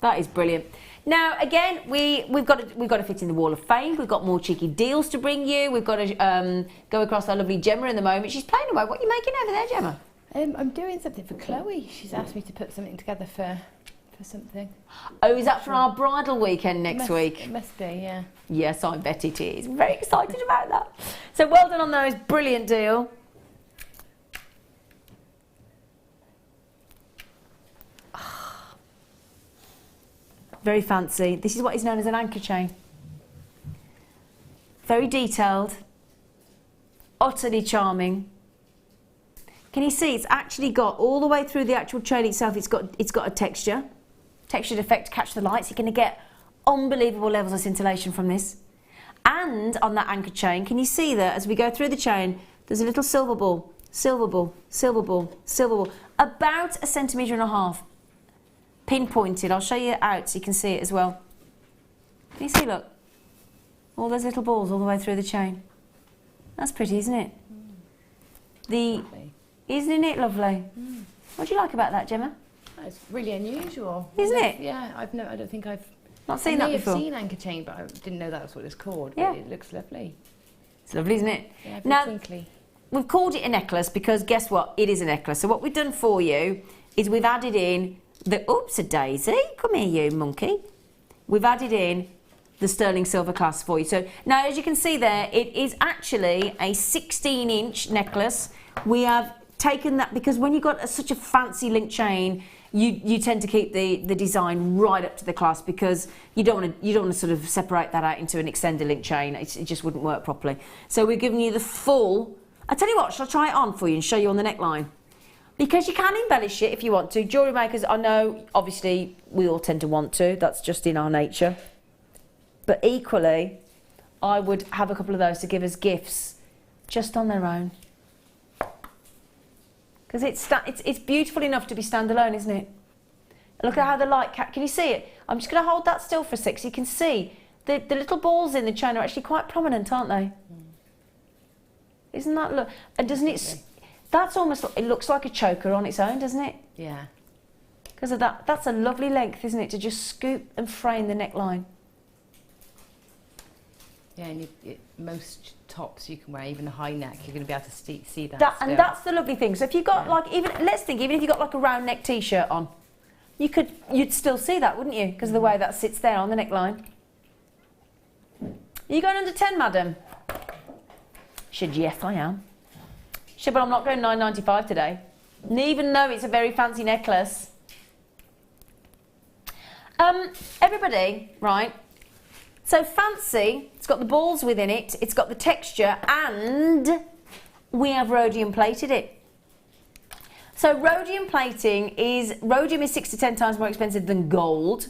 That is brilliant. Now, again, we've got to fit in the Wall of Fame. We've got more cheeky deals to bring you. We've got to go across our lovely Gemma in the moment. She's playing away. What are you making over there, Gemma? I'm doing something for Chloe. She's asked me to put something together for something. Oh, is that for our bridal weekend next week? It must be, yeah. Yes, I bet it is. Very excited about that. So well done on those. Brilliant deal. Very fancy. This is what is known as an anchor chain. Very detailed. Utterly charming. Can you see it's actually got all the way through the actual chain itself, it's got a textured effect to catch the lights. You're going to get unbelievable levels of scintillation from this. And on that anchor chain, can you see that as we go through the chain, there's a little silver ball, silver ball, silver ball, silver ball, about 1.5 centimetres. Pinpointed. I'll show you out so you can see it as well. Can you see, look? All those little balls all the way through the chain. That's pretty, isn't it? Isn't it lovely? What do you like about that, Gemma? It's really unusual. Isn't it? Yeah, I don't think I've not seen that before. I've seen anchor chain, but I didn't know that's what it's called. Yeah. But it looks lovely. It's lovely, isn't it? Yeah, now, twinkly. We've called it a necklace because guess what? It is a necklace. So what we've done for you is we've added in oops, a daisy. Come here, you monkey. We've added in the sterling silver clasp for you. So now, as you can see there, it is actually a 16-inch necklace. We have taken that because when you've got such a fancy link chain, you tend to keep the design right up to the clasp because you don't want to sort of separate that out into an extender link chain. It just wouldn't work properly. So we're giving you the full. I tell you what, shall I try it on for you and show you on the neckline? Because you can embellish it if you want to. Jewellery makers, I know, obviously, we all tend to want to. That's just in our nature. But equally, I would have a couple of those to give as gifts just on their own. Because it's beautiful enough to be standalone, isn't it? Look at how the light... Can you see it? I'm just going to hold that still for a sec so you can see. The little balls in the chain are actually quite prominent, aren't they? Isn't that... Look, and doesn't it... That's almost, it looks like a choker on its own, doesn't it? Yeah. Because of that, that's a lovely length, isn't it, to just scoop and frame the neckline. Yeah, and most tops you can wear, even a high neck, you're going to be able to see that. And that's the lovely thing. So if you've got even if you've got like a round neck t-shirt on, you'd still see that, wouldn't you? Because of the way that sits there on the neckline. Are you going under 10, madam? Should yes, I am. But I'm not going $9.95 today. And even though it's a very fancy necklace. Everybody, right? So fancy, it's got the balls within it, it's got the texture, and we have rhodium plated it. So rhodium is 6 to 10 times more expensive than gold.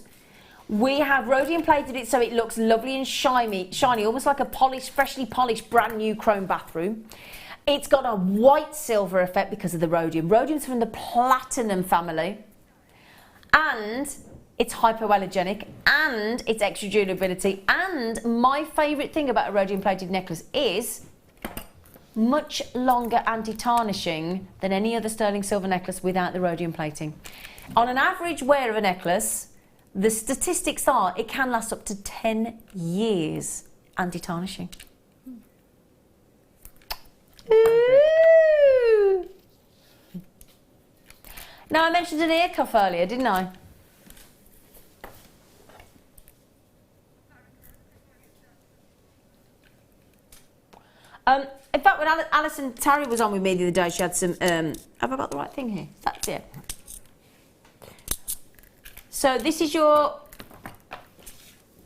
We have rhodium plated it so it looks lovely and shiny, almost like a freshly polished, brand new chrome bathroom. It's got a white silver effect because of the rhodium. Rhodium's from the platinum family. And it's hypoallergenic. And it's extra durability. And my favourite thing about a rhodium plated necklace is much longer anti-tarnishing than any other sterling silver necklace without the rhodium plating. On an average wear of a necklace, the statistics are it can last up to 10 years anti-tarnishing. Ooh. Now, I mentioned an ear cuff earlier, didn't I? In fact, when Alison Tarry was on with me the other day, she had some... have I got the right thing here? That's it. So this is your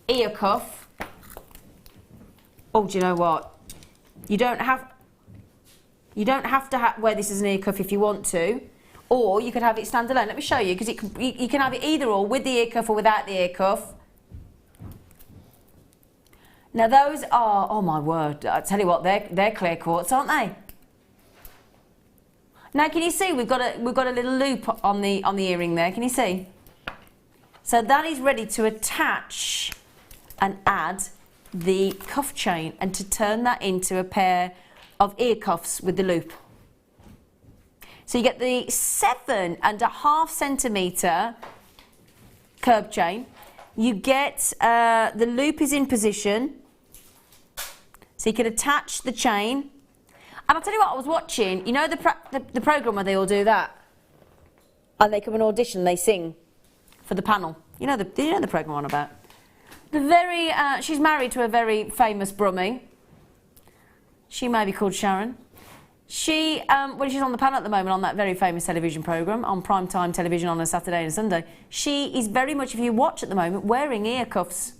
ear cuff. Oh, do you know what? You don't have to wear this as an ear cuff if you want to, or you could have it standalone. Let me show you, because you can have it either or, with the ear cuff or without the ear cuff. Now those are, oh my word, I tell you what, they're clear quartz, aren't they? Now can you see we've got a little loop on the earring there, can you see? So that is ready to attach and add the cuff chain and to turn that into a pair of ear cuffs with the loop. So you get the 7.5 centimetre curb chain. You get the loop is in position, so you can attach the chain. And I'll tell you what, I was watching, you know the programme where they all do that? And they come and audition, they sing for the panel. You know the programme I'm on about? She's married to a very famous Brummie. She may be called Sharon. She, when she's on the panel at the moment on that very famous television programme, on primetime television on a Saturday and a Sunday, she is very much, if you watch at the moment, wearing ear cuffs.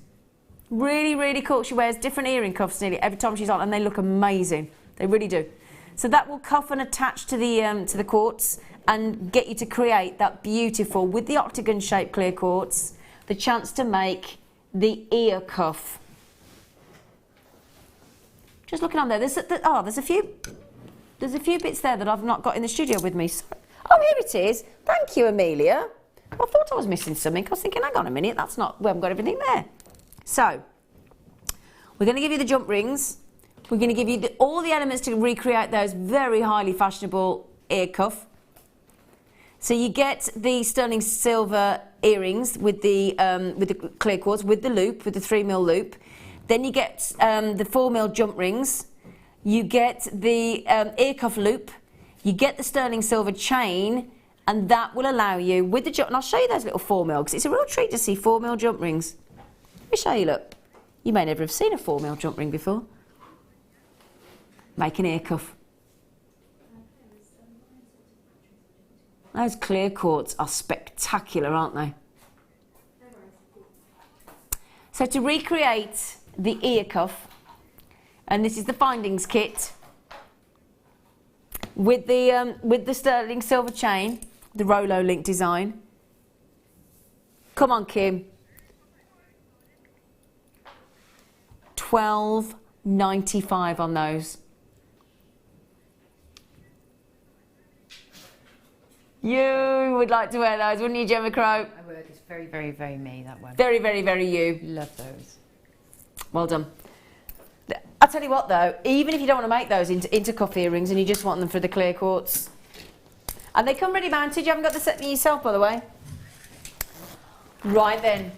Really, really cool. She wears different earring cuffs nearly every time she's on, and they look amazing. They really do. So that will cuff and attach to the quartz and get you to create that beautiful, with the octagon-shaped clear quartz, the chance to make the ear cuff. Just looking on there, there's a few bits there that I've not got in the studio with me. So, oh, here it is. Thank you, Amelia. I thought I was missing something. I was thinking, hang on a minute, we haven't got everything there. So, we're going to give you the jump rings. We're going to give you all the elements to recreate those very highly fashionable ear cuff. So you get the sterling silver earrings with the clear quartz, with the loop, with the 3mm loop. Then you get the 4mm jump rings. You get the ear cuff loop. You get the sterling silver chain, and that will allow you with the jump. And I'll show you those little 4mm because it's a real treat to see 4mm jump rings. Let me show you. Look, you may never have seen a 4mm jump ring before. Make an ear cuff. Those clear quartz are spectacular, aren't they? So to recreate the ear cuff, and this is the findings kit with the sterling silver chain, the Rolo link design. Come on, Kim. $12.95 on those. You would like to wear those, wouldn't you, Gemma Crow? I would. It's very, very, very me, that one. Very, very, very you. Love those. Well done. I'll tell you what though, even if you don't want to make those into cuff earrings and you just want them for the clear quartz, and they come ready mounted, you haven't got the set yourself, by the way. Right then.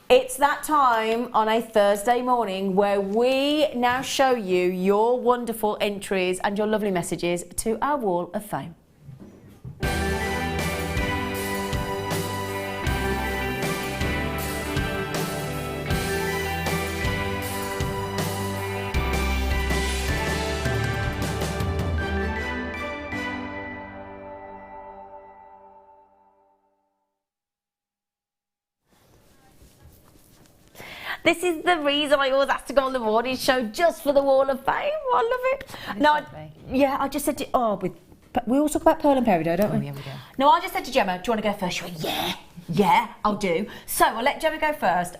It's that time on a Thursday morning where we now show you your wonderful entries and your lovely messages to our wall of fame. This is the reason I always ask to go on the morning show, just for the wall of fame. I love it. No, I just said to, we all talk about pearl and peridot, don't we? Oh, yeah, we do. No, I just said to Gemma, do you want to go first? She went, yeah, I'll do. So I'll let Gemma go first.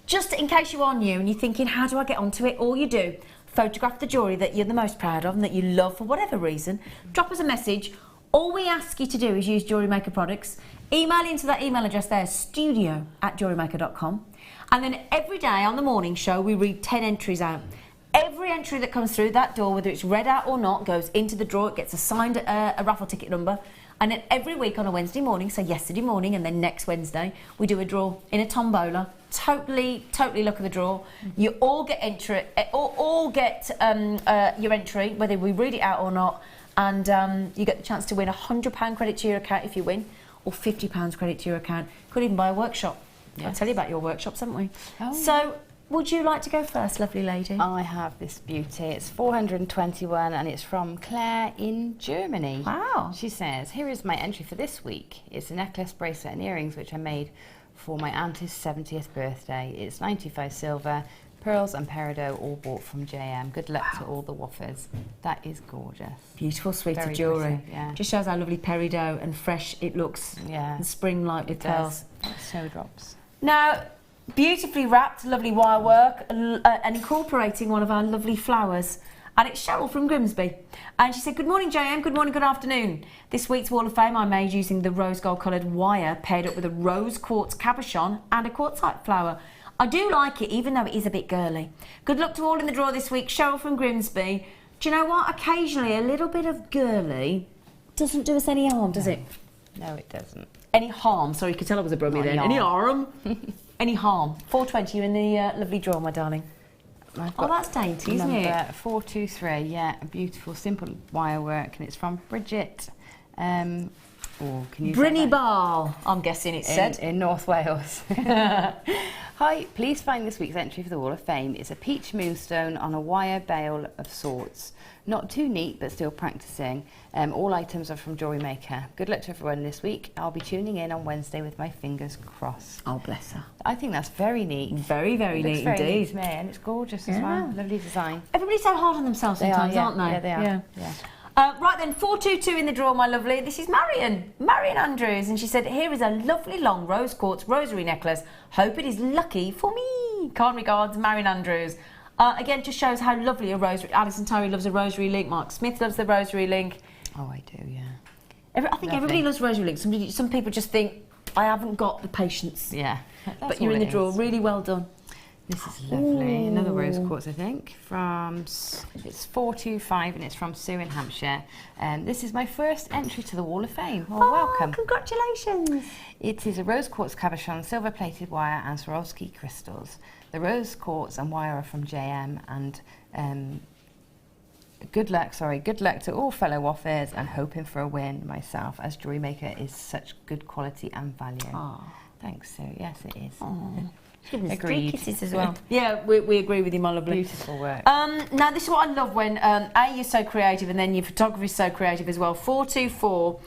Just in case you are new and you're thinking, how do I get onto it? All you do, photograph the jewellery that you're the most proud of and that you love for whatever reason. Drop us a message. All we ask you to do is use Jewellery Maker products. Email into that email address there, studio@jewellerymaker.com. And then every day on the morning show, we read 10 entries out. Every entry that comes through that door, whether it's read out or not, goes into the drawer. It gets assigned a raffle ticket number. And then every week on a Wednesday morning, so yesterday morning and then next Wednesday, we do a draw in a tombola. Totally luck of the draw. You all get your entry, whether we read it out or not. And you get the chance to win £100 credit to your account if you win, or £50 credit to your account. Could even buy a workshop. Yes. I'll tell you about your workshops, haven't we? Oh. So, would you like to go first, lovely lady? I have this beauty. It's 421 and it's from Claire in Germany. Wow. She says, here is my entry for this week. It's a necklace, bracelet and earrings which I made for my auntie's 70th birthday. It's 95 silver, pearls and peridot all bought from JM. Good luck to all the woffers. That is gorgeous. Beautiful suite of Very jewellery. pretty, yeah. Just shows how lovely peridot and fresh it looks. Yeah. And spring-like with pearls. So drops. Now, Beautifully wrapped, lovely wire work, and incorporating one of our lovely flowers. And it's Cheryl from Grimsby. And she said, good morning, JM, good morning, good afternoon. This week's Wall of Fame I made using the rose gold coloured wire paired up with a rose quartz cabochon and a quartzite flower. I do like it, even though it is a bit girly. Good luck to all in the draw this week. Cheryl from Grimsby. Do you know what? Occasionally, a little bit of girly doesn't do us any harm, does it? No, it doesn't. Any harm? Sorry, you could tell I was a brummie then. Any harm? Any harm? 420, you're in the lovely draw, my darling. Oh, that's dainty, isn't it? Number 423, yeah, a beautiful, simple wire work, and it's from Bridget. Can you Brinny Bar, I'm guessing it's said. In North Wales. Hi, please find this week's entry for the Wall of Fame. It's a peach moonstone on a wire bale of sorts. Not too neat, but still practicing. All items are from Jewellery Maker. Good luck to everyone this week. I'll be tuning in on Wednesday with my fingers crossed. Oh, bless her. I think that's very neat. Very, very neat very indeed. Neat to me, and it's gorgeous as well. Lovely design. Everybody's so hard on themselves sometimes, aren't they? Yeah, they are. Yeah. Right then, 422 in the draw, my lovely. This is Marion Andrews, and she said, here is a lovely long rose quartz rosary necklace. Hope it is lucky for me. Kind regards, Marion Andrews. Again, just shows how lovely a rosary. Alison Terry loves a rosary link. Mark Smith loves the rosary link. Oh, I do, yeah. I think everybody loves rosary links. Some people just think, I haven't got the patience. Yeah. But you're in the draw. Really well done. This is lovely. Another rose quartz, I think, it's 425 and it's from Sue in Hampshire. This is my first entry to the Wall of Fame. Oh, welcome. Congratulations. It is a rose quartz cabochon, silver plated wire and Swarovski crystals. The rose quartz and wire are from JM, and good luck to all fellow waffers, and hoping for a win myself, as Jewellery Maker is such good quality and value. Aww. Thanks, Sue. Yes, it is. Agreed. Kisses as well. Yeah, we agree with you, my lovely. Beautiful work. Now, this is what I love when you're so creative and then your photography is so creative as well. 424.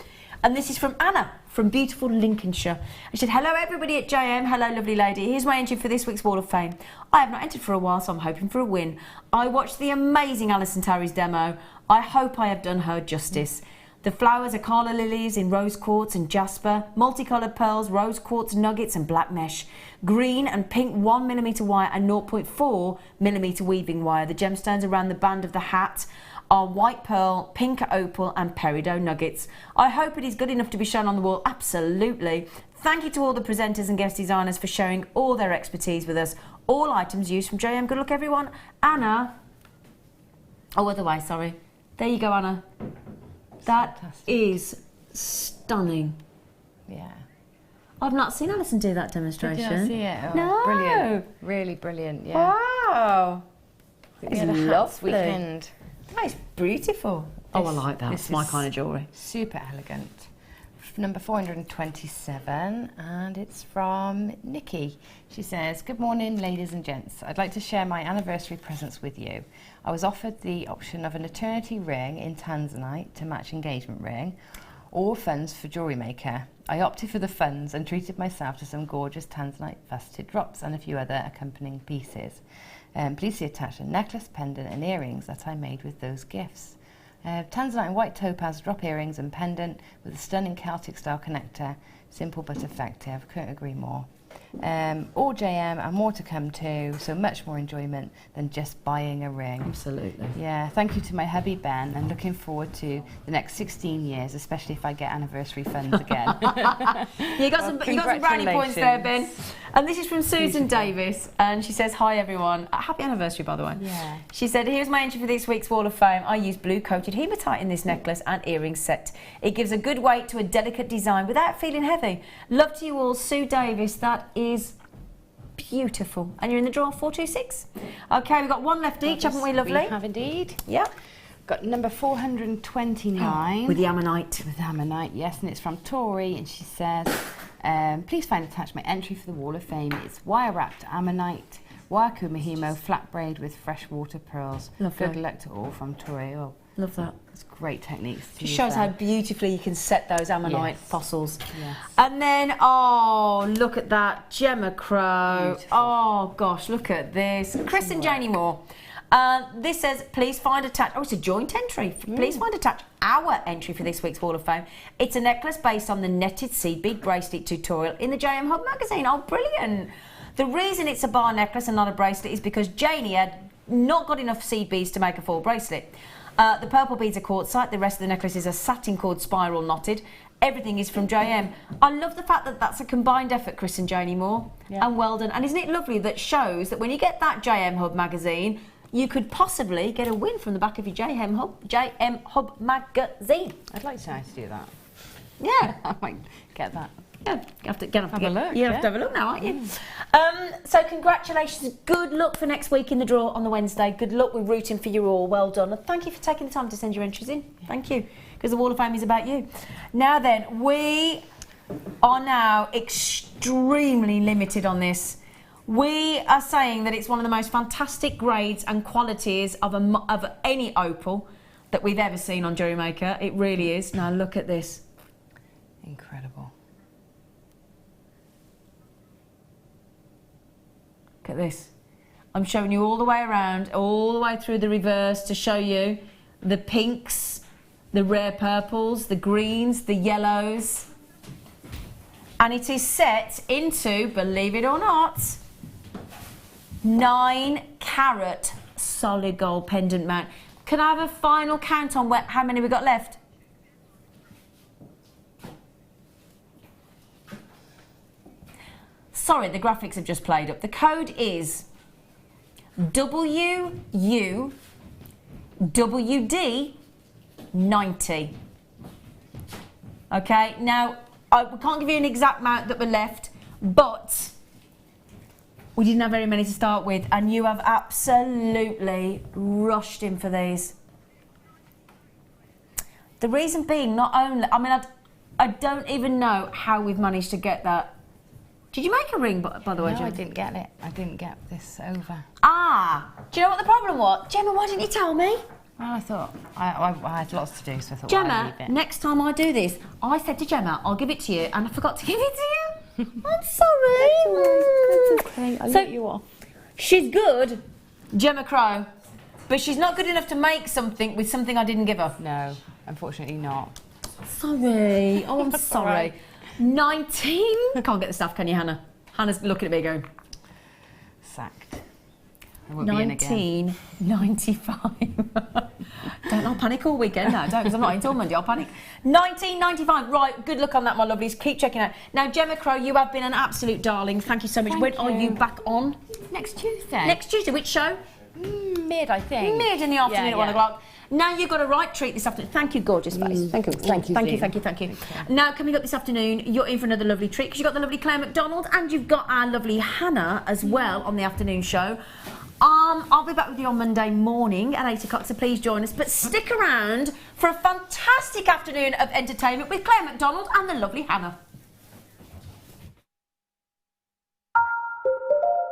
And this is from Anna from beautiful Lincolnshire. She said, hello everybody at JM. Hello, lovely lady. Here's my entry for this week's Wall of Fame. I have not entered for a while, so I'm hoping for a win. I watched the amazing Alison Terry's demo. I hope I have done her justice. The flowers are calla lilies in rose quartz and jasper, multicoloured pearls, rose quartz nuggets and black mesh, green and pink 1mm wire and 0.4mm weaving wire. The gemstones around the band of the hat are white pearl, pink opal and peridot nuggets. I hope it is good enough to be shown on the wall. Absolutely. Thank you to all the presenters and guest designers for sharing all their expertise with us. All items used from JM. Good luck, everyone. Anna. Oh, other way, sorry. There you go, Anna. That is stunning. Yeah. I've not seen Alison do that demonstration. Did you not see it? Oh, no. Brilliant. Really brilliant, yeah. Wow. It's lovely. Weekend. That is beautiful. Oh, I like that. It's my kind of jewellery. Super elegant. Number 427, and it's from Nikki. She says, good morning, ladies and gents. I'd like to share my anniversary presents with you. I was offered the option of an eternity ring in tanzanite to match engagement ring, or funds for Jewellery Maker. I opted for the funds and treated myself to some gorgeous tanzanite faceted drops and a few other accompanying pieces. Please see attached a necklace, pendant and earrings that I made with those gifts. Tanzanite and white topaz drop earrings and pendant with a stunning Celtic style connector. Simple but effective. Couldn't agree more. All JM and more to come too, so much more enjoyment than just buying a ring. Absolutely. Yeah, thank you to my hubby Ben, and looking forward to the next 16 years, especially if I get anniversary funds again. You got some brownie points there, Ben. And this is from Susan Davis, and she says, hi everyone. Happy anniversary, by the way. Yeah. She said, here's my entry for this week's Wall of Fame. I used blue coated hematite in this necklace and earring set. It gives a good weight to a delicate design without feeling heavy. Love to you all, Sue Davis. That is beautiful. And you're in the draw, 426. Okay, we've got one left each, haven't we, lovely? We have indeed. Yep. Got number 429. With the ammonite. With ammonite, yes, and it's from Tori, and she says, please find attached my entry for the Wall of Fame. It's wire-wrapped ammonite, wire kumihimo, flat braid with freshwater pearls. Lovely. Good luck to all from Tori. Oh, love that. It's great techniques. It shows how beautifully you can set those ammonite fossils. Yes. And then, oh, look at that, Gemma Crow. Beautiful. Oh, gosh, look at this. Chris and Janie Moore. This says, please find attached, oh, it's a joint entry. Please find attached our entry for this week's Wall of Fame. It's a necklace based on the netted seed bead bracelet tutorial in the JM Hub magazine. Oh, brilliant. The reason it's a bar necklace and not a bracelet is because Janie had not got enough seed beads to make a full bracelet. The purple beads are quartzite, the rest of the necklace is a satin cord spiral knotted. Everything is from JM. I love the fact that that's a combined effort, Chris and Janie Moore, and well done. And isn't it lovely that shows that when you get that JM Hub magazine, you could possibly get a win from the back of your JM Hub magazine. I'd like to do that. Yeah. I might get that. Yeah, you have to have a look. You have to have a look now, aren't you? So congratulations. Good luck for next week in the draw on the Wednesday. Good luck. We're rooting for you all. Well done. And thank you for taking the time to send your entries in. Thank you. Because the Wall of Fame is about you. Now then, we are now extremely limited on this. We are saying that it's one of the most fantastic grades and qualities of any opal that we've ever seen on Jewellery Maker. It really is. Now look at this. Incredible. Look at this. I'm showing you all the way around, all the way through the reverse to show you the pinks, the rare purples, the greens, the yellows. And it is set into, believe it or not, 9-carat solid gold pendant mount. Can I have a final count on how many we got left? Sorry, the graphics have just played up. The code is WUWD90. Okay, now we can't give you an exact amount that were left, but we didn't have very many to start with, and you have absolutely rushed in for these. The reason being, not only, I mean, I don't even know how we've managed to get that. Did you make a ring, by the way, No, Gemma? I didn't get it. I didn't get this over. Ah, do you know what the problem was? Gemma, why didn't you tell me? Well, I thought I had lots to do, so I thought, Gemma, well, I'll leave it. next time I do this, I said to Gemma, I'll give it to you, and I forgot to give it to you. I'm sorry. That's okay. I'll So- let you off. She's good, Gemma Crow, but she's not good enough to make something with something I didn't give her. No, unfortunately not. Sorry. Oh, I'm sorry. alright. 19. Can't get the stuff, can you, Hannah? Hannah's looking at me going, Sacked. I won't be in again. 1995. Don't, I'll panic all weekend now, don't, because I'm not in till Monday, I'll panic. 1995, right, good luck on that, my lovelies. Keep checking out. Now, Gemma Crow, you have been an absolute darling. Thank you so much. Thank When are you you. back on? Next Tuesday. Next Tuesday, which show? Mid, I think. Mid in the afternoon at 1 o'clock. Now you've got a right treat this afternoon. Thank you, gorgeous face. Thank you. Thank you, Thank you, Zena. thank you. Now, coming up this afternoon, you're in for another lovely treat because you've got the lovely Claire McDonald and you've got our lovely Hannah as well on the afternoon show. I'll be back with you on Monday morning at 8 o'clock, so please join us. But stick around for a fantastic afternoon of entertainment with Claire McDonald and the lovely Hannah.